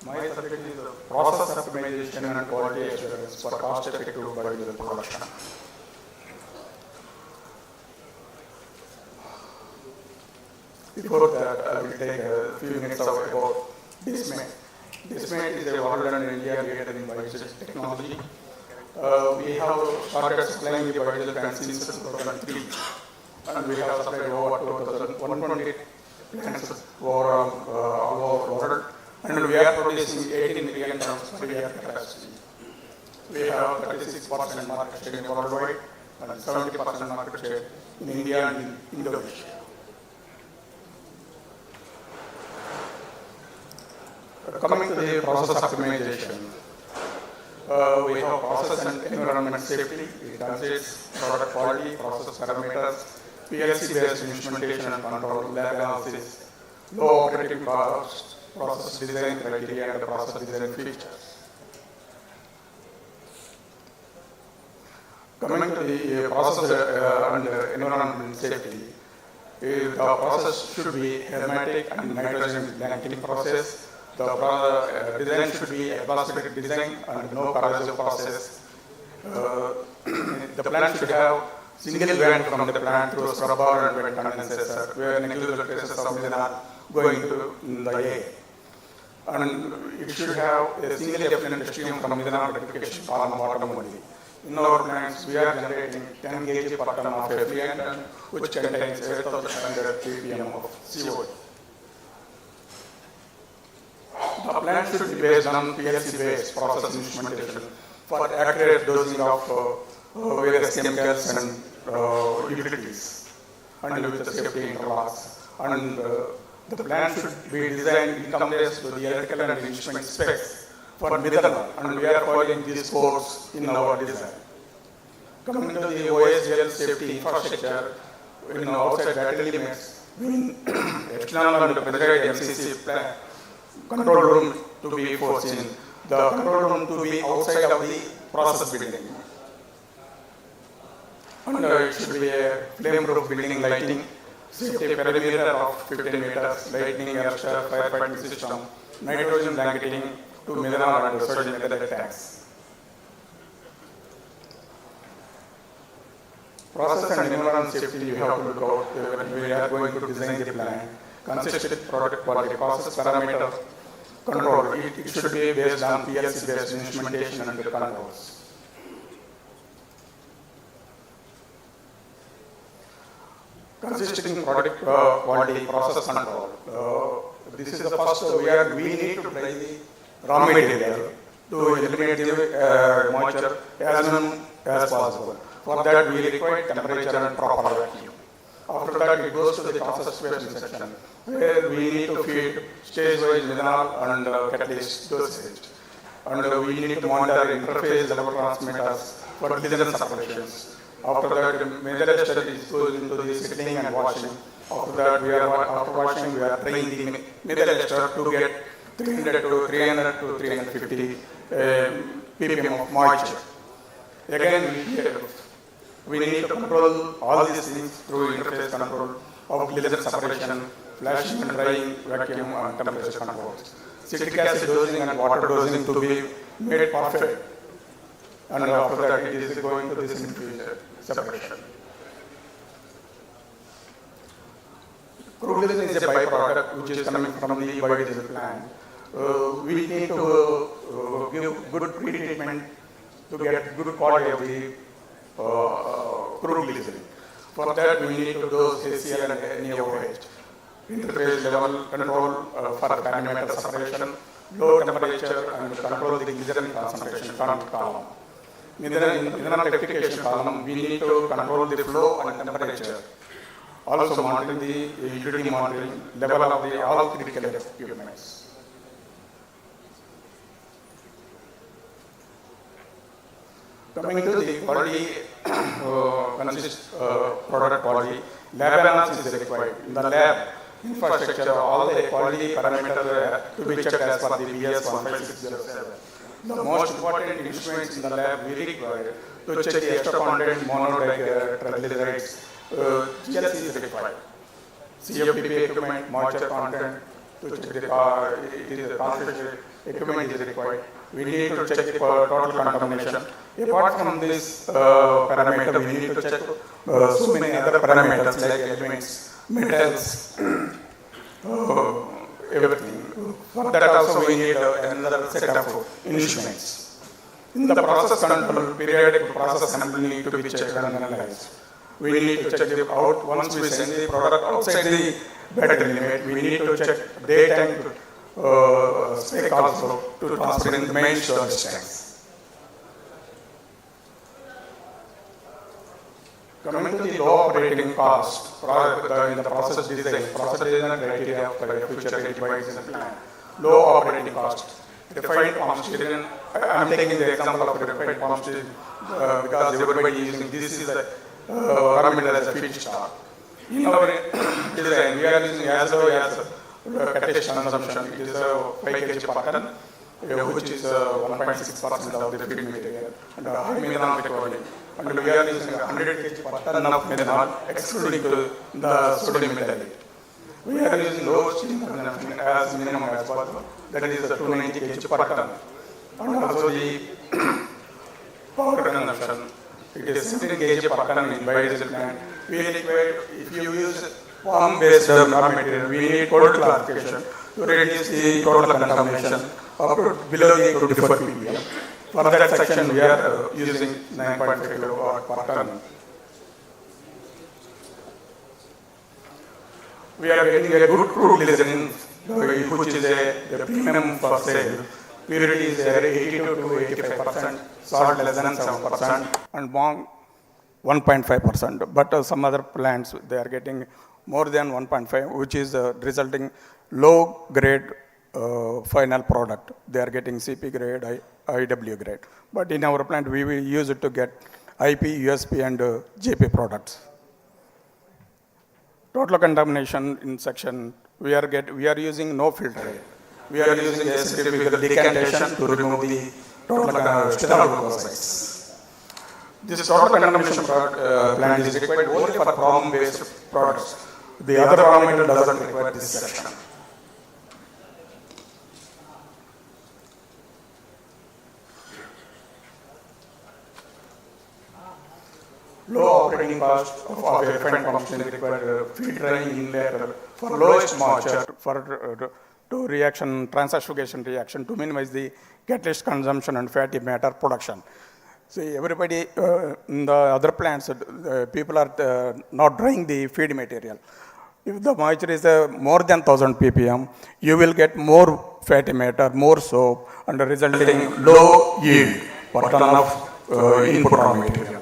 My subject is process optimization and quality assurance for cost-effective biodiesel production. Before that, I will take a few minutes about DISMATE. DISMATE is a world and India leader in biodiesel technology. We have started supplying the biodiesel plants since 2003, and we have supplied over 120 plants overall all over the world. And we are producing 18 million tons per year capacity. We have 36% market share worldwide and 70% market share in India and in Indonesia. Coming to the process optimization, we have process and environment safety. It consists product quality, process parameters, PLC-based instrumentation and control, lab analysis, low operating cost, process design criteria, and process design features. Coming to the process and environment safety, the process should be hermetic and nitrogen blanketing process. The design should be atmospheric design and no corrosive process. The plant should have single vent from the plant through scrubber and vent condenser, where negligible traces of methanol going into the air. And it should have a single effluent stream from methanol rectification column bottom only. In our plants, we are generating 10 kg per ton of effluent, which contains 8,500 ppm of CO2. The plant should be based on PLC-based process instrumentation for accurate dosing of various chemicals and utilities, and with the safety interlocks. And the plant should be designed in compliance with the electrical and instrument specs for methanol, and we are following these codes in our design. Coming to the OSGL safety infrastructure, in outside battery limits, in external and pressurized MCC plant, control room to be foreseen, the control room to be outside of the process building. And it should be a flame-proof building lighting, safety perimeter of 15 meters, lightning arrestor, firefighting system, nitrogen blanketing to methanol and sodium methyl tanks. Process and environment safety you have to look out when we are going to design the plant. Consistent product quality, process parameter control. It should be based on PLC-based instrumentation and controls. Consistent product quality, process control. This is the first we need to try the raw material to eliminate the moisture as soon as possible. For that, we require temperature and proper vacuum. After that, it goes to the process specification section, where we need to feed stage-wise methanol and catalyst dosage. And we need to monitor interface level transmitters for diligence operations. After that, the methyl ester is goes into the settling and washing. After that, after washing, we are drying the methyl ester to get 300 to 350 ppm of moisture. Again, we need to control all these things through interface control of diligence separation, flashing and drying, vacuum and temperature controls. Citric acid dosing and water dosing to be made perfect. And after that, it is going to this infuser separation. Crude is a byproduct which is coming from the biodiesel plant. We need to give good pre-treatment to get good quality of the crude glycerin. For that, we need to dose HCl and NaOH. Interface level control for parameter separation, low temperature, and control the glycerin concentration column. In the rectification column, we need to control the flow and temperature. Also monitoring the utility monitoring level of the all critical equipments. Coming to the quality, product quality, lab analysis is required. In the lab infrastructure, all the quality parameters to be checked as per the BS 15607. The most important instruments in the lab we require to check the extra content monotriglycerides, GLC is required. CFPP equipment, moisture content, to check the concentration equipment is required. We need to check the total contamination. Apart from this parameter, we need to check so many other parameters like elements, metals, everything. For that also we need another set of instruments. In the process control, periodic process sample need to be checked and analyzed. We need to check the out, once we send the product outside the battery limit, we need to check daytime spec also to transfer in the main storage tanks. Coming to the low operating cost, in the process design criteria for a future biodiesel plant, low operating cost, refined palm steel, I am taking the example of refined palm steel because everybody is using this is the raw material as a feedstock. In our design, we are using as low as catalyst consumption, it is 5 kg per ton, which is 1.6% of the feed material, and high methanol recovery. And we are using 100 kg per ton of methanol, excluding the sodium methyl. We are using low steam consumption as minimum as possible, that is 290 kg per ton. And also the power consumption, it is 17 kg per ton in biodiesel plant. We require, if you use palm-based raw material, we need cold clarification to reduce the total contamination up to below the 24 ppm. For that section, we are using 9.5 kilowatt per ton. We are getting a good crude glycerin, which is the premium for sale. Purity is 82 to 85%, salt less than 7%, and bong 1.5%. But some other plants, they are getting more than 1.5, which is resulting low grade final product. They are getting CP grade, IW grade. But in our plant, we will use it to get IP, USP, and JP products. Total contamination in section, we are using no filter. We are using a centrifugal decantation to remove the total sterile glucosides. This total contamination plant is required only for problem-based products. The other raw material doesn't require this section. Low operating cost of a refined palm steel require feed drying inlet for lowest moisture to reaction, transubstitution reaction to minimize the catalyst consumption and fatty matter production. See, everybody in the other plants, people are not drying the feed material. If the moisture is more than 1000 ppm, you will get more fatty matter, more soap, and resulting low yield per ton of input raw material.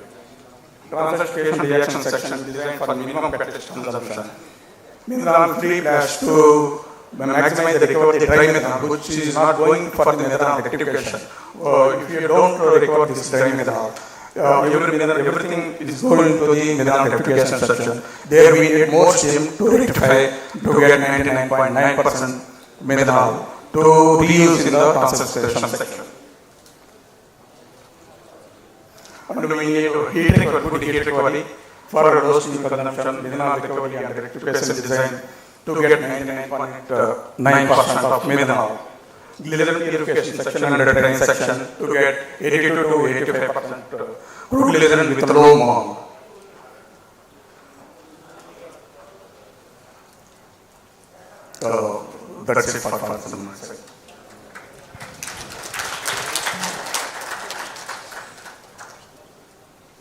Transubstitution reaction section designed for minimum catalyst consumption. Methanol free flash to maximize the recovery of the dry methanol, which is not going for the methanol rectification. If you don't recover this dry methanol, everything is going to the methanol rectification section. There we need more steam to rectify to get 99.9% methanol to reuse in the transubstitution section. And we need heat recovery, good heat recovery for low steam consumption, methanol recovery and rectification design to get 99.9% of methanol. Glycerin purification section and drain section to get 82 to 85% crude glycerin with low mole. That's it for my side.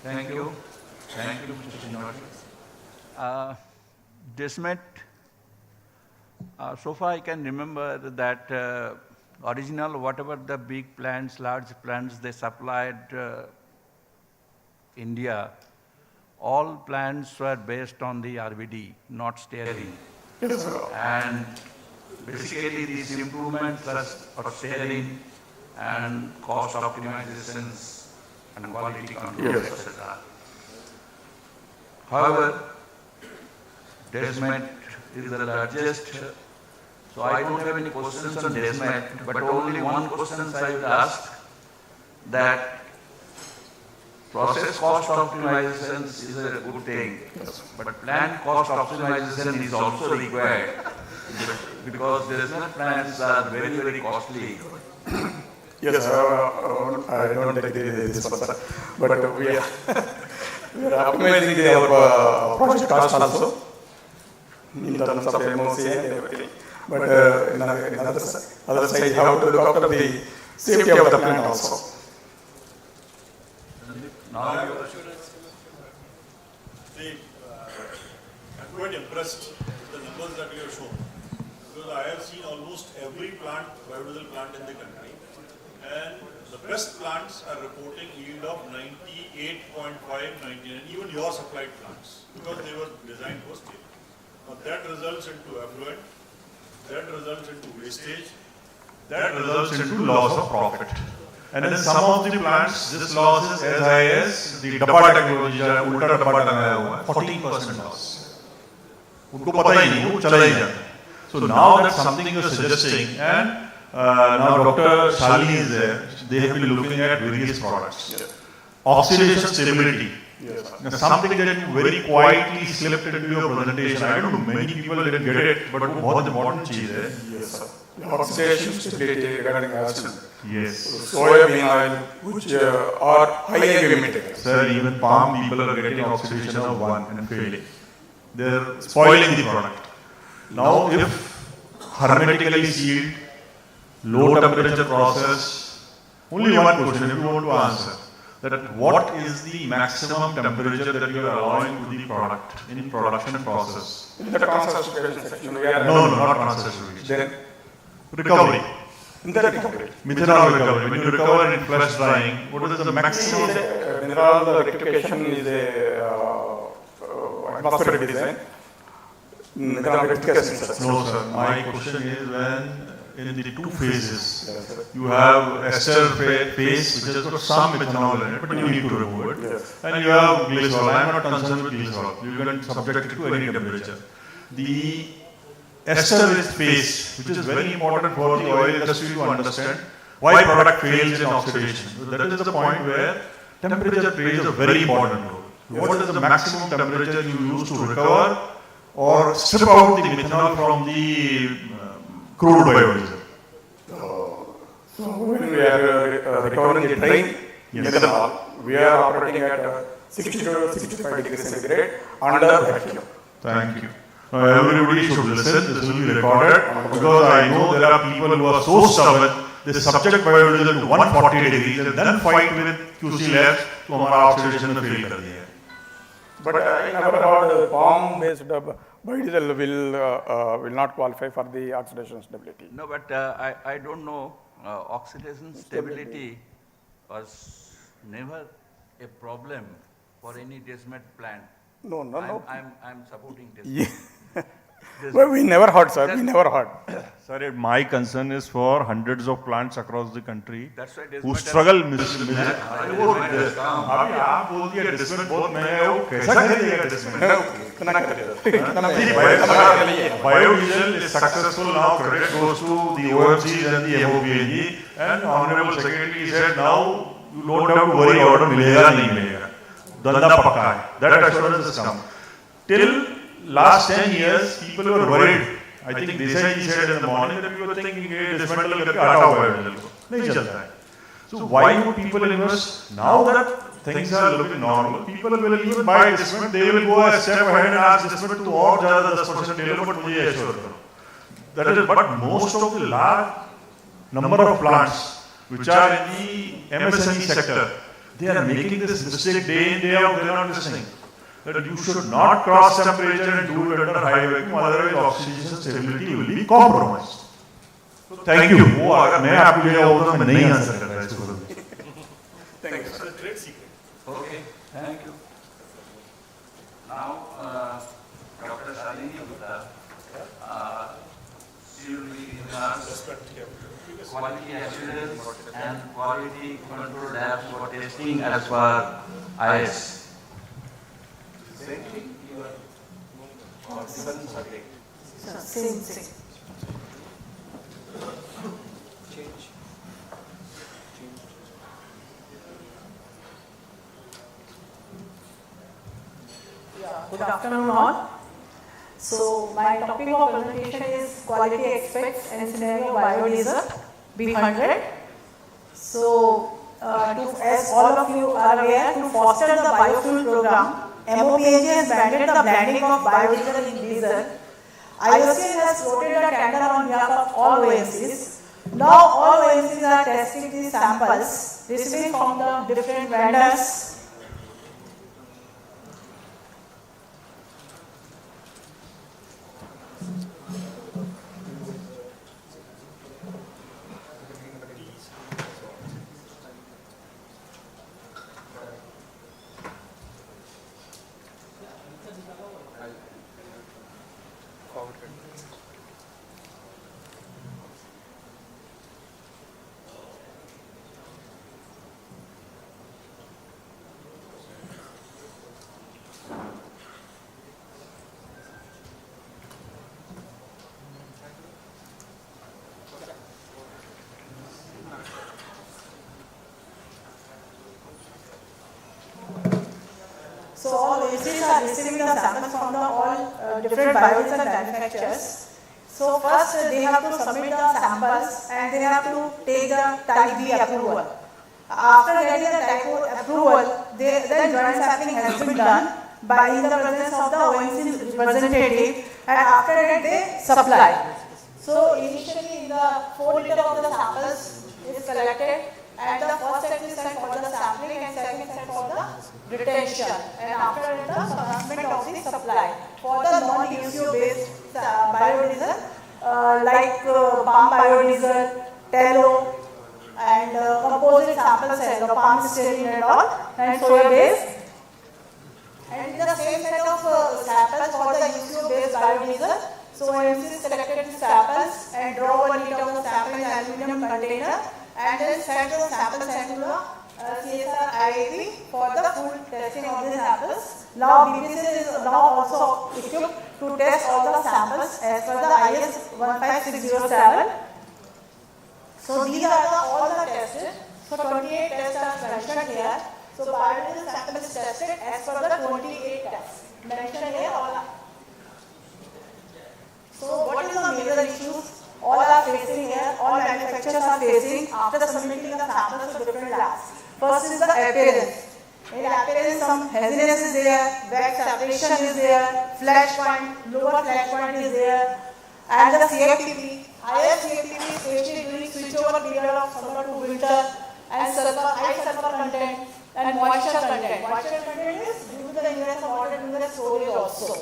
Thank you. Thank you, Mr. Srinivas. Desmet, so far I can remember that original, whatever the big plants, large plants they supplied India, all plants were based on the RVD, not steering. Yes, sir. And basically these improvements of steering and cost optimizations and quality control, yes, etc. However, Desmet is the largest, so I don't have any questions on Desmet, but only one question I will ask, that process cost optimization is a good thing, yes, but plant cost optimization is also required, because Desmet plants are very, very costly. Yes, I don't agree with this one, sir. But we are optimizing our project cost also in terms of MOC and everything. But in other side, you have to look after the safety of the plant also. Now, I'm quite impressed with the numbers that you have shown. Because because I have seen almost every biodiesel plant in the country, and the best plants are reporting yield of 98.5, 99, even your supplied plants, because they were designed for scale. Now that results into effluent, that results into wastage, that results into loss of profit. And in some of the plants, this loss is as high as the dabba technology, ulta dabba लगाया हुआ है, 14% loss. उनको पता ही नहीं, वो चला ही जाता है. So now that's something you're suggesting, and now Dr. Shalini is there. They have been looking at various products. Yes. Oxidation stability. Yes. Now, something that you very quietly slipped into your presentation. I don't know, many people didn't get it, but वो बहुत important चीज है. Yes, sir. Oxidation stability regarding acid. Yes. Soybean oil, which are high heavy materials. Sir, even palm people are getting oxidation of 1 and failing. They're spoiling the product. Now, if hermetically sealed, low temperature process, only one question if you want to answer. That what is the maximum temperature that you are allowing to the product in production process? In the transesterification section, we are No, not transesterification. Then recovery. In the recovery. Methanol recovery. When you recover in flesh drying, what is the maximum? Mineral rectification is a atmospheric design. Mineral rectification section. No, sir. My question is when in the two phases, you have ester phase which has got some methanol in it, but you need to remove it. Yes. And you have glycerol. I am not concerned with glycerol. You can subject it to any temperature. The ester phase, which is very important for the oil industry to understand why product fails in oxidation. So that is the point where temperature plays a very important role. What is the maximum temperature you use to recover or strip out the methanol from the crude biodiesel? So when we are recovering the dry methanol, we are operating at 60 to 65 degrees centigrade under vacuum. Thank you. Now everybody should listen, this will be recorded, because I know there are people who are so stubborn, they subject biodiesel to 140 degrees and then fight with QC labs to हमारा oxidation में fail कर दिया. But I never heard palm-based biodiesel will not qualify for the oxidation stability. No, but I don't know. Oxidation stability was never a problem for any desmet plant. No. I'm supporting this. Well, we never heard, sir. We never heard. Sir, my concern is for hundreds of plants across the country who desmet struggle. आप बोल दिया desmet बहुत महंगा है, वो कैसा खरीदेगा desmet? Biodiesel is successful now. Credit goes to the OMCs and the MOPNG. And Honorable Secretary said now you don't have to worry order मिलेगा नहीं मिलेगा. धंधा पक्का है. That assurance has come. Till last 10 years, people were worried. I think Desai ji said in the morning that we were thinking dismantle करके हटाओ biodiesel को. नहीं चलता है. So why would people invest? Now that things are looking normal, people will even buy dismet. They will go a step ahead and ask dismet to और ज़्यादा 10% ले लो, but मुझे assure करो. That is, but most of the large number of plants which are in the MSME sector, they are making this mistake day in day out. They are not listening. That you should not cross temperature and do it under high vacuum, otherwise oxidation stability will be compromised. So thank you. वो अगर मैं आपको जगह होता मैं नहीं answer कर रहा इसको. Thank you, sir. Great secret. Okay, thank you. Now, Dr. Shalini Gupta, she will be giving us quality assurance and quality control labs for testing as per IS. Same. Good afternoon all. So my topic of presentation is quality aspects and scenario biodiesel B100. So as all of you are aware, to foster the biofuel program, MOPNG has mandated the blending of biodiesel in diesel. IOCL has floated a tender on behalf of all OMCs. Now all OMCs are testing these samples received from the different vendors. So all OMCs are receiving the samples from the all different biodiesel manufacturers. So first they have to submit the samples and they have to take the type B approval. After getting the type O approval, then joint sampling has been done by in the presence of the OMC representative, and after that they supply. So initially the 4 liter of the samples is collected, and the first set is sent for the sampling and second set for the retention, and after that the commencement of the supply for the non-UCO based biodiesel like palm biodiesel, tallow, and composite samples and palm stearin and all, and soya based. And the same set of samples for the UCO based biodiesel. So OMC selected the samples and draw 1 liter of the sample in aluminum container and then send the samples into the CSR IAP for the full testing of the samples. Now BPCL is now also equipped to test all the samples as per the IS 15607. So these are all the tested. So 28 tests are mentioned here. So biodiesel sample is tested as per the 28 tests mentioned here. So what is the major issues all are facing here, all manufacturers are facing after submitting the samples to different labs? First is the appearance. In appearance some haziness is there, wax separation is there, flash point, lower flash point is there, and the CFTP, higher CFTP especially during switchover period of summer to winter, and high sulfur content and moisture content. Moisture content is due to the ingress of water during the storage also.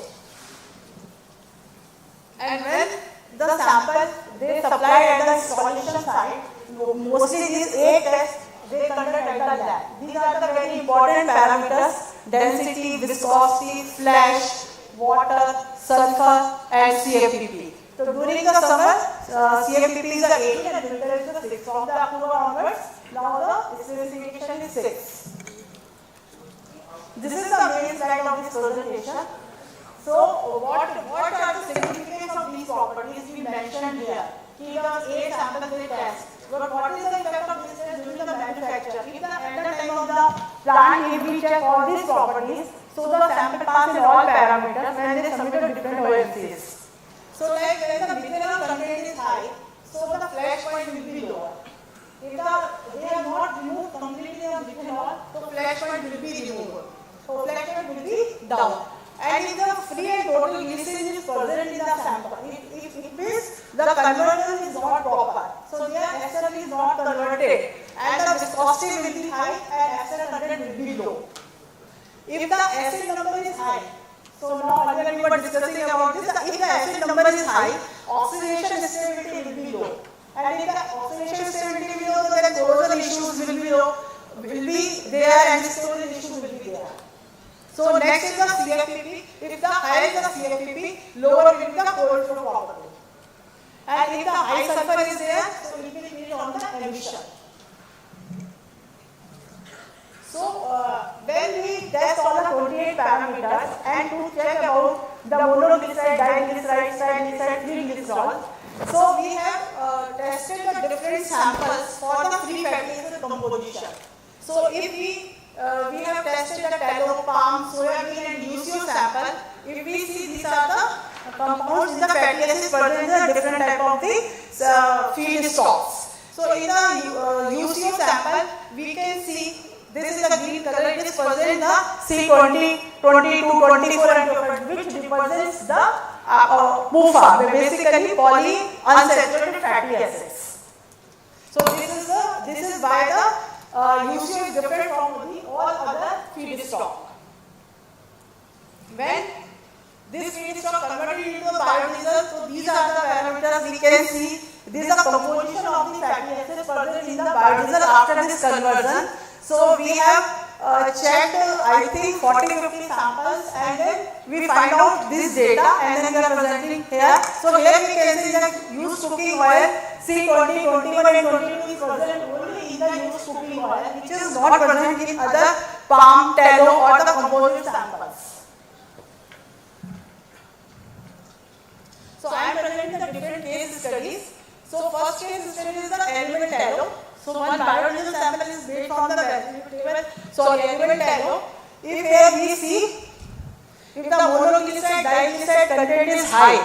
And when the sample they supply at the installation site, mostly these 8 tests they conduct at the lab. These are the very important parameters: density, viscosity, flash, water, sulfur, and CFPP. So during the summer, CFPP is the 8 and winter is the 6. From the October onwards, now the specification is 6. This is the main slide of this presentation. So what are the significance of these properties we mentioned here? Here are 8 samples they test. But what is the effect of this test during the manufacture? If at the time of the plant if we check all these properties, so the sample pass in all parameters when they submit to different OMCs. So like when the mineral content is high, so the flash point will be lower. If they have not removed completely the methanol, so flash point will be removed. So flash point will be down. And if the free and total glycerin is present in the sample, it means the conversion is not proper. So their SL is not converted and the viscosity will be high and SL content will be low. If the acid number is high, so now earlier we were discussing about this, if the acid number is high, oxidation stability will be low. And if the oxidation stability will be low, then corrosion issues will be there and storage issues will be there. So next is the CFPP. If the higher is the CFPP, lower will be the cold flow property. And if the high sulfur is there, so it will be on the emission. So when we test all the 28 parameters and to check about the monoglyceride, diglyceride, triglyceride, 3-glycerol, so we have tested the different samples for the free fatty acid composition. So if we have tested the tallow, palm, soybean and UCO sample. If we see these are the compounds in the fatty acids present in the different type of the feed stocks. So in the UCO sample, we can see this is the green color. It is present in the C20, 22, 24 and 25, which represents the PUFA, basically polyunsaturated fatty acids. So this is by the UCO is different from all other feedstock. When this feedstock converted into the biodiesel, so these are the parameters we can see. This is the composition of the fatty acids present in the biodiesel after this conversion. So we have checked I think 40-50 samples and then we find out this data and then we are presenting here. So here we can see that used cooking oil C20, 21 and 22 is present only in the used cooking oil, which is not present in other palm, tallow or the composite samples. So I am presenting the different case studies. So first case study is the element tallow. So one biodiesel sample is made from the vegetable, elemental tallow if here we see, if the monoglyceride diglyceride content is high,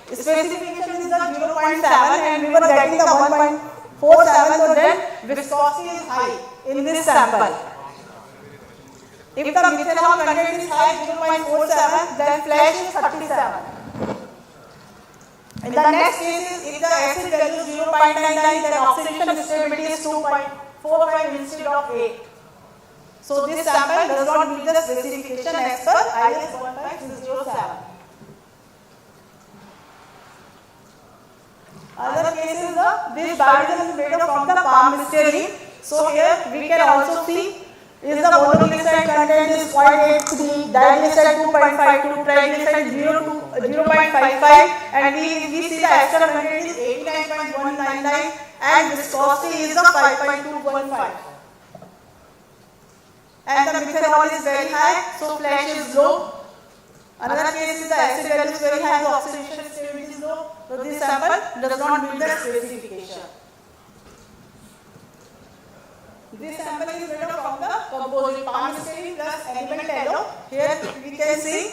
specification is the 0.7 and we were getting the 1.47, so then viscosity is high in this sample. If the methanol content is high, 0.47, then flash is 37. In the next case is, if the acid value is 0.99, then oxidation stability is 2.45 instead of 8. So this sample does not meet the specification as per IS 15607. Other case is this biodiesel is made from the palm stearine. So here we can also see is the monoglyceride content is 0.83, diglyceride 2.52, triglyceride 0.55, and we see the ester content is 89.199 and viscosity is the 5.215. And the methanol is very high, so flash is low. Another case is the acid value is very high, so oxidation stability is low. So this sample does not meet the specification. This sample is made from the composite palm stearine plus element tallow. Here we can see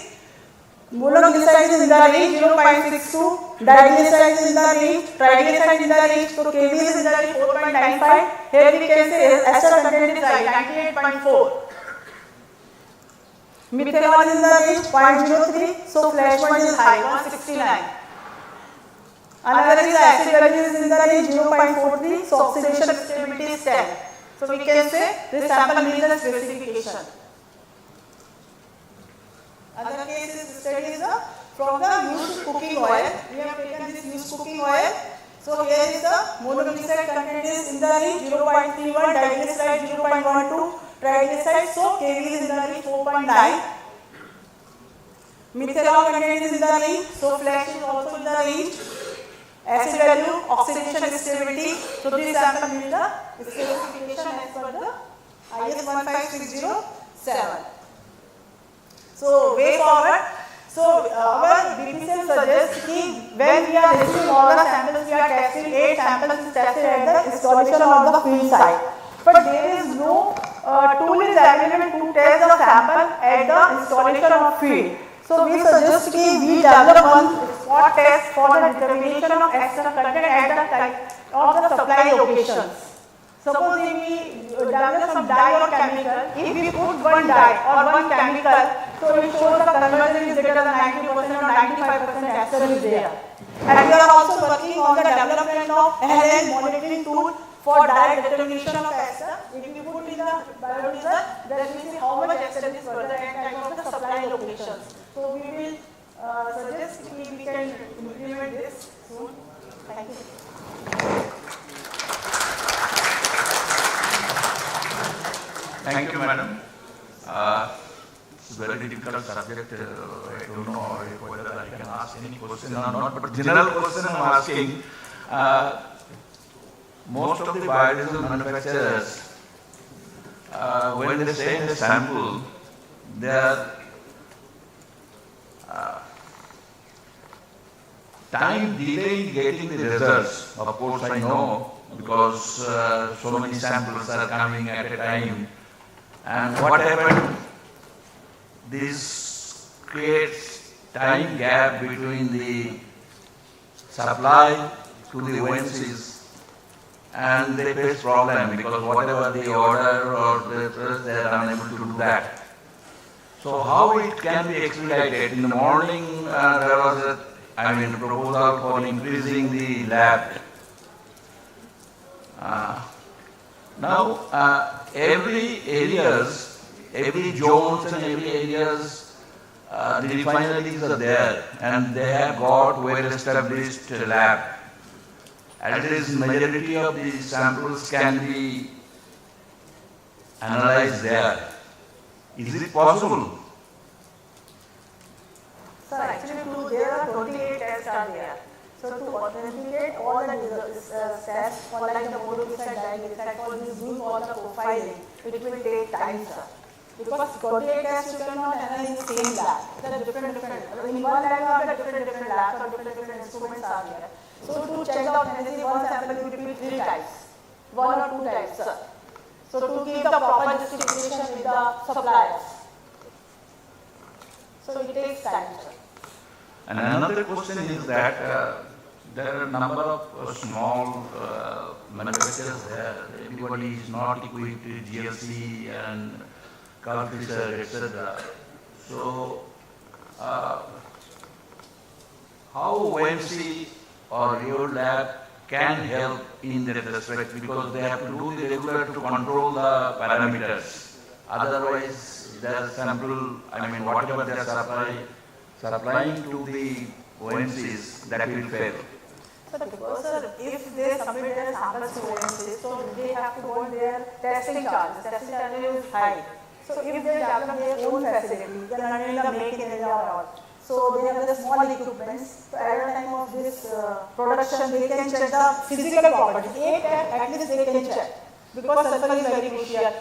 monoglyceride is in the range 0.62, diglyceride is in the range, triglyceride is in the range, so Kb is in the range 4.95. Here we can say ester content is high, 98.4. Methanol is in the range 0.03, so flash point is high, 169. Another is acid value is in the range 0.43, so oxidation stability is 10. So we can say this sample meets the specification. Other cases study is from the used cooking oil. We have taken this used cooking oil. So here is the monoglyceride content is in the range 0.31, diglyceride 0.12, triglyceride, so Kb is in the range 4.9. Methanol content is in the range, so flash is also in the range. Acid value, oxidation stability, so this sample meets the specification as per the IS 15607. So way forward, so our BPCL suggests that when we are receiving all the samples, we are testing 8 samples is tested at the installation or the field site. But there is no tool is available to test the sample at the installation of field. So we suggest that we develop one spot test for the determination of extra content at the type of the supply locations. Suppose if we develop some dye or chemical, if we put one dye or one chemical, so it shows the conversion is greater than 90% or 95% ester is there. And we are also working on the development of an monitoring tool for direct determination of ester. If we put in the biodiesel, then we see how much ester is further at type of the supply locations. So we will suggest we can implement this soon. Thank you. Thank you, madam. It's a very difficult subject. I don't know whether I can ask any question or not, but general question I'm asking. Most of the biodiesel manufacturers, when they send a sample, they are time delay in getting the results. Of course, I know because so many samples are coming at a time. And what happened? This creates time gap between the supply to the ONCs, and they face problem because whatever they order or they are unable to do that. So how it can be expedited? In the morning there was a proposal for increasing the lab. Now every zones and every areas, the refineries are there and they have got well-established lab. At least majority of the samples can be analyzed there. Is it possible? So actually there are 28 tests are there. So to authenticate all the tests for like the monoglyceride, diglyceride, for this doing all the profiling, it will take time, sir. Because 28 tests you cannot analyze in the same lab. There are different. In one lab you have different labs or different instruments are there. So to check the authenticity, one sample you repeat 3 times, 1 or 2 times, sir. So to keep the proper justification with the suppliers. So it takes time. And another question is that there are a number of small manufacturers there. Everybody is not equipped with GLC and cartridges, etc. So, how OMC or your lab can help in that respect, because they have to do the regular to control the parameters. Otherwise, their sample, I mean, whatever they are supplying to the OMCs, that will fail. So because if they submit their samples to OMC, so they have to go on their testing charges. Testing charges is high. So if they develop their own facility, they are not in the make in India or all. So they have the small equipments. So at the time of this production, they can check the physical properties. At least they can check, because sulfur is very crucial.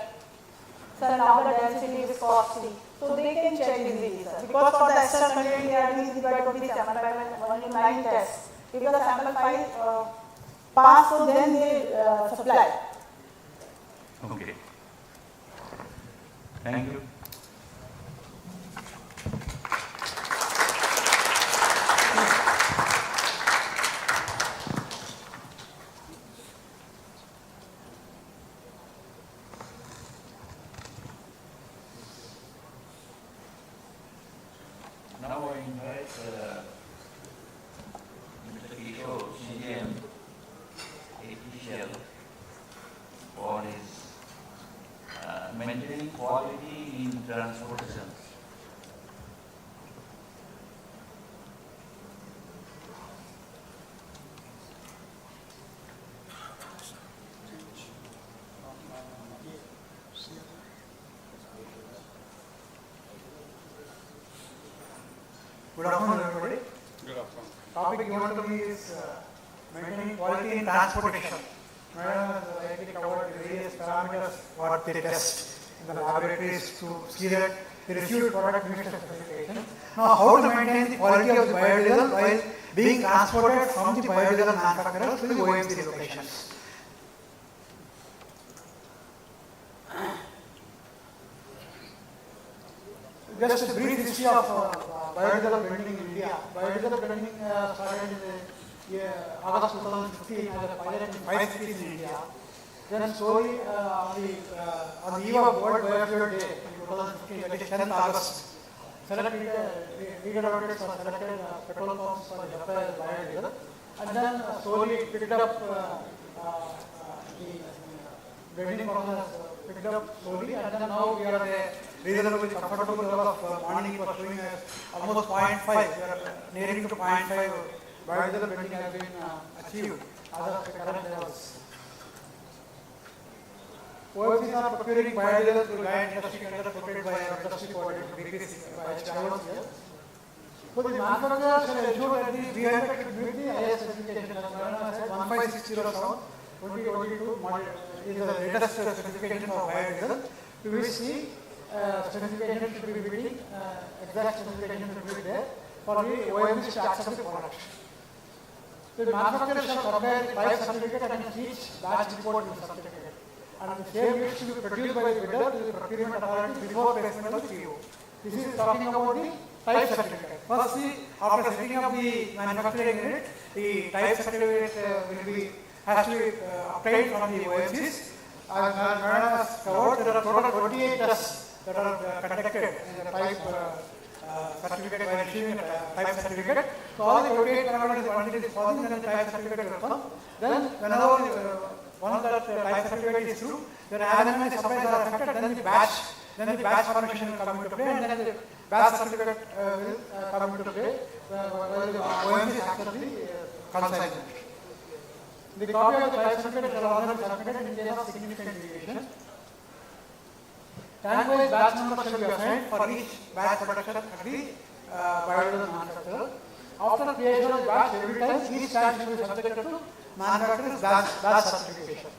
So now the density is costly. So they can check easily, sir. Because for the extra content, they are doing the sample by only 9 tests. If the sample file pass, so then they supply. Okay. Thank you. Now I invite Mr. Kishore, CGM official, for his maintaining quality in transportation. Good afternoon, everybody. Good afternoon. Topic given to me is maintaining quality in transportation. Madam has already covered various parameters what they test in the laboratories to see that the received product meets the specification. Now, how to maintain the quality of the biodiesel while being transported from the biodiesel manufacturer to the OMC locations? Just a brief history of biodiesel blending in India. Biodiesel blending started in August 2015 as a pilot in 5 cities in India. Then slowly on the eve of World Biofuel Day in 2015, that is 10th August, selected leader outlets were selected petrol pumps for supply of biodiesel, and then slowly picked up the blending process picked up slowly, and then now we are at a reasonably comfortable level of morning was showing as almost 0.5. We are nearing to 0.5 biodiesel blending has been achieved as of the current levels. OMCs are procuring biodiesel through giant industry tenders procured by our industry coordinator BPC by Chavos here. So the manufacturers shall ensure that the BMX should meet the IS specification as Madam said 15607 2022 model is the latest specification for biodiesel, to which the specification should be meeting, exact specification should be there for the OMC to accept the product. The manufacturer shall prepare the type certificate and each batch report with the certificate. And the same needs to be produced by the bidder to the procurement authority before placement of the PO. This is talking about the type certificate. Firstly, after setting up the manufacturing unit, the type certificate has to be obtained from the OMCs. As Madam has covered, there are total 28 tests that are conducted in the type certificate by receiving a type certificate. So all the 28 parameters quantity is falling, then the type certificate will come. Then whenever once that type certificate is through, the anonymous supplies are affected, then the batch formation will come into play, and then the batch certificate will come into play while the OMC accept the consignment. The copy of the type certificate shall also be submitted in case of significant deviation. Tank-wise batch number shall be assigned for each batch production at the biodiesel manufacturer. After creation of the batch, every time each tank should be subjected to manufacturer's batch certification.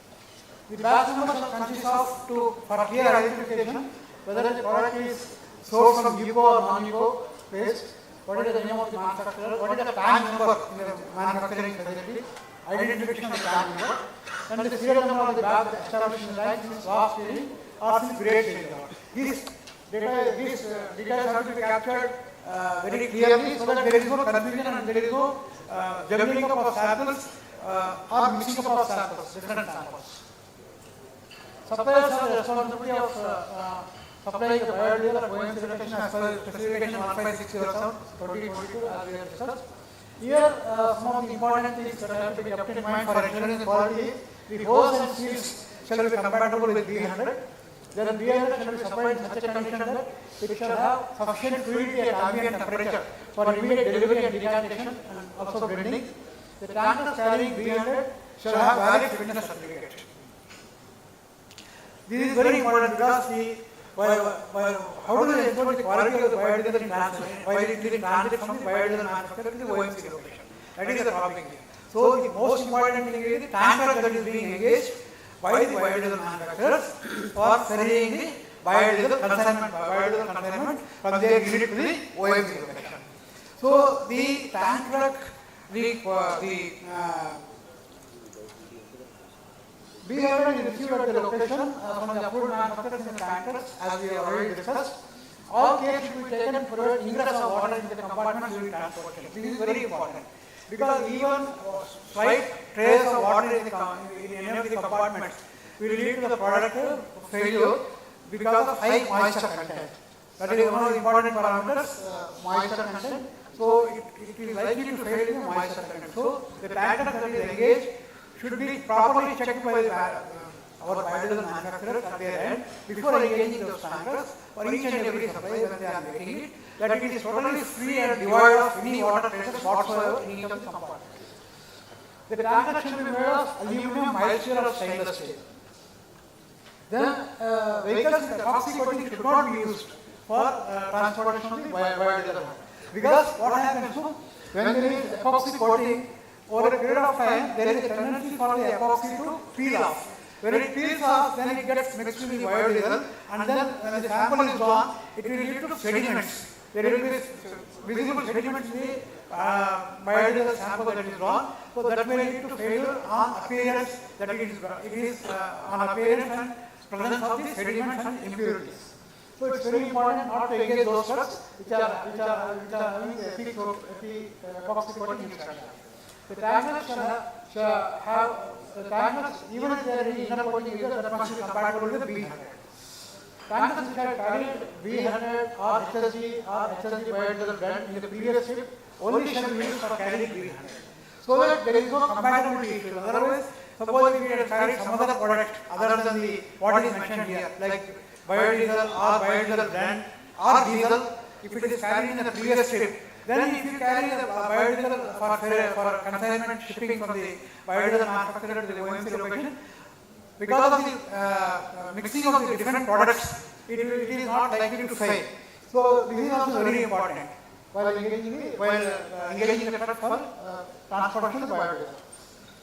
The batch number shall consist of for clear identification whether the product is sourced from UCO or non-UCO based, what is the name of the manufacturer, what is the tank number in the manufacturing facility, identification of the tank number, and the serial number of the bag established in the line since last year or since grade change. These details have to be captured very clearly so that there is no confusion and there is no juggling up of samples or mixing up of samples, different samples. Suppliers have the responsibility of supplying the biodiesel at OMC location as per specification 15607 2022 as we have discussed. Here, some of the important things that have to be kept in mind for ensuring the quality, the hose and seals shall be compatible with B100. Then B100 shall be supplied in such a condition that it shall have sufficient fluidity at ambient temperature for immediate delivery and decantation and also blending. The tankers carrying B100 shall have valid fitness certificate. This is very important because how do they ensure the quality of the biodiesel in transit while it is in transit from the biodiesel manufacturer to the OMC location? That is the problem here. So the most important thing is the tanker that is being engaged by the biodiesel manufacturers for ferrying the biodiesel consignment from their unit to the OMC location. So the tank truck, the B100 is received at the location from the approved manufacturers in the tankers as we have already discussed. All care should be taken for ingress of water into the compartment during transportation. This is very important because even slight trace of water in any of the compartments will lead to the product failure because of high moisture content. That is one of the important parameters, moisture content. So it is likely to fail in the moisture content. So the tanker that is engaged should be properly checked by our biodiesel manufacturers at their end before engaging those tankers for each and every supply when they are making it, that it is totally free and devoid of any water traces whatsoever in each of the compartments. The tanker should be made of aluminum, mild steel or stainless steel. Then vehicles with epoxy coating should not be used for transportation of the biodiesel. Because what happens when there is epoxy coating, over a period of time, there is a tendency for the epoxy to peel off. When it peels off, then it gets mixed with the biodiesel, and then when the sample is gone, it will lead to sediments. There will be visible sediments in the biodiesel sample that is drawn, so that may lead to failure on appearance, that it is on appearance and presence of the sediments and impurities. So it's very important not to engage those trucks which are having epoxy coating inside. The tankers shall have the tankers, even if they are in inner coating, that must be compatible with B100. Tankers which have carried B100 or HSG biodiesel blend in the previous trip only shall be used for carrying B100. So that there is no compatibility issue. Otherwise, suppose if we had carried some other product other than what is mentioned here, like biodiesel or biodiesel blend or diesel, if it is carried in the previous trip, then if you carry the biodiesel for consignment shipping from the biodiesel manufacturer to the OMC location, because of the mixing of the different products, it is not likely to fail. So this is also very important while engaging the truck for transportation of the biodiesel.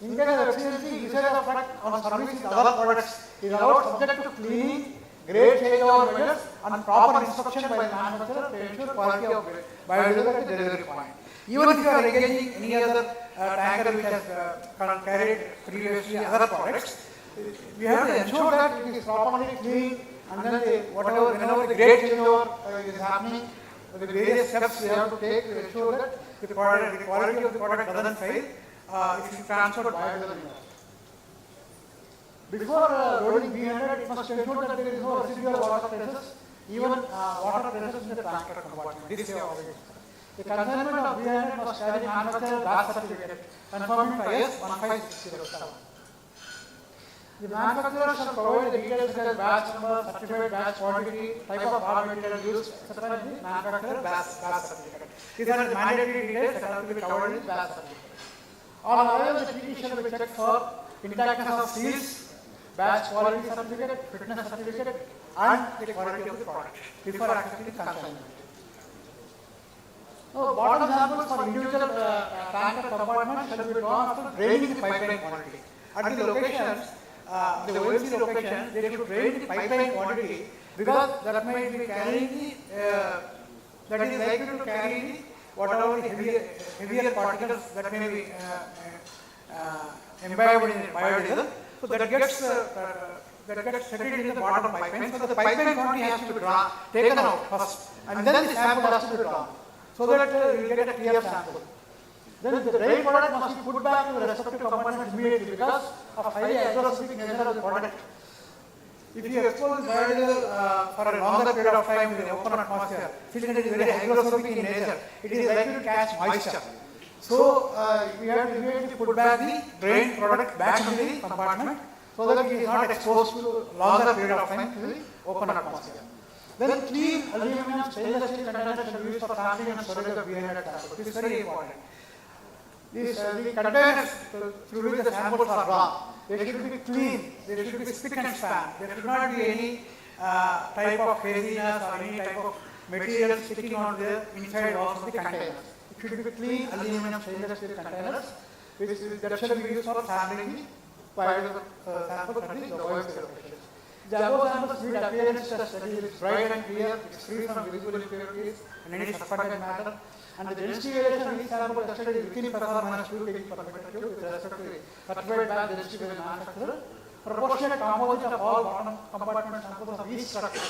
In case of efficiency, usage of truck on service with other products is allowed subject to cleaning, grade changeover measures and proper inspection by the manufacturer to ensure quality of biodiesel at the delivery point. Even if you are engaging any other tanker which has carried previously other products, we have to ensure that it is properly cleaned, and then whenever the grade changeover is happening, the various steps we have to take to ensure that the quality of the product doesn't fail if you transport biodiesel. Before loading B100, it must ensure that there is no residual water traces, even water traces in the tanker compartment. This we have already discussed. The consignment of B100 must carry manufacturer batch certificate conforming to IS 15607. The manufacturer shall provide the details such as batch number, certified batch quantity, type of raw material used, etc. in the manufacturer batch certificate. These are the mandatory details that have to be covered in the batch certificate. On arrival, the TT shall be checked for intactness of seals, batch quality certificate, fitness certificate, and the quality of the product before accepting consignment. So, bottom samples for individual tanker compartments shall be drawn after draining the pipeline quantity. At the locations, the OMC location, they should drain the pipeline quantity because that may be carrying that is likely to carry whatever the heavier particles that may be imbibed in the biodiesel. So that gets settled in the bottom pipeline. So the pipeline quantity has to be taken out first, and then the sample has to be drawn. so that you get a clear sample. Then the drain product must be put back to the respective compartments immediately because of highly hygroscopic nature of the product. If you expose biodiesel for a longer period of time in the open atmosphere, since it is very hygroscopic in nature, it is likely to catch moisture. So we have to immediately put back the drain product back into the compartment so that it is not exposed to longer period of time in the open atmosphere. Then clean aluminum stainless steel containers should be used for sampling and storage of B100 samples. This is very important. The containers through which the samples are drawn, they should be clean, they should be spick and span. There should not be any type of haziness or any type of material sticking on the inside walls of the containers. It should be clean aluminum stainless steel containers, that shall be used for sampling the biodiesel samples at the OMC locations. The above samples meet appearance test, that is bright and clear, it is free from visible impurities and any suspended matter. And the density variation of each sample tested is within ±2 kg per meter cube with respect to the certified bag density by the manufacturer. Proportionate composition of all bottom compartment samples of each structure,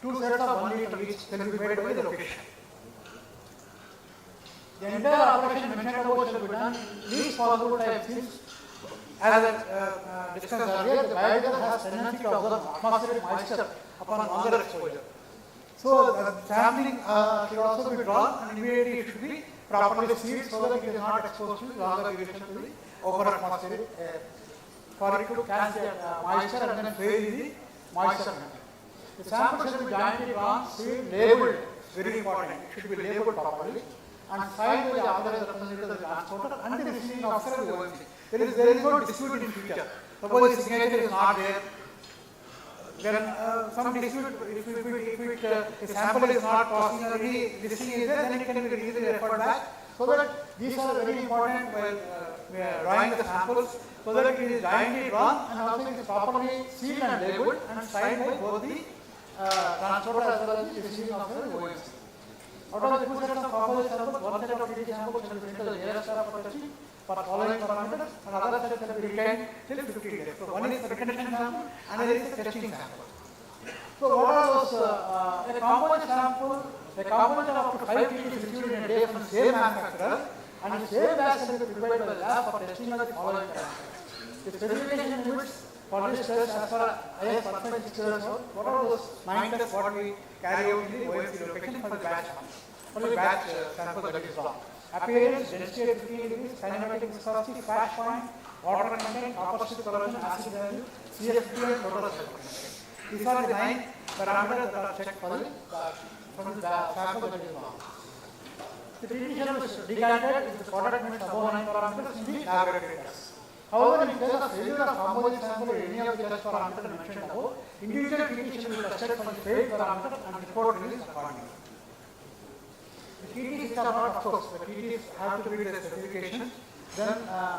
2 sets of 1 liter each, can be made by the location. The entire operation mentioned above shall be done least possible time since, as I discussed earlier, the biodiesel has tendency to absorb atmospheric moisture upon longer exposure. So the sampling should also be drawn and immediately it should be properly sealed so that it is not exposed to longer duration to the open atmospheric air. For it to catch the moisture and then fail in the moisture content. The sample should be jointly drawn, sealed, labelled, very important. It should be labelled properly and signed by the authorized representative of the transporter and the receiving officer of the OMC. There is no dispute in future. Suppose the signature is not there, then some dispute, if the sample is not crossing or any this thing is there, then it can be easily referred back. So that these are very important while drawing the samples, so that it is jointly drawn and also it is properly sealed and labelled and signed by both the transporter as well as the receiving officer of the OMC. Out of the 2 sets of composite samples, 1 set of TT samples shall be sent to the nearest lab for testing for following parameters, and other set shall be retained till 15 days. So one is the retention sample, another is the testing sample. So what are those? A composite sample, a component of up to 5 TT is received in a day from the same manufacturer, and the same batch shall be prepared by the lab for testing of the following parameters. The specification limits for this test as far as IS 1.6 out. What are those 9 tests what we carry out in the OMC location for the batch sample that is drawn? Appearance, density at 15 degrees, kinematic viscosity, flash point, water content, opposite corrosion, acid value, CFP and total cell content. These are the 9 parameters that are checked for the from the sample that is drawn. The TT shell is decanted if the product meets above 9 parameters in the laboratory test. However, in case of failure of composite sample or any of the test parameters mentioned above, individual TT shell will be tested for the failed parameter and report released accordingly. The TTs are not, of course, the TTs have to meet the specifications then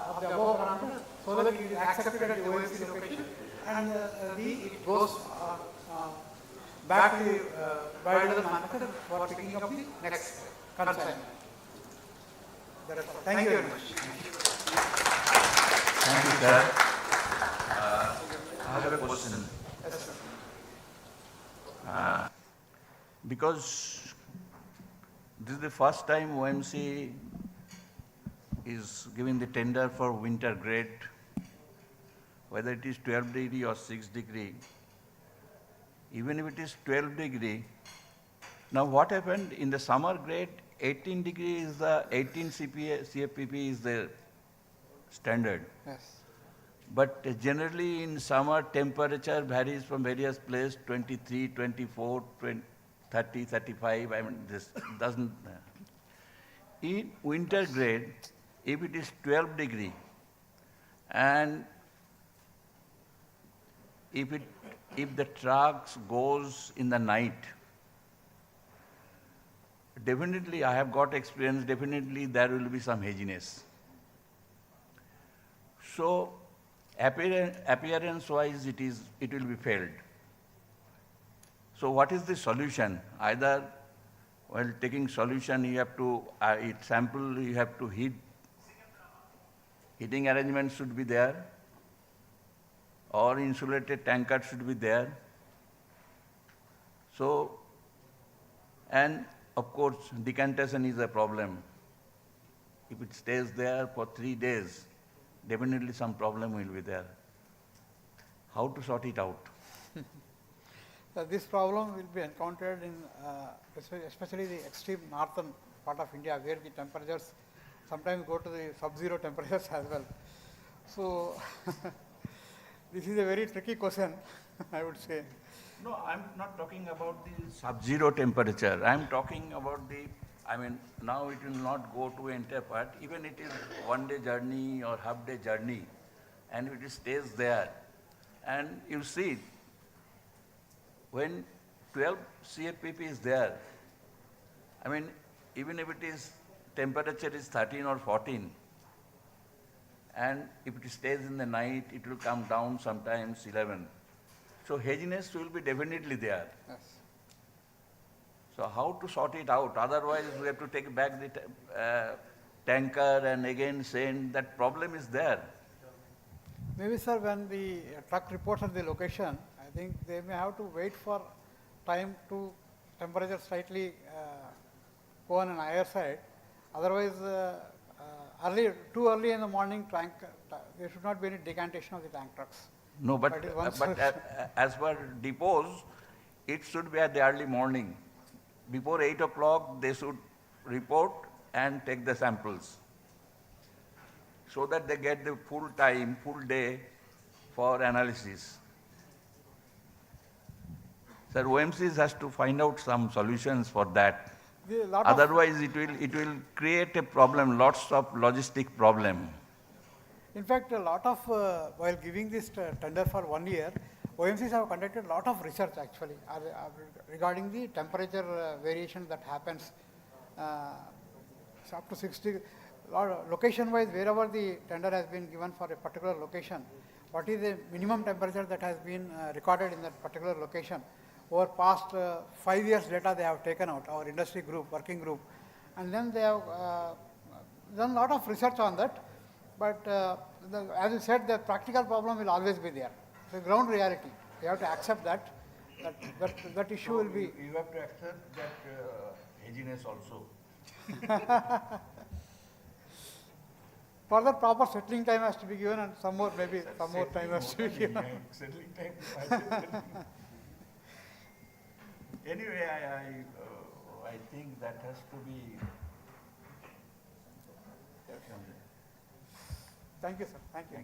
of the above parameters so that it is accepted at the OMC location and it goes back to the biodiesel manufacturer for picking up the next consignment. Thank you very much. Thank you, sir. I have a question. Because this is the first time OMC is giving the tender for winter grade, whether it is 12 degree or 6 degree. Even if it is 12 degree, now what happened in the summer grade, 18 degree is the 18 CFPP is the standard. Yes. But generally in summer temperature varies from various places, 23, 24, 20, 30, 35, I mean this doesn't. In winter grade, if it is 12 degree and if the trucks goes in the night, definitely I have got experience, definitely there will be some haziness. So appearance wise it will be failed. So what is the solution? Either while taking solution you have to sample, you have to heating arrangement should be there, or insulated tankard should be there. So, and of course, decantation is a problem. If it stays there for 3 days, definitely some problem will be there. How to sort it out? This problem will be encountered in especially the extreme northern part of India, where the temperatures sometimes go to the sub-zero temperatures as well. So this is a very tricky question, I would say. No, I'm not talking about the sub-zero temperature. I'm talking about now it will not go to entire part. Even it is 1-day journey or half-day journey, and it stays there. And you see, when 12 CFPP is there, even if it is temperature is 13 or 14, and if it stays in the night, it will come down sometimes 11. So haziness will be definitely there. Yes. So how to sort it out? Otherwise, we have to take back the tanker and again send. That problem is there. Maybe, sir, when the truck reports at the location, I think they may have to wait for time to temperature slightly go on an higher side. Otherwise, too early in the morning, there should not be any decantation of the tank trucks. No, but as per depots, it should be at the early morning. Before 8 o'clock, they should report and take the samples, so that they get the full time, full day for analysis. Sir, OMCs has to find out some solutions for that. Otherwise, it will create a problem, lots of logistic problem. In fact, a lot of, while giving this tender for 1 year, OMCs have conducted a lot of research actually regarding the temperature variation that happens up to 60, location-wise, wherever the tender has been given for a particular location, what is the minimum temperature that has been recorded in that particular location. Over past 5 years data they have taken out, our industry group, working group, and then they have done a lot of research on that. But as you said, the practical problem will always be there. The ground reality, you have to accept that issue will be. You have to accept that haziness also. Further proper settling time has to be given, and some more maybe some more time has to be given. Settling time. Anyway, I think that has to be. Thank you, sir. Thank you.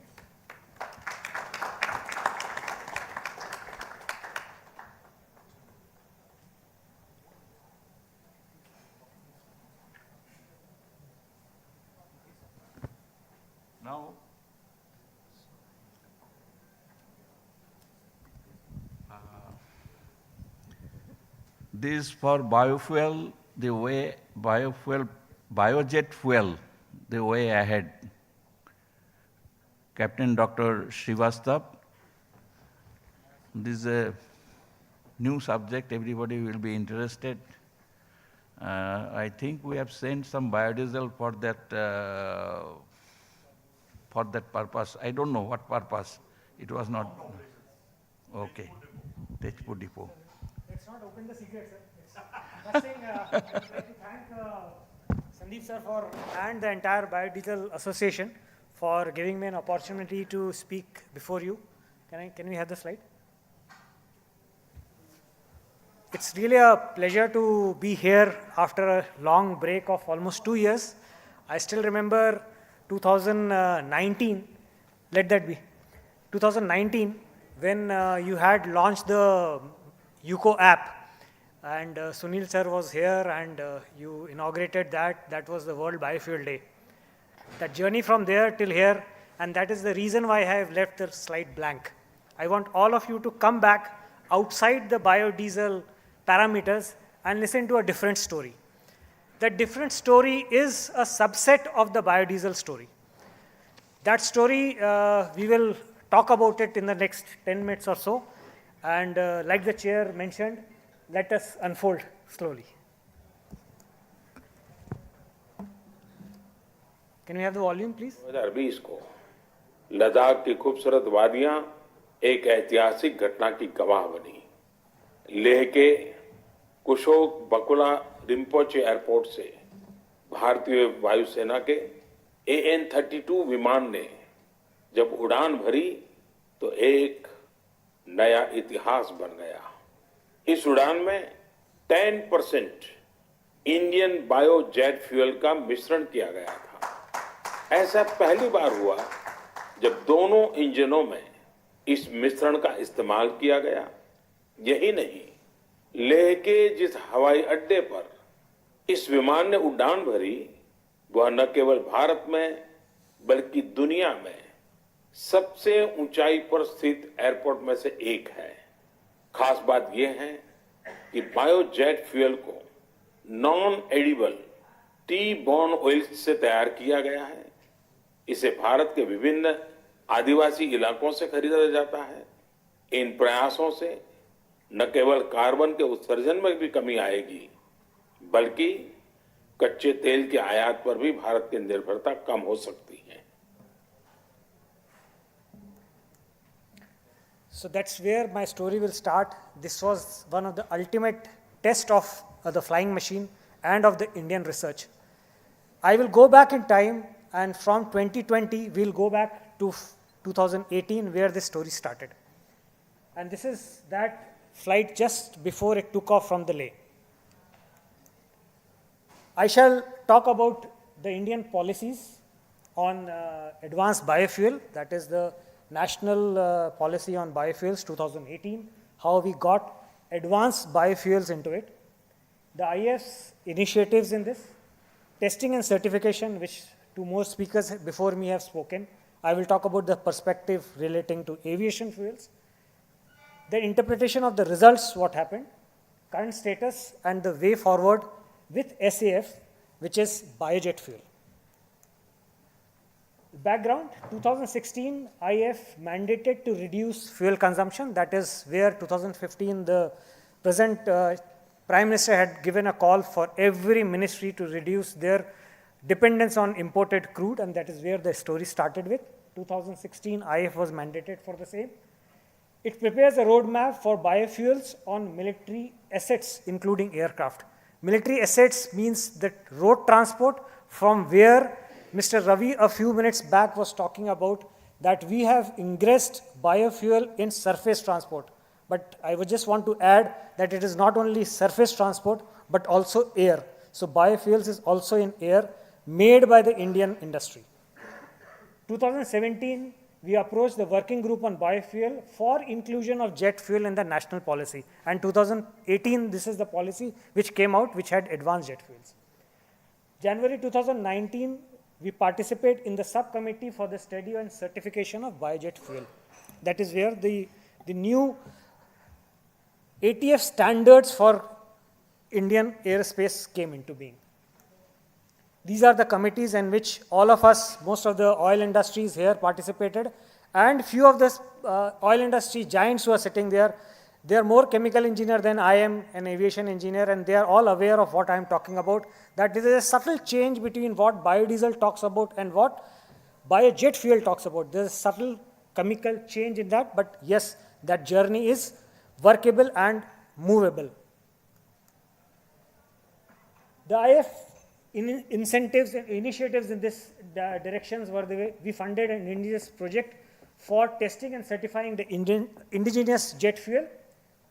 Now, this for biofuel, the way biojet fuel, the way ahead. Captain Dr. Srivastav, this is a new subject, everybody will be interested. I think we have sent some biodiesel for that purpose. I don't know what purpose. It was not. Okay. Tejpur Depot. Let's not open the secret, sir. First thing, I'd like to thank Sandeep sir and the entire Biodiesel Association for giving me an opportunity to speak before you. Can we have the slide? It's really a pleasure to be here after a long break of almost 2 years. I still remember 2019, let that be, 2019, when you had launched the UCO app, and Sunil sir was here and you inaugurated that. That was the World Biofuel Day. That journey from there till here, and that is the reason why I have left the slide blank. I want all of you to come back outside the biodiesel parameters and listen to a different story. That different story is a subset of the biodiesel story. That story, we will talk about it in the next 10 minutes or so. And like the chair mentioned, let us unfold slowly. Can we have the volume, please? 2020 को लद्दाख की खूबसूरत वादियां एक ऐतिहासिक घटना की गवाह बनी। लेह के कुशोक बकुला रिम्पोचे एयरपोर्ट से भारतीय वायुसेना के AN-32 विमान ने जब उड़ान भरी तो एक नया इतिहास बन गया। इस उड़ान में 10% इंडियन बायोजेट फ्यूल का मिश्रण किया गया था। ऐसा पहली बार हुआ जब दोनों इंजनों में इस मिश्रण का इस्तेमाल किया गया। यही नहीं, लेह के जिस हवाई अड्डे पर इस विमान ने उड़ान भरी, वह न केवल भारत में बल्कि दुनिया में सबसे ऊंचाई पर स्थित एयरपोर्ट में से एक है। खास बात यह है कि बायोजेट फ्यूल को non edible T born oil से तैयार किया गया है। इसे भारत के विभिन्न आदिवासी इलाकों से खरीदा जाता है। इन प्रयासों से न केवल कार्बन के उत्सर्जन में भी कमी आएगी, बल्कि कच्चे तेल के आयात पर भी भारत की निर्भरता कम हो सकती है। So that's where my story will start. This was one of the ultimate test of the flying machine and of the Indian research. I will go back in time, and from 2020, we'll go back to 2018, where this story started. And this is that flight just before it took off from the Leh. I shall talk about the Indian policies on advanced biofuel, that is the National Policy on Biofuels 2018, how we got advanced biofuels into it, the IF's initiatives in this, testing and certification, which two more speakers before me have spoken. I will talk about the perspective relating to aviation fuels, the interpretation of the results, what happened, current status, and the way forward with SAF, which is biojet fuel. Background, 2016, IF mandated to reduce fuel consumption. That is where 2015, the present Prime Minister had given a call for every ministry to reduce their dependence on imported crude, and that is where the story started with. 2016, IF was mandated for the same. It prepares a roadmap for biofuels on military assets, including aircraft. Military assets means that road transport, from where Mr. Ravi a few minutes back was talking about that we have ingressed biofuel in surface transport. But I would just want to add that it is not only surface transport, but also air. So biofuels is also in air, made by the Indian industry. 2017, we approached the working group on biofuel for inclusion of jet fuel in the national policy. And 2018, this is the policy which came out, which had advanced jet fuels. January 2019, we participate in the subcommittee for the study and certification of biojet fuel. That is where the new ATF standards for Indian airspace came into being. These are the committees in which all of us, most of the oil industries here participated, and few of the oil industry giants who are sitting there, they are more chemical engineer than I am, an aviation engineer, and they are all aware of what I am talking about, that there is a subtle change between what biodiesel talks about and what biojet fuel talks about. There is a subtle chemical change in that, but yes, that journey is workable and movable. The IF incentives and initiatives in this directions were the way we funded an indigenous project for testing and certifying the indigenous jet fuel,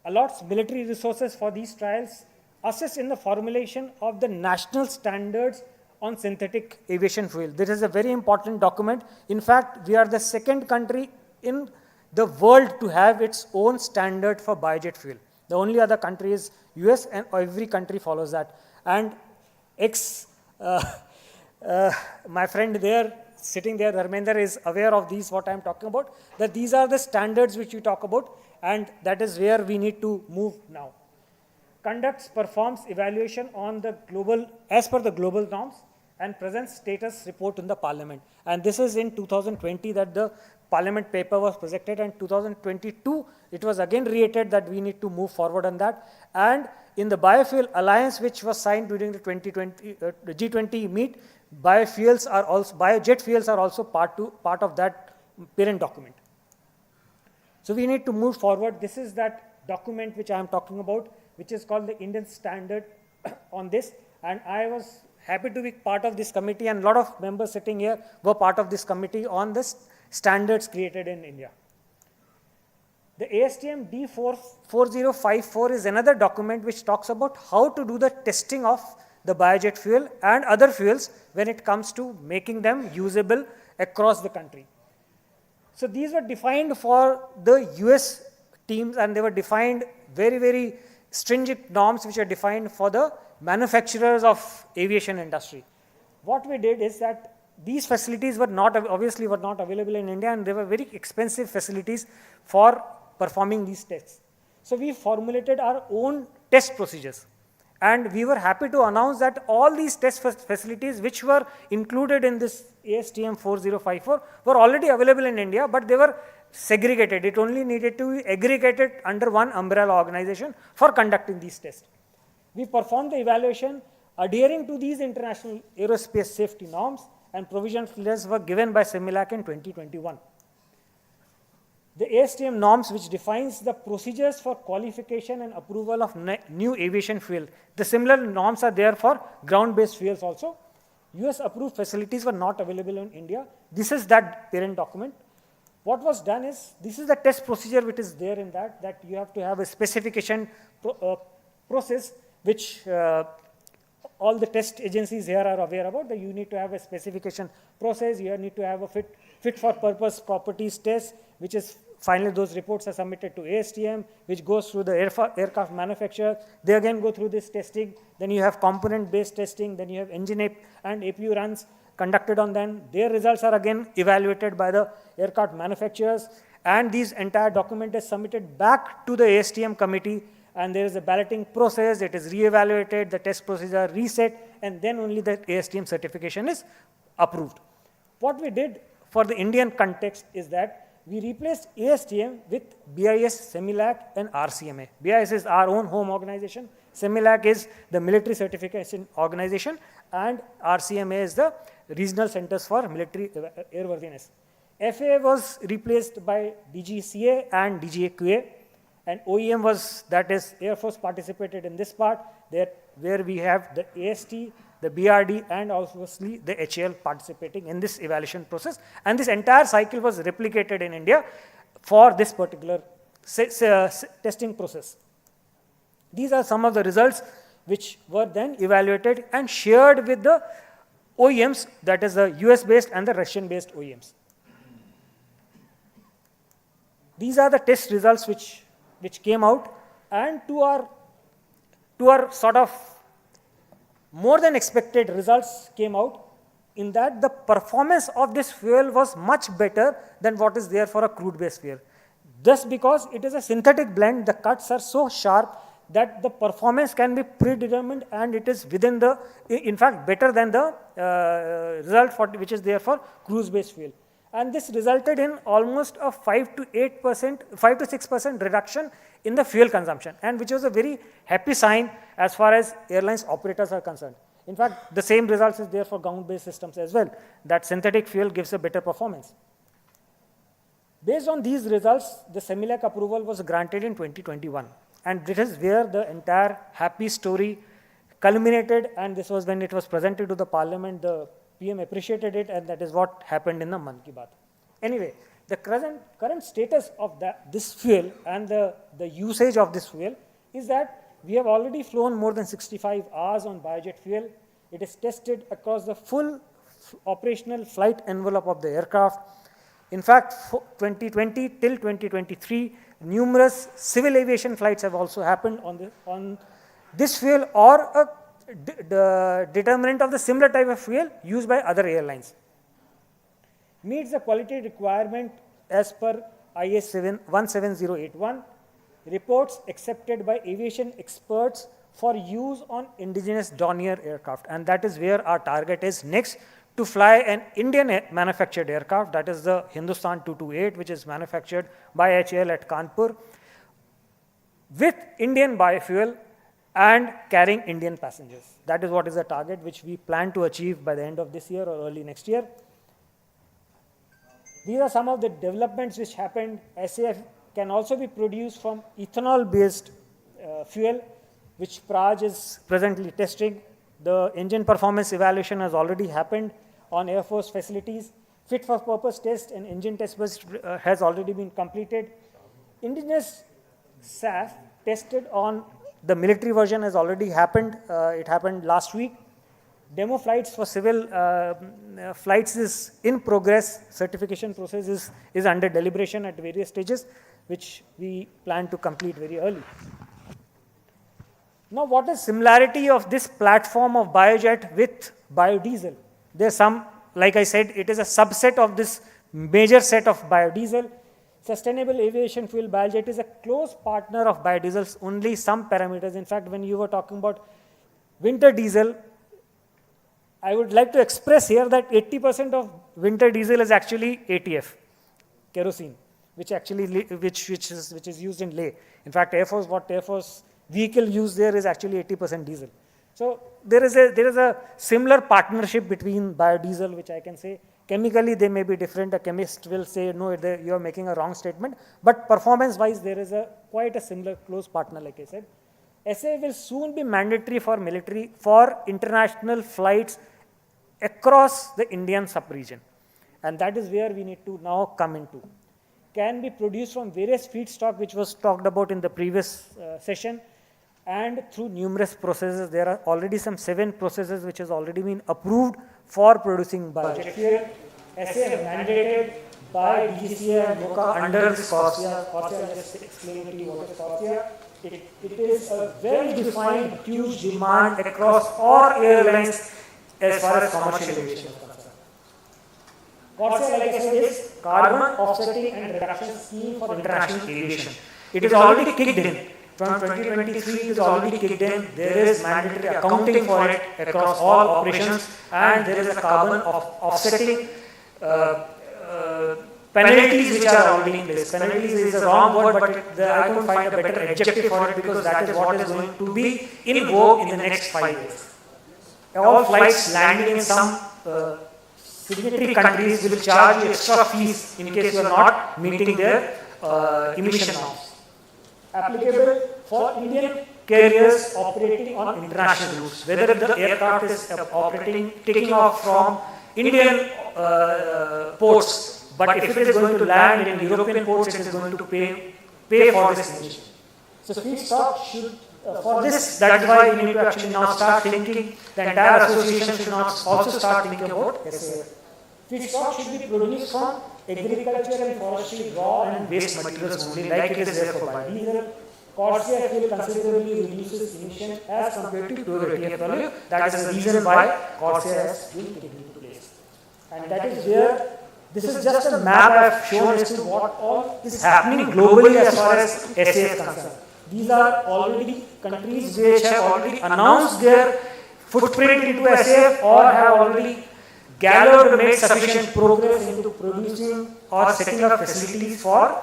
allots military resources for these trials, assists in the formulation of the national standards on synthetic aviation fuel. This is a very important document. In fact, we are the second country in the world to have its own standard for biojet fuel. The only other country is US, and every country follows that. And my friend there, sitting there, Dharmender, is aware of these, what I am talking about, that these are the standards which we talk about, and that is where we need to move now. Conducts, performs evaluation on the global, as per the global norms, and presents status report in the parliament. And this is in 2020 that the parliament paper was presented, and 2022, it was again reiterated that we need to move forward on that. And in the biofuel alliance, which was signed during the G20 meet, biofuels are also, biojet fuels are also part of that parent document. So we need to move forward. This is that document which I am talking about, which is called the Indian Standard on this, and I was happy to be part of this committee, and a lot of members sitting here were part of this committee on this standards created in India. The ASTM D4054 is another document which talks about how to do the testing of the biojet fuel and other fuels when it comes to making them usable across the country. So these were defined for the US teams, and they were defined very, very stringent norms which are defined for the manufacturers of aviation industry. What we did is that these facilities were not, obviously were not available in India, and they were very expensive facilities for performing these tests. So we formulated our own test procedures, and we were happy to announce that all these test facilities which were included in this ASTM 4054 were already available in India, but they were segregated. It only needed to be aggregated under one umbrella organization for conducting these tests. We performed the evaluation adhering to these international aerospace safety norms, and provisional clearances were given by CIMILAC in 2021. The ASTM norms, which defines the procedures for qualification and approval of new aviation fuel. The similar norms are there for ground-based fuels also. US approved facilities were not available in India. This is that parent document. What was done is, this is the test procedure which is there in that you have to have a specification process which all the test agencies here are aware about. That you need to have a specification process, you need to have a fit for purpose properties test, which is finally those reports are submitted to ASTM, which goes through the aircraft manufacturer. They again go through this testing. Then you have component-based testing. Then you have engine and APU runs conducted on them. Their results are again evaluated by the aircraft manufacturers. And this entire document is submitted back to the ASTM committee, and there is a balloting process. It is re-evaluated, the test procedure reset, and then only the ASTM certification is approved. What we did for the Indian context is that we replaced ASTM with BIS, CIMILAC, and RCMA. BIS is our own home organization. CIMILAC is the military certification organization, and RCMA is the regional centers for military airworthiness. FAA was replaced by DGCA and DGAQA, and OEM was, that is, Air Force participated in this part, where we have the AST, the BRD, and obviously the HAL participating in this evaluation process. And this entire cycle was replicated in India for this particular testing process. These are some of the results which were then evaluated and shared with the OEMs, that is the US-based and the Russian-based OEMs. These are the test results which came out, and to our sort of more than expected results came out, in that the performance of this fuel was much better than what is there for a crude-based fuel. Just because it is a synthetic blend, the cuts are so sharp that the performance can be predetermined, and it is within the, in fact, better than the result which is there for cruise-based fuel. And this resulted in almost a 5 to 6% reduction in the fuel consumption, and which was a very happy sign as far as airlines operators are concerned. In fact, the same results is there for ground-based systems as well, that synthetic fuel gives a better performance. Based on these results, the CIMILAC approval was granted in 2021. And this is where the entire happy story culminated, and this was when it was presented to the parliament. The PM appreciated it, and that is what happened in the Mann Ki Baat. Anyway, the current status of this fuel and the usage of this fuel is that we have already flown more than 65 hours on biojet fuel. It is tested across the full operational flight envelope of the aircraft. In fact, 2020 till 2023, numerous civil aviation flights have also happened on this fuel, or the determinant of the similar type of fuel used by other airlines. Meets the quality requirement as per IS 17081, reports accepted by aviation experts for use on indigenous Dornier aircraft, and that is where our target is next, to fly an Indian manufactured aircraft, that is the Hindustan 228, which is manufactured by HAL at Kanpur, with Indian biofuel and carrying Indian passengers. That is what is the target which we plan to achieve by the end of this year or early next year. These are some of the developments which happened. SAF can also be produced from ethanol-based fuel. which Praj is presently testing. The engine performance evaluation has already happened on Air Force facilities. Fit for purpose test and engine test has already been completed. Indigenous SAF tested on the military version has already happened. It happened last week. Demo flights for civil flights is in progress. Certification process is under deliberation at various stages, which we plan to complete very early. Now, what is similarity of this platform of biojet with biodiesel? There's some, like I said, it is a subset of this major set of biodiesel. Sustainable aviation fuel biojet is a close partner of biodiesels, only some parameters. In fact, when you were talking about winter diesel, I would like to express here that 80% of winter diesel is actually ATF, kerosene, which is used in Leh. In fact, what Air Force vehicle use there is actually 80% diesel. So there is a similar partnership between biodiesel, which I can say chemically they may be different. A chemist will say, no, you are making a wrong statement. But performance-wise, there is quite a similar close partner, like I said. SAF will soon be mandatory for military for international flights across the Indian sub-region. And that is where we need to now come into. Can be produced from various feedstock, which was talked about in the previous session, and through numerous processes. There are already some 7 processes which has already been approved for producing biojet fuel. SAF mandated by DGCA and MOCA under this CORSIA. CORSIA, just explain to you what is CORSIA. It is a well-defined huge demand across all airlines as far as commercial aviation is concerned. CORSIA, like I said, is Carbon Offsetting and Reduction Scheme for International Aviation. It is already kicked in. From 2023, it is already kicked in. There is mandatory accounting for it across all operations, and there is a carbon offsetting penalties which are already in place. Penalties is a wrong word, but I couldn't find a better adjective for it because that is what is going to be in vogue in the next 5 years. All flights landing in some signatory countries will charge you extra fees in case you are not meeting their emission norms. Applicable for Indian carriers operating on international routes, whether the aircraft is taking off from Indian ports, but if it is going to land in European ports, it is going to pay for this emission. So feedstock should, for this, that is why we need to actually now start thinking, the entire association should now also start thinking about SAF. Feedstock should be produced from agriculture and forestry raw and waste materials only, like it is there for biodiesel. CORSIA fuel considerably reduces emission as compared to pure ATF. That is the reason why CORSIA has been taken into place. And that is where, this is just a map I have shown as to what all is happening globally as far as SAF is concerned. These are already countries which have already announced their footprint into SAF or have already gathered or made sufficient progress into producing or setting up facilities for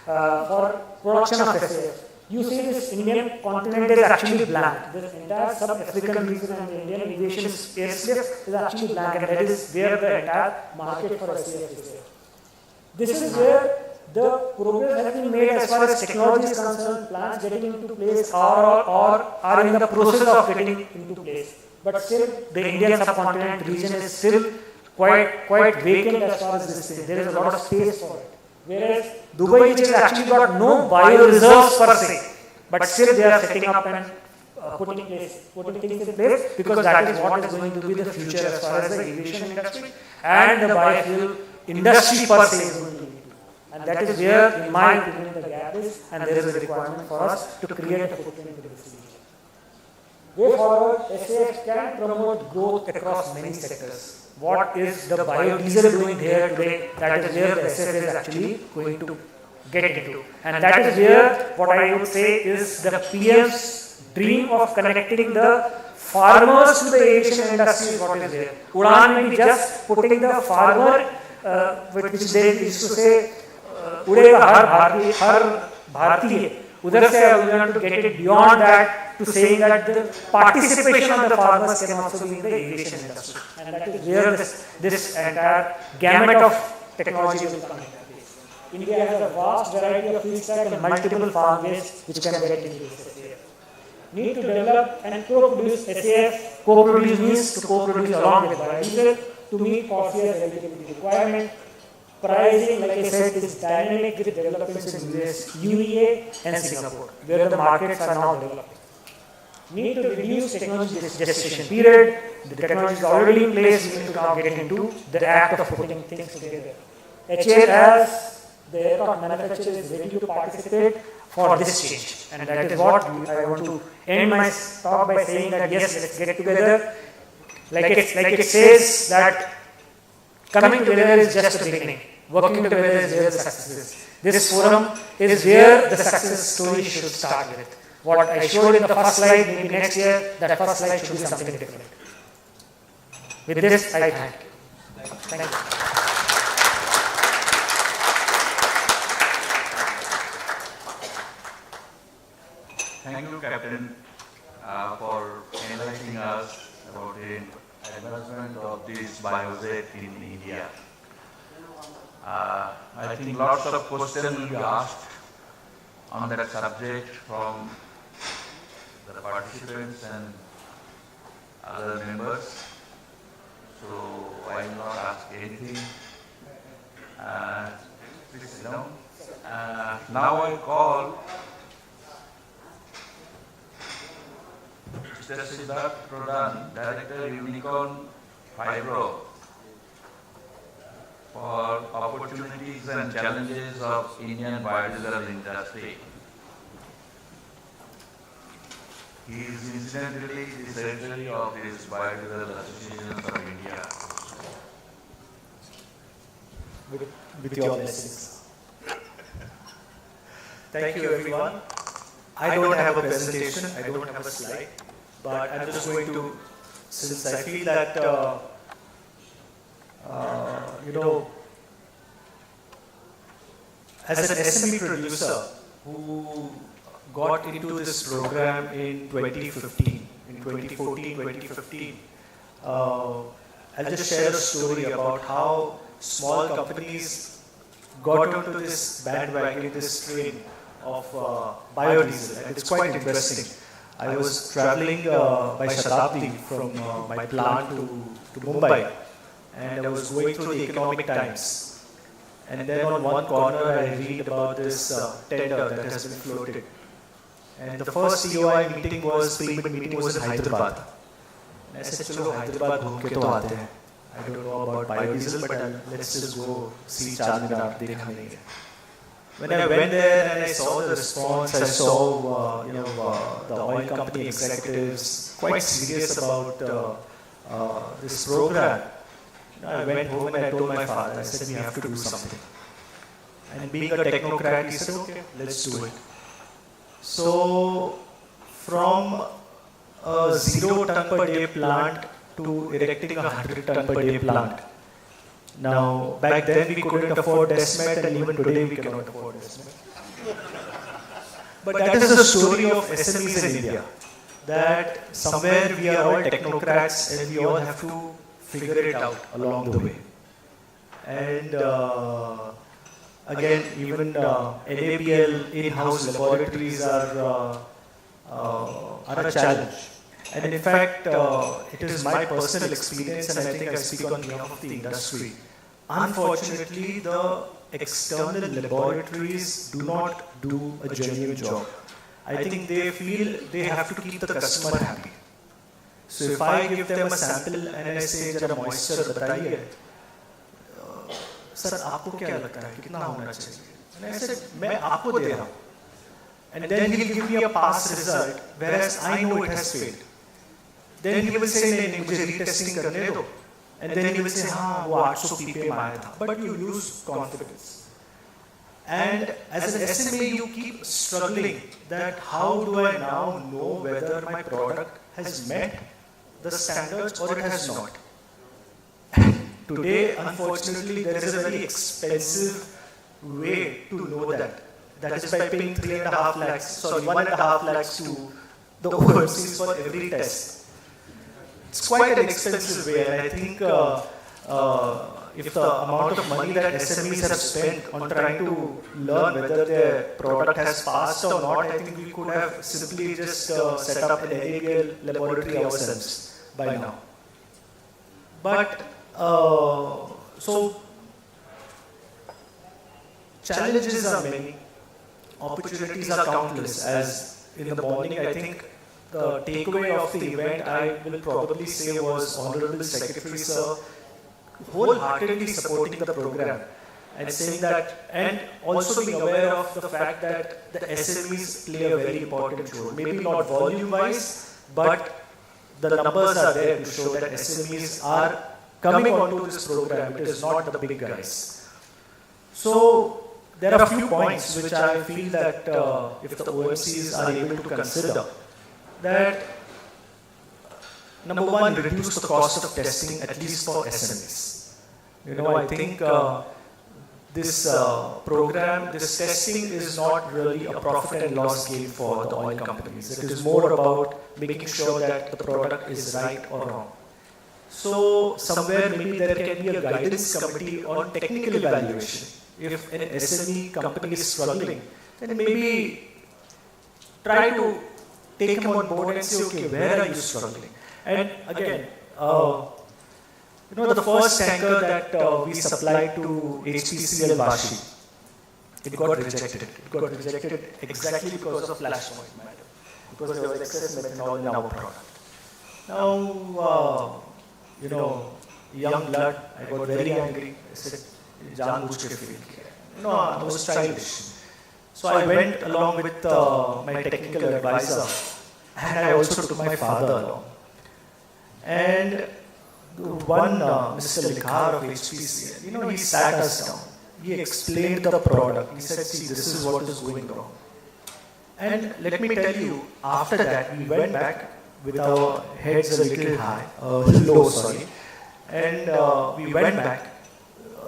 production of SAF. You see, this Indian continent is actually blank. This entire sub-African region and the Indian aviation airspace is actually blank, and that is where the entire market for SAF is there. This is where the progress has been made as far as technology is concerned. Plants getting into place or are in the process of getting into place. But still, the Indian subcontinent region is still quite vacant as far as this thing. There is a lot of space for it. Whereas Dubai, which has actually got no bio reserves per se, but still they are setting up and putting things in place because that is what is going to be the future as far as the aviation industry and the biofuel industry per se is going to be. And that is where, in my opinion, the gap is, and there is a requirement for us to create a footprint in this region. Way forward, SAF can promote growth across many sectors. What is the biodiesel doing here today? That is where the SAF is actually going to get into. And that is where what I would say is the PM's dream of connecting the farmers to the aviation industry is what is there. Udan may be just putting the farmer, which they used to say, Udega har Bharatiya. Udhar se we want to get it beyond that to saying that the participation of the farmers can also be in the aviation industry. And that is where this entire gamut of technology will come into place. India has a vast variety of feedstock and multiple farm waste which can get into this area. need to develop and co-produce SAF. Co-produce means to co-produce along with biodiesel to meet costlier eligibility requirement. Pricing, like I said, is dynamic with developments in US, UEA and Singapore, where the markets are now developing. Need to reduce technology gestation period. The technology is already in place. We need to now get into the act of putting things together. HAL, as the aircraft manufacturer, is ready to participate for this change. And that is what I want to end my talk by saying that yes, let's get together. Like it says that coming together is just the beginning. Working together is where the success is. This forum is where the success story should start with. What I showed in the first slide, maybe next year, that first slide should be something different. With this, I thank you. Thank you. Thank you, Captain, for enlightening us about the advancement of this biojet in India. I think lots of questions will be asked on that subject from the participants and other members. So I will not ask anything. Please sit down. Now I call Mr. Siddharth Pradhan, Director Unicorn Fibro, for opportunities and challenges of Indian biodiesel industry. He is incidentally the Secretary of this Biodiesel Association of India. With your blessings. Thank you, everyone. I don't have a presentation, I don't have a slide, but I'm just going to, since I feel that, as an SME producer who got into this program in 2015, in 2014, 2015, I'll just share a story about how small companies got onto this bandwagon, this train of biodiesel, and it's quite interesting. I was traveling by Shatabdi from my plant to Mumbai, and I was going through the Economic Times. And then on one corner I read about this tender that has been floated. And the first COI meeting was, pre-bid meeting was in Hyderabad. And I said, chalo Hyderabad ghum ke to aate hain. I don't know about biodiesel, but let's just go see Charminar, dekha nahi hai. When I went there and I saw the response, I saw the oil company executives quite serious about this program. I went home and I told my father, I said, we have to do something. And being a technocrat, he said, okay, let's do it. So, from a 0 ton per day plant to erecting a 100 ton per day plant. Now, back then we couldn't afford Desmet, and even today we cannot afford Desmet. But that is the story of SMEs in India. That somewhere we are all technocrats and we all have to figure it out along the way. And again, even NABL in-house laboratories are a challenge. And in fact, it is my personal experience, and I think I speak on behalf of the industry. Unfortunately, the external laboratories do not do a genuine job. I think they feel they have to keep the customer happy. So if I give them a sample and I say, jara moisture bataiye, sir, aapko kya lagta hai, kitna hona chahiye? And I said, main aapko de raha hu. And then he'll give me a pass result, whereas I know it has failed. Then he will say, nahi, mujhe retesting karne do. And then he will say, हाँ, वो 800 ppm आया था. But you lose confidence. And as an SMA, you keep struggling that how do I now know whether my product has met the standards or it has not. Today, unfortunately, there is a very expensive way to know that. That is by paying 1.5 lakhs to the overseas for every test. It's quite an expensive way, and I think if the amount of money that SMEs have spent on trying to learn whether their product has passed or not, I think we could have simply just set up an NABL laboratory ourselves by now. But, so challenges are many, opportunities are countless. As in the morning, I think the takeaway of the event, I will probably say, was Honorable Secretary Sir wholeheartedly supporting the program and saying that, and also being aware of the fact that the SMEs play a very important role. Maybe not volume-wise, but the numbers are there to show that SMEs are coming onto this program. It is not the big guys. So there are a few points which I feel that if the OMCs are able to consider, that number one, reduce the cost of testing, at least for SMEs. I think this program, this testing is not really a profit and loss game for the oil companies. It is more about making sure that the product is right or wrong. So somewhere maybe there can be a guidance committee on technical evaluation. If an SME company is struggling, then maybe try to take him on board and say, okay, where are you struggling? And again, the first tanker that we supplied to HPCL Vashi, it got rejected. It got rejected exactly because of flash point matter, because there was excess methanol in our product. Now, young blood, I got very angry. I said, "Jaan booch ke fail kiya." I was childish. So I went along with my technical advisor, and I also took my father along. And one Mr. Likhar of HPCL, he sat us down. He explained the product. He said, see, this is what is going wrong. And let me tell you, after that, we went back with our heads a little high, low, sorry. And we went back,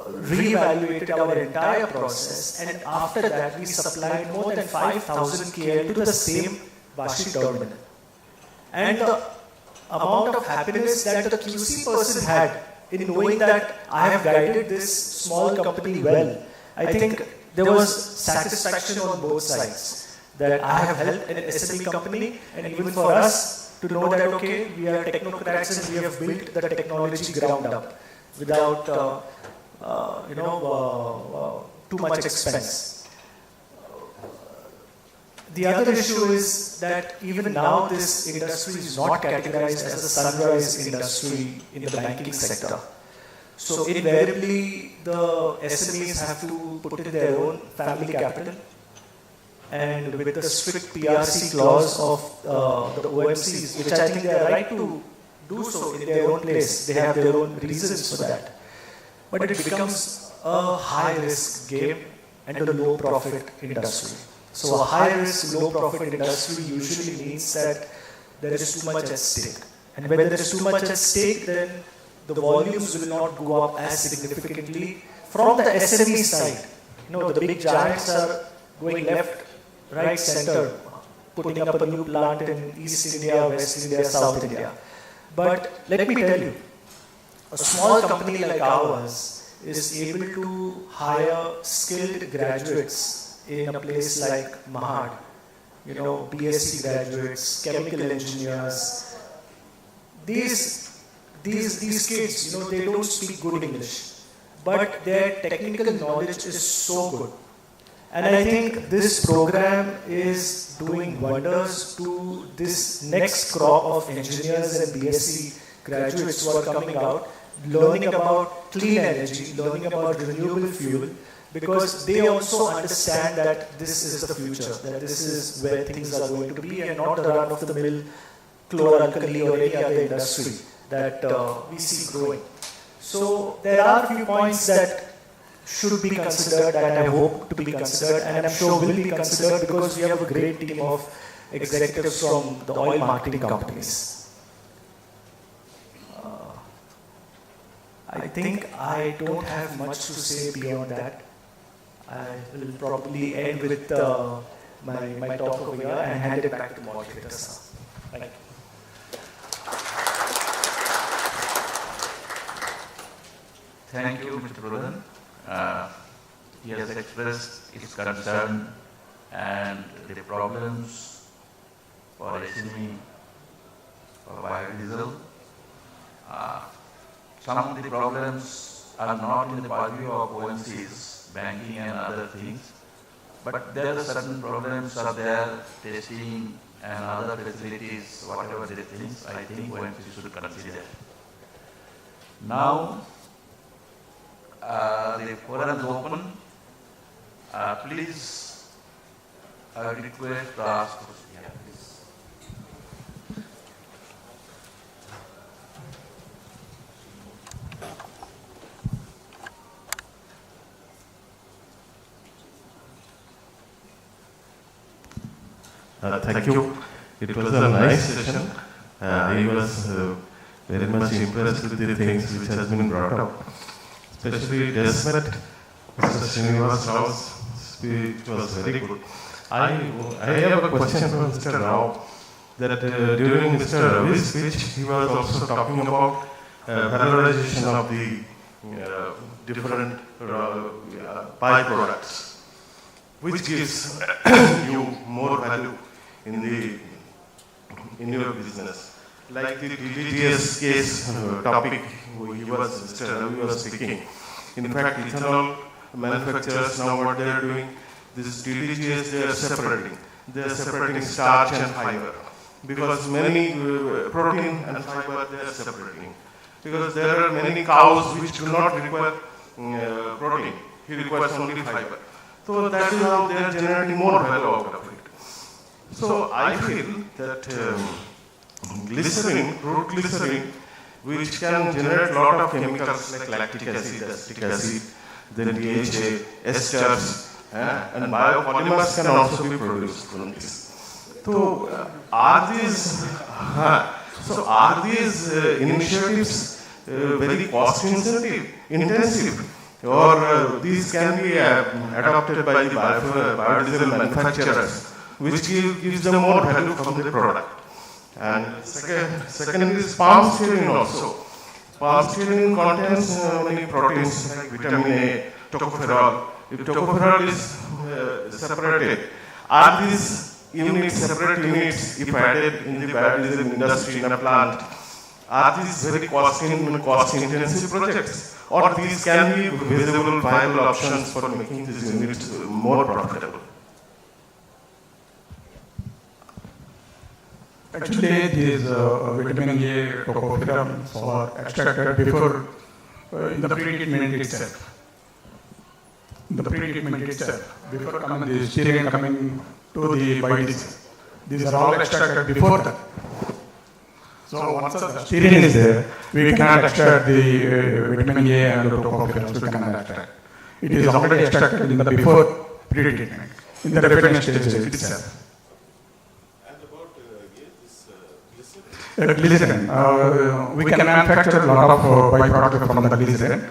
re-evaluated our entire process, and after that, we supplied more than 5,000 KL to the same Vashi terminal. And the amount of happiness that the QC person had in knowing that I have guided this small company well, I think there was satisfaction on both sides, that I have helped an SME company, and even for us to know that, okay, we are technocrats and we have built the technology ground up without, too much expense. The other issue is that even now this industry is not categorized as a sunrise industry in the banking sector. So invariably the SMEs have to put in their own family capital, and with the strict PRC clause of the OMCs, which I think they are right to do so in their own place, they have their own reasons for that. But it becomes a high risk game and a low profit industry. So a high-risk, low-profit industry usually means that there is too much at stake. And when there is too much at stake, then the volumes will not go up as significantly from the SME side. The big giants are going left, right, center, putting up a new plant in East India, West India, South India. But let me tell you, a small company like ours is able to hire skilled graduates in a place like Mahad, BSc graduates, chemical engineers. These kids, they don't speak good English, but their technical knowledge is so good. And I think this program is doing wonders to this next crop of engineers and BSc graduates who are coming out, learning about clean energy, learning about renewable fuel, because they also understand that this is the future, that this is where things are going to be, and not a run-of-the-mill chloralkali or any other industry that we see growing. So there are a few points that should be considered, that I hope to be considered, and I'm sure will be considered, because we have a great team of executives from the oil marketing companies. I think I don't have much to say beyond that. I will probably end with my talk over here and hand it back to moderator. Thank you. thank you, Mr. Pradhan. He has expressed his concern and the problems for SME, for biodiesel. Some of the problems are not in the purview of OMCs, banking and other things, but there are certain problems are there, testing and other facilities, whatever the things, I think OMC should consider. Now, the forum is open. Please, I would request to ask questions. Yeah, please. Thank you. It was a nice session. I was very much impressed with the things which has been brought up. Especially Desmet, Mr. Srinivas Rao's speech was very good. I have a question for Mr. Rao, that during Mr. Ravi's speech, he was also talking about valorization of the different byproducts, which gives you more value in your business. Like the DDGS case topic, Mr. Ravi was speaking. In fact, ethanol manufacturers now what they are doing, this DDGS they are separating. They are separating starch and fiber. Because many protein and fiber they are separating. Because there are many cows which do not require protein. He requires only fiber. So that is how they are generating more value out of it. So I feel that glycerin, root glycerin, which can generate a lot of chemicals like lactic acid, acetic acid, then DHA, esters, and biopolymers can also be produced from this. So are these initiatives very cost intensive, or these can be adopted by the biodiesel manufacturers, which gives them more value from the product? And second is palm stearin also. Palm stearin contains many proteins like vitamin A, tocopherol. If tocopherol is separated, are these units, separate units, if added in the biodiesel industry in a plant, are these very cost intensive projects, or these can be visible, viable options for making these units more profitable? Actually, these vitamin A tocopherols are extracted before in the pre-treatment itself. Before the stearin coming to the biodiesel, these are all extracted before that. So once the stearin is there, we cannot extract the vitamin A and the tocopherols. We cannot extract. It is already extracted in the before pre-treatment, in the refinement stage itself. Glycerin. We can manufacture a lot of byproducts from the glycerin.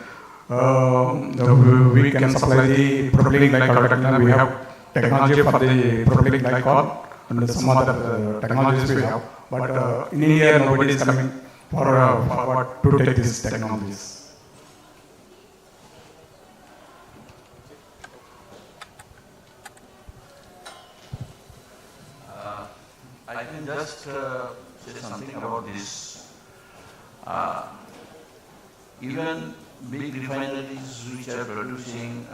We can supply the propylene glycol. We have technology for the propylene glycol and some other technologies we have. But in India, nobody is coming forward to take these technologies. I can just say something about this. Even big refineries which are producing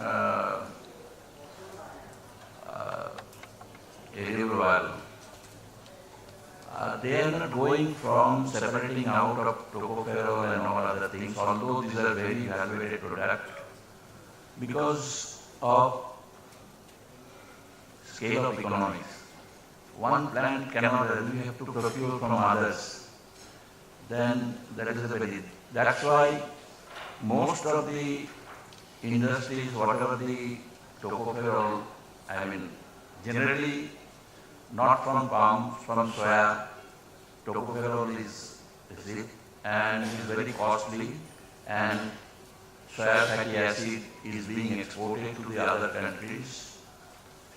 edible oil, they are not going from separating out of tocopherol and all other things, although these are very evaluated products, because of scale of economics. One plant cannot, you have to procure from others. Then that is a very, that's why most of the industries, whatever the tocopherol, generally not from palm, from soya, tocopherol is it, and is very costly, and soya fatty acid is being exported to the other countries,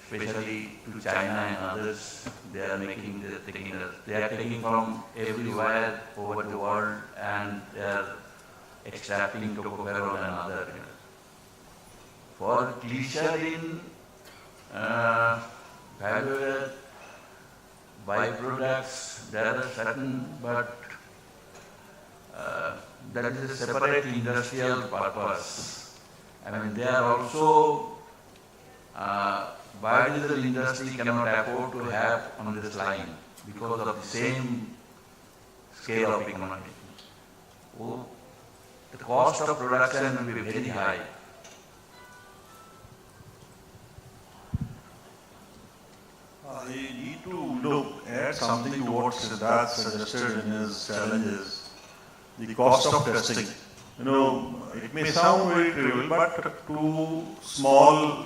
especially to China and others. They are taking from everywhere over the world, and they are extracting tocopherol and other. For glycerin, value-added byproducts, there are certain, but that is a separate industrial purpose. I mean, they are also, biodiesel industry cannot afford to have on this line because of the same scale of economy. Oh, the cost of production will be very high. I need to add something to what Siddharth suggested in his challenges. The cost of testing. It may sound very trivial, but to small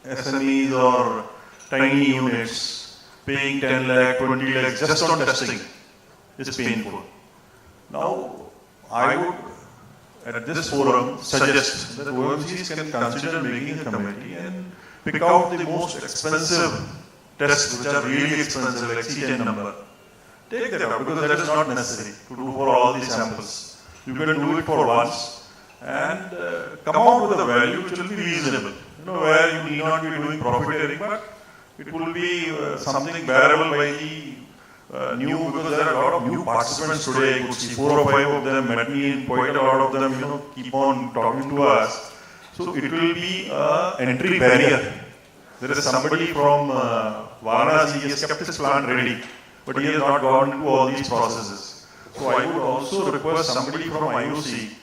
SMEs or tiny units paying 10 lakh, 20 lakh just on testing is painful. Now, I would at this forum suggest that OMCs can consider making a committee and pick out the most expensive tests which are really expensive, like C10 number. Take that out because that is not necessary to do for all these samples. You can do it for once and come out with a value which will be reasonable. Where you need not be doing profiteering, but it will be something bearable by the new, because there are a lot of new participants today. You could see 4 or 5 of them met me, and quite a lot of them, keep on talking to us. So it will be an entry barrier. There is somebody from Varanasi, he has kept his plant ready, but he has not gone into all these processes. So I would also request somebody from IOC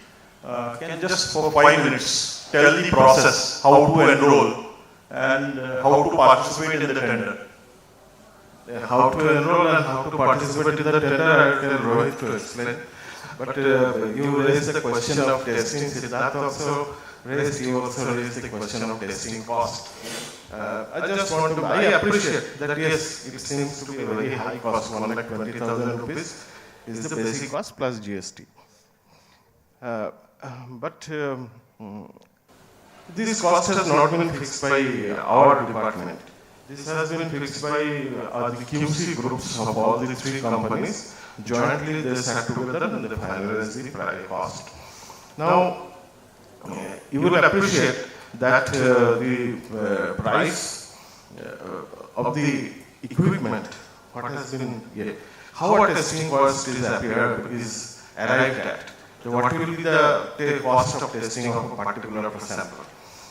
can just for 5 minutes tell the process, how to enroll and how to participate in the tender. How to enroll and how to participate in the tender, I will tell Rohit to explain. But you raised the question of testing. Siddharth also raised the question of testing cost. I appreciate that, yes, it seems to be a very high cost, 1,20,000 rupees is the basic cost plus GST. But this cost has not been fixed by our department. This has been fixed by the QC groups of all the 3 companies. Jointly they sat together and they finalized the cost. Now, you will appreciate that the price of the equipment, what has been, how a testing cost is arrived at. So what will be the cost of testing of a particular sample?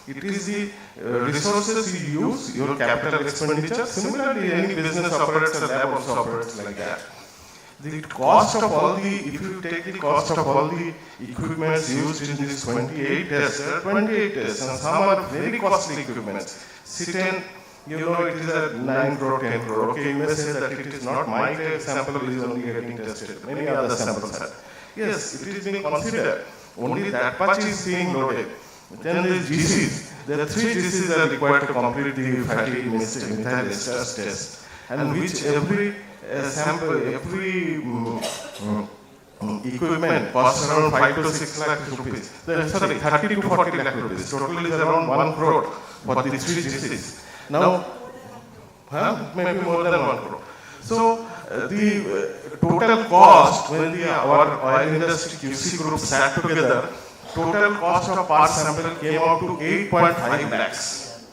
It is the resources you use, your capital expenditure. Similarly, any business operates, a lab also operates like that. The cost of all the, if you take the cost of all the equipments used in these 28 tests, there are 28 tests, and some are very costly equipments. C10, it is a 9 crore, 10 crore. Okay, you may say that it is not my sample is only getting tested. Many other samples are. Yes, it is being considered. Only that much is being loaded. Then the GCs. There are 3 GCs are required to complete the fatty methyl esters test, and which every sample, every equipment costs around 5 to 6 lakh rupees. Sorry, 30 to 40 lakh rupees. Total is around 1 crore for the 3 GCs. Now, maybe more than 1 crore. So, the total cost when our oil industry QC group sat together, total cost of per sample came out to 8.5 lakhs.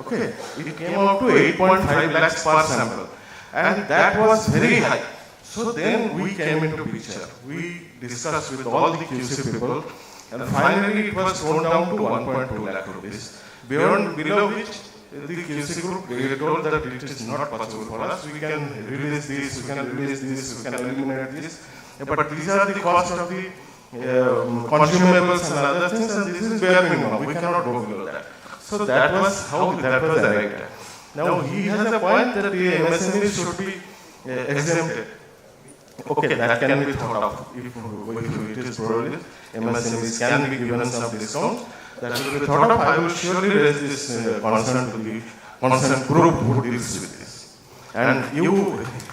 Okay, it came out to 8.5 lakhs per sample, and that was very high. So then we came into picture. We discussed with all the QC people, and finally it was thrown down to 1.2 lakh rupees. Below which the QC group told that it is not possible for us. We can release this, we can release this, we can eliminate this. But these are the cost of the consumables and other things, and this is bare minimum. We cannot go below that. So that was how that was arrived at. Now he has a point that the MSMEs should be exempted. Okay, that can be thought of. If it is provided, MSMEs can be given some discount. That will be thought of. I will surely raise this concern to the concerned group who deals with this. And you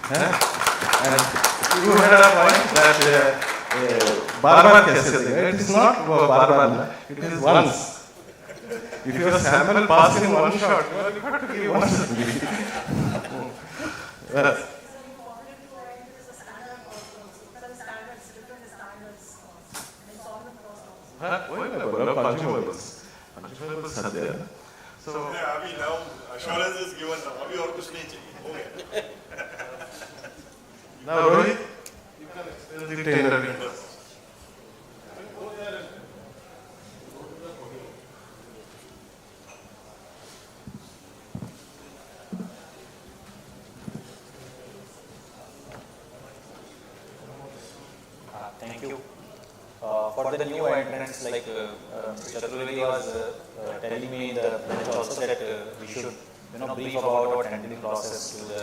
had a point that bar cases. It is not bar, it is once. If your sample passes in one shot, you have to give one certificate. Consumables are there. So अभी now assurance is given now. अभी और कुछ नहीं चाहिए. हो गया. Now Rohit, you can explain the tendering. Thank you. For the new entrants, like Chaturvedi was telling me in the bench also that we should, brief about our tendering process to the,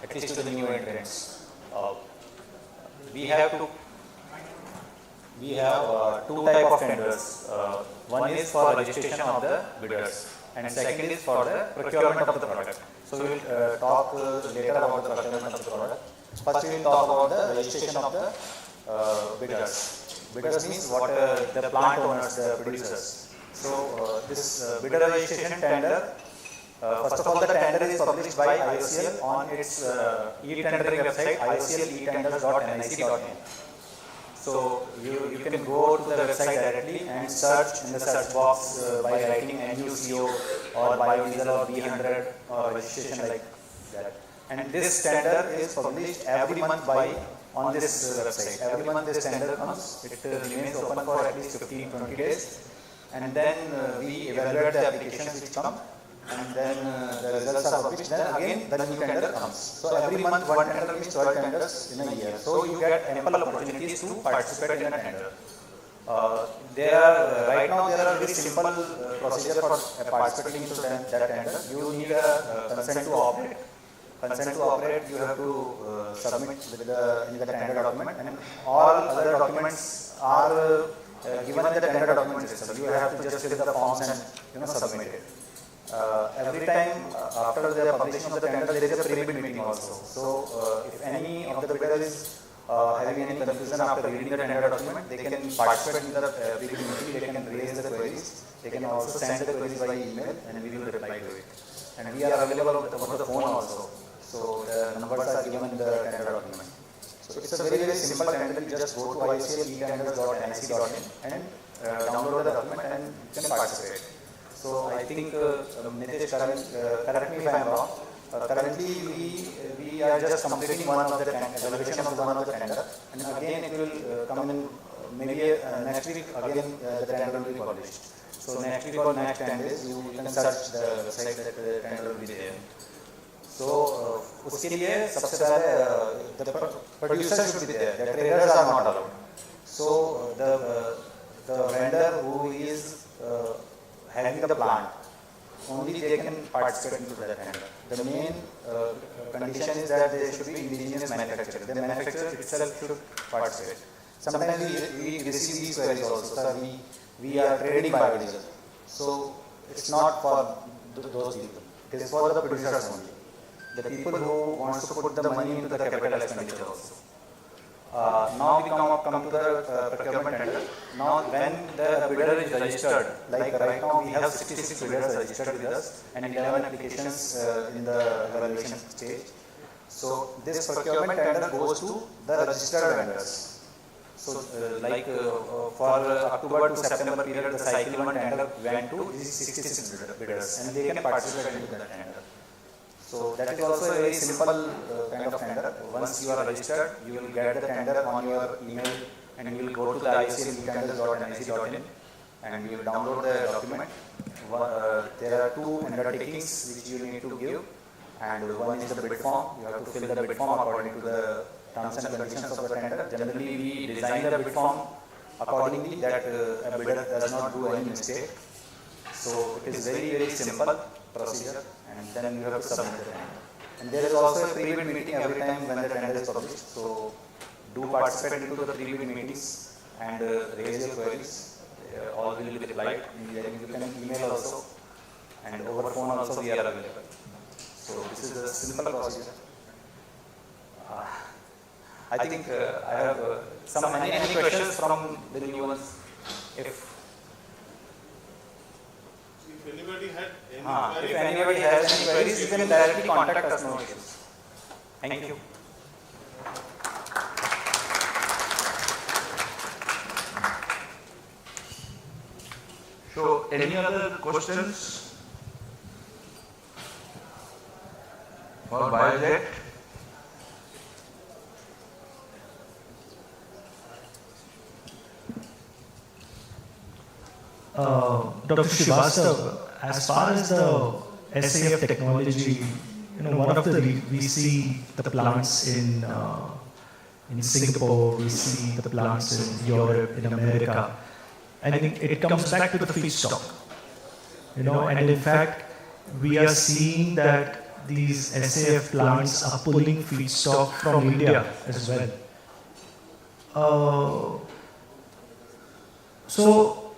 at least to the new entrants. We have two type of tenders. One is for registration of the bidders, and second is for the procurement of the product. So we will talk later about the procurement of the product. First we will talk about the registration of the bidders. Bidders means what the plant owners, the producers. So this bidder registration tender, first of all the tender is published by IOCL on its e-tendering website, iocl-etenders.nic.in. So you can go to the website directly and search in the search box by writing NUCO or Biodiesel or B100 or registration like that. And this tender is published every month on this website. Every month this tender comes, it remains open for at least 15-20 days, and then we evaluate the applications which come, and then the results are published, then again the new tender comes. So every month one tender means 12 tenders in a year. So you get ample opportunities to participate in a tender. Right now there are very simple procedure for participating into that tender. You need a consent to operate. Consent to operate you have to submit in the tender document, and all other documents are given in the tender document itself. You have to just fill the forms and submit it. Every time after the publication of the tender there is a pre-bid meeting also. So if any of the bidder is having any confusion after reading the tender document, they can participate in the pre-bid meeting, they can raise the queries, they can also send the queries by email, and we will reply to it. And we are available over the phone also. So the numbers are given in the tender document. So it's a very simple tender. You just go to iocl-etenders.nic.in and download the document and you can participate. So I think Nitesh, correct me if I am wrong. Currently we are just completing one of the evaluation of one of the tender, and again it will come in maybe next week again the tender will be published. So next week or next 10 days you can search the website that the tender will be there. So उसके लिए सबसे पहले the producers should be there. The traders are not allowed. So the vendor who is having the plant, only they can participate into that tender. The main condition is that they should be indigenous manufacturer. The manufacturer itself should participate. Sometimes we receive these queries also. Sir, we are trading biodiesel. So it's not for those people. It is for the producers only. The people who wants to put the money into the capital expenditure also. Now we come to the procurement tender. Now when the bidder is registered, like right now we have 66 bidders registered with us and 11 applications in the evaluation stage. So this procurement tender goes to the registered vendors. So for October to September period, the cycle 1 tender went to these 66 bidders, and they can participate into that tender. So that is also a very simple kind of tender. Once you are registered, you will get the tender on your email, and you will go to the iocl-etenders.nic.in and you will download the document. There are two undertakings which you need to give, and one is the bid form. You have to fill the bid form according to the terms and conditions of the tender. Generally, we design the bid form accordingly that a bidder does not do any mistake. So it is very simple procedure, and then you have to submit the tender. And there is also a pre-bid meeting every time when the tender is published. So do participate into the pre-bid meetings and raise your queries. All will be replied. You can email also, and over phone also we are available. So this is a simple procedure. I think I have any questions from the new ones. If anybody had if anybody has any queries, you can directly contact us. No issues. Thank you. So, any other questions for Biojet? Dr. Srivastav, as far as the SAF technology, one of the we see the plants in Singapore, we see the plants in Europe, in America. I think it comes back to the feedstock, and in fact, we are seeing that these SAF plants are pulling feedstock from India as well. So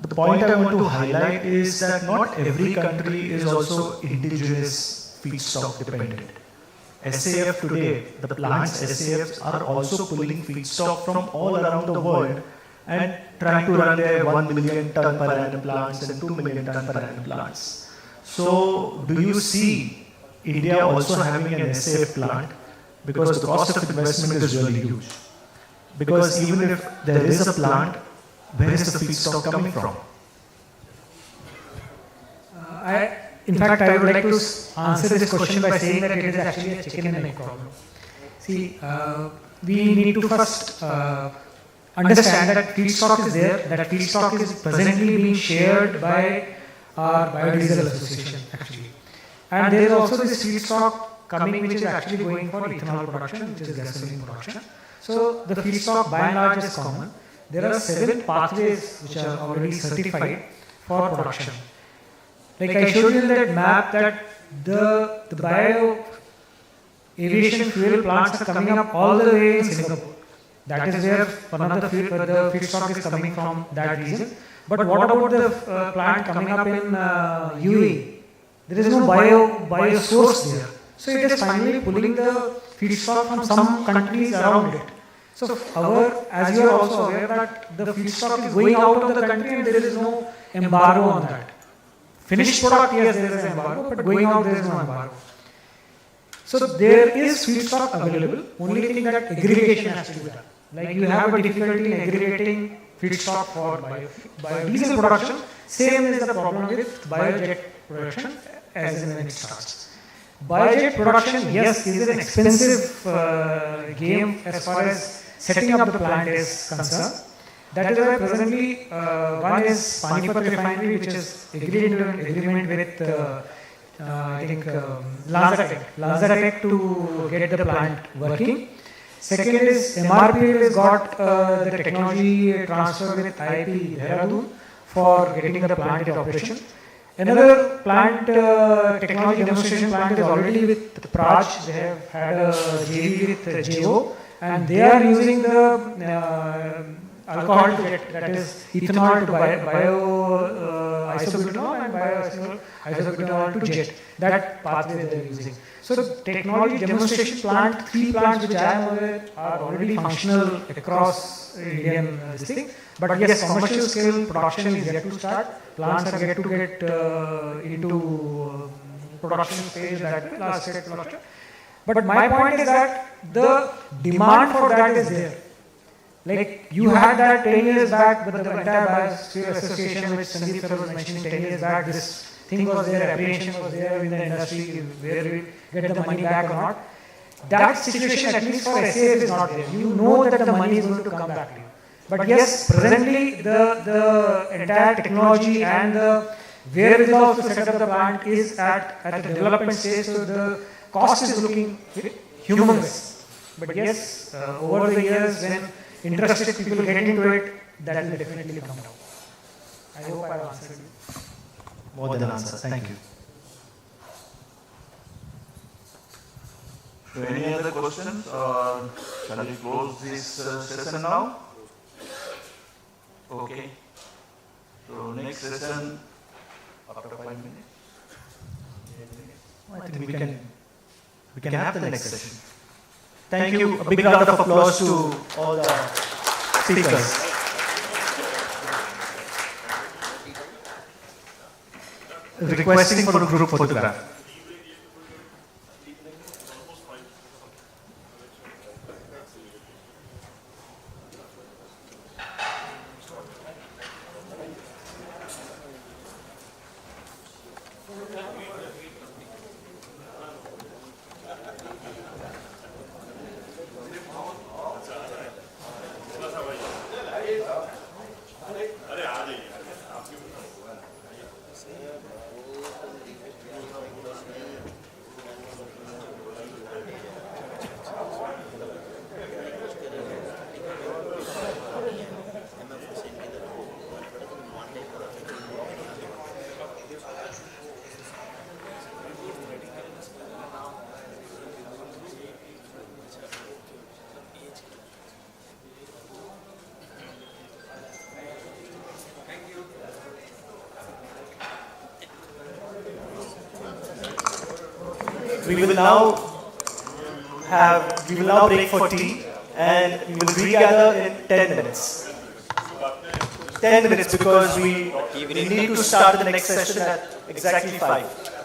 the point I want to highlight is that not every country is also indigenous feedstock dependent. SAF today, the plants SAFs are also pulling feedstock from all around the world and trying to run their 1 million ton per annum plants and 2 million ton per annum plants. So do you see India also having an SAF plant? Because the cost of investment is really huge. Because even if there is a plant, where is the feedstock coming from? In fact, I would like to answer this question by saying that it is actually a chicken and egg problem. See, we need to first understand that feedstock is there, that feedstock is presently being shared by our Biodiesel Association actually. And there is also this feedstock coming which is actually going for ethanol production, which is gasoline production. So the feedstock by and large is common. There are 7 pathways which are already certified for production. Like I showed you in that map that the bio aviation fuel plants are coming up all the way in Singapore. That is where one of the feedstock is coming from that region. But what about the plant coming up in UAE? There is no bio source there. So it is finally pulling the feedstock from some countries around it. So as you are also aware that the feedstock is going out of the country and there is no embargo on that. Finished product, yes, there is an embargo, but going out there is no embargo. So there is feedstock available, only thing that aggregation has to be done. Like you have a difficulty in aggregating feedstock for biodiesel production, same is the problem with biojet production as in when it starts. Biojet production, yes, is an expensive game as far as setting up the plant is concerned. That is why presently one is Panipat refinery, which is agreed into an agreement with I think Lanzatech to get the plant working. Second is MRPL has got the technology transfer with IIT Dehradun for getting the plant in operation. Another plant, technology demonstration plant is already with Praj. They have had a JV with JO and they are using the alcohol to get, that is ethanol to bio isobutanol and bio isobutanol to jet. That pathway they are using. So the technology demonstration plant, 3 plants which I am aware are already functional across Indian this thing. But yes, commercial scale production is yet to start. Plants are yet to get into production stage, that last stage production. But my point is that the demand for that is there. Like you had that 10 years back with the entire Biosphere Association which Sandeep sir was mentioning 10 years back, this thing was there, apprehension was there in the industry, where we get the money back or not. That situation, at least for SAF, is not there. You know that the money is going to come back to you. But yes, presently the entire technology and the wherewithal to set up the plant is at the development stage, so the cost is looking humongous. But yes, over the years when interested people get into it, that will definitely come down. I hope I have answered you. More than answer. Thank you. So any other questions or shall we close this session now? Okay. So next session after 5 minutes. I think we can have the next session. Thank you. A big round of applause to all the speakers. Requesting for a group photograph. we will now break for tea, and we will regather in 10 minutes. 10 minutes, because we need to start the next session at exactly 5.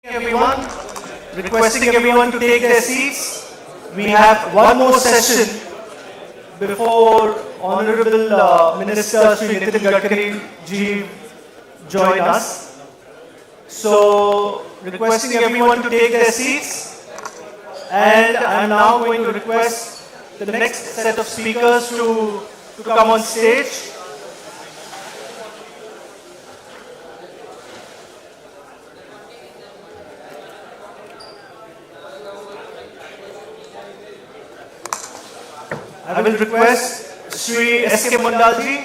Everyone, requesting everyone to take their seats. We have one more session before Honorable Minister Shri Nitin Gadkari ji join us. So, requesting everyone to take their seats, and I am now going to request the next set of speakers to come on stage. I will request Shri S.K. Mandalji,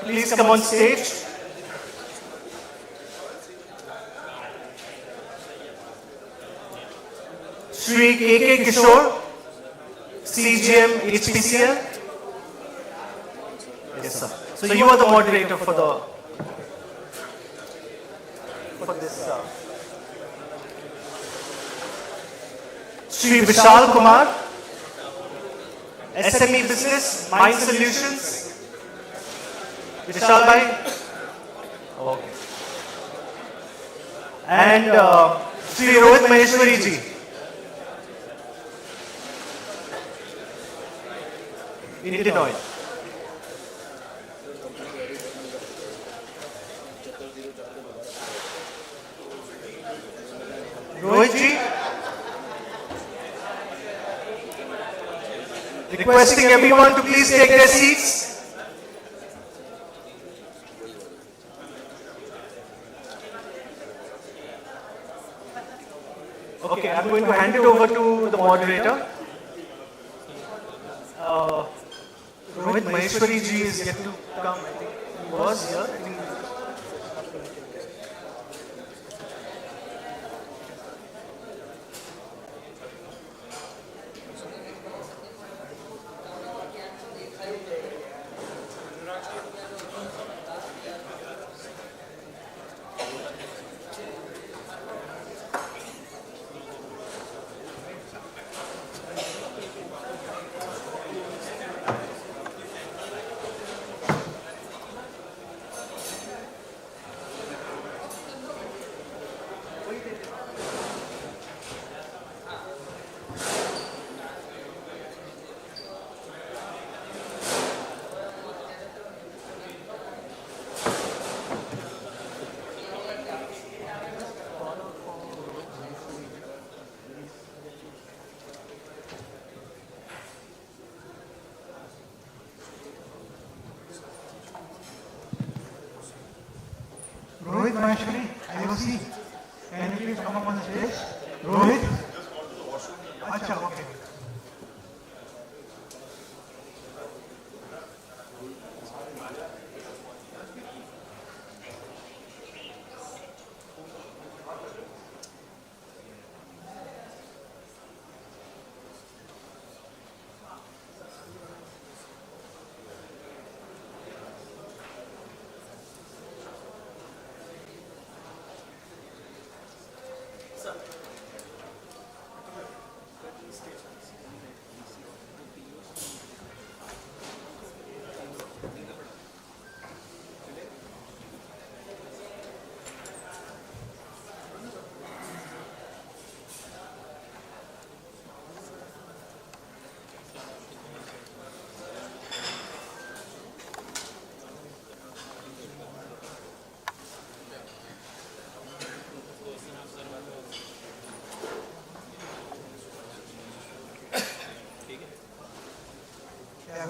please come on stage. Shri K.K. Kishore, CGM HPCL. Yes, sir. So you are the moderator for this. Shri Vishal Kumar, SME Business, Mind Solutions. Vishal bhai. Okay. And Shri Rohit Maheshwari ji. Indian Oil. Rohit ji. Requesting everyone to please take their seats. Okay, I'm going to hand it over to the moderator. Rohit Maheshwari ji is yet to come. I think he was here. Rohit Maheshwari, IOC. Can you please come up on the stage? Rohit? Acha, okay.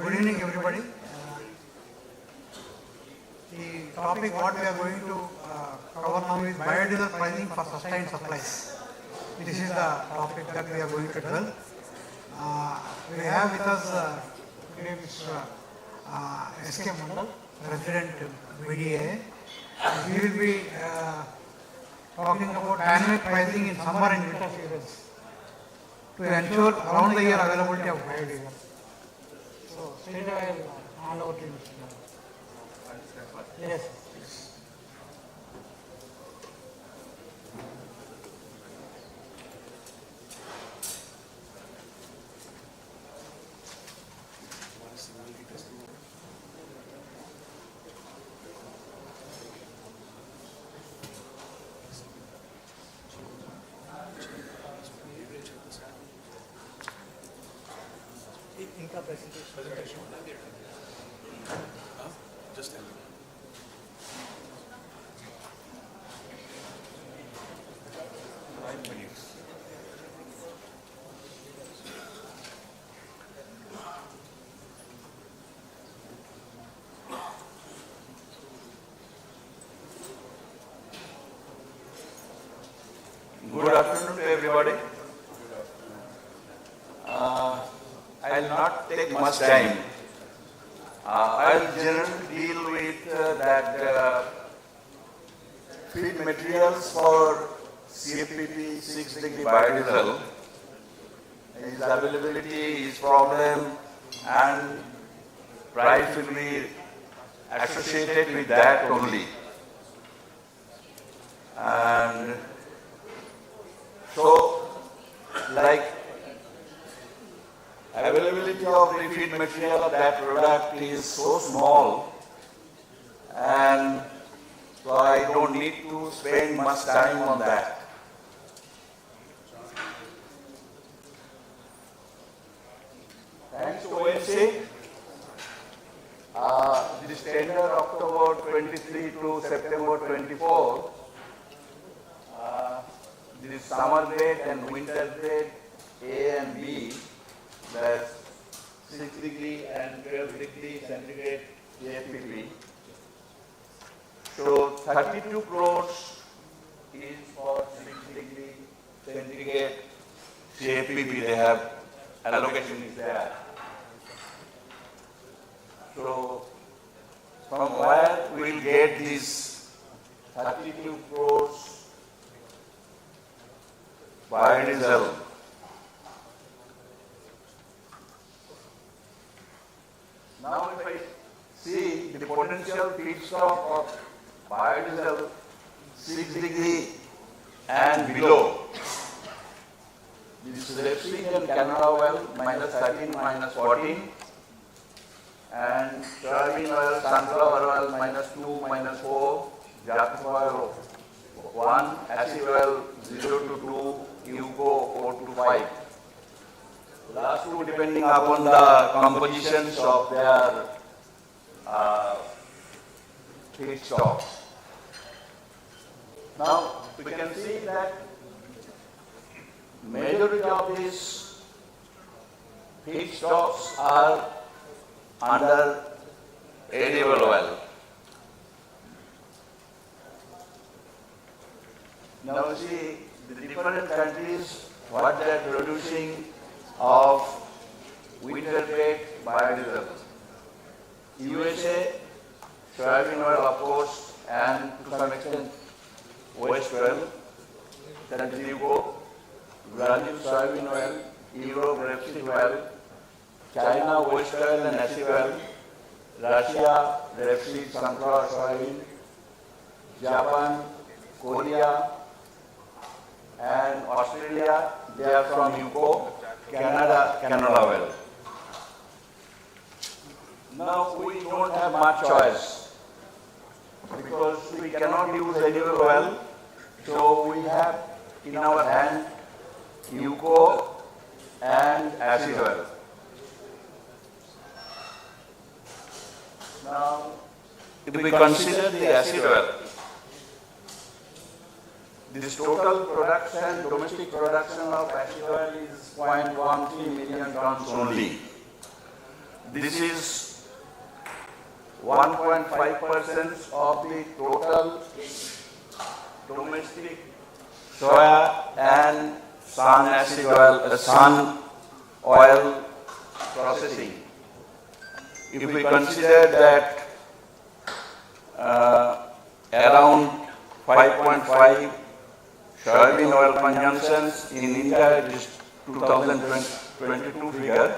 Good evening, everybody. The topic what we are going to cover now is biodiesel pricing for sustained supplies. This is the topic that we are going to dwell. We have with us today Mr. S.K. Mandal, President BDA. We will be talking about dynamic pricing in summer and winter seasons to ensure around the year availability of biodiesel. So, straight away I will hand over to you, Mr. Mandal. Yes. इनका presentation Just tell me. Good afternoon to everybody. I'll not take much time. I'll generally deal with that feed materials for CFPP 6-degree biodiesel. Its availability, its problem, and price will be associated with that only. And so, like availability of the feed material of that product is so small, and so I don't need to spend much time on that. Thanks to OMC, this tender October 23 to September 24, this summer grade and winter grade A and B, that's 6-degree and 12-degree centigrade CFPP. So 32 crores is for 6-degree centigrade CFPP, they have allocation is there. So from where we will get this 32 crores biodiesel? Now if I see the potential feedstock of biodiesel 6-degree and below, this rapeseed and canola oil -13, -14, and soybean oil, sunflower oil -2, -4, japa oil 1, acid oil 0 to 2, UCO 4 to 5. Last two depending upon the compositions of their feedstocks. Now we can see that majority of these feedstocks are under edible oil. Now see the different countries, what they are producing of winter grade biodiesel. USA, soybean oil of course, and to some extent waste oil, that is UCO, Brazil soybean oil, Europe rapeseed oil, China waste oil and acid oil, Russia rapeseed, sunflower, soybean, Japan, Korea, and Australia, they are from UCO, Canada, canola oil. Now we don't have much choice because we cannot use edible oil, so we have in our hand UCO and acid oil. Now, if we consider the acid oil, this total production, domestic production of acid oil is 0.13 million tons only. This is 1.5% of the total domestic soya and sun oil processing. If we consider that around 5.5 soybean oil consumptions in India, it is 2022 figure,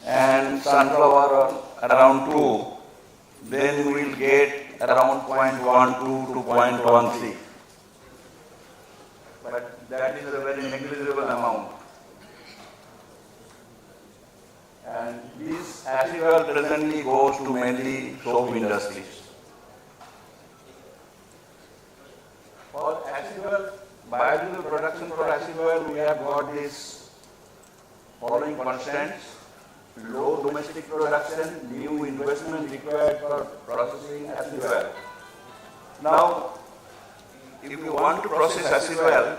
and sunflower oil around 2, then we will get around 0.12 to 0.13. But that is a very negligible amount. And this acid oil presently goes to mainly soap industries. For acid oil, biodiesel production for acid oil, we have got these following constants. low domestic production, new investment required for processing acid oil. Now, if you want to process acid oil,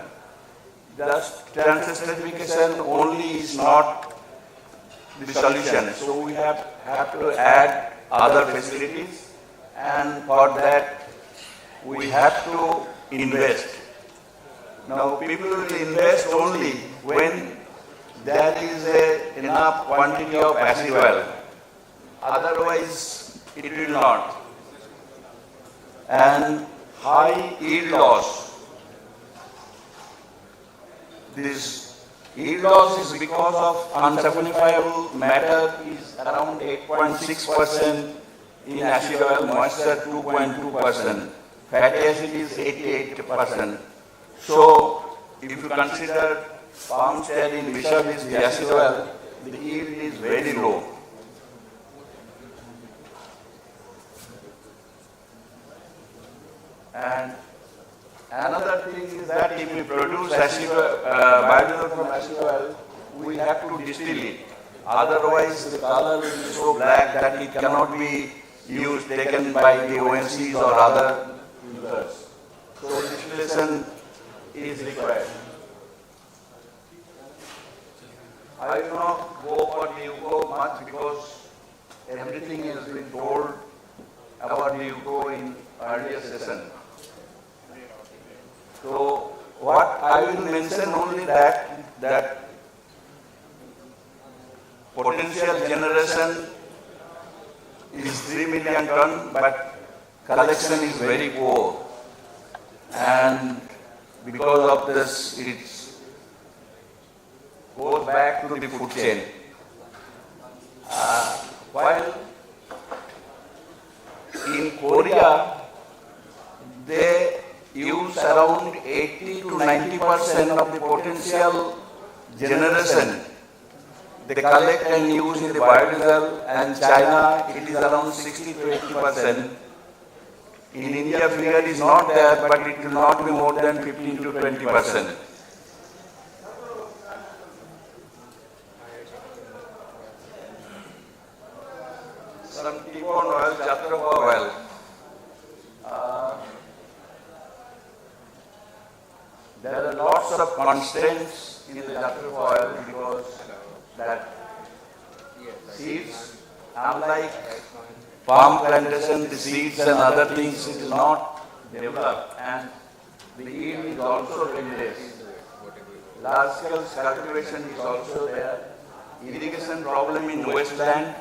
just transfer certification only is not the solution. So we have to add other facilities, and for that we have to invest. Now people will invest only when there is enough quantity of acid oil. Otherwise it will not. And high yield loss. This yield loss is because of unsaponifiable matter is around 8.6% in acid oil, moisture 2.2%, fatty acid is 88%. So if you consider palm stearin vis-a-vis the acid oil, the yield is very low. And another thing is that if we produce biodiesel from acid oil, we have to distill it. Otherwise, the color will be so black that it cannot be used, taken by the ONCs or other users. So distillation is required. I will not go for DUCO much because everything has been told about DUCO in earlier session. So what I will mention only that potential generation is 3 million ton, but collection is very poor. And because of this, it goes back to the food chain. While in Korea, they use around 80 to 90% of the potential generation they collect and use in the biodiesel, and China it is around 60 to 80%. In India, figure is not there, but it will not be more than 15 to 20%. Some tip-on oil, Jatropha oil. There are lots of constraints in the Jatropha oil because that seeds, unlike palm plantation, the seeds and other things, it is not developed, and the yield is also very less. Large scale cultivation is also there. Irrigation problem in wasteland.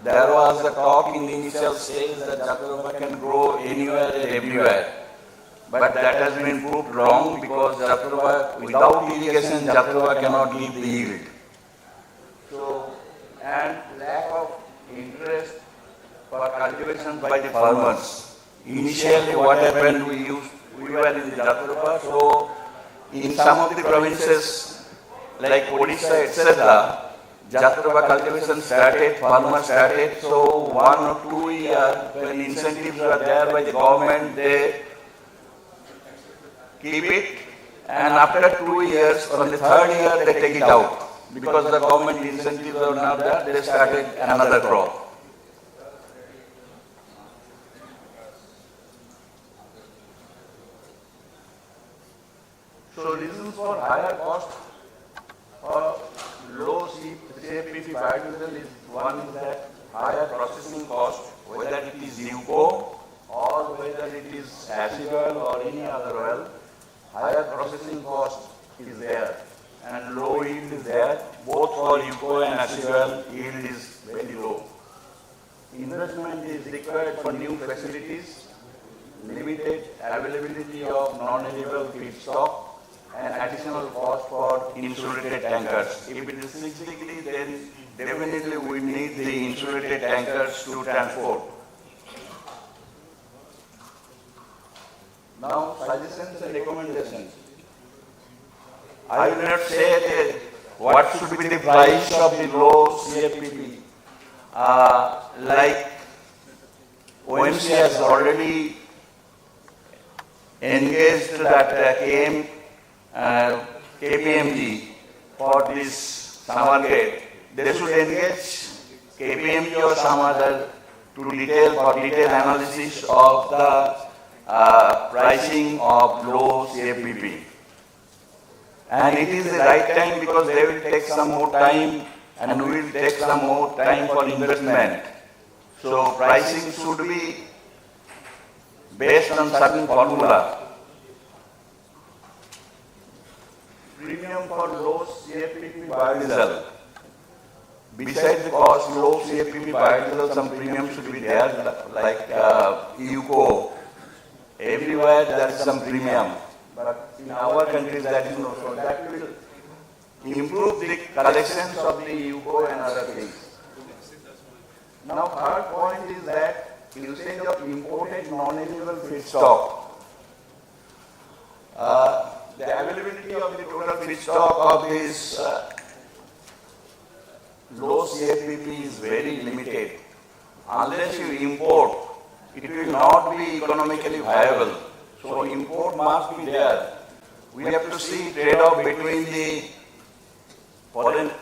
There was a talk in the initial stage that Jatropha can grow anywhere and everywhere. But that has been proved wrong because Jatropha, without irrigation, Jatropha cannot give the yield. So, and lack of interest for cultivation by the farmers. Initially what happened, we were in the Jatropha, so in some of the provinces like Odisha, etc., Jatropha cultivation started, farmers started, so 1 or 2 years when incentives were there by the government, they keep it, and after 2 years, on the 3rd year, they take it out. Because the government incentives are not there, they started another crop. So reasons for higher cost or low CAPP biodiesel is one is that higher processing cost, whether it is UCO or whether it is acid oil or any other oil, higher processing cost is there and low yield is there. Both for UCO and acid oil, yield is very low. Investment is required for new facilities, limited availability of non-eligible feedstock, and additional cost for insulated tankers. If it is 6 degrees, then definitely we need the insulated tankers to transport. Now, suggestions and recommendations. I will not say what should be the price of the low CAPP. Like OMC has already engaged that KPMG for this summer grade. they should engage KPMG or some other to detailed analysis of the pricing of low CFPP. And it is the right time because they will take some more time and we will take some more time for investment. So pricing should be based on certain formula. Premium for low CFPP biodiesel. Besides the cost, low CFPP biodiesel, some premium should be there, like UCO. Everywhere there is some premium, but in our countries that is not so. That will improve the collections of the UCO and other things. Now, third point is that usage of imported non-eligible feedstock. The availability of the total feedstock of this low CFPP is very limited. Unless you import, it will not be economically viable. So import must be there. We have to see trade-off between the forex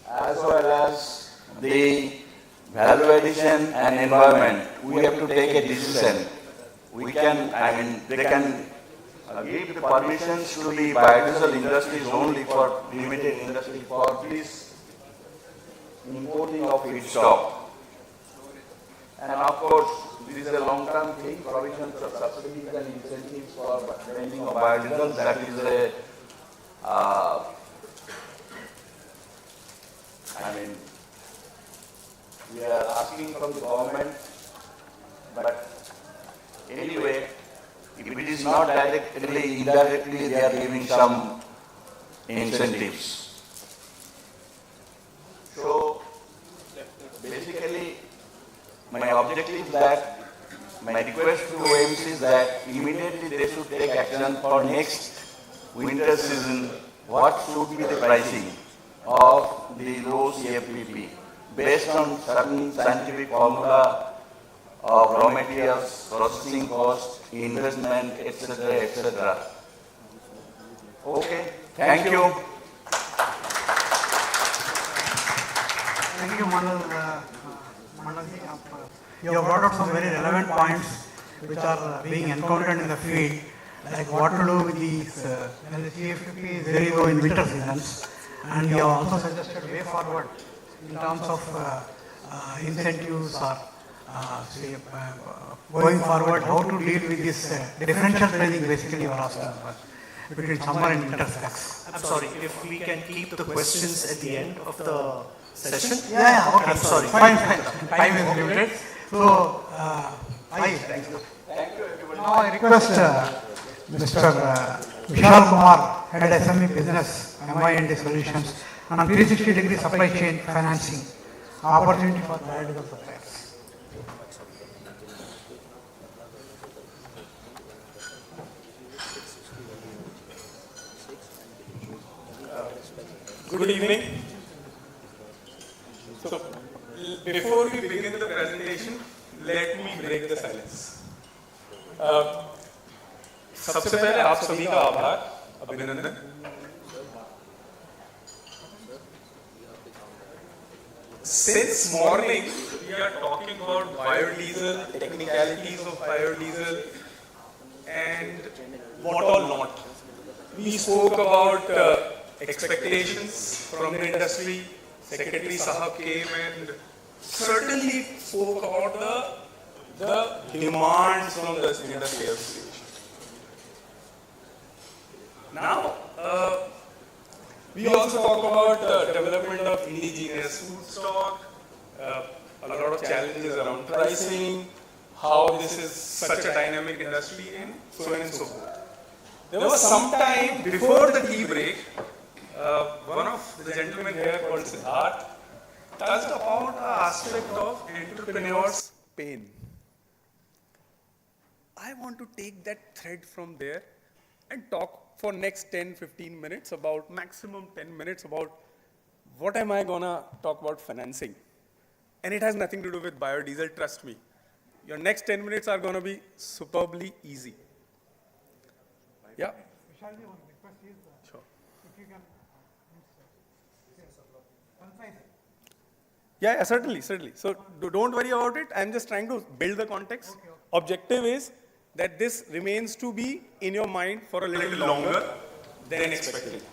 as well as the value addition and environment. We have to take a decision. We can, they can give the permissions to the biodiesel industries only for limited industry for this importing of feedstock. And of course, this is a long-term thing, provisions of subsidies and incentives for blending of biodiesel. That is a, we are asking from the government, but anyway, if it is not directly, indirectly, they are giving some incentives. So, basically, my objective is that, my request to OMC is that immediately they should take action for next winter season. What should be the pricing of the low CFPP based on certain scientific formula of raw materials, processing cost, investment, etc., etc. Okay, thank you. Thank you, Manal. You have brought out some very relevant points which are being encountered in the field, like what to do with these, when the CFPP is very low in winter seasons, and you have also suggested way forward in terms of incentives or going forward, how to deal with this differential pricing basically you are asking between summer and winter stocks. I'm sorry, if we can keep the questions at the end of the session? Yeah, okay. I'm sorry. Fine. Time is limited. So, thank you. Now I request Mr. Vishal Kumar, Head SME Business, MIND Solutions, on 360-degree supply chain financing, opportunity for biodiesel suppliers. Good evening. So, before we begin the presentation, let me break the silence. सबसे पहले आप सभी का आभार, अभिनंदन। Since morning, we are talking about biodiesel, technicalities of biodiesel, and what all not. We spoke about expectations from the industry. Secretary Sahab came and certainly spoke about the demands from the industry association. Now, we also talk about development of indigenous food stock, a lot of challenges around pricing, how this is such a dynamic industry, and so on and so forth. There was some time before the tea break, one of the gentlemen here called Siddharth touched upon an aspect of entrepreneur's pain. I want to take that thread from there and talk for next 10-15 minutes about, maximum 10 minutes about what am I gonna talk about financing. And it has nothing to do with biodiesel, trust me. Your next 10 minutes are gonna be superbly easy. Yeah? Sure. If you can. Yeah, certainly, certainly. So don't worry about it. I'm just trying to build the context. Objective is that this remains to be in your mind for a little longer than expected.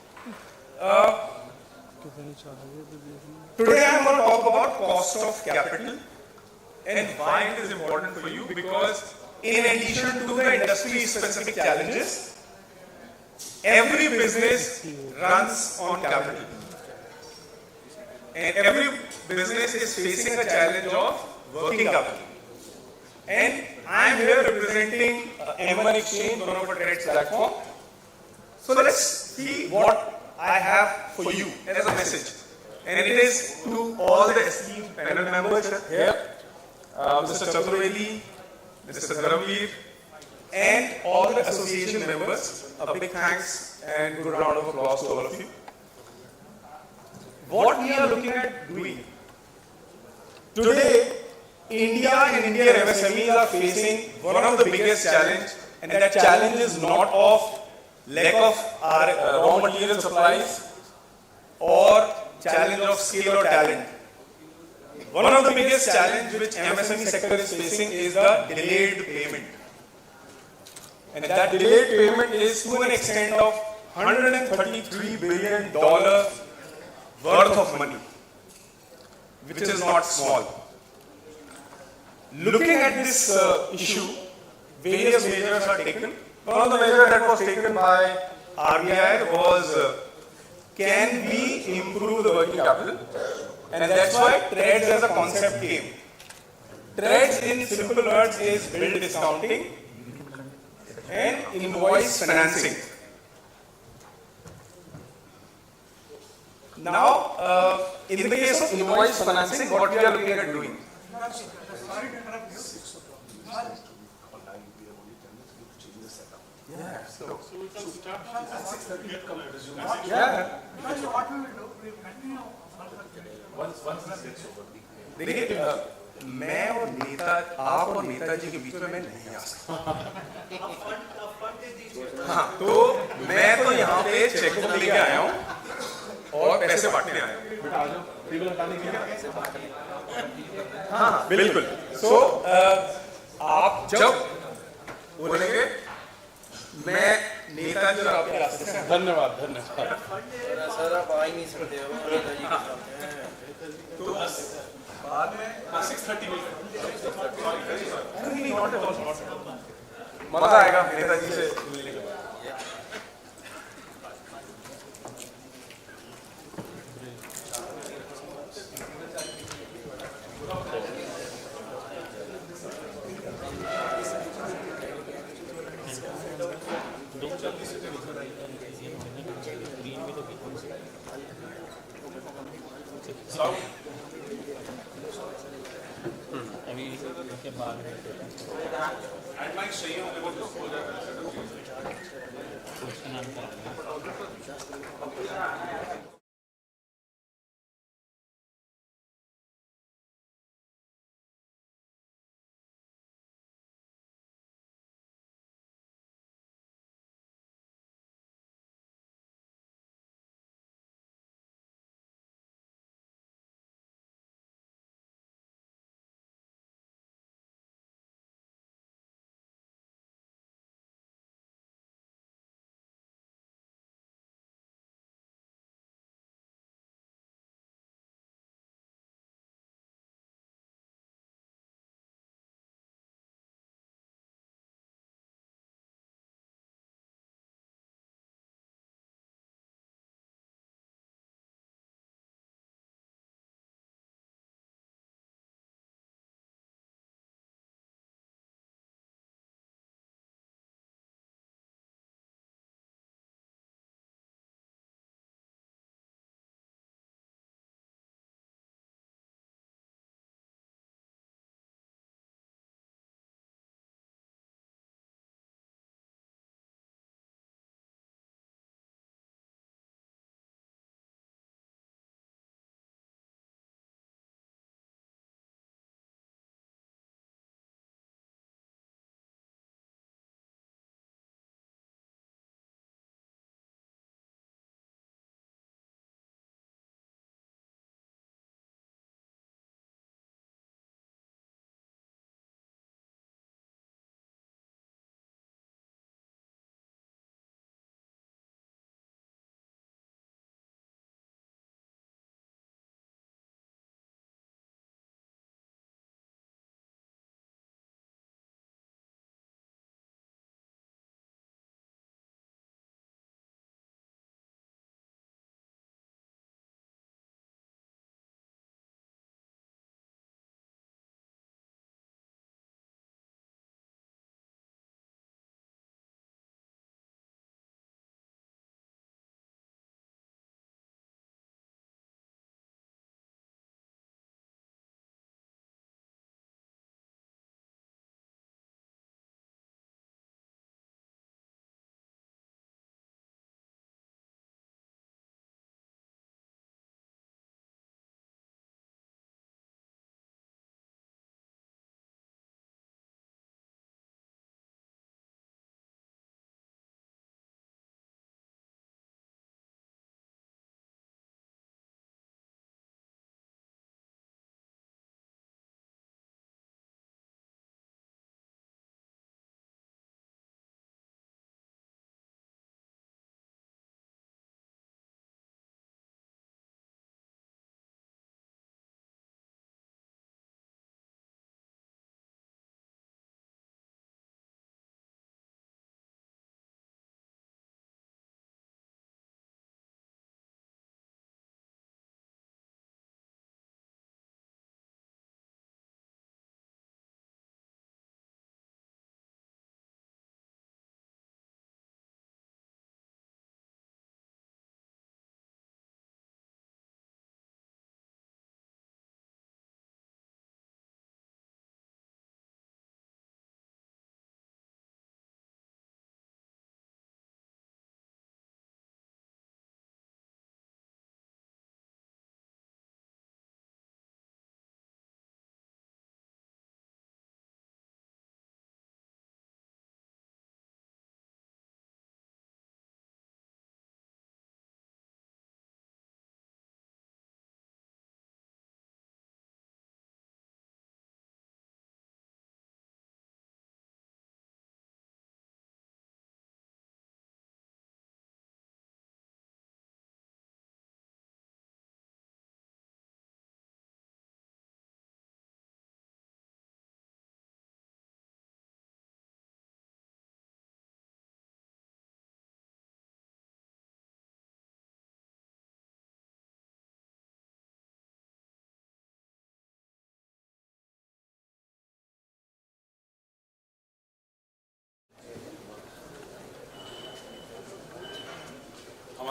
Today I'm going to talk about cost of capital and why it is important for you, because in addition to the industry specific challenges, every business runs on capital. And every business is facing a challenge of working capital. And I am here representing M1 Exchange, one of our trades platform. So let's see what I have for you as a message. And it is to all the esteemed panel members here, Mr. Chaturvedi, Mr. Dharamveer, and all the association members. A big thanks and good round of applause to all of you. What we are looking at doing today, India and Indian MSMEs are facing one of the biggest challenges, and that challenge is not of lack of our raw material supplies or challenge of skill or talent. One of the biggest challenges which MSME sector is facing is the delayed payment. And that delayed payment is to an extent of $133 billion worth of money, which is not small. Looking at this issue, various measures are taken. One of the measures that was taken by RBI was, can we improve the working capital? And that's why trades as a concept came. Trades in simple words is bill discounting and invoice financing. Now, in the case of invoice financing, what we are looking at doing? Yeah, so yeah. देखिए, मैं और नेता, आप और नेताजी के बीच में मैं नहीं आ सकता। हाँ, तो मैं तो यहाँ पे चेकबुक लेके आया हूँ और पैसे बांटने आया हूँ। हाँ, बिल्कुल। So, आप जब बोलेंगे, मैं नेताजी और आपके रास्ते से। धन्यवाद, धन्यवाद। सर आप आ ही नहीं सकते हो, नेताजी के साथ हैं। तो बाद में 6:30 मजा आएगा नेताजी से मिलने के बाद। I'd like to say you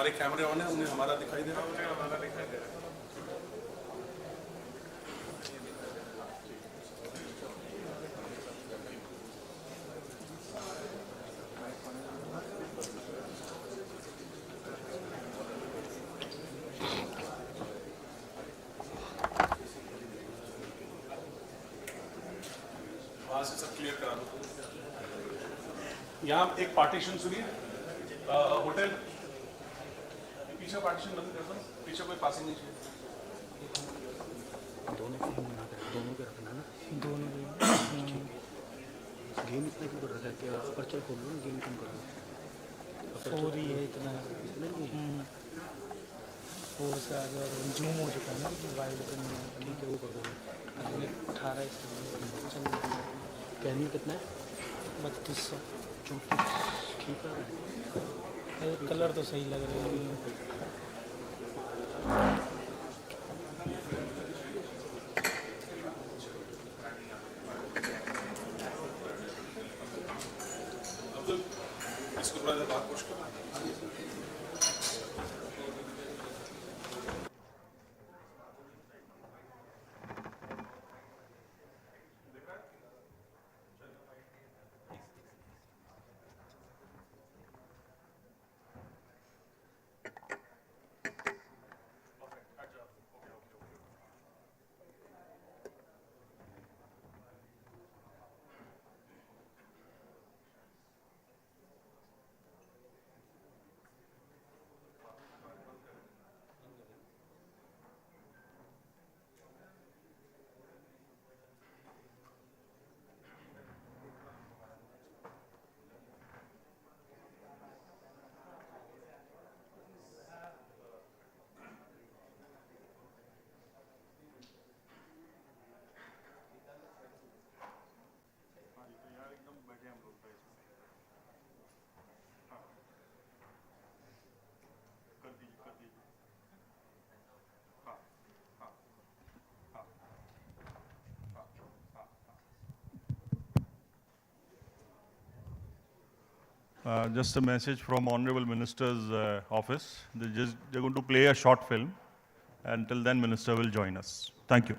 सारे कैमरे ऑन है, उन्हें हमारा दिखाई दे रहा है, उन्हें हमारा दिखाई दे रहा है। वहाँ से सब क्लियर करा दो। यहाँ एक पार्टीशन सुनिए, होटल पीछे पार्टीशन बंद कर दो, पीछे कोई पासिंग नहीं चाहिए। दोनों के रखना ना, दोनों गेम इतना क्यों कर रखा है कि अपर्चर खोल लो ना, गेम कम कर लो। फोर ही है इतना नहीं, फोर से आगे और जूम हो चुका है ना कि वाइड ठीक है वो कर दो। 18 कैनियल कितना है? 3200 ठीक है, कलर तो सही लग रहा है। इसको थोड़ा सा बात पुश करना। Just a message from Honorable Minister's office. They're going to play a short film. Until then, Minister will join us. Thank you.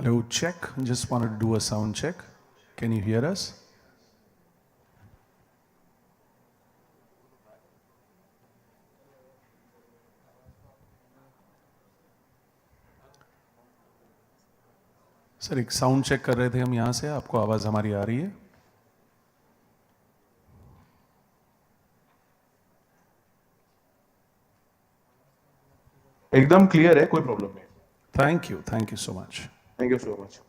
Hello, check. Just wanted to do a sound check. Can you hear us? Sir एक sound check कर रहे थे हम यहाँ से, आपको आवाज़ हमारी आ रही है? एकदम क्लियर है, कोई प्रॉब्लम नहीं। Thank you so much. Thank you so much.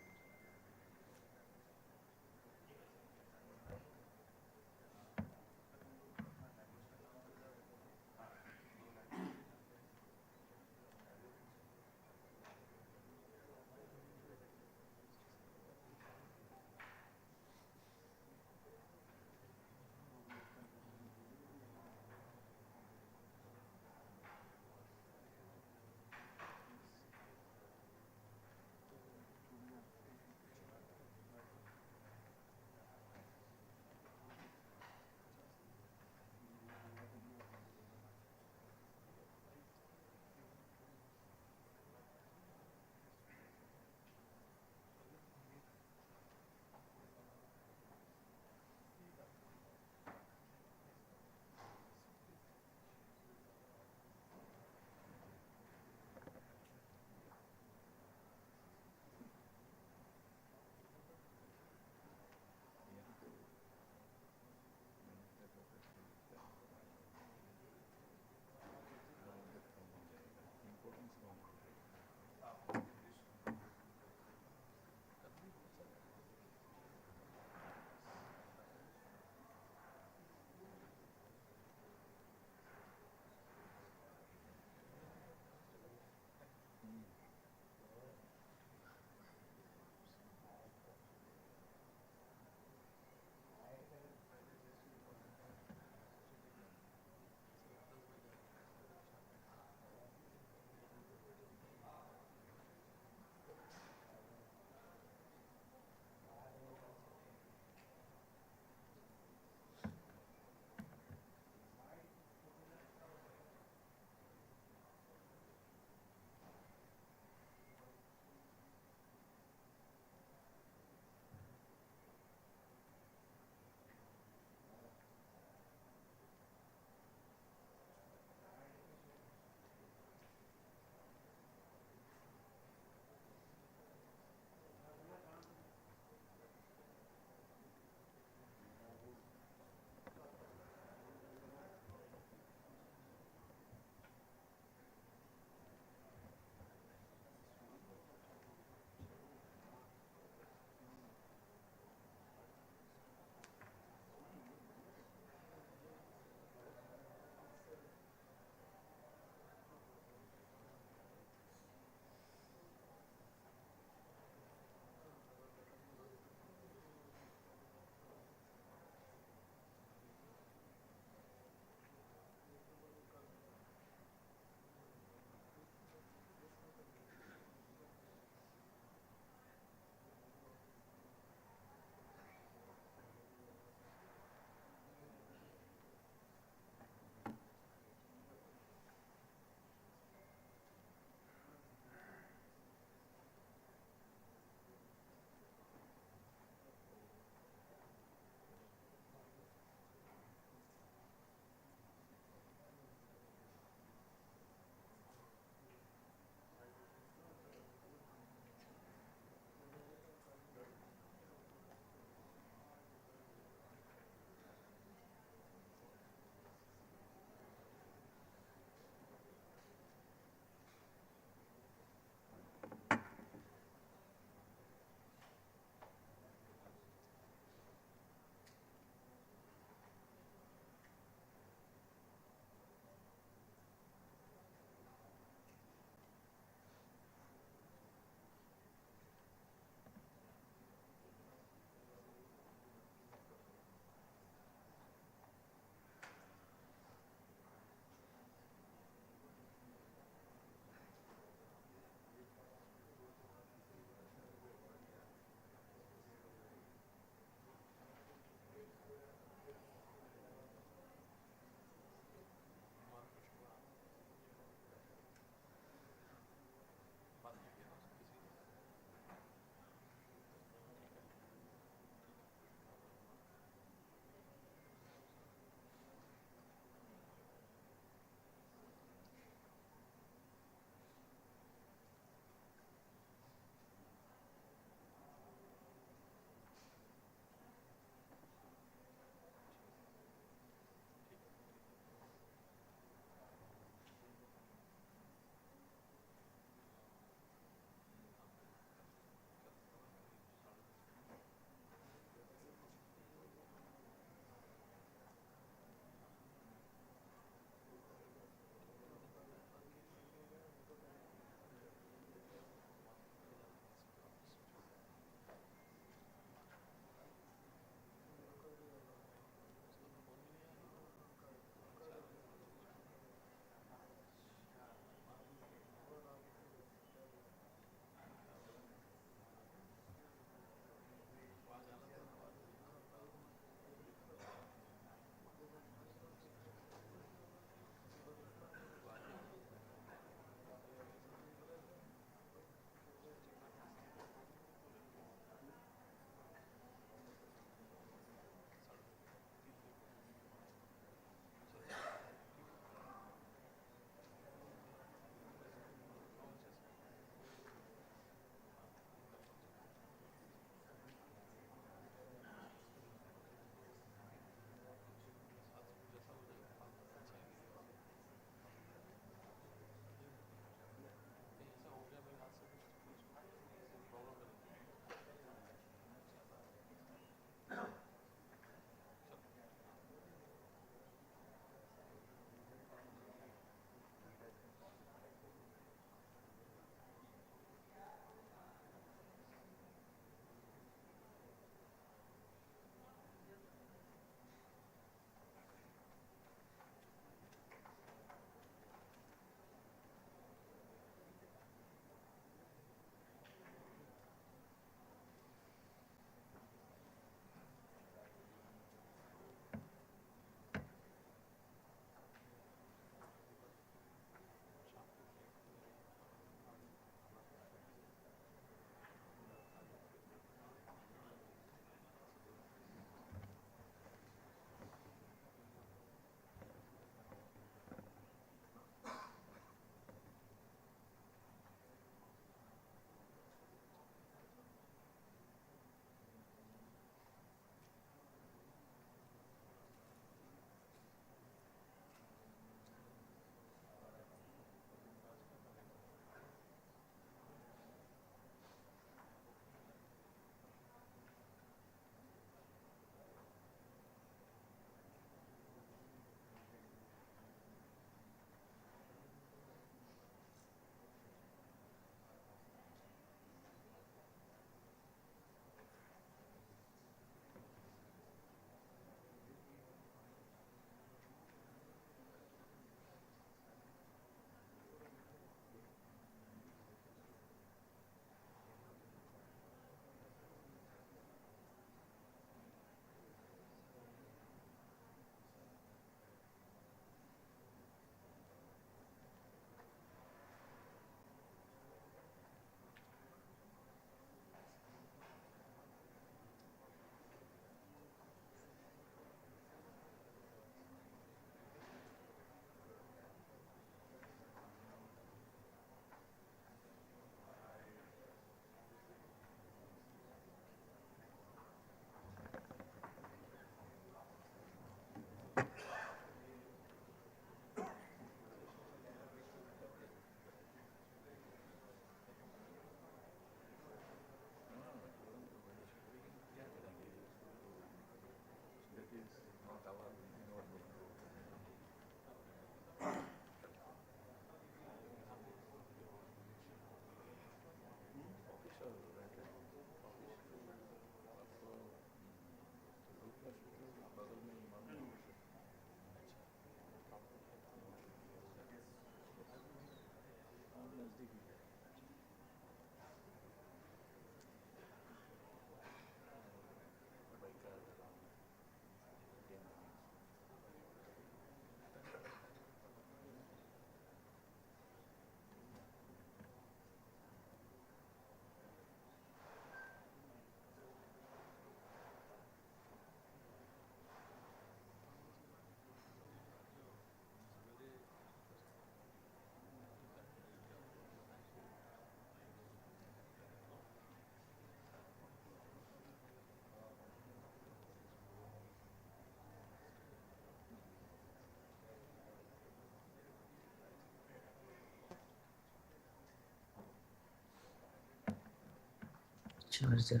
Charger.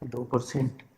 दो %.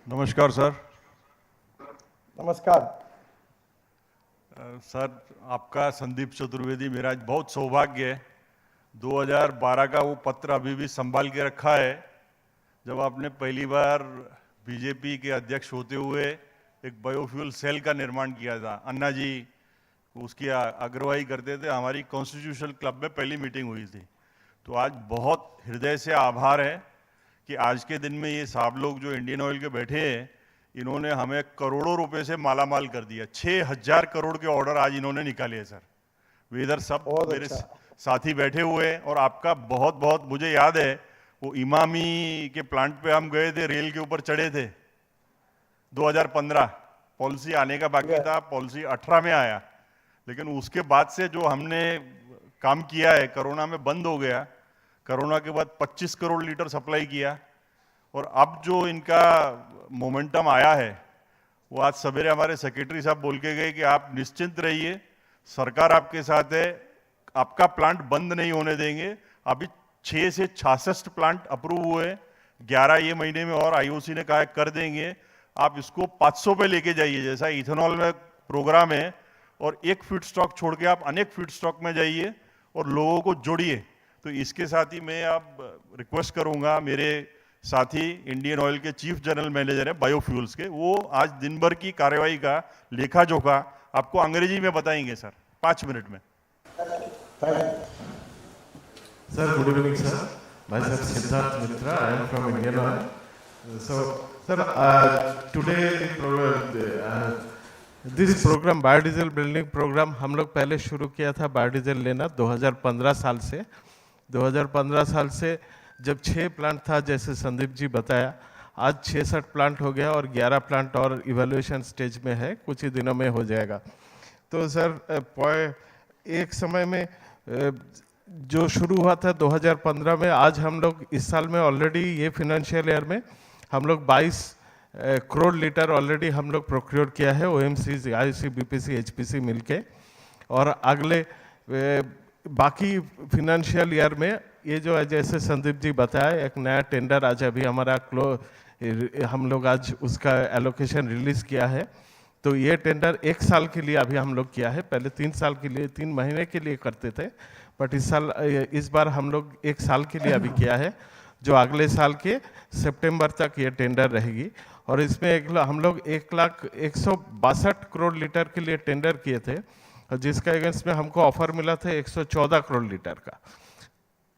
नमस्कार सर। नमस्कार सर, आपका संदीप चतुर्वेदी, मेरा आज बहुत सौभाग्य है। 2012 का वो पत्र अभी भी संभाल के रखा है, जब आपने पहली बार बीजेपी के अध्यक्ष होते हुए एक बायोफ्यूल सेल का निर्माण किया था। अन्ना जी उसकी अगुवाई करते थे, हमारी कॉन्स्टिट्यूशनल क्लब में पहली मीटिंग हुई थी। तो आज बहुत हृदय से आभार है कि आज के दिन में ये साहब लोग जो इंडियन ऑयल के बैठे हैं, इन्होंने हमें करोड़ों रुपए से मालामाल कर दिया। 6000 करोड़ के ऑर्डर आज इन्होंने निकाले हैं सर। वे इधर सब मेरे साथी बैठे हुए हैं। और आपका बहुत बहुत, मुझे याद है वो इमामी के प्लांट पे हम गए थे, रेल के ऊपर चढ़े थे 2015, पॉलिसी आने का बाकी था, पॉलिसी 18 में आया। लेकिन उसके बाद से जो हमने काम किया है, कोरोना में बंद हो गया, कोरोना के बाद 25 करोड़ लीटर सप्लाई किया। और अब जो इनका मोमेंटम आया है, वो आज सवेरे हमारे सेक्रेटरी साहब बोल के गए कि आप निश्चिंत रहिए, सरकार आपके साथ है, आपका प्लांट बंद नहीं होने देंगे। अभी 6 से 66 प्लांट अप्रूव हुए, 11 ये महीने में और आईओसी ने कहा कर देंगे। आप इसको 500 पे लेके जाइए, जैसा इथेनॉल में प्रोग्राम है, और एक फीड स्टॉक छोड़ के आप अनेक फीड स्टॉक में जाइए और लोगों को जोड़िए। तो इसके साथ ही मैं अब रिक्वेस्ट करूंगा, मेरे साथी इंडियन ऑयल के चीफ जनरल मैनेजर हैं बायोफ्यूल्स के, वो आज दिन भर की कार्यवाही का लेखा जोखा आपको अंग्रेजी में बताएंगे सर, 5 मिनट में। Sir, good evening, sir. Myself Siddharth Mitra. I am from Indian Oil. So, sir, today this program, Biodiesel Building Program, हम लोग पहले शुरू किया था बायोडीजल लेना 2015 साल से। 2015 साल से जब 6 प्लांट था, जैसे संदीप जी बताया, आज 66 प्लांट हो गया और 11 प्लांट और इवैल्यूएशन स्टेज में है, कुछ ही दिनों में हो जाएगा। तो सर एक समय में जो शुरू हुआ था 2015 में, आज हम लोग इस साल में ऑलरेडी ये फाइनेंशियल ईयर में हम लोग 22 करोड़ लीटर ऑलरेडी हम लोग प्रोक्योर किया है, ओएमसी, आईसी, बीपीसी, एचपीसी मिलके। और अगले बाकी फाइनेंशियल ईयर में ये जो जैसे संदीप जी बताया, एक नया टेंडर आज अभी हमारा हम लोग आज उसका एलोकेशन रिलीज किया है। तो ये टेंडर 1 साल के लिए अभी हम लोग किया है, पहले 3 साल के लिए, 3 महीने के लिए करते थे, बट इस बार हम लोग 1 साल के लिए अभी किया है। जो अगले साल के सितंबर तक ये टेंडर रहेगी। और इसमें हम लोग 1,162 करोड़ लीटर के लिए टेंडर किए थे, जिसका अगेंस्ट में हमको ऑफर मिला था 114 करोड़ लीटर का।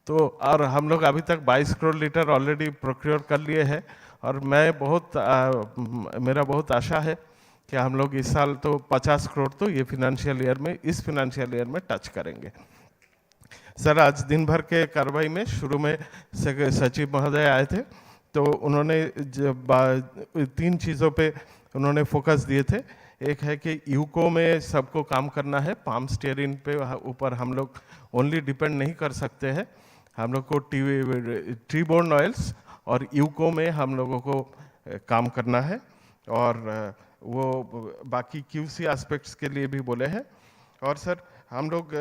तो और हम लोग अभी तक 22 करोड़ लीटर ऑलरेडी प्रोक्योर कर लिए हैं। और मेरा बहुत आशा है कि हम लोग इस साल तो 50 करोड़ तो ये इस फिनेंशियल ईयर में टच करेंगे। सर, आज दिन भर के कार्रवाई में शुरू में सचिव महोदय आए थे, तो उन्होंने 3 चीज़ों पे उन्होंने फोकस दिए थे। एक है कि यूको में सबको काम करना है, पाम स्टीयरिंग पे ऊपर हम लोग ओनली डिपेंड नहीं कर सकते हैं, हम लोग को ट्री बोर्न ऑयल्स और यूको में हम लोगों को काम करना है। और वो बाकी क्यूसी एस्पेक्ट्स के लिए भी बोले हैं। और सर, हम लोग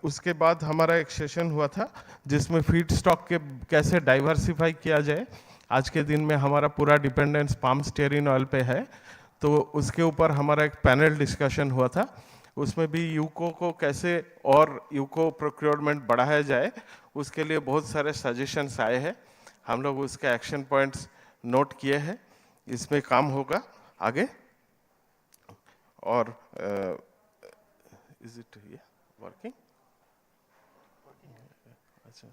उसके बाद हमारा एक सेशन हुआ था जिसमें फीड स्टॉक के कैसे डाइवर्सिफाई किया जाए। आज के दिन में हमारा पूरा डिपेंडेंस पाम स्टीयरिंग ऑयल पे है, तो उसके ऊपर हमारा एक पैनल डिस्कशन हुआ था। उसमें भी यूको को कैसे और यूको प्रोक्योरमेंट बढ़ाया जाए, उसके लिए बहुत सारे सजेशंस आए हैं। हम लोग उसके एक्शन पॉइंट्स नोट किए हैं, इसमें काम होगा आगे। और इज इट वर्किंग? अच्छा,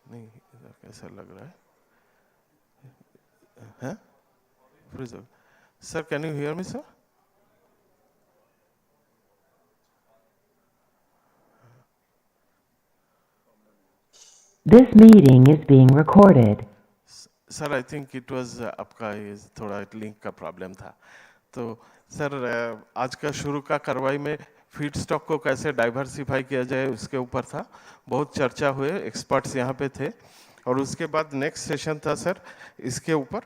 नहीं, इधर कैसा लग रहा है? Sir, can you hear me sir? This meeting is being recorded. Sir, I think it was आपका ये थोड़ा लिंक का प्रॉब्लम था। तो सर, आज का शुरू का कार्रवाई में फीड स्टॉक को कैसे डाइवर्सिफाई किया जाए उसके ऊपर था, बहुत चर्चा हुए, एक्सपर्ट्स यहाँ पे थे। और उसके बाद नेक्स्ट सेशन था सर इसके ऊपर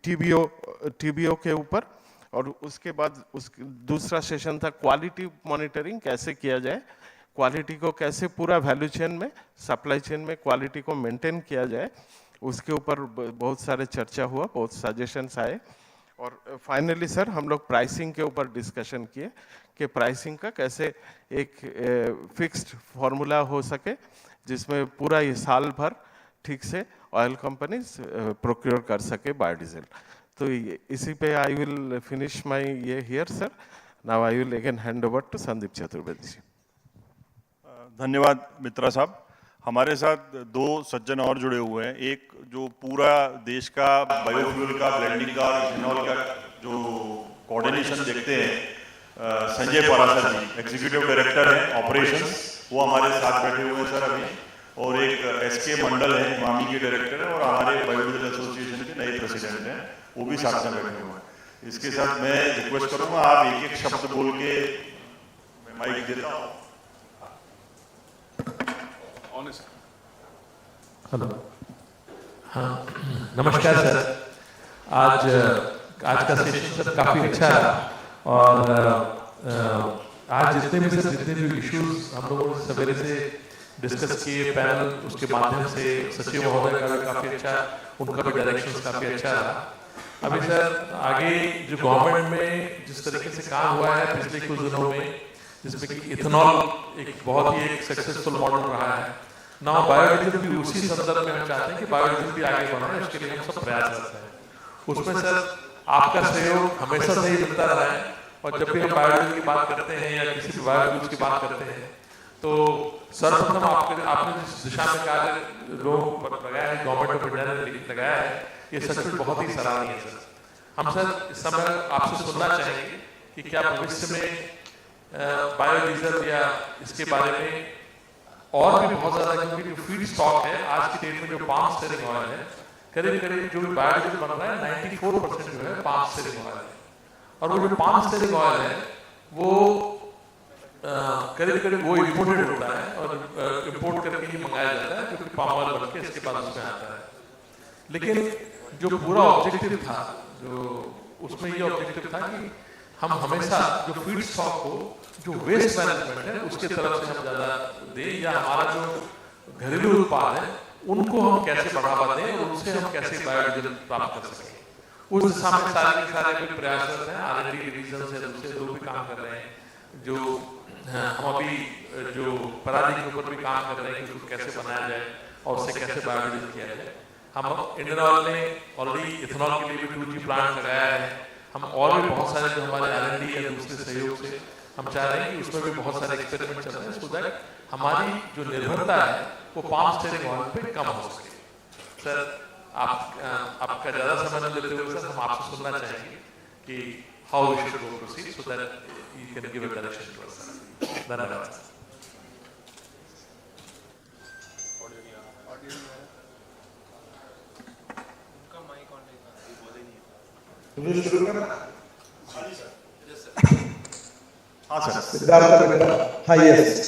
टीबीओ के ऊपर। और उसके बाद दूसरा सेशन था क्वालिटी मॉनिटरिंग कैसे किया जाए, क्वालिटी को कैसे पूरा वैल्यू चेन में, सप्लाई चेन में क्वालिटी को मेंटेन किया जाए, उसके ऊपर बहुत सारे चर्चा हुआ, बहुत सजेशंस आए। और फाइनली सर, हम लोग प्राइसिंग के ऊपर डिस्कशन किए कि प्राइसिंग का कैसे एक फिक्स्ड फॉर्मूला हो सके जिसमें पूरा ये साल भर ठीक से ऑयल कंपनीज प्रोक्योर कर सके बायोडीजल। तो इसी पे आई विल फिनिश माय ये here sir. Now I will again hand over to Sandeep Chaturvedi ji. धन्यवाद मित्रा साहब। हमारे साथ 2 सज्जन और जुड़े हुए हैं। एक जो पूरा देश का बायोफ्यूल का, ब्लेंडिंग का और इथेनॉल का जो कोऑर्डिनेशन देखते हैं, संजय पराशर जी, एग्जीक्यूटिव डायरेक्टर हैं ऑपरेशंस, वो हमारे साथ बैठे हुए हैं सर अभी। और एक एसके मंडल है, मामी के डायरेक्टर है और हमारे बायोडीजल एसोसिएशन के नए प्रेसिडेंट हैं, वो भी साथ में बैठे हुए हैं। इसके साथ मैं रिक्वेस्ट करूँगा, आप एक एक शब्द बोल के माइक देता हूँ। हेलो, हाँ, नमस्कार सर। आज का सेशन सर काफ़ी अच्छा रहा। और आज जितने भी इश्यूज हम लोगों ने सवेरे से डिस्कस किए पैनल, उसके माध्यम से सचिव महोदय का भी काफ़ी अच्छा, उनका भी डायरेक्शन काफ़ी अच्छा रहा। अभी सर आगे जो गवर्नमेंट में जिस तरीके से काम हुआ है पिछले कुछ दिनों में, जिसमें कि इथेनॉल एक बहुत ही एक सक्सेसफुल मॉडल रहा है, ना बायोडीजल भी उसी संदर्भ में हम चाहते हैं कि बायोडीजल भी आगे बढ़े, उसके लिए हम सब प्रयास करते हैं। उसमें सर आपका सहयोग हमेशा से ही मिलता रहा है। और जब भी हम बायोडीजल की बात करते हैं या किसी भी बायोफ्यूल्स की बात करते हैं, तो सर्वप्रथम आपने जिस दिशा में कार्य लोगों पर लगाया है, गवर्नमेंट ऑफ इंडिया ने लगाया है, ये सचमुच बहुत ही सराहनीय है सर। हम सर इस समय आपसे सुनना चाहेंगे कि क्या भविष्य में बायोडीजल या इसके बारे में और भी बहुत ज़्यादा, क्योंकि जो फीड स्टॉक है आज की डेट में, जो पाम स्टीयरिंग ऑयल है, करीब जो बायोडीजल बन रहा है 94% जो है पाम स्टीयरिंग ऑयल है। और वो जो पाम स्टीयरिंग ऑयल है वो करीब वो इम्पोर्टेड होता है और इम्पोर्ट करके ही मंगाया जाता है, क्योंकि पाम ऑयल बन के इसके बाद उसमें आता है। लेकिन जो पूरा ऑब्जेक्टिव था, जो उसमें ये ऑब्जेक्टिव था कि हम हमेशा जो फीड स्टॉक को, जो वेस्ट मैनेजमेंट है, उसके तरफ से हम ज़्यादा दें, या हमारा जो घरेलू उत्पाद है उनको हम कैसे बढ़ावा दें और उनसे हम कैसे बायोडीजल प्राप्त कर सकें। उस दिशा में सारे के सारे कोई प्रयास कर रहे हैं। R&D डिवीजन से दूसरे लोग भी काम कर रहे हैं, जो हम अभी जो पराली के ऊपर भी काम कर रहे हैं कि उसको कैसे बनाया जाए और उससे कैसे बायोडीजल किया जाए। हम इंडियन ऑयल ने ऑलरेडी इथेनॉल के लिए भी 2G प्लांट लगाया है। हम और भी बहुत सारे जो हमारे R&D या दूसरे सहयोग से हम चाह रहे हैं कि उसमें भी बहुत सारे एक्सपेरिमेंट चल रहे हैं सो दैट हमारी जो निर्भरता है वो पाम स्टीयरिंग ऑयल पे कम हो सके। सर आपका ज़्यादा समय न लेते हुए सर हम आपसे सुनना चाहेंगे कि how we should go proceed so that you can give a direction to us. धन्यवाद। हाँ सर, सिद्धार्थ मित्रा, हाँ यस,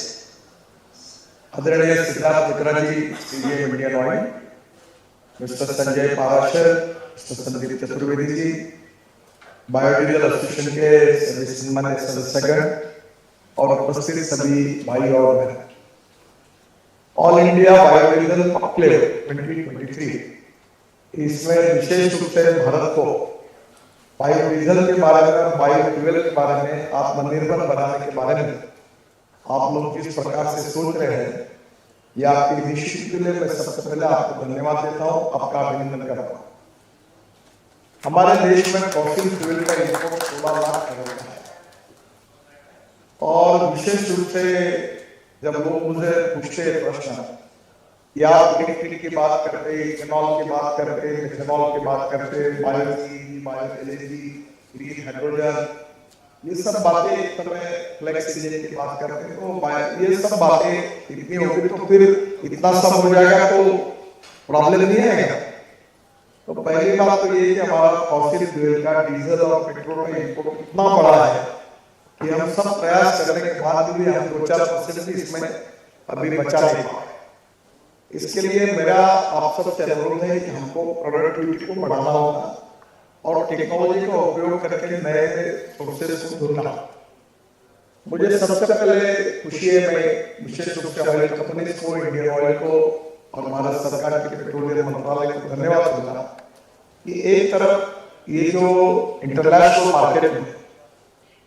आदरणीय Siddharth Mitra ji, CM Indian Oil, mister Sanjay Parashar, mister Sandeep Chaturvedi ji, biodiesel association के सभी सम्मानित सदस्यगण और उपस्थित सभी भाई और बहन, ऑल इंडिया बायोडीजल कॉन्क्लेव 2023, इसमें विशेष रूप से भारत को बायोडीजल के बारे में, बायोफ्यूल के बारे में, आत्मनिर्भर बनाने के बारे में आप लोग जिस प्रकार से सोच रहे हैं, ये आपकी निश्चित के लिए मैं सबसे पहले आपको धन्यवाद देता हूँ, आपका अभिनंदन करता हूँ। हमारे देश में फॉसिल फ्यूल का इंपोर्ट 16 लाख करोड़ का है और विशेष रूप से जब लोग मुझे पूछते हैं प्रश्न, या इलेक्ट्रिक की बात करते, इथेनॉल की बात करते, मिथेनॉल की बात करते, बायोसीन, बायो एलएनजी, ग्रीन हाइड्रोजन, ये सब बातें एक समय फ्लेक्स इंजन की बात करते हैं, तो ये सब बातें इतनी होगी तो फिर इतना सब हो जाएगा तो प्रॉब्लम नहीं आएगा। तो पहली बात तो ये कि हमारा फॉसिल फ्यूल का डीजल और पेट्रोल का इंपोर्ट इतना बड़ा है कि हम सब प्रयास करने के बाद भी हम 2-4% भी इसमें अभी बचा नहीं पाए। इसके लिए मेरा आप सबसे अनुरोध है कि हमको प्रोडक्टिविटी को बढ़ाना होगा और टेक्नोलॉजी का उपयोग करके नए सोर्सेस को ढूंढना। मुझे सबसे पहले खुशी है, मैं विशेष रूप से ऑयल कंपनीज को, इंडियन ऑयल को और भारत सरकार के पेट्रोलियम मंत्रालय को धन्यवाद दूंगा कि एक तरफ ये जो इंटरनेशनल मार्केट में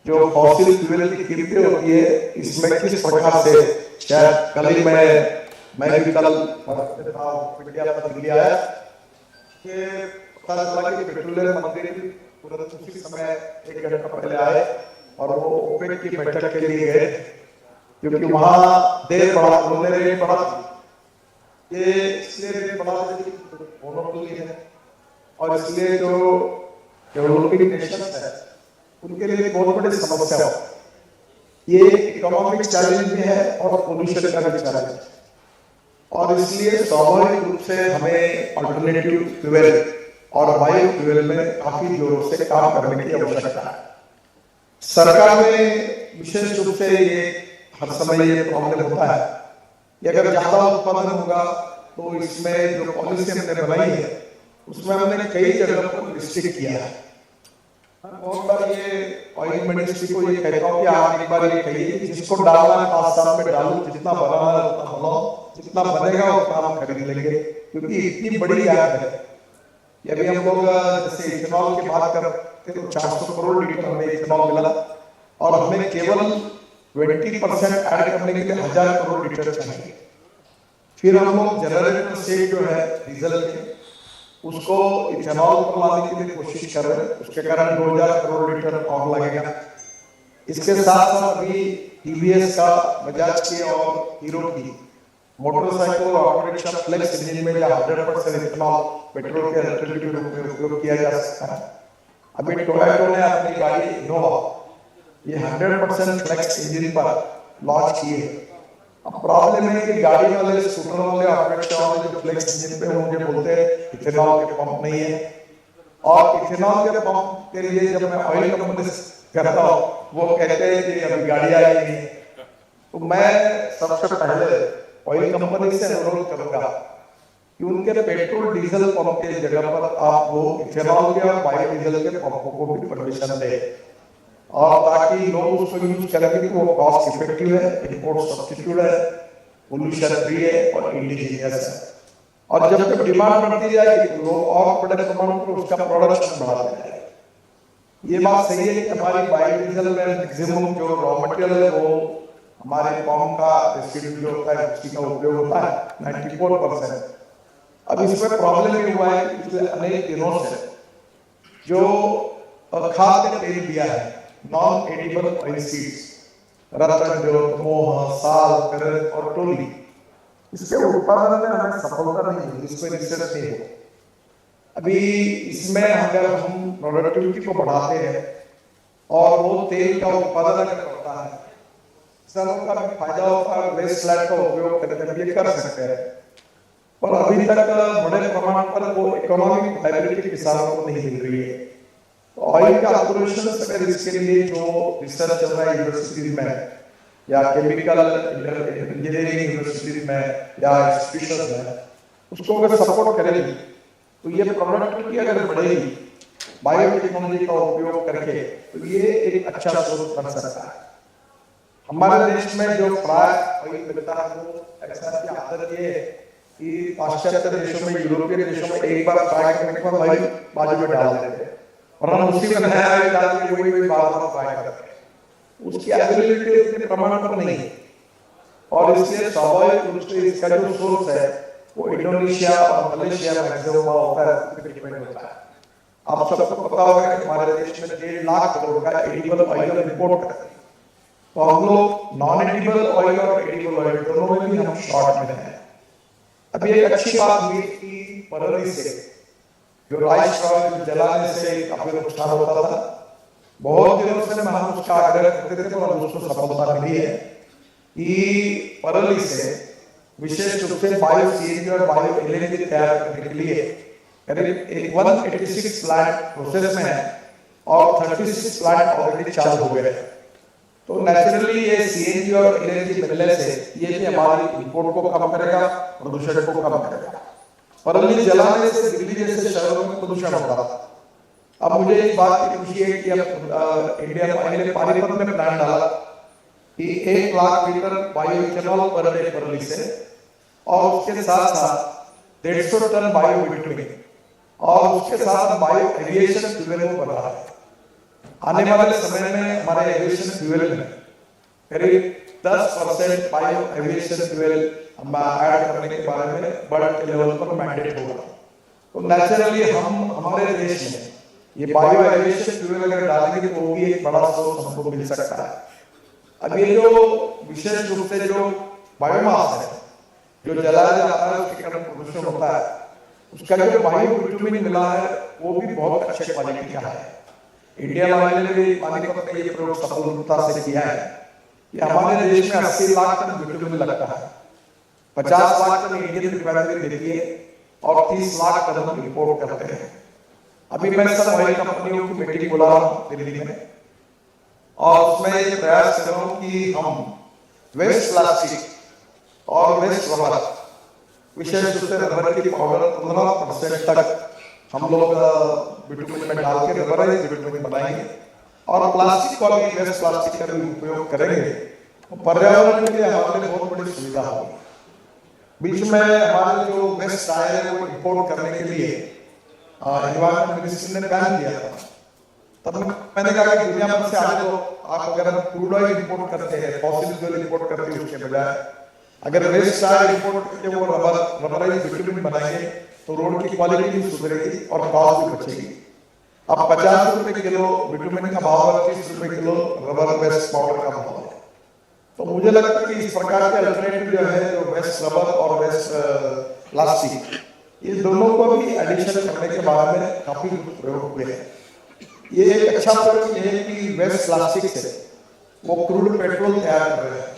जो फॉसिल फ्यूल की कीमतें होती है, इसमें किस प्रकार से, शायद कल ही मैं भी कल मीडिया पर दिल्ली आया कि पता चला कि पेट्रोलियम मंत्री तुरंत उसी समय 1 घंटा पहले आए और वो ओपेक की बैठक के लिए गए क्योंकि वहां देर बढ़ा, उन्होंने रेट बढ़ा, ये इसलिए रेट बढ़ा मोनोपोली है और इसलिए जो डेवलपिंग नेशंस है उनके लिए बहुत बड़ी समस्या है। ये इकोनॉमिक चैलेंज भी है और पोल्यूशन का भी चैलेंज है और इसलिए स्वाभाविक रूप से हमें अल्टरनेटिव फ्यूल और बायो फ्यूल में काफी जोर से काम करने की आवश्यकता है। सरकार में विशेष रूप से ये हर समय ये प्रॉब्लम होता है कि अगर ज्यादा उत्पादन होगा तो इसमें जो पॉलिसी हमने बनाई है उसमें हमने कई जगह पर रिस्ट्रिक्ट किया है। बहुत बार ये ऑयल मिनिस्ट्री को ये कहता हूँ कि आप एक बार ये कहिए जिसको डालना है 5 साल में डालो, जितना बनाना है उतना बनाओ, जितना बनेगा उतना हम खरीद लेंगे क्योंकि इतनी बड़ी गैप है। अभी हम लोग जैसे इथेनॉल की बात करते तो 400 करोड़ लीटर हमें इथेनॉल मिला और हमें केवल 20% ऐड करने के लिए 1000 करोड़ लीटर चाहिए। फिर हम लोग जनरेटर से जो है डीजल के उसको इथेनॉल पर लाने के लिए कोशिश कर रहे हैं, उसके कारण 2000 करोड़ लीटर और लगेगा। इसके साथ साथ अभी टीवीएस का, बजाज की और हीरो की मोटरसाइकिल और ऑटो रिक्शा फ्लेक्स इंजन में 100% इथेनॉल पेट्रोल के अल्टरनेटिव रूप में उपयोग किया जा सकता है। अभी टोयोटा ने अपनी गाड़ी इनोवा ये 100% फ्लेक्स इंजन पर लॉन्च की है। अब प्रॉब्लम है कि गाड़ी वाले, स्कूटर वाले, ऑटो रिक्शा वाले जो फ्लेक्स इंजन पे मुझे बोलते हैं इथेनॉल के पंप नहीं है और इथेनॉल के पंप के लिए जब मैं ऑयल कंपनी से कहता हूँ वो कहते हैं कि अभी गाड़ी आई नहीं है। तो मैं सबसे पहले ऑयल कंपनी से अनुरोध करूंगा कि उनके पेट्रोल डीजल पंप के जगह पर आप वो इथेनॉल के और बायोडीजल के पंपों को भी परमिशन दें और ताकि लोग उसको यूज करेंगे तो वो कॉस्ट इफेक्टिव है, इंपोर्ट सब्स्टिट्यूट है, पोल्यूशन फ्री है और इंडिजीनियस है। और जब तक डिमांड बढ़ती जाएगी तो लोग और बड़े प्रमाण पर उसका प्रोडक्शन बढ़ाते जाएंगे। ये बात सही है कि हमारी बायोडीजल में मैक्सिमम जो रॉ मटेरियल है वो हमारे पॉम का रेसिड्यू जो होता है उसी का उपयोग होता है 94%। अब इसमें प्रॉब्लम ये हुआ है कि पिछले अनेक दिनों से जो खाद्य तेल दिया है नॉन एडिबल ऑयल सीड्स, रतन ज्योत, मोह, साल, करद और टोली, इसके उत्पादन में हमें सफलता नहीं मिली, इसमें रिसर्च नहीं हो। अभी इसमें अगर हम प्रोडक्टिविटी को बढ़ाते हैं और वो तेल का उत्पादन अगर बढ़ता है, किसानों का भी फायदा होता है, वेस्ट लैंड का उपयोग करके ये कर सकते हैं। पर अभी तक बड़े प्रमाण पर वो इकोनॉमिक वायबिलिटी किसानों को नहीं मिल रही है। तो ऑयल का ऑपरेशन अगर इसके लिए जो रिसर्च चल रहा है यूनिवर्सिटीज में या केमिकल इंजीनियरिंग यूनिवर्सिटीज में या इंस्टीट्यूशन में, उसको अगर सपोर्ट करेगी तो ये प्रोडक्टिविटी अगर बढ़ेगी बायोटेक्नोलॉजी का उपयोग करके, तो ये एक अच्छा स्रोत बन सकता है। हमारे देश में जो प्राय ऑयल मिलता है वो ऐसा की आदत ये है कि पाश्चात्य देशों में, यूरोपीय देशों में एक बार फ्राई करने के बाद ऑयल बाजू में डाल देते हैं और हम उसी में नया ऑयल डाल के वही बार बार फ्राई करते हैं। उसकी अवेलेबिलिटी इतने प्रमाण पर नहीं है और इसलिए स्वाभाविक रूप से इसका जो सोर्स है वो इंडोनेशिया और मलेशिया मैक्सिमम होता है, डिपेंड होता है। आप सबको पता होगा कि हमारे देश में 1.5 लाख करोड़ का एडिबल ऑयल इंपोर्ट करते हैं, तो हम लोग नॉन एडिबल ऑयल और एडिबल ऑयल दोनों में भी हम शॉर्ट में हैं। अभी एक अच्छी बात हुई कि परली से जो राइस को जलाने से काफी नुकसान होता था, बहुत दिनों से हम उसका आग्रह करते थे और उसको सफलता मिली है कि परली से विशेष रूप से बायो सीएनजी और बायो एलएनजी तैयार करने के लिए करीब 186 प्लांट प्रोसेस में है और 36 प्लांट ऑलरेडी चालू हो गए हैं। तो नेचुरली ये सीएनजी और एलएनजी मिलने से ये भी हमारी इंपोर्ट को कम करेगा, प्रदूषण को कम करेगा। परली जलाने से दिल्ली जैसे शहरों में प्रदूषण होता था। अब मुझे एक बात की खुशी है कि अब इंडिया ऑयल ने पानीपत में प्लान डाला कि 1 lakh litre bio ethanol per day परली से और उसके साथ साथ 150 टन बायो बिटुमिन और उसके साथ बायो एविएशन फ्यूल को बना है। आने वाले समय में हमारे एविएशन फ्यूल में करीब 10% बायो एविएशन फ्यूल हम ऐड करने के बारे में वर्ल्ड के लेवल पर मैंडेट होगा। तो नेचुरली हम हमारे देश में ये बायो एविएशन फ्यूल अगर डालेंगे तो वो भी एक बड़ा सोर्स हमको मिल सकता है। अब ये जो विशेष रूप से जो बायोमास है जो जलाया जाता है उसके कारण प्रदूषण होता है, उसका जो बायो बिटुमिन मिला है वो भी बहुत अच्छे क्वालिटी का है। इंडिया वाले ने भी पानीपत में ये प्रयोग सफलता से किया है। ये हमारे देश में 80 लाख टन बिटुमिन लगता है, 50 लाख टन इंडियन रिफाइनरी देती है और 30 लाख टन हम इंपोर्ट करते हैं। अभी मैं सब ऑयल कंपनियों की मीटिंग बुला रहा हूँ दिल्ली में और उसमें ये प्रयास कर रहा हूँ कि हम वेस्ट प्लास्टिक और वेस्ट रबर, विशेष रूप से रबर की पाउडर 15% तक हम लोग बिटुमिन में डाल के रबराइज बिटुमिन बनाएंगे और प्लास्टिक को भी वेस्ट प्लास्टिक का भी उपयोग करेंगे। तो पर्यावरण के लिए हमारे लिए बहुत बड़ी सुविधा होगी। बीच में हमारे जो वेस्ट आए हैं वो इंपोर्ट करने के लिए एनवायरमेंट मिनिस्ट्री ने बैन किया था। तब मैंने कहा कि दुनिया भर से आने दो, आप अगर हम क्रूड ऑयल इंपोर्ट करते हैं, फॉसिल फ्यूल इंपोर्ट करते हैं, उसके बजाय अगर वेस्ट आयल इंपोर्ट करके वो रबराइज बिटुमिन बनाएंगे तो रोड की क्वालिटी भी सुधरेगी और कॉस्ट भी बचेगी। अब 50 रुपए किलो बिटुमिन का भाव है, 30 रुपए किलो रबर वेस्ट पाउडर का भाव है। तो मुझे लगता है कि इस प्रकार के अल्टरनेटिव जो है, जो वेस्ट रबर और वेस्ट प्लास्टिक, ये दोनों को भी एडिशन करने के बारे में काफी प्रयोग हुए हैं। ये एक अच्छा प्रयोग ये है कि वेस्ट प्लास्टिक से वो क्रूड पेट्रोल तैयार कर रहे हैं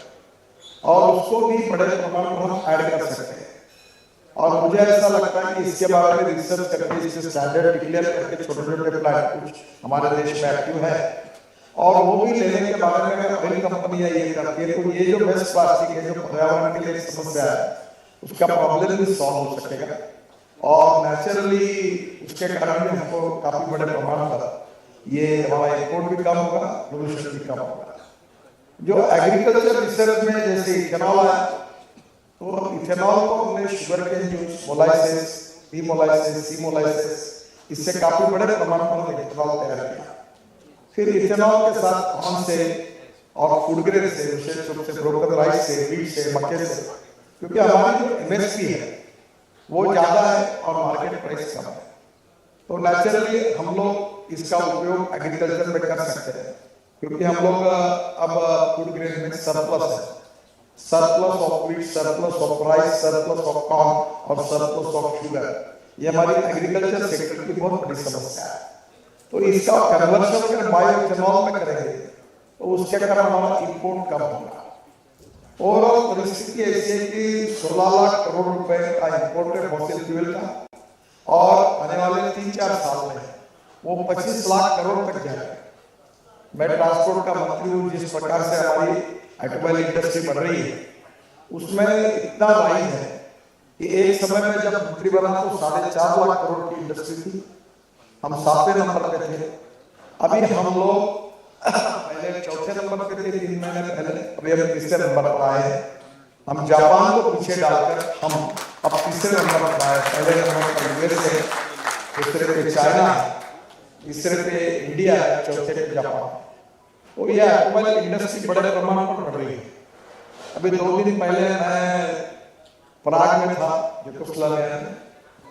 और उसको भी बड़े प्रमाण पर हम ऐड कर सकते हैं। और मुझे ऐसा लगता है कि इसके बारे में रिसर्च करके इससे स्टैंडर्ड डिक्लेयर करके छोटे-छोटे प्लांट कुछ हमारे देश में एक्टिव है और वो भी लेने के बारे में ऑयल कंपनियां ये करती है। तो ये जो वेस्ट प्लास्टिक है, जो पर्यावरण के लिए समस्या है, उसका प्रॉब्लम भी सॉल्व हो सकेगा और नेचुरली उसके कारण भी हमको काफी बड़े प्रमाण पर ये हमारा इंपोर्ट भी कम होगा, प्रदूषण भी कम होगा। जो एग्रीकल्चर रिसर्च में जैसे इथेनॉल है, तो इथेनॉल को हमने शुगर केन जूस, मोलाइसिस, डीमोलाइसिस, सीमोलाइसिस, इससे काफी बड़े प्रमाण पर इथेनॉल तैयार किया। फिर इथेनॉल के साथ कौन से और फूड ग्रेन से, विशेष रूप से ब्रोकन राइस से, व्हीट से, मक्के से, क्योंकि हमारी जो एमएसपी है वो ज़्यादा है और मार्केट प्राइस कम है, तो नेचुरली हम लोग इसका उपयोग एग्रीकल्चर में कर सकते हैं, क्योंकि हम लोग अब फूड ग्रेन में सरप्लस है, surplus of wheat, surplus of rice, surplus of corn और सरप्लस ऑफ शुगर। ये हमारी एग्रीकल्चर सेक्टर की बहुत बड़ी समस्या है। तो इसका कन्वर्शन अगर बायोइथेनॉल में करेंगे तो उसके कारण हमारा इंपोर्ट कम होगा। ओवरऑल परिस्थिति ऐसी है कि 16 लाख करोड़ रुपए का इंपोर्टेड फॉसिल फ्यूल था और आने वाले 3-4 साल में वो 25 लाख करोड़ तक जाएगा। मैं ट्रांसपोर्ट का मंत्री हूँ, जिस प्रकार से हमारी ऑटोमोबाइल इंडस्ट्री बढ़ रही है उसमें इतना राइज है कि एक समय में जब मंत्री बना तो 4.5 लाख करोड़ की इंडस्ट्री थी, हम 7वें नंबर पे थे। अभी हम लोग पहले 4थे नंबर पे थे 3 महीने पहले, अभी हम 3रे नंबर पर आए हैं। हम जापान को पीछे डालकर हम अब 3रे नंबर पर आए। पहले नंबर पर यूएस है, दूसरे पे चाइना है, तीसरे पे इंडिया है, चौथे पे जापान। तो ये ऑटोमोबाइल इंडस्ट्री बड़े प्रमाण पर बढ़ रही है। अभी 2 दिन पहले मैं प्राग में था, यूगोस्लाविया में,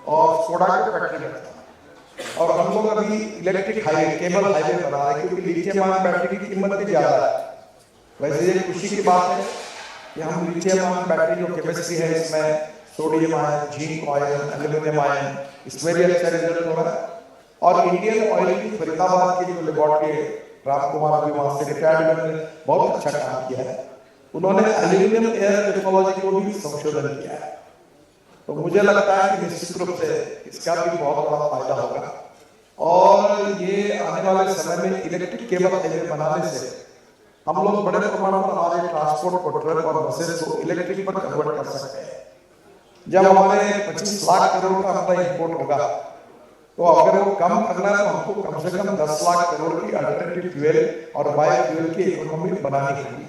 और स्कोडा की फैक्ट्री में था, और हम लोग अभी इलेक्ट्रिक हाईवे, केबल हाईवे बना रहे हैं, क्योंकि लिथियम आयन बैटरी की कीमत भी ज्यादा है। वैसे ये खुशी की बात है कि हम लिथियम आयन बैटरी जो केमिस्ट्री है इसमें sodium ion, zinc ion, aluminium ion, इसमें भी अच्छा रिजल्ट हो रहा है। और इंडियन ऑयल की फरीदाबाद की जो लेबोरेटरी है, राम कुमार अभी वहां से रिटायर्ड हुए, बहुत अच्छा काम किया है। उन्होंने एल्यूमिनियम एयर टेक्नोलॉजी को भी संशोधन किया है। तो मुझे लगता है कि निश्चित रूप से इसका भी बहुत बड़ा फायदा होगा, और ये आने वाले समय में इलेक्ट्रिक केबल हाईवे बनाने से हम लोग बड़े प्रमाण पर हमारे ट्रांसपोर्ट को, ट्रक और बसेस को इलेक्ट्रिक पर कन्वर्ट कर सकते हैं। जब हमारे 25 लाख करोड़ का हमारा इंपोर्ट होगा, तो अगर वो कम करना है तो हमको कम से कम 10 लाख करोड़ की अल्टरनेटिव फ्यूल और बायो फ्यूल की इकोनॉमी बनानी होगी।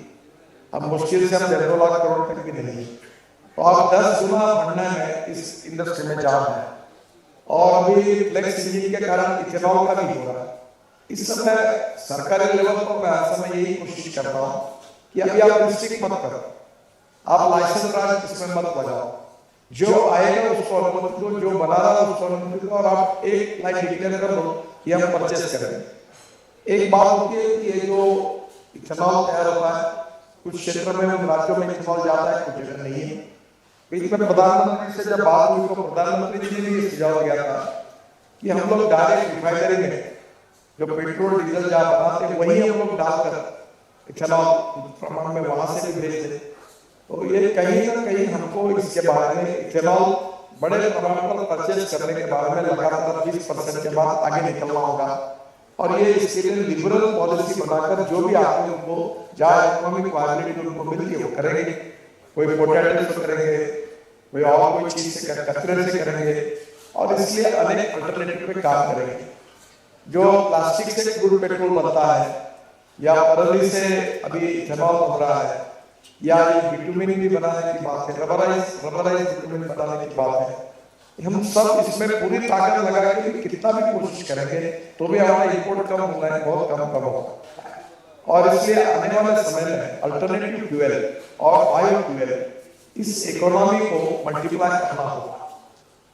अब मुश्किल से हम 1.5 लाख करोड़ तक भी नहीं, तो आप 10 गुना बढ़ने में इस इंडस्ट्री में जा रहे हैं। और अभी फ्लेक्स इंजन के कारण इथेनॉल का भी हो रहा है। इस समय सरकारी लेवल पर मैं हर समय यही कोशिश करता हूँ कि अभी आप रिस्ट्रिक्ट मत करो, आप लाइसेंस राज इसमें मत लगाओ, जो आएगा उसको अनुमति दो, जो बना रहा है उसको अनुमति दो, और आप एक लाइन डिक्लेयर कर दो कि हम परचेस करेंगे। एक बात होती है कि ये जो इथेनॉल तैयार होता है, कुछ क्षेत्र में राज्यों में इथेनॉल जाता है, कुछ जगह नहीं है। बीच में प्रधानमंत्री से जब बात हुई तो प्रधानमंत्री जी ने ये सुझाव दिया था कि हम लोग डायरेक्ट रिफाइनरी में जो पेट्रोल डीजल जहाँ बनाते हैं वही हम लोग डालकर इथेनॉल प्रमाण में वहां से भी भेजते। तो ये कहीं ना कहीं हमको इसके बारे में, इथेनॉल बड़े प्रमाण पर परचेज करने के बारे में लगातार 20% के बाद आगे निकलना होगा, और ये इसके लिए लिबरल पॉलिसी बनाकर जो भी आते हैं उनको जहाँ इकोनॉमिक वायबिलिटी उनको मिलती है वो करेंगे। कोई पोटैटो से करेंगे, कोई और कोई चीज से कचरे से करेंगे, और इसलिए अनेक अल्टरनेटिव पे काम करेंगे। जो प्लास्टिक से गुड पेट्रोल बनता है, या परली से अभी इथेनॉल बन रहा है, या ये बिटुमिन भी बनाने की बात है, रबराइज बिटुमिन बनाने की बात है, हम सब इसमें पूरी ताकत लगा के कितना भी कोशिश करेंगे तो भी हमारा इंपोर्ट कम होना है, बहुत कम होगा। और इसलिए आने वाले समय में अल्टरनेटिव फ्यूल और बायो फ्यूल इस इकोनॉमी को मल्टीप्लाई करना होगा।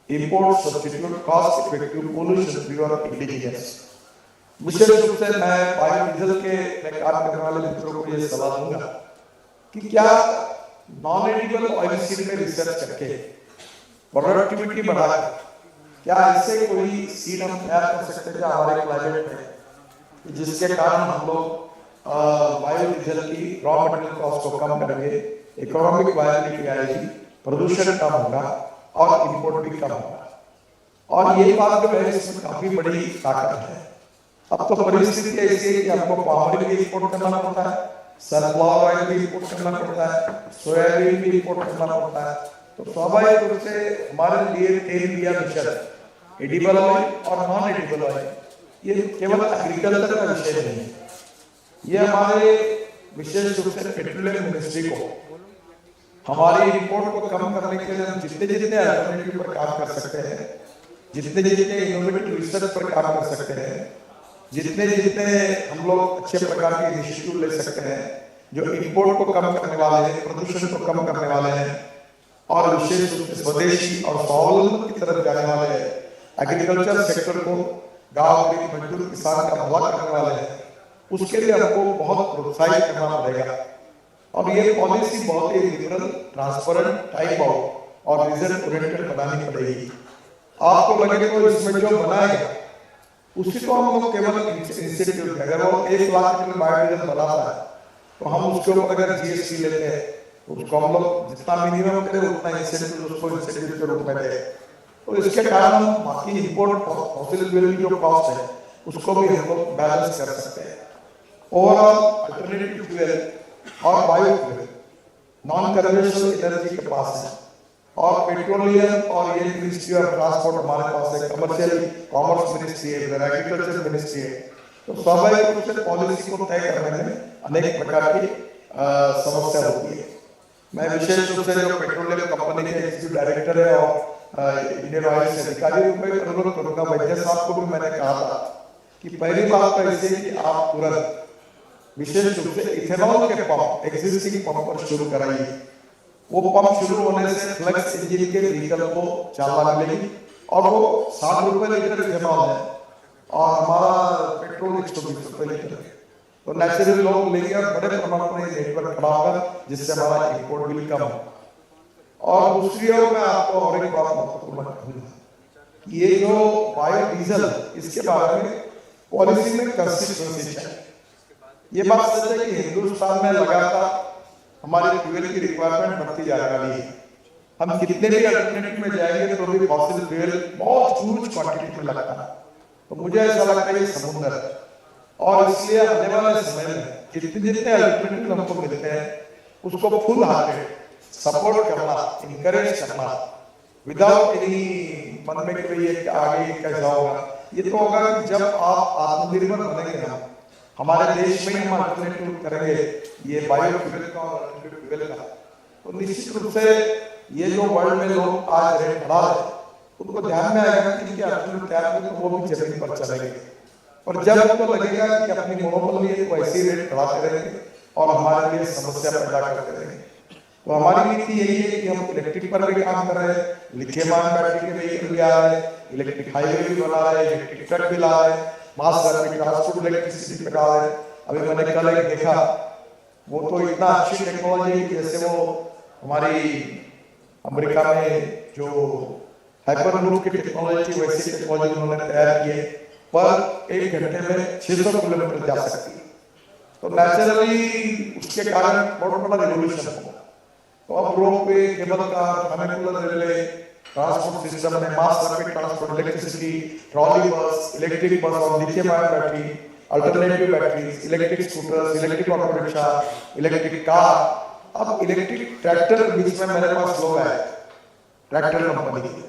Import substitute, cost effective, pollution free और इंडिजिनियस। विशेष रूप से मैं बायोडीजल के काम करने वाले मित्रों को ये सलाह दूंगा कि क्या नॉन एडिबल ऑयल सीड में रिसर्च करके प्रोडक्टिविटी बढ़ाकर क्या ऐसे कोई सीड हम तैयार कर सकते हैं हमारे क्लाइमेट में, जिसके कारण हम लोग बायोडीजल की रॉ मटेरियल कॉस्ट को कम करेंगे, इकोनॉमिक वायबिलिटी आएगी, प्रदूषण कम होगा और इंपोर्ट भी कम होगा। और ये बात जो है इसमें काफी बड़ी ताकत है। अब तो परिस्थिति ऐसी है कि हमको पाम ऑयल भी इंपोर्ट करना पड़ता है, सनफ्लावर ऑयल भी इंपोर्ट करना पड़ता है, सोयाबीन भी इंपोर्ट करना पड़ता है। तो स्वाभाविक रूप से हमारे लिए 3 दिया मिशन, एडिबल ऑयल और नॉन एडिबल ऑयल, ये केवल एग्रीकल्चर का विषय नहीं है, ये हमारे विशेष रूप से पेट्रोलियम मिनिस्ट्री को हमारी इंपोर्ट को कम करने के लिए हम जितने जितने अल्टरनेटिव पर काम कर सकते हैं, जितने जितने इनोवेटिव रिसर्च पर काम कर सकते हैं, जितने जितने हम लोग अच्छे प्रकार के इनिशिएटिव ले सकते हैं, जो इंपोर्ट को कम करने वाले हैं, प्रदूषण को कम करने वाले हैं और विशेष रूप से स्वदेशी और स्वावलंबन की तरफ जाने वाले हैं, एग्रीकल्चर सेक्टर को गांव के मजदूर किसान का भला करने वाले हैं, उसके लिए हमको बहुत प्रोत्साहित करना पड़ेगा। और ये पॉलिसी बहुत ही लिबरल, ट्रांसपेरेंट, टाइप आउट और रिजल्ट ओरिएंटेड बनानी पड़ेगी। आपको लगे तो इसमें जो बनाएगा उसी को हम लोग केवल इंसेंटिव, अगर वो 1 लाख लीटर बायोडीजल बनाता है तो हम उसके ऊपर अगर जीएसटी लेते हैं तो उसको हम लोग जितना मिनिमम करें उतना इंसेंटिव उसको इंसेंटिव के रूप में दे। तो इसके कारण हम बाकी इंपोर्ट फॉसिल फ्यूल की जो कॉस्ट है उसको भी हम लोग बैलेंस कर सकते हैं। ओवरऑल अल्टरनेटिव फ्यूल और बायोफ्यूल नॉन कन्वेंशनल एनर्जी के पास है और पेट्रोलियम और ये मिनिस्ट्री ऑफ ट्रांसपोर्ट हमारे पास है, कमर्शियल कॉमर्स मिनिस्ट्री है, एग्रीकल्चर मिनिस्ट्री है। तो स्वाभाविक रूप से पॉलिसी को तय करने में अनेक प्रकार की समस्या होती है। मैं विशेष रूप से जो पेट्रोलियम कंपनी के एग्जीक्यूटिव डायरेक्टर है और इंडियन ऑयल से अधिकारियों को अनुरोध करूंगा, वैद्य साहब को भी मैंने कहा था कि पहली बात तो ऐसे कि आप तुरंत विशेष रूप से इथेनॉल के पंप, एग्जिस्टिंग पंप पर शुरू कराइए। वो पंप शुरू होने से फ्लेक्स इंजन के व्हीकल को चालना मिलेगी और वो 60 रुपए लीटर इथेनॉल है और हमारा पेट्रोल 120 रुपए लीटर है। तो नेचुरली लोग लेंगे और बड़े प्रमाण में नेटवर्क खड़ा होगा जिससे हमारा इंपोर्ट बिल कम हो। और दूसरी ओर मैं आपको और एक बात महत्वपूर्ण कहूंगा, ये जो बायोडीजल इसके बारे में पॉलिसी में कंसिस्टेंसी है। ये बात सच है कि हिंदुस्तान में लगातार हमारी फ्यूल की रिक्वायरमेंट बढ़ती जा रही है। हम कितने भी अल्टरनेटिव में जाएंगे तो भी फॉसिल फ्यूल बहुत ह्यूज क्वांटिटी में लगता है। तो मुझे ऐसा लगता है ये समुद्र है और इसलिए आने वाले समय में जितने अल्टरनेटिव हमको मिलते हैं उसको फुल हार्टेड सपोर्ट करना, इनकरेज करना, विदाउट एनी मन में कोई एक आगे कैसा होगा। ये तो होगा कि जब आप आत्मनिर्भर बनेंगे ना, हमारे देश में हम अल्टरनेटिव करेंगे ये बायोफ्यूल का और अल्टरनेटिव फ्यूल का, तो निश्चित रूप से ये जो वर्ल्ड में लोग आज रेट बढ़ा रहे उनको ध्यान में आएगा कि इनके अल्टरनेटिव तैयार करें तो वो भी जमीन पर चलेंगे। और जब उनको लगेगा कि अपनी मोनोपोली को ऐसे रेट बढ़ाते रहेंगे और हमारे लिए समस्या पैदा करते रहेंगे। तो हमारी नीति यही है कि हम इलेक्ट्रिक पर भी काम कर रहे हैं, लिथियम आयन बैटरी के व्हीकल भी आ रहे हैं, इलेक्ट्रिक हाईवे भी बना रहे हैं, इलेक्ट्रिक ट्रक भी ला रहे हैं, मास रैपिड ट्रांसपोर्ट इलेक्ट्रिसिटी पे डाल रहे हैं। अभी मैंने कल एक देखा, वो तो इतना अच्छी टेक्नोलॉजी है कि जैसे वो हमारी अमेरिका में जो हाइपरलूप की टेक्नोलॉजी वैसी टेक्नोलॉजी उन्होंने तैयार की है, पर 1 घंटे में 600 किलोमीटर जा सकती है। तो नेचुरली उसके कारण बहुत बड़ा रेवोल्यूशन हुआ। तो अब rope way, cable car, funicular railway, transport system में mass rapid transport, electricity, trolley bus, electric bus और lithium ion battery, alternative batteries, electric scooters, electric auto rickshaw, electric car, अब इलेक्ट्रिक ट्रैक्टर बीच में मेरे पास लोग आए ट्रैक्टर कंपनी के,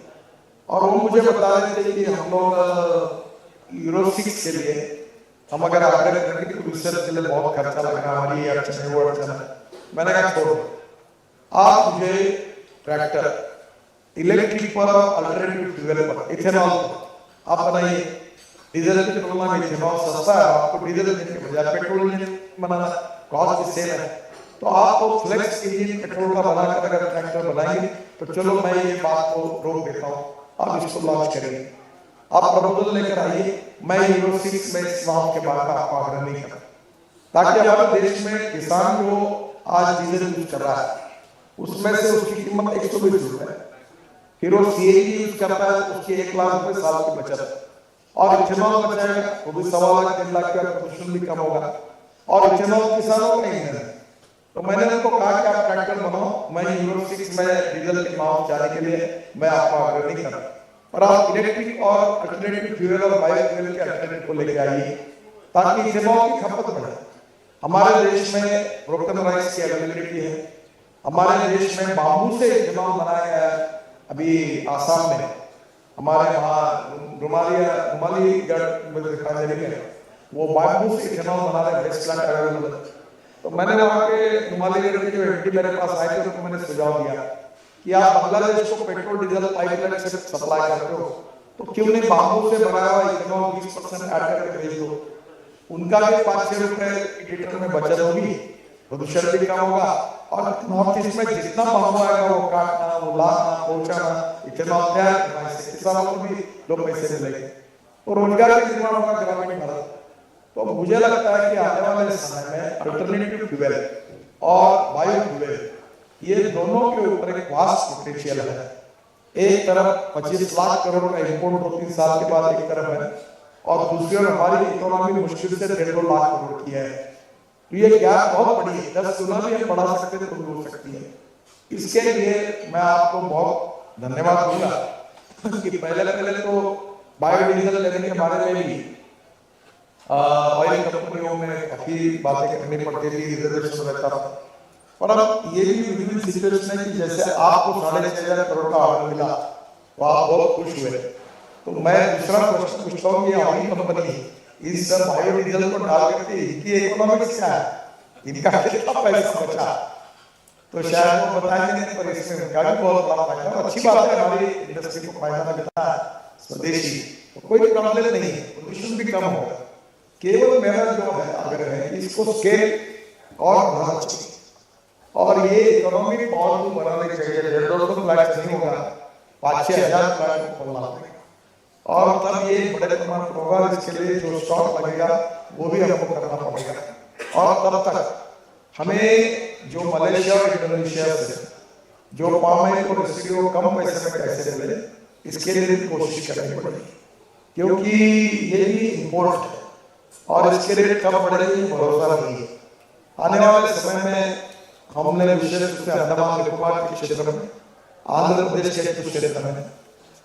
और वो मुझे बता रहे थे कि हम लोग यूरो 6 के लिए हम अगर आग्रह करेंगे तो रिसर्च के लिए बहुत खर्चा लगेगा, हमारी अड़चन है, वो अड़चन है। मैंने कहा छोड़ो, आप मुझे ट्रैक्टर इलेक्ट्रिक पर और अल्टरनेटिव फ्यूल पर, इथेनॉल आप बनाइए। डीजल की तुलना में इथेनॉल सस्ता है, आपको डीजल के बजाय पेट्रोल इंजन बनाना, कॉस्ट भी सेम है। तो आपको फ्लेक्स इंजन पेट्रोल का बनाकर अगर ट्रैक्टर बनाएंगे तो चलो मैं ये बात को रोक देता हूँ, आप इसको लॉन्च करेंगे, आप प्रपोजल लेकर आइए। मैं यूरो 6 में इस बात के बारे में आपको आग्रह नहीं कर, ताकि हमारे देश में किसान जो आज डीजल यूज कर रहा है उसमें से उसकी कीमत 120 रुपए है, फिर वो सीएनजी यूज करता है तो उसकी 1 लाख रुपए साल की बचत है, और इथेनॉल बचाएगा वो भी 1.25 लाख 3 लाख का प्रदूषण भी कम होगा, और इथेनॉल किसानों का ही है। तो मैंने उनको कहा कि आप ट्रैक्टर बनाओ, मैं यूरो 6 में डीजल के मांग जाने के लिए मैं आपको आग्रह नहीं कर रहा, और आप इलेक्ट्रिक और अल्टरनेटिव फ्यूल और बायोफ्यूल के अल्टरनेटिव को लेकर आइए ताकि इथेनॉल की खपत बढ़े। हमारे देश में ब्रोकन राइस की अवेलेबिलिटी है, हमारे देश में बाम्बू से इथेनॉल बनाया गया है। अभी आसाम में हमारे वहाँ रुमाली वो बाम्बू से इथेनॉल बना रहे, वेस्ट प्लांट अवेलेबल है। तो मैंने वहाँ के रुमाली के जो एमडी मेरे पास आए थे उनको मैंने सुझाव दिया कि आप बांग्लादेश को पेट्रोल डीजल पाइपलाइन से सप्लाई करते हो तो क्यों नहीं बाम्बू से बनाया हुआ इथेनॉल 20% ऐड करके भेज दो, उनका भी 5-6 रुपए लीटर में बचत होगी, प्रदूषण भी कम होगा और नॉर्थ ईस्ट में जितना बांबू आएगा वो काटना, वो लाना, पहुंचाना, इथेनॉल तैयार करना, इससे किसानों को भी 2 पैसे मिलेंगे और रोजगार का निर्माण होगा ग्रामीण भारत। तो मुझे लगता है कि आने वाले समय में अल्टरनेटिव फ्यूल और बायो फ्यूल ये दोनों के ऊपर एक वास्ट पोटेंशियल है। एक तरफ 25 लाख करोड़ का इंपोर्ट 2-3 साल के बाद एक तरफ है और दूसरी ओर हमारी इकोनॉमी मुश्किल से 1.5 लाख करोड़ की है। तो ये गैप बहुत बड़ी है, 10 गुना भी हम बढ़ा सकते थे तो हो सकती है। इसके लिए मैं आपको बहुत धन्यवाद दूंगा कि पहले तो बायोडीजल लेने के बारे में भी ऑयल कंपनियों में काफी बातें करनी पड़ती थी, रिजर्वेशन रहता था, पर अब ये भी विभिन्न सिचुएशन है कि जैसे आपको 6,500 करोड़ का ऑर्डर मिला तो आप बहुत खुश हुए। तो मैं दूसरा प्रश्न पूछता हूँ कि ऑयल कंपनी इस बायोडीजल को डाल करके इनकी इकोनॉमिक्स क्या है, इनका कितना पैसा बचा, तो शायद वो बताएंगे नहीं, पर इसमें उनका भी बहुत बड़ा फायदा है। अच्छी बात है, हमारी इंडस्ट्री को फायदा मिलता है स्वदेशी, तो कोई प्रॉब्लम नहीं है, पोल्यूशन भी कम होगा। केवल मेरा जो है आग्रह है कि इसको स्केल और बढ़ाना चाहिए और ये इकोनॉमिक पावरफुल बनाने चाहिए। 150 फ्लैट नहीं होगा, 5-6 हजार फ्लैट को खोलना पड़ेगा और तब ये बड़े पैमाने पर होगा। इसके लिए जो स्टॉक लगेगा वो भी हमको करना पड़ेगा और तब तक हमें जो मलेशिया और इंडोनेशिया से जो पाम ऑयल को रेसिड्यू कम पैसे में कैसे मिले, इसके लिए भी कोशिश करनी पड़ेगी, क्योंकि ये भी इम्पोर्ट है और इसके रेट कब बढ़ेगी भरोसा नहीं है। आने वाले समय में हमने विशेष रूप से अंडमान निकोबार के क्षेत्र में, आंध्र प्रदेश के कुछ क्षेत्र में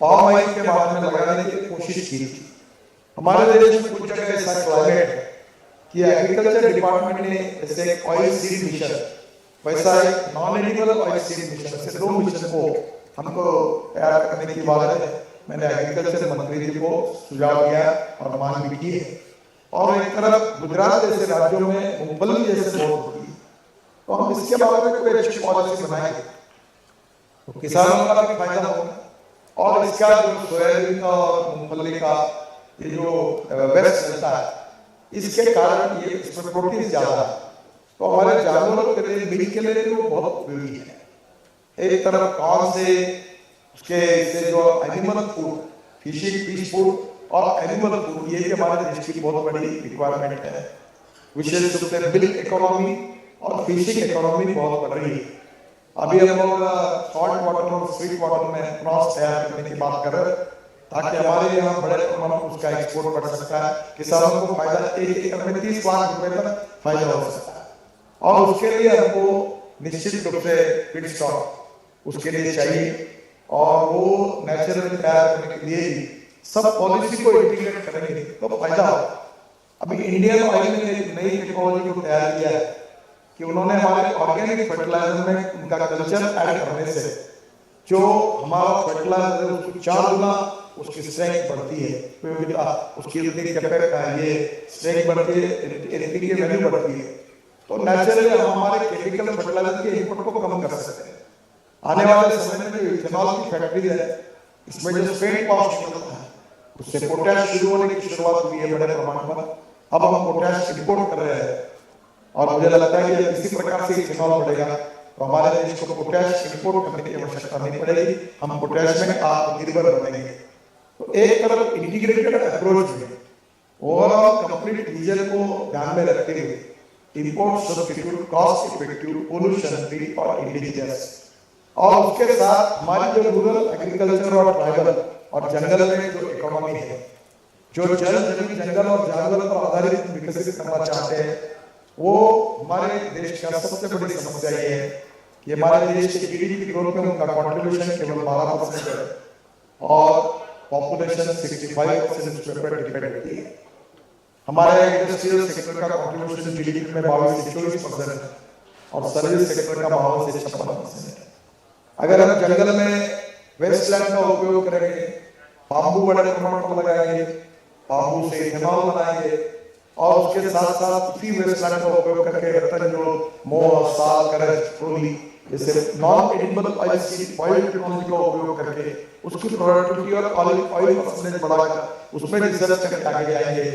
पाम ऑयल के बारे में लगाने की कोशिश की थी। हमारे देश में कुछ जगह ऐसा क्लाइमेट है कि एग्रीकल्चर डिपार्टमेंट ने जैसे एक ऑयल सीड मिशन, वैसा एक non edible oil seed mission, ऐसे 2 मिशन को हमको तैयार करने की बात है। मैंने एग्रीकल्चर मंत्री जी को सुझाव दिया और मांग भी की है। और एक तरफ गुजरात जैसे राज्यों में मूंगफली जैसे बहुत होती है, तो हम इसके बारे में कोई अच्छी पॉलिसी बनाएंगे तो किसानों का भी फायदा होगा और इसका जो सोयाबीन का और मूंगफली का ये जो वेस्ट मिलता है, इसके कारण ये इसमें प्रोटीन ज्यादा है, तो हमारे जानवरों के लिए, मीट के लिए वो बहुत उपयोगी है। एक तरफ कौन से उसके से जो एनिमल फूड, फिश फूड और एनिमल फूड, ये भी हमारे देश की बहुत बड़ी रिक्वायरमेंट है। विशेष रूप से मिल्क इकोनॉमी और फिशिंग इकोनॉमी बहुत बढ़ रही है। अभी हम लोग सॉल्ट वाटर और स्वीट वाटर में क्रॉस तैयार करने की बात कर रहे हैं ताकि हमारे यहाँ बड़े पैमाने पर उसका एक्सपोर्ट बढ़ सकता है, किसानों को फायदा, एक एकड़ में 30 लाख रुपए तक फायदा हो सकता है। और उसके लिए हमको निश्चित रूप से फीड स्टॉक उसके लिए चाहिए और वो नेचुरल तैयार करने के लिए सब पॉलिसी को इंटीग्रेट करेंगे तो फायदा होगा। अभी इंडियन ऑयल ने एक नई टेक्नोलॉजी को तैयार किया है कि उन्होंने हमारे ऑर्गेनिक फर्टिलाइजर में उनका कल्चर ऐड करने से जो हमारा फर्टिलाइजर है उसको 4 गुना उसकी स्ट्रेंथ बढ़ती है, उपयोगिता उसकी ये स्ट्रेंथ बढ़ती है, एनपीके की वैल्यू बढ़ती है। तो नेचुरली हम हमारे केमिकल फर्टिलाइजर के इंपोर्ट को कम कर सकते हैं। आने वाले समय में जो इथेनॉल की फैक्ट्री है, इसमें जो स्ट्रेंथ कॉस्ट निकलता है उससे पोटैश शुरू होने की शुरुआत हुई है बड़े प्रमाण पर। अब हम पोटैश इंपोर्ट कर रहे हैं और मुझे लगता है कि जब इसी प्रकार से इथेनॉल बढ़ेगा तो हमारे देश को पोटैश इंपोर्ट करने की आवश्यकता नहीं पड़ेगी, हम पोटैश में आत्मनिर्भर बनेंगे। तो एक तरफ इंटीग्रेटेड अप्रोच में ओवरऑल कंप्लीट विजन को ध्यान में रखते हुए import substitute, cost effective, pollution free और इंडिजिनस, और उसके साथ हमारी जो रूरल एग्रीकल्चर और ट्राइबल और जंगल में जो इकोनॉमी है, जो जल जमीन जंगल और जानवर पर आधारित विकसित करना चाहते हैं, वो हमारे देश का सबसे बड़ी समस्या ये है कि हमारे देश के जीडीपी ग्रोथ में उनका कंट्रीब्यूशन केवल 12% है और पॉपुलेशन 65% पर डिपेंड करती है। हमारे इंडस्ट्रियल सेक्टर का कंट्रीब्यूशन जीडीपी में 22 से 24% है और सर्विस सेक्टर का 52 से 56% है। अगर हम जंगल में वेस्टलैंड का उपयोग करेंगे, बांबू बड़े प्रमाण पर लगाएंगे, बांबू से इथेनॉल बनाएंगे और उसके साथ साथ उसी वेस्टलैंड का उपयोग करके रतन जो मोह, साल, करज, ट्रोली जैसे non edible oil seed oil technology का उपयोग करके उसकी प्रोडक्टिविटी और ऑयल परसेंटेज बढ़ाकर उसमें रिसर्च करके आगे जाएंगे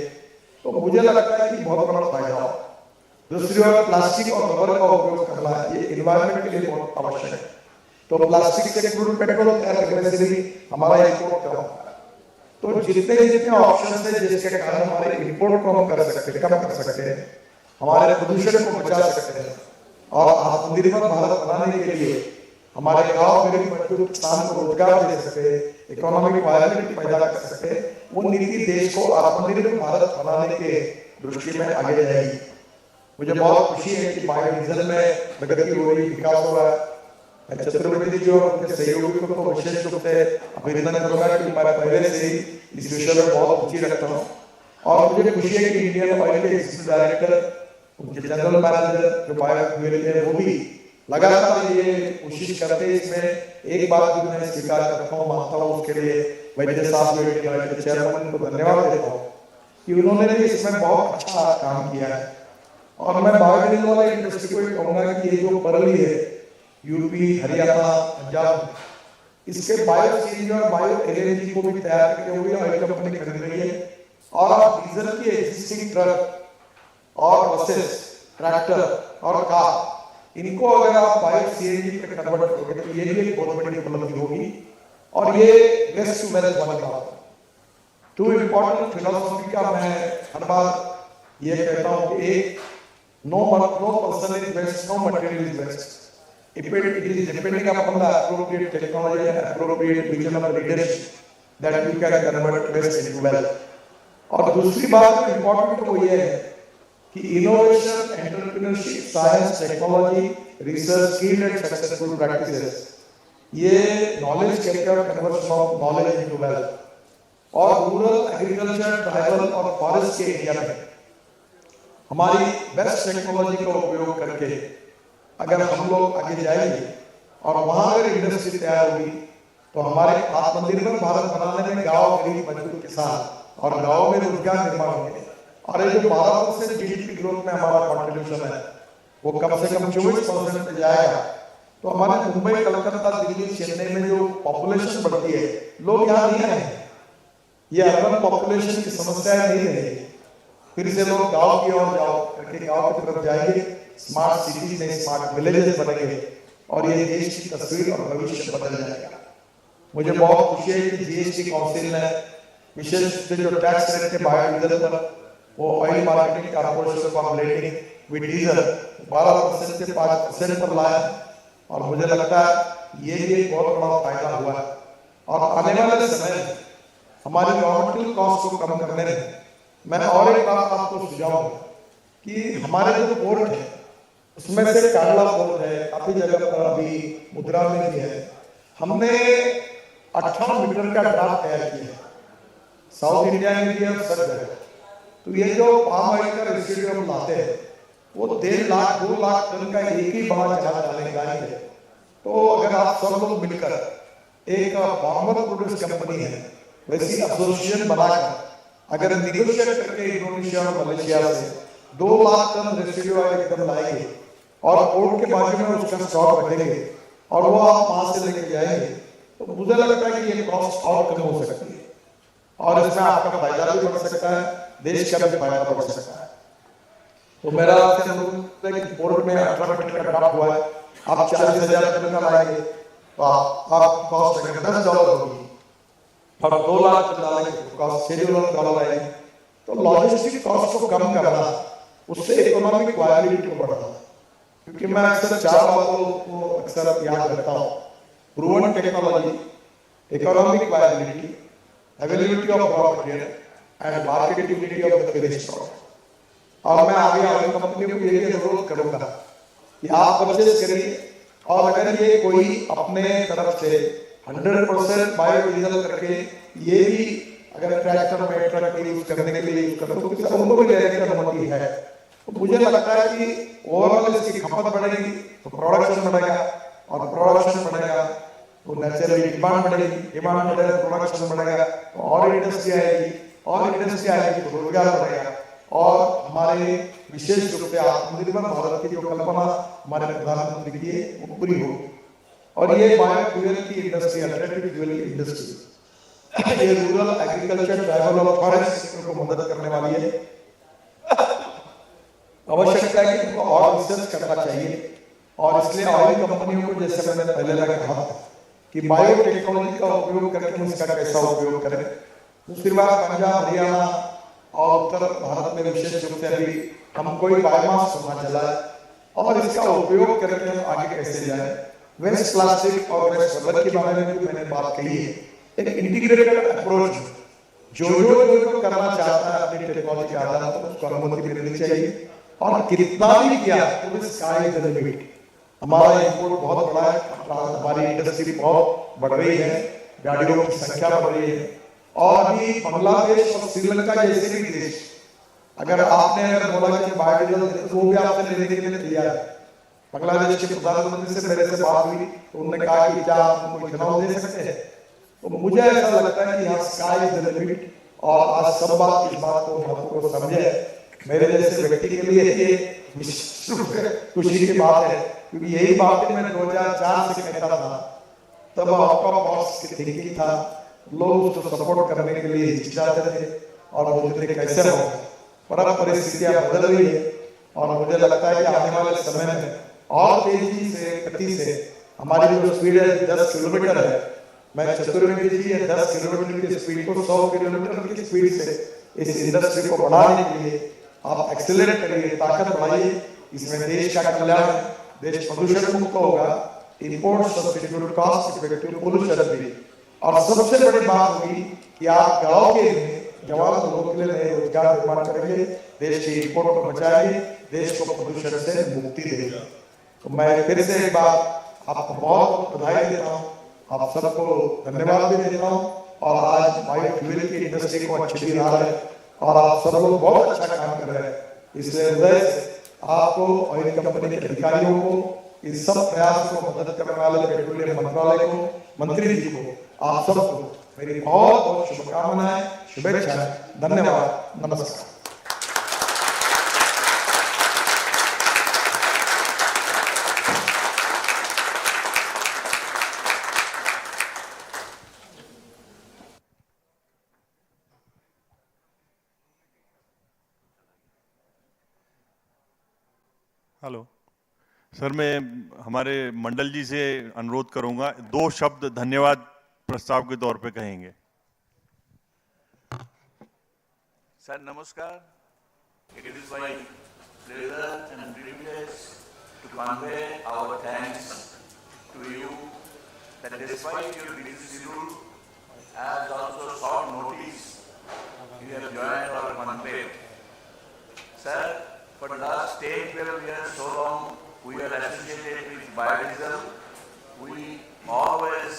तो मुझे लगता है कि बहुत बड़ा फायदा होगा। दूसरी ओर प्लास्टिक और रबर का उपयोग करना ये एनवायरनमेंट के लिए बहुत आवश्यक है। तो प्लास्टिक से क्रूड पेट्रोल तैयार करने से भी हमारा इंपोर्ट कम होगा। तो जितने जितने ऑप्शन है जिसके कारण हमारे इंपोर्ट को हम कर सकते हैं, कम कर सकते हैं, हमारे प्रदूषण को बचा सकते हैं और आत्मनिर्भर भारत बनाने के लिए हमारे गांव गरीब मजदूर किसान को रोजगार दे सकते हैं, इकोनॉमिक वायबिलिटी पैदा कर सकते हैं, वो नीति देश को आत्मनिर्भर भारत बनाने के दृष्टि में आगे जाएगी। मुझे बहुत खुशी है कि बायोडीजल में प्रगति हो रही, विकास हो रहा है। छत्रपति जी और उनके सहयोगियों को विशेष रूप से अभिनंदन करूंगा कि मैं पहले से ही इस विषय में बहुत रुचि रखता हूँ और मुझे खुशी है कि इंडियन ऑयल के एग्जीक्यूटिव डायरेक्टर, उनके जनरल मैनेजर जो बायोफ्यूल है वो भी लगातार ये कोशिश करते हैं। इसमें एक बात भी मैं स्वीकार करता हूँ, मानता हूँ, उसके लिए वैद्य साहब के चेयरमैन को धन्यवाद देता हूँ कि उन्होंने भी इसमें बहुत अच्छा काम किया है। और मैं बायोडीजल वाला इंडस्ट्री को कहूँगा कि ये जो बरली है यूपी, हरियाणा, पंजाब, इसके बायो सीएनजी और बायो एलएनजी को भी तैयार करके हुई ऑयल कंपनी खरीद रही है। और आप डीजल की एक्सिस्टिंग ट्रक और बसेस, ट्रैक्टर और कार, इनको अगर आप बायो सीएनजी पे कन्वर्ट करोगे तो ये भी एक बहुत बड़ी उपलब्धि होगी और ये वेस्ट टू वेल्थ वाली बात है। टू इम्पोर्टेंट फिलोसॉफी का मैं हर बार ये कहता हूँ कि एक no person is waste, no material is waste. It is depending upon the appropriate technology and appropriate vision of leadership that you can convert waste into wealth. और दूसरी बात जो इम्पोर्टेंट वो ये है कि innovation, entrepreneurship, science, technology, research, skill and successful practices, ये knowledge carrier, conversion of knowledge into wealth. और रूरल, एग्रीकल्चर, ट्राइबल और फॉरेस्ट के एरिया में हमारी बेस्ट टेक्नोलॉजी का उपयोग करके अगर हम लोग आगे जाएंगे और वहां अगर इंडस्ट्री तैयार होगी तो हमारे आत्मनिर्भर भारत बनाने में गांव, गरीब, मजदूर, किसान और गांव में रोजगार निर्माण होंगे। और ये जो 12% जीडीपी ग्रोथ में हमारा कंट्रीब्यूशन है वो कम से कम 24% पे जाएगा। तो हमारे मुंबई, कलकत्ता, दिल्ली, चेन्नई में जो पॉपुलेशन बढ़ती है, लोग यहाँ नहीं आए, ये अर्बन पॉपुलेशन की समस्या नहीं रहेगी। फिर से लोग गाँव की ओर जाओ करके गाँव की तरफ जाएंगे, स्मार्ट सिटीज में स्मार्ट विलेजेस बनेंगे और ये देश की तस्वीर और भविष्य बदल जाएगा। मुझे बहुत खुशी है कि जीएसटी काउंसिल ने विशेष रूप से जो टैक्स रेट है बायोडीजल पर, वो ऑयल मार्केटिंग कॉर्पोरेशन को ब्लेंडिंग विद डीजल 12% से 5% पर लाया और मुझे लगता है ये भी एक बहुत बड़ा फायदा हुआ है। और आने वाले समय में हमारी रॉ मटेरियल कॉस्ट को कम करने में मैं और एक बात आपको सुझाऊंगा कि हमारे जो पोर्ट है उसमें से कांडला पोर्ट है, काफी जगह पर अभी मुद्रा में भी है। हमने 18 मीटर का ड्राफ्ट तैयार किया है, साउथ इंडिया में भी है सब जगह। तो ये जो पाम ऑयल का रेसिड्यू हम लाते हैं वो 1.5 लाख 2 लाख टन का एक ही बड़ा जहाज डालेंगे। तो अगर आप सब लोग मिलकर एक फार्मर प्रोड्यूस कंपनी है वैसी एसोसिएशन बनाकर अगर निगोशिएट करके इंडोनेशिया और मलेशिया से 2 लाख टन रेसिड्यू ऑयल एकदम लाएंगे और पोर्ट के बाजू में उसका स्टॉक रखेंगे और वो आप वहां से लेके जाएंगे, तो मुझे लगता है कि ये कॉस्ट और कम हो सकती है और इसमें आपका फायदा भी बढ़ सकता है, देश का भी फायदा बढ़ सकता है। तो मेरा आपसे अनुरोध है कि पोर्ट में 18 मीटर का ड्राफ्ट हुआ है, आप 40,000 टन का लाएंगे तो आप कॉस्ट अगर $10 होगी और 2 लाख टन डालेंगे तो कॉस्ट $6 आएगी। तो लॉजिस्टिक कॉस्ट को कम करना, उससे इकोनॉमिक वायबिलिटी को बढ़ाना। क्योंकि मैं अक्सर 4 बातों को अक्सर याद रखता हूँ: proven technology, economic viability, availability of raw material and marketability of the finished product. और मैं आगे वाली कंपनियों को ये अनुरोध करूंगा कि आप परचेज करिए और अगर ये कोई अपने तरफ से 100% बायोडीजल करके ये भी अगर ट्रैक्टर में ट्रक यूज करने के लिए यूज करते तो किसी उनको भी लेने की अनुमति है। तो मुझे लगता है कि ओवरऑल इसकी खपत बढ़ेगी तो प्रोडक्शन बढ़ेगा और प्रोडक्शन बढ़ेगा तो नेचुरली डिमांड बढ़ेगी, डिमांड बढ़ेगा तो प्रोडक्शन बढ़ेगा तो और इंडस्ट्री आएगी और इंडस्ट्री आएगी तो रोजगार बढ़ेगा और हमारे विशेष रूप से आत्मनिर्भर भारत की जो कल्पना हमारे प्रधानमंत्री की है वो पूरी होगी। और ये बायोफ्यूल की इंडस्ट्री, अल्टरनेटिव फ्यूल की इंडस्ट्री, ये रूरल, एग्रीकल्चर, ट्राइबल और फॉरेस्ट सेक्टर को मदद करने वाली है। आवश्यकता है कि उनको और रिसर्च करना चाहिए। और इसलिए ऑयल कंपनियों को, जैसे मैंने पहले कहा कि बायोटेक्नोलॉजी का उपयोग करके उसका कैसा उपयोग करें। दूसरी बात, पंजाब, हरियाणा और उत्तर भारत में विशेष रूप से अभी हम कोई बायोमास होना चला है और इसका उपयोग करके हम आगे कैसे जाए। वेस्ट प्लास्टिक और वेस्ट रबर के बारे में भी मैंने बात कही है। एक इंटीग्रेटेड अप्रोच जो करना चाहता है अपनी टेक्नोलॉजी के आधार पर उसको अनुमति मिलनी चाहिए। और कितना भी किया तो स्काई इज द लिमिट। हमारा इंपोर्ट बहुत बड़ा है, हमारी इंडस्ट्री बहुत बढ़ रही है, गाड़ियों की संख्या बढ़ रही है। और अभी बांग्लादेश और श्रीलंका जैसे भी देश, अगर आपने बोला कि बायोडीजल तो वो भी आपसे लेने के लिए तैयार है। बांग्लादेश के प्रधानमंत्री से मेरे से बात हुई तो उन्होंने कहा कि क्या आप हमको इथेनॉल दे सकते हैं। तो मुझे ऐसा लगता है कि यहाँ स्काई इज द लिमिट। और आज सब बात इस बात को महत्व को समझे। मेरे जैसे व्यक्ति के लिए ये खुशी की बात है, क्योंकि यही बात मैं 2004 से कहता था। तब आपका बॉस की थिंकिंग था, लोग उसको सपोर्ट करने के लिए हिचकिचाते थे और बोलते थे कैसे होगा। पर अब परिस्थितियां बदल रही है और मुझे लगता है कि आने वाले समय में और तेजी से, गति से हमारी जो स्पीड है 10 किलोमीटर है। मैं चतुर्वेदी जी 10 किलोमीटर की स्पीड को 100 किलोमीटर की स्पीड से इस इंडस्ट्री को बढ़ाने के लिए आप एक्सेलरेट करिए, ताकत बढ़ाइए। इसमें देश का कल्याण, देश प्रदूषण मुक्त होगा, import substitute, cost effective pollution भी। और सबसे बड़ी बात होगी कि आप गांव के जवान लोगों के लिए नए रोजगार निर्माण करेंगे, देश की इंपोर्ट को बचाएंगे, देश को प्रदूषण से मुक्ति देंगे। तो मैं फिर से एक बार आपको बहुत बधाई देता हूँ, आप सबको धन्यवाद भी देता हूँ। और आज बायोफ्यूल की इंडस्ट्री को अच्छी भी रहा है और आप सब लोग बहुत अच्छा काम कर रहे हैं। इसलिए हृदय से आपको, ऑयल कंपनी के अधिकारियों को, इस सब प्रयास को मदद करने वाले पेट्रोलियम मंत्रालय को, मंत्री जी को, आप सबको मेरी बहुत बहुत शुभकामनाएं, शुभेच्छाएं। धन्यवाद, नमस्कार। हेलो सर, मैं हमारे मंडल जी से अनुरोध करूंगा 2 शब्द धन्यवाद प्रस्ताव के तौर पे कहेंगे। Sir, namaskar. It is my pleasure and privilege to convey our thanks to you that despite your busy schedule, as also short notice, you have joined our conclave. Sir, for the last 10-12 years, so long we are associated with biodiesel. We always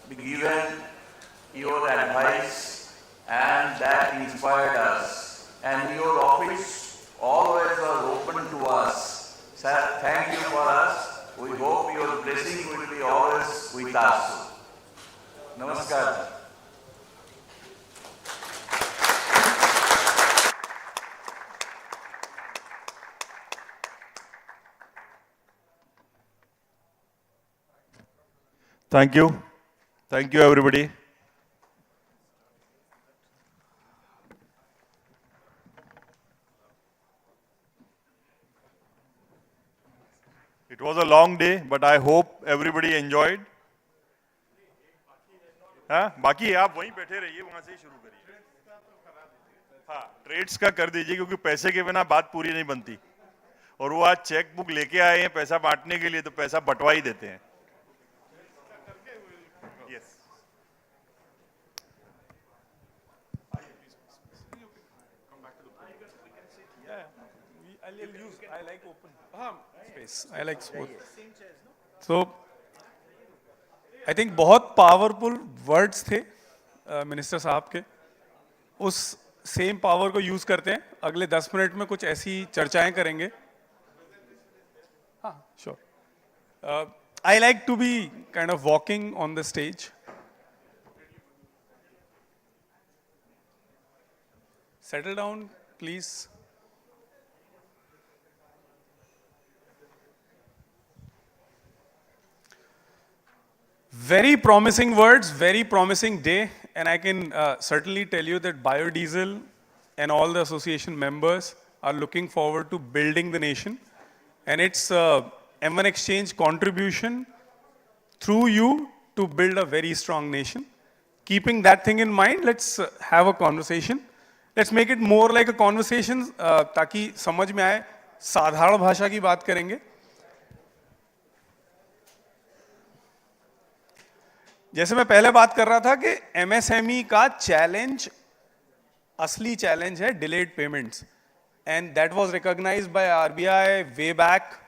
be given your advice and that inspired us. And your office always was open to us. Sir, thank you for us. We hope your blessing will be always with us. Namaskar. Thank you. Thank you, everybody. It was a long day, but I hope everybody enjoyed. हाँ, बाकी आप वहीं बैठे रहिए, वहां से ही शुरू करिए। हाँ, ट्रेड्स का कर दीजिए, क्योंकि पैसे के बिना बात पूरी नहीं बनती। और वो आज चेक बुक लेके आए हैं पैसा बांटने के लिए, तो पैसा बंटवा ही देते हैं। Yes. I like open space. I like smooth. So, I think बहुत पावरफुल वर्ड्स थे मिनिस्टर साहब के। उस सेम पावर को यूज करते हैं, अगले 10 मिनट में कुछ ऐसी चर्चाएं करेंगे। हाँ, sure. I like to be kind of walking on the stage. Settle down, please. Very promising words, very promising day, and I can certainly tell you that biodiesel and all the association members are looking forward to building the nation, and it's M1 Exchange contribution through you to build a very strong nation. Keeping that thing in mind, let's have a conversation. Let's make it more like a conversation, ताकि समझ में आए. साधारण भाषा की बात करेंगे. जैसे मैं पहले बात कर रहा था कि MSME का चैलेंज, असली चैलेंज है delayed payments, and that was recognized by RBI way back.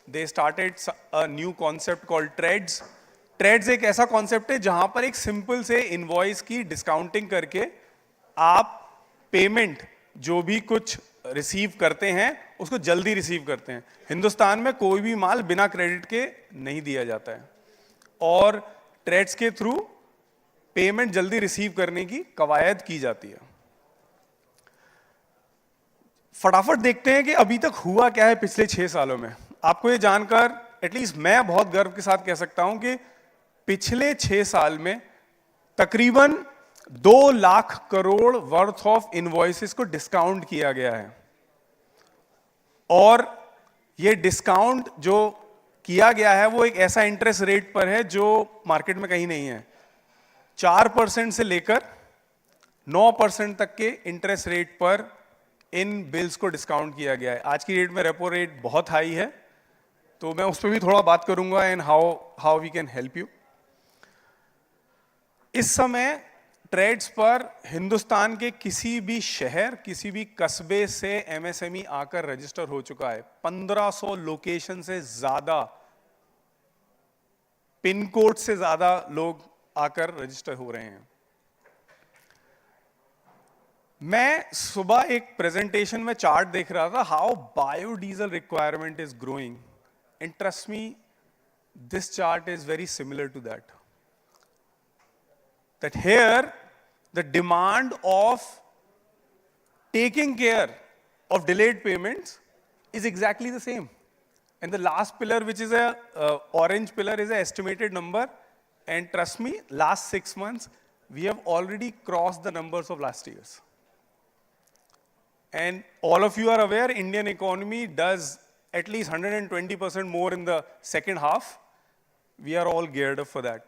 They started a new concept called TREADS. TREADS एक ऐसा कॉन्सेप्ट है जहां पर एक सिंपल से इनवॉइस की डिस्काउंटिंग करके आप पेमेंट जो भी कुछ रिसीव करते हैं उसको जल्दी रिसीव करते हैं. हिंदुस्तान में कोई भी माल बिना क्रेडिट के नहीं दिया जाता है, और ट्रेड्स के थ्रू पेमेंट जल्दी रिसीव करने की कवायद की जाती है. फटाफट देखते हैं कि अभी तक हुआ क्या है पिछले 6 सालों में. आपको ये जानकर एटलीस्ट मैं बहुत गर्व के साथ कह सकता हूं कि पिछले 6 साल में तकरीबन 2 lakh crore worth of invoices को डिस्काउंट किया गया है. और ये डिस्काउंट जो किया गया है वो एक ऐसा इंटरेस्ट रेट पर है जो मार्केट में कहीं नहीं है. 4% से लेकर 9% तक के इंटरेस्ट रेट पर इन बिल्स को डिस्काउंट किया गया है. आज की डेट में रेपो रेट बहुत हाई है, तो मैं उस पर भी थोड़ा बात करूंगा and how we can help you. इस समय ट्रेड्स पर हिंदुस्तान के किसी भी शहर, किसी भी कस्बे से MSME आकर रजिस्टर हो चुका है. 1500 लोकेशन से ज्यादा, पिन कोड से ज्यादा लोग आकर रजिस्टर हो रहे हैं. मैं सुबह एक प्रेजेंटेशन में चार्ट देख रहा था, how biodiesel requirement is growing, and trust me this chart is very similar to that. That here the demand of taking care of delayed payments is exactly the same, and the last pillar, which is a orange pillar, is an estimated number, and trust me, last 6 months we have already crossed the numbers of last year's. And all of you are aware Indian economy does at least 120% more in the second half. We are all geared up for that.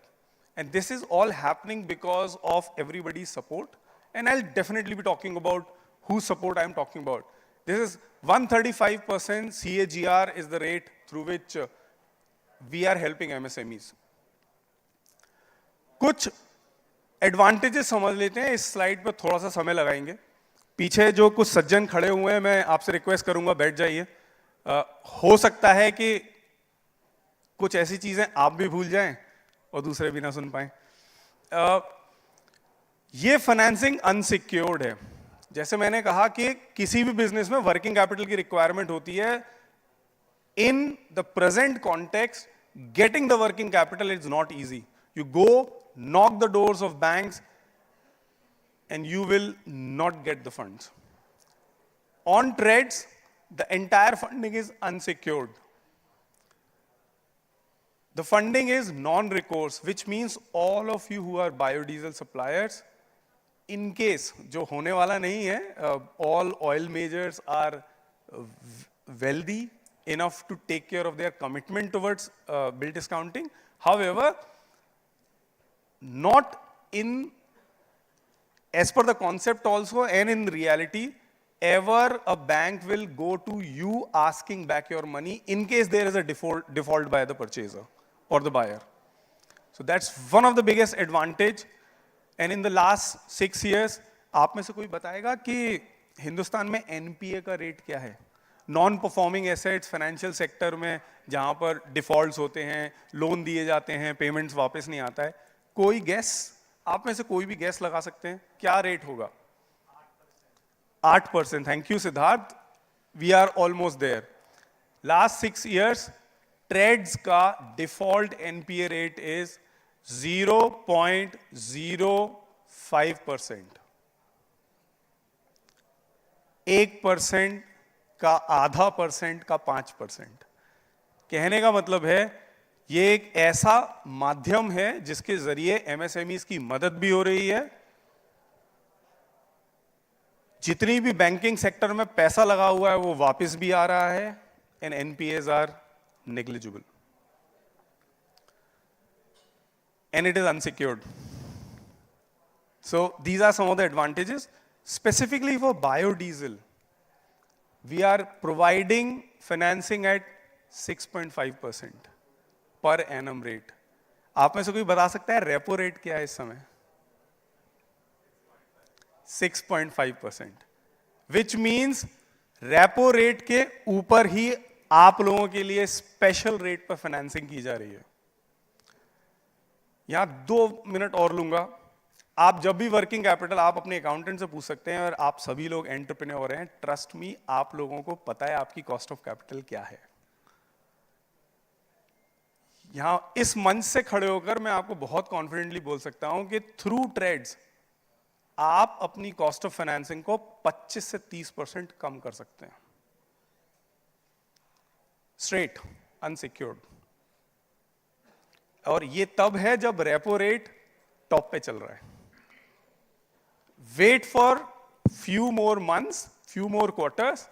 And this is all happening because of everybody's support. And I'll definitely be talking about whose support I'm talking about. This is 135% CAGR is the rate through which we are helping MSMEs. कुछ advantages समझ लेते हैं. इस slide पर थोड़ा सा समय लगाएंगे. पीछे जो कुछ सज्जन खड़े हुए हैं, मैं आपसे रिक्वेस्ट करूंगा बैठ जाइए. हो सकता है कि कुछ ऐसी चीजें आप भी भूल जाएं और दूसरे भी ना सुन पाए. ये फाइनेंसिंग अनसिक्योर्ड है. जैसे मैंने कहा कि किसी भी बिजनेस में वर्किंग कैपिटल की रिक्वायरमेंट होती है. In the present context getting the working capital is not easy. You go knock the doors of banks and you will not get the funds. On TReDS the entire funding is unsecured. The funding is non-recourse, which means all of you who are biodiesel suppliers, in case जो होने वाला नहीं है, all oil majors are wealthy enough to take care of their commitment towards bill discounting. However, not in, as per the concept also, and in reality, ever a bank will go to you asking back your money in case there is a default by the purchaser or the buyer. So that's one of the biggest advantage. And in the last 6 years, आप में से कोई बताएगा कि हिंदुस्तान में NPA का rate क्या है? Non performing assets financial sector में जहां पर डिफॉल्ट्स होते हैं, लोन दिए जाते हैं, पेमेंट्स वापस नहीं आता है. कोई गैस, आप में से कोई भी गैस लगा सकते हैं क्या रेट होगा? 8%. Thank you Siddharth. We are almost there. Last 6 years TReDS का डिफॉल्ट NPA रेट इज 0.05%. 1% का आधा % का 5%. कहने का मतलब है ये एक ऐसा माध्यम है जिसके जरिए MSMEs की मदद भी हो रही है, जितनी भी बैंकिंग सेक्टर में पैसा लगा हुआ है वो वापस भी आ रहा है, and NPAs are negligible and it is unsecured. So these are some of the advantages. Specifically for biodiesel, we are providing financing at 6.5% per annum rate. आप में से कोई बता सकता है रेपो रेट क्या है इस समय? 6.5%, which means रेपो रेट के ऊपर ही आप लोगों के लिए स्पेशल रेट पर फाइनेंसिंग की जा रही है। यहां 2 मिनट और लूंगा। आप जब भी वर्किंग कैपिटल, आप अपने अकाउंटेंट से पूछ सकते हैं, और आप सभी लोग एंटरप्रेन्योर हैं, ट्रस्ट मी, आप लोगों को पता है आपकी कॉस्ट ऑफ कैपिटल क्या है। यहां इस मंच से खड़े होकर मैं आपको बहुत कॉन्फिडेंटली बोल सकता हूं कि थ्रू ट्रेड्स आप अपनी कॉस्ट ऑफ फाइनेंसिंग को 25 से 30% कम कर सकते हैं, स्ट्रेट अनसिक्योर्ड। और ये तब है जब रेपो रेट टॉप पे चल रहा है। Wait for few more months, few more quarters,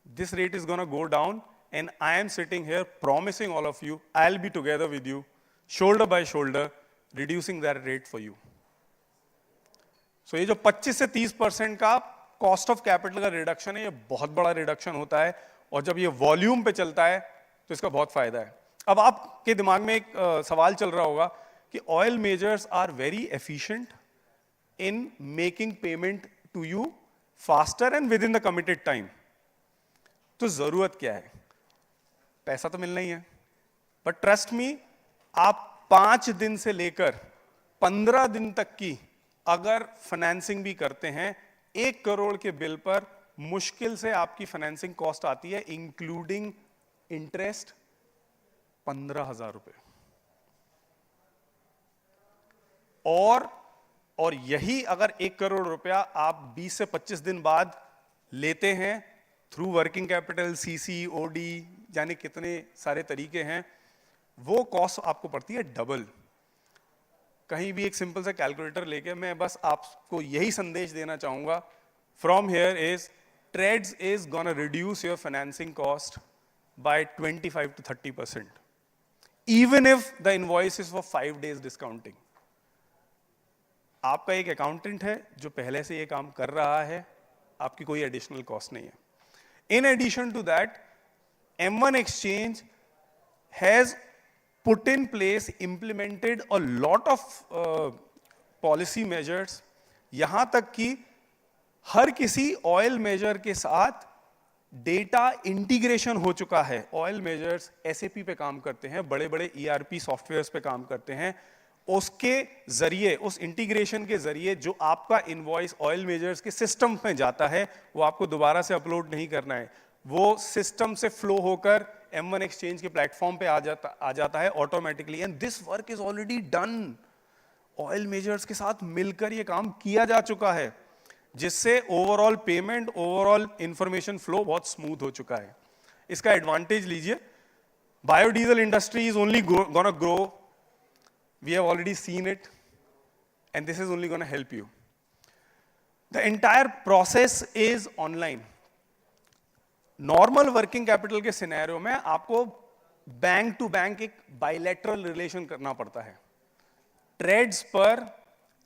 this rate is going to go down, and I am sitting here promising all of you, I'll be together with you, shoulder by shoulder, reducing that rate for you. So ये जो 25 से 30% का cost of capital का reduction है, ये बहुत बड़ा reduction होता है, और जब ये वॉल्यूम पे चलता है तो इसका बहुत फायदा है। अब आपके दिमाग में एक सवाल चल रहा होगा कि oil majors are very efficient in making payment to you faster and within the committed time. तो जरूरत क्या है? पैसा तो मिलना ही है, बट ट्रस्ट मी, आप 5 दिन से लेकर 15 दिन तक की अगर फाइनेंसिंग भी करते हैं, 1 करोड़ के बिल पर मुश्किल से आपकी फाइनेंसिंग कॉस्ट आती है इंक्लूडिंग इंटरेस्ट 15,000 रुपए। और यही अगर 1 करोड़ रुपया आप 20 से 25 दिन बाद लेते हैं through working capital, CC, OD, यानी कितने सारे तरीके हैं, वो कॉस्ट आपको पड़ती है डबल। कहीं भी एक सिंपल सा कैलकुलेटर लेके मैं बस आपको यही संदेश देना चाहूंगा, from here is TReDS is gonna reduce your financing cost by 25 to 30%, even if the invoice is for 5 days discounting. आपका एक अकाउंटेंट है जो पहले से ये काम कर रहा है, आपकी कोई एडिशनल कॉस्ट नहीं है। In addition to that, M1 Exchange has put in place, implemented a lot of policy measures, यहां तक कि हर किसी ऑयल मेजर के साथ डेटा इंटीग्रेशन हो चुका है। ऑयल मेजर्स SAP पे काम करते हैं, बड़े बड़े ERP सॉफ्टवेयर्स पे काम करते हैं, उसके जरिए, उस इंटीग्रेशन के जरिए जो आपका इनवॉइस ऑयल मेजर्स के सिस्टम में जाता है, वो आपको दोबारा से अपलोड नहीं करना है, वो सिस्टम से फ्लो होकर M1 एक्सचेंज के प्लेटफॉर्म पे आ जाता है automatically, and this work is already done. Oil measures के साथ मिलकर ये काम किया जा चुका है, जिससे overall payment, overall information flow बहुत स्मूथ हो चुका है। इसका एडवांटेज लीजिए। Biodiesel industry is only gonna grow, we have already seen it, and this is only gonna help you. The entire process is online. Normal working capital के scenario में आपको bank to bank एक bilateral relation करना पड़ता है। Trades पर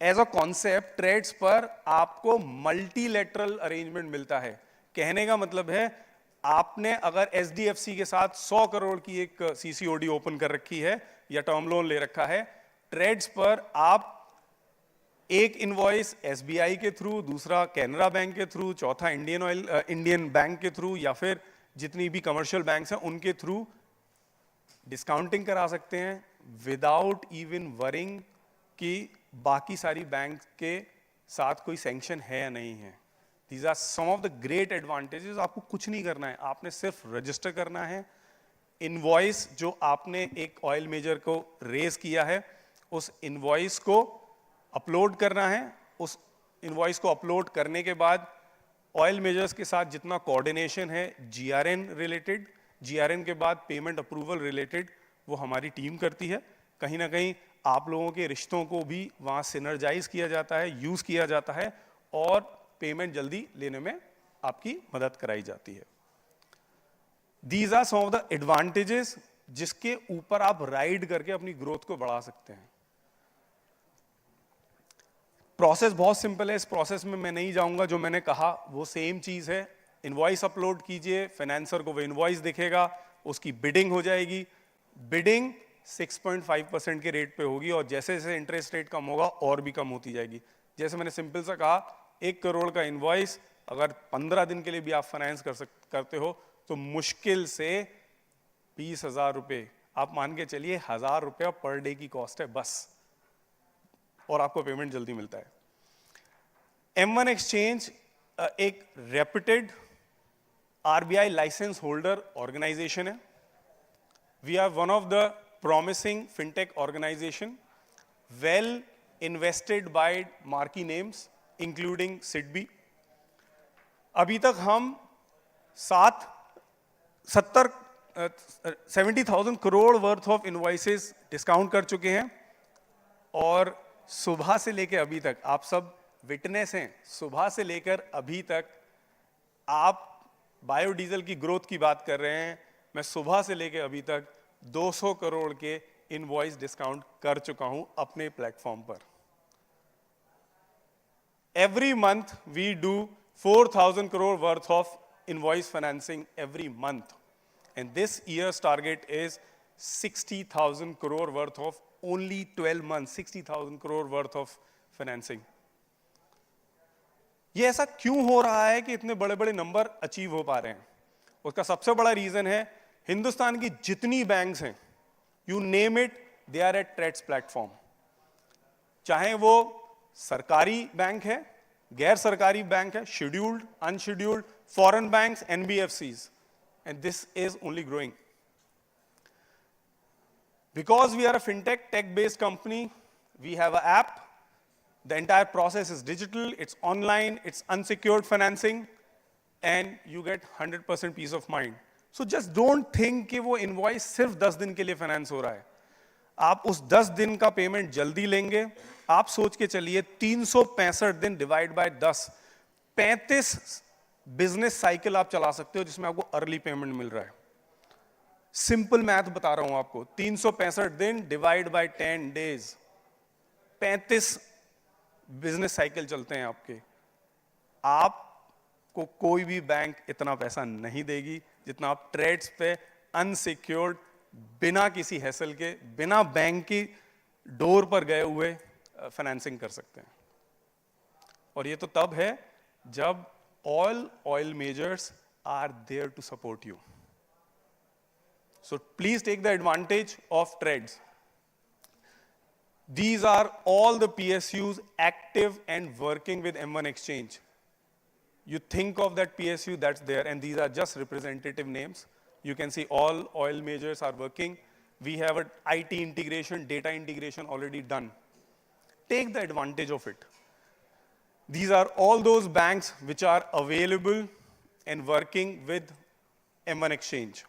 as a concept, trades पर आपको मल्टीलैटरल अरेंजमेंट मिलता है। कहने का मतलब है, आपने अगर SDFC के साथ 100 करोड़ की एक CCOD ओपन कर रखी है या टर्म लोन ले रखा है, ट्रेड्स पर आप एक इनवॉइस SBI के थ्रू, दूसरा कैनरा बैंक के थ्रू, चौथा इंडियन बैंक के थ्रू, या फिर जितनी भी कमर्शियल बैंक्स हैं उनके थ्रू डिस्काउंटिंग करा सकते हैं विदाउट इवन वरिंग कि बाकी सारी बैंक के साथ कोई सैंक्शन है या नहीं है। These are some of the great advantages. आपको कुछ नहीं करना है, आपने सिर्फ रजिस्टर करना है। इनवॉइस जो आपने एक ऑयल मेजर को रेज किया है, उस इनवॉइस को अपलोड करना है। उस इनवॉइस को अपलोड करने के बाद ऑयल मेजर्स के साथ जितना कोऑर्डिनेशन है GRN रिलेटेड, GRN के बाद पेमेंट अप्रूवल रिलेटेड, वो हमारी टीम करती है। कहीं ना कहीं आप लोगों के रिश्तों को भी वहाँ सिनर्जाइज किया जाता है, यूज़ किया जाता है, और पेमेंट जल्दी लेने में आपकी मदद कराई जाती है। These are some of the advantages जिसके ऊपर आप राइड करके अपनी ग्रोथ को बढ़ा सकते हैं। प्रोसेस बहुत सिंपल है, इस प्रोसेस में मैं नहीं जाऊंगा, जो मैंने कहा वो सेम चीज है। इनवॉइस अपलोड कीजिए, फाइनेंसर को वो इनवॉइस दिखेगा, उसकी बिडिंग हो जाएगी। बिडिंग 6.5% के रेट पे होगी और जैसे जैसे इंटरेस्ट रेट कम होगा और भी कम होती जाएगी। जैसे मैंने सिंपल सा कहा, 1 करोड़ का इनवॉइस अगर 15 दिन के लिए भी आप फाइनेंस करते हो तो मुश्किल से 20,000 रुपए, आप मान के चलिए 1,000 रुपया पर डे की कॉस्ट है बस, और आपको पेमेंट जल्दी मिलता है। M1 एक्सचेंज एक reputed RBI licence holder organisation है। We are one of the promising fintech organization, well invested by marquee names including SIDBI. अभी तक हम 70,000 crore worth of invoices discount कर चुके हैं, और सुबह से लेकर अभी तक आप सब विटनेस हैं, सुबह से लेकर अभी तक आप बायोडीजल की ग्रोथ की बात कर रहे हैं। मैं सुबह से लेकर अभी तक 200 करोड़ के इनवॉइस डिस्काउंट कर चुका हूं अपने प्लेटफॉर्म पर। Every month we do 4,000 crore worth of invoice financing every month, and this year's target is 60,000 crore worth of only 12 month, 60,000 crore worth of financing. ये ऐसा क्यों हो रहा है कि इतने बड़े बड़े नंबर अचीव हो पा रहे हैं? उसका सबसे बड़ा रीजन है हिंदुस्तान की जितनी बैंक्स हैं, you name it, they are at TReDS platform. चाहे वो सरकारी बैंक है, गैर सरकारी बैंक है, scheduled, unscheduled, foreign banks, NBFCs, and this is only growing. Because we are a fintech, tech-based company, we have an app. The entire process is digital, it's online, it's unsecured financing, and you get 100% peace of mind. So just don't think कि वो invoice सिर्फ 10 दिन के लिए finance हो रहा है। आप उस 10 दिन का पेमेंट जल्दी लेंगे। आप सोच के चलिए 365 दिन डिवाइड बाय 10, 35 बिजनेस साइकिल आप चला सकते हो जिसमें आपको अर्ली पेमेंट मिल रहा है। सिंपल मैथ बता रहा हूं आपको, 365 दिन divide by 10 days, 35 business cycle चलते हैं आपके। आपको कोई भी बैंक इतना पैसा नहीं देगी जितना आप ट्रेड्स पे अनसिक्योर्ड, बिना किसी हैसल के, बिना बैंक की डोर पर गए हुए फाइनेंसिंग कर सकते हैं। और ये तो तब है जब all oil majors are there to support you. So please take the advantage of trades. These are all the PSUs active and working with M1 exchange. You think of that PSU that's there, and these are just representative names. You can see all oil majors are working. We have an IT integration, data integration already done. Take the advantage of it. These are all those banks which are available and working with M1 exchange.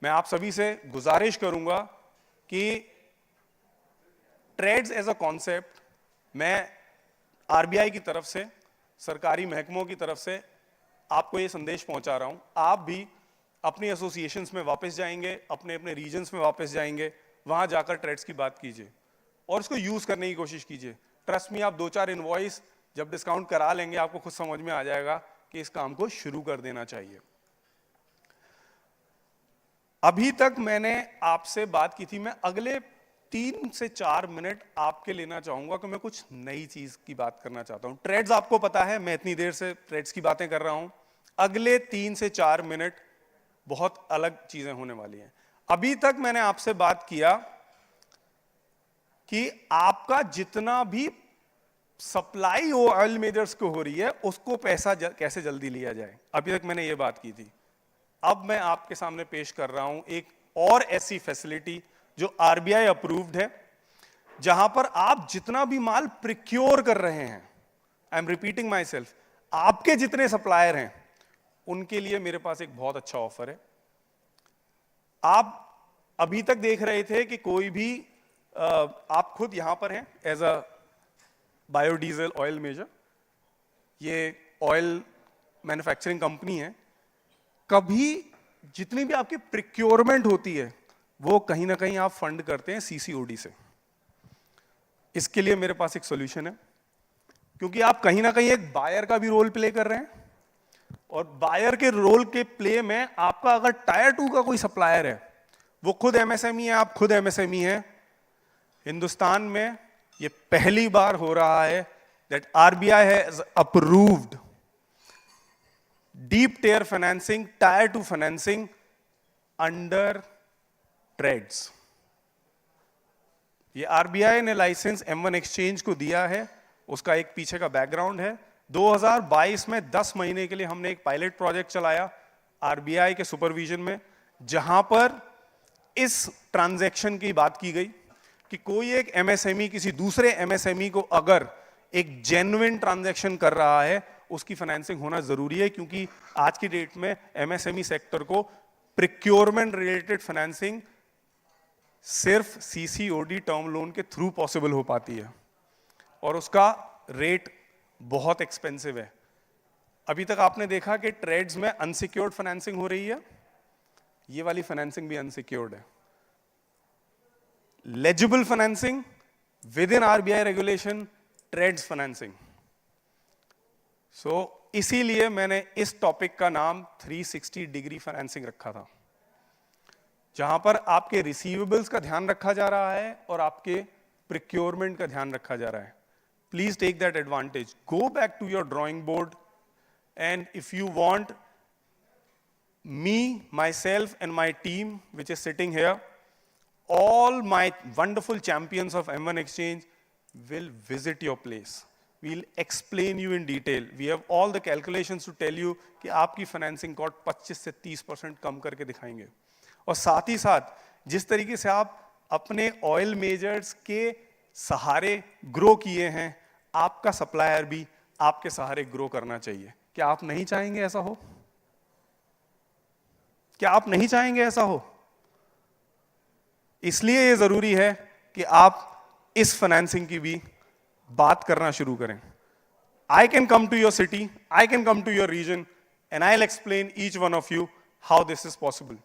मैं आप सभी से गुजारिश करूंगा कि trades as a concept, मैं RBI की तरफ से, सरकारी महकमों की तरफ से आपको ये संदेश पहुंचा रहा हूं। आप भी अपनी एसोसिएशंस में वापस जाएंगे, अपने अपने रीजन्स में वापस जाएंगे, वहां जाकर ट्रेड्स की बात कीजिए और इसको यूज करने की कोशिश कीजिए। ट्रस्ट मी, आप 2-4 इनवॉइस जब डिस्काउंट करा लेंगे, आपको खुद समझ में आ जाएगा कि इस काम को शुरू कर देना चाहिए। अभी तक मैंने आपसे बात की थी, मैं अगले 3 से 4 मिनट आपके लेना चाहूंगा कि मैं कुछ नई चीज की बात करना चाहता हूं। ट्रेड्स आपको पता है, मैं इतनी देर से ट्रेड्स की बातें कर रहा हूं। अगले 3 से 4 मिनट बहुत अलग चीजें होने वाली हैं। अभी तक मैंने आपसे बात किया कि आपका जितना भी सप्लाई ऑयल मेजर्स को हो रही है, उसको पैसा कैसे जल्दी लिया जाए, अभी तक मैंने ये बात की थी। अब मैं आपके सामने पेश कर रहा हूं एक और ऐसी फैसिलिटी जो आरबीआई अप्रूव्ड है, जहां पर आप जितना भी माल प्रिक्योर कर रहे हैं, I am repeating my self, आपके जितने सप्लायर हैं उनके लिए मेरे पास एक बहुत अच्छा ऑफर है। आप अभी तक देख रहे थे कि कोई भी आप खुद यहां पर हैं as a biodiesel oil major, ये ऑयल मैन्युफैक्चरिंग कंपनी है, कभी जितनी भी आपकी प्रिक्योरमेंट होती है वो कहीं ना कहीं आप फंड करते हैं सीसीओडी से। इसके लिए मेरे पास एक सॉल्यूशन है, क्योंकि आप कहीं ना कहीं एक बायर का भी रोल प्ले कर रहे हैं, और बायर के रोल के प्ले में आपका अगर टायर 2 का कोई सप्लायर है, वो खुद एमएसएमई है, आप खुद एमएसएमई हैं, हिंदुस्तान में ये पहली बार हो रहा है that RBI has approved deep tier financing, tier 2 financing under TReDS. ये आरबीआई ने लाइसेंस M1 एक्सचेंज को दिया है, उसका एक पीछे का बैकग्राउंड है। 2022 में 10 महीने के लिए हमने एक पायलट प्रोजेक्ट चलाया आरबीआई के सुपरविजन में, जहां पर इस ट्रांजैक्शन की बात की गई कि कोई एक एमएसएमई किसी दूसरे एमएसएमई को अगर एक जेन्युइन ट्रांजैक्शन कर रहा है, उसकी फाइनेंसिंग होना जरूरी है, क्योंकि आज की डेट में एमएसएमई सेक्टर को प्रिक्योरमेंट रिलेटेड फाइनेंसिंग सिर्फ सीसीओडी टर्म लोन के थ्रू पॉसिबल हो पाती है, और उसका रेट बहुत एक्सपेंसिव है। अभी तक आपने देखा कि ट्रेड्स में अनसिक्योर्ड फाइनेंसिंग हो रही है, ये वाली फाइनेंसिंग भी अनसिक्योर्ड है। Eligible financing within RBI regulation, trades financing. So इसीलिए मैंने इस टॉपिक का नाम 360 डिग्री फाइनेंसिंग रखा था, जहां पर आपके रिसीवेबल्स का ध्यान रखा जा रहा है और आपके प्रिक्योरमेंट का ध्यान रखा जा रहा है। Please take that advantage. Go back to your drawing board, and if you want, me, myself, and my team, which is sitting here, all my wonderful champions of M1 Exchange will visit your place. We'll explain you in detail. We have all the calculations to tell you कि आपकी financing cost 25 से 30% कम करके दिखाएंगे। और साथ ही साथ जिस तरीके से आप अपने ऑयल मेजर्स के सहारे ग्रो किए हैं, आपका सप्लायर भी आपके सहारे ग्रो करना चाहिए। क्या आप नहीं चाहेंगे ऐसा हो? क्या आप नहीं चाहेंगे ऐसा हो? इसलिए ये जरूरी है कि आप इस फाइनेंसिंग की भी बात करना शुरू करें। I can come to your city, I can come to your region, and I will explain each one of you how this is possible.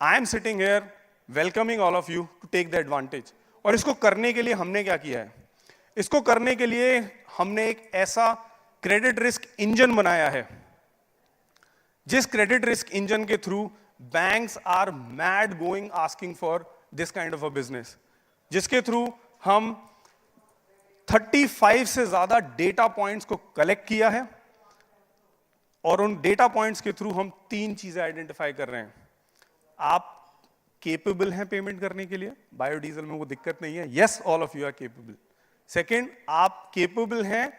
I am sitting here welcoming all of you to take the advantage. और इसको करने के लिए हमने क्या किया है? इसको करने के लिए हमने एक ऐसा क्रेडिट रिस्क इंजन बनाया है, जिस क्रेडिट रिस्क इंजन के through banks are mad going asking for this kind of a business, जिसके थ्रू हम 35 से ज्यादा डेटा पॉइंट्स को कलेक्ट किया है, और उन डेटा पॉइंट्स के थ्रू हम 3 चीजें आइडेंटिफाई कर रहे हैं। आप केपेबल हैं पेमेंट करने के लिए, बायोडीजल में वो दिक्कत नहीं है, yes all of you are capable. Second, आप केपेबल हैं,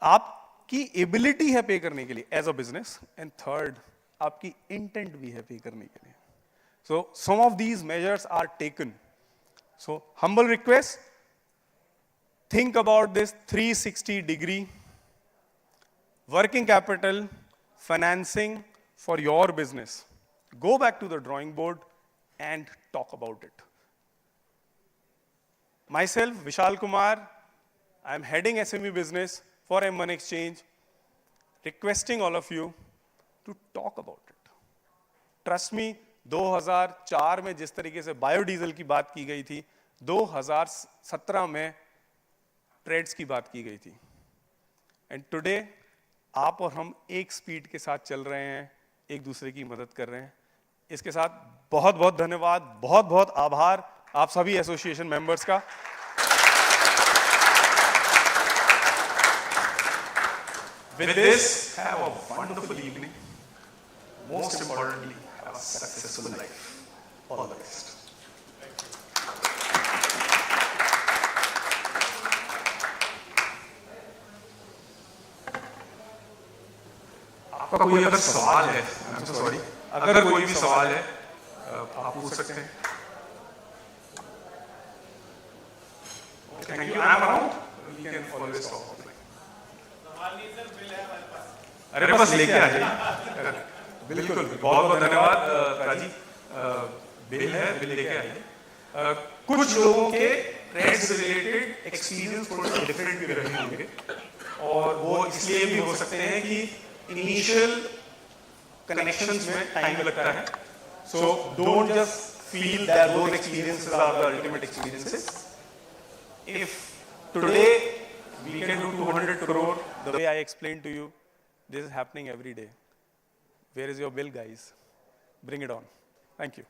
आपकी एबिलिटी है पे करने के लिए as a business, and third, आपकी इंटेंट भी है पे करने के लिए। So some of these measures are taken. So humble request, think about this 360 degree working capital financing for your business. Go back to the drawing board and talk about it. Myself, Vishal Kumar, I am heading SME business for M1 Exchange, requesting all of you to talk about it. Trust me, 2004 में जिस तरीके से biodiesel की बात की गई थी, 2017 में ट्रेड्स की बात की गई थी, एंड टुडे आप और हम एक स्पीड के साथ चल रहे हैं, एक दूसरे की मदद कर रहे हैं। इसके साथ बहुत बहुत धन्यवाद, बहुत बहुत आभार आप सभी एसोसिएशन मेंबर्स का। With this, have a wonderful evening. Most importantly, have a successful life. All the best. आपका कोई अगर सवाल है, सॉरी, अगर कोई भी सवाल है आप पूछ सकते हैं। Thank you. I am around, you can always talk. अरे बस लेके आ जाइए। बिल्कुल, बहुत बहुत धन्यवाद राजी। बिल है, बिल लेके आइए। कुछ लोगों के ट्रेड से रिलेटेड एक्सपीरियंस थोड़े डिफरेंट भी रहे होंगे। और वो इसलिए भी हो सकते हैं कि इनिशियल कनेक्शंस में टाइम लगता है. So don't just feel that those experiences are the ultimate experiences. If today we can do 200 crore, the way I explained to you, this is happening every day. Where is your bill, guys? Bring it on. Thank you.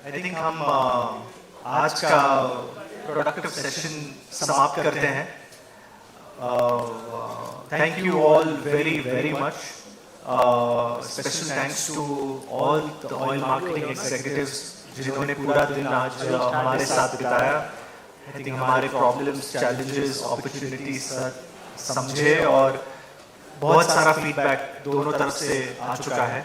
I think हम आज का productive session समाप्त करते हैं. Thank you all very, very much. Special thanks to all the oil marketing executives जिन्होंने पूरा दिन आज हमारे साथ बिताया. I think हमारे problems, challenges, opportunities समझे और बहुत सारा feedback दोनों तरफ से आ चुका है.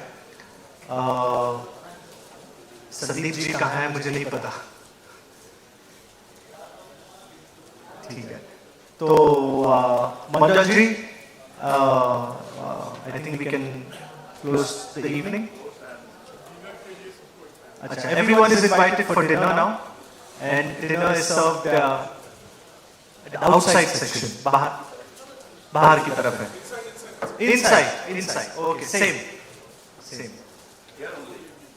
संदीप जी कहाँ है मुझे नहीं पता. ठीक है, तो मंडल जी, I think we can close the evening. अच्छा, everyone is invited for dinner now, and dinner is served at the outside section. बाहर की तरफ है. Inside. Okay, same.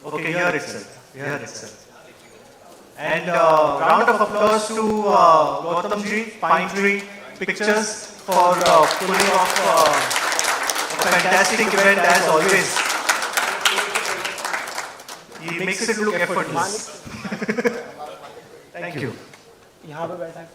Okay, here itself. And round of applause to Gautam ji, Pine Tree Pictures for pulling off a fantastic event as always. He makes it look effortless. Thank you. यहाँ पे बैठा है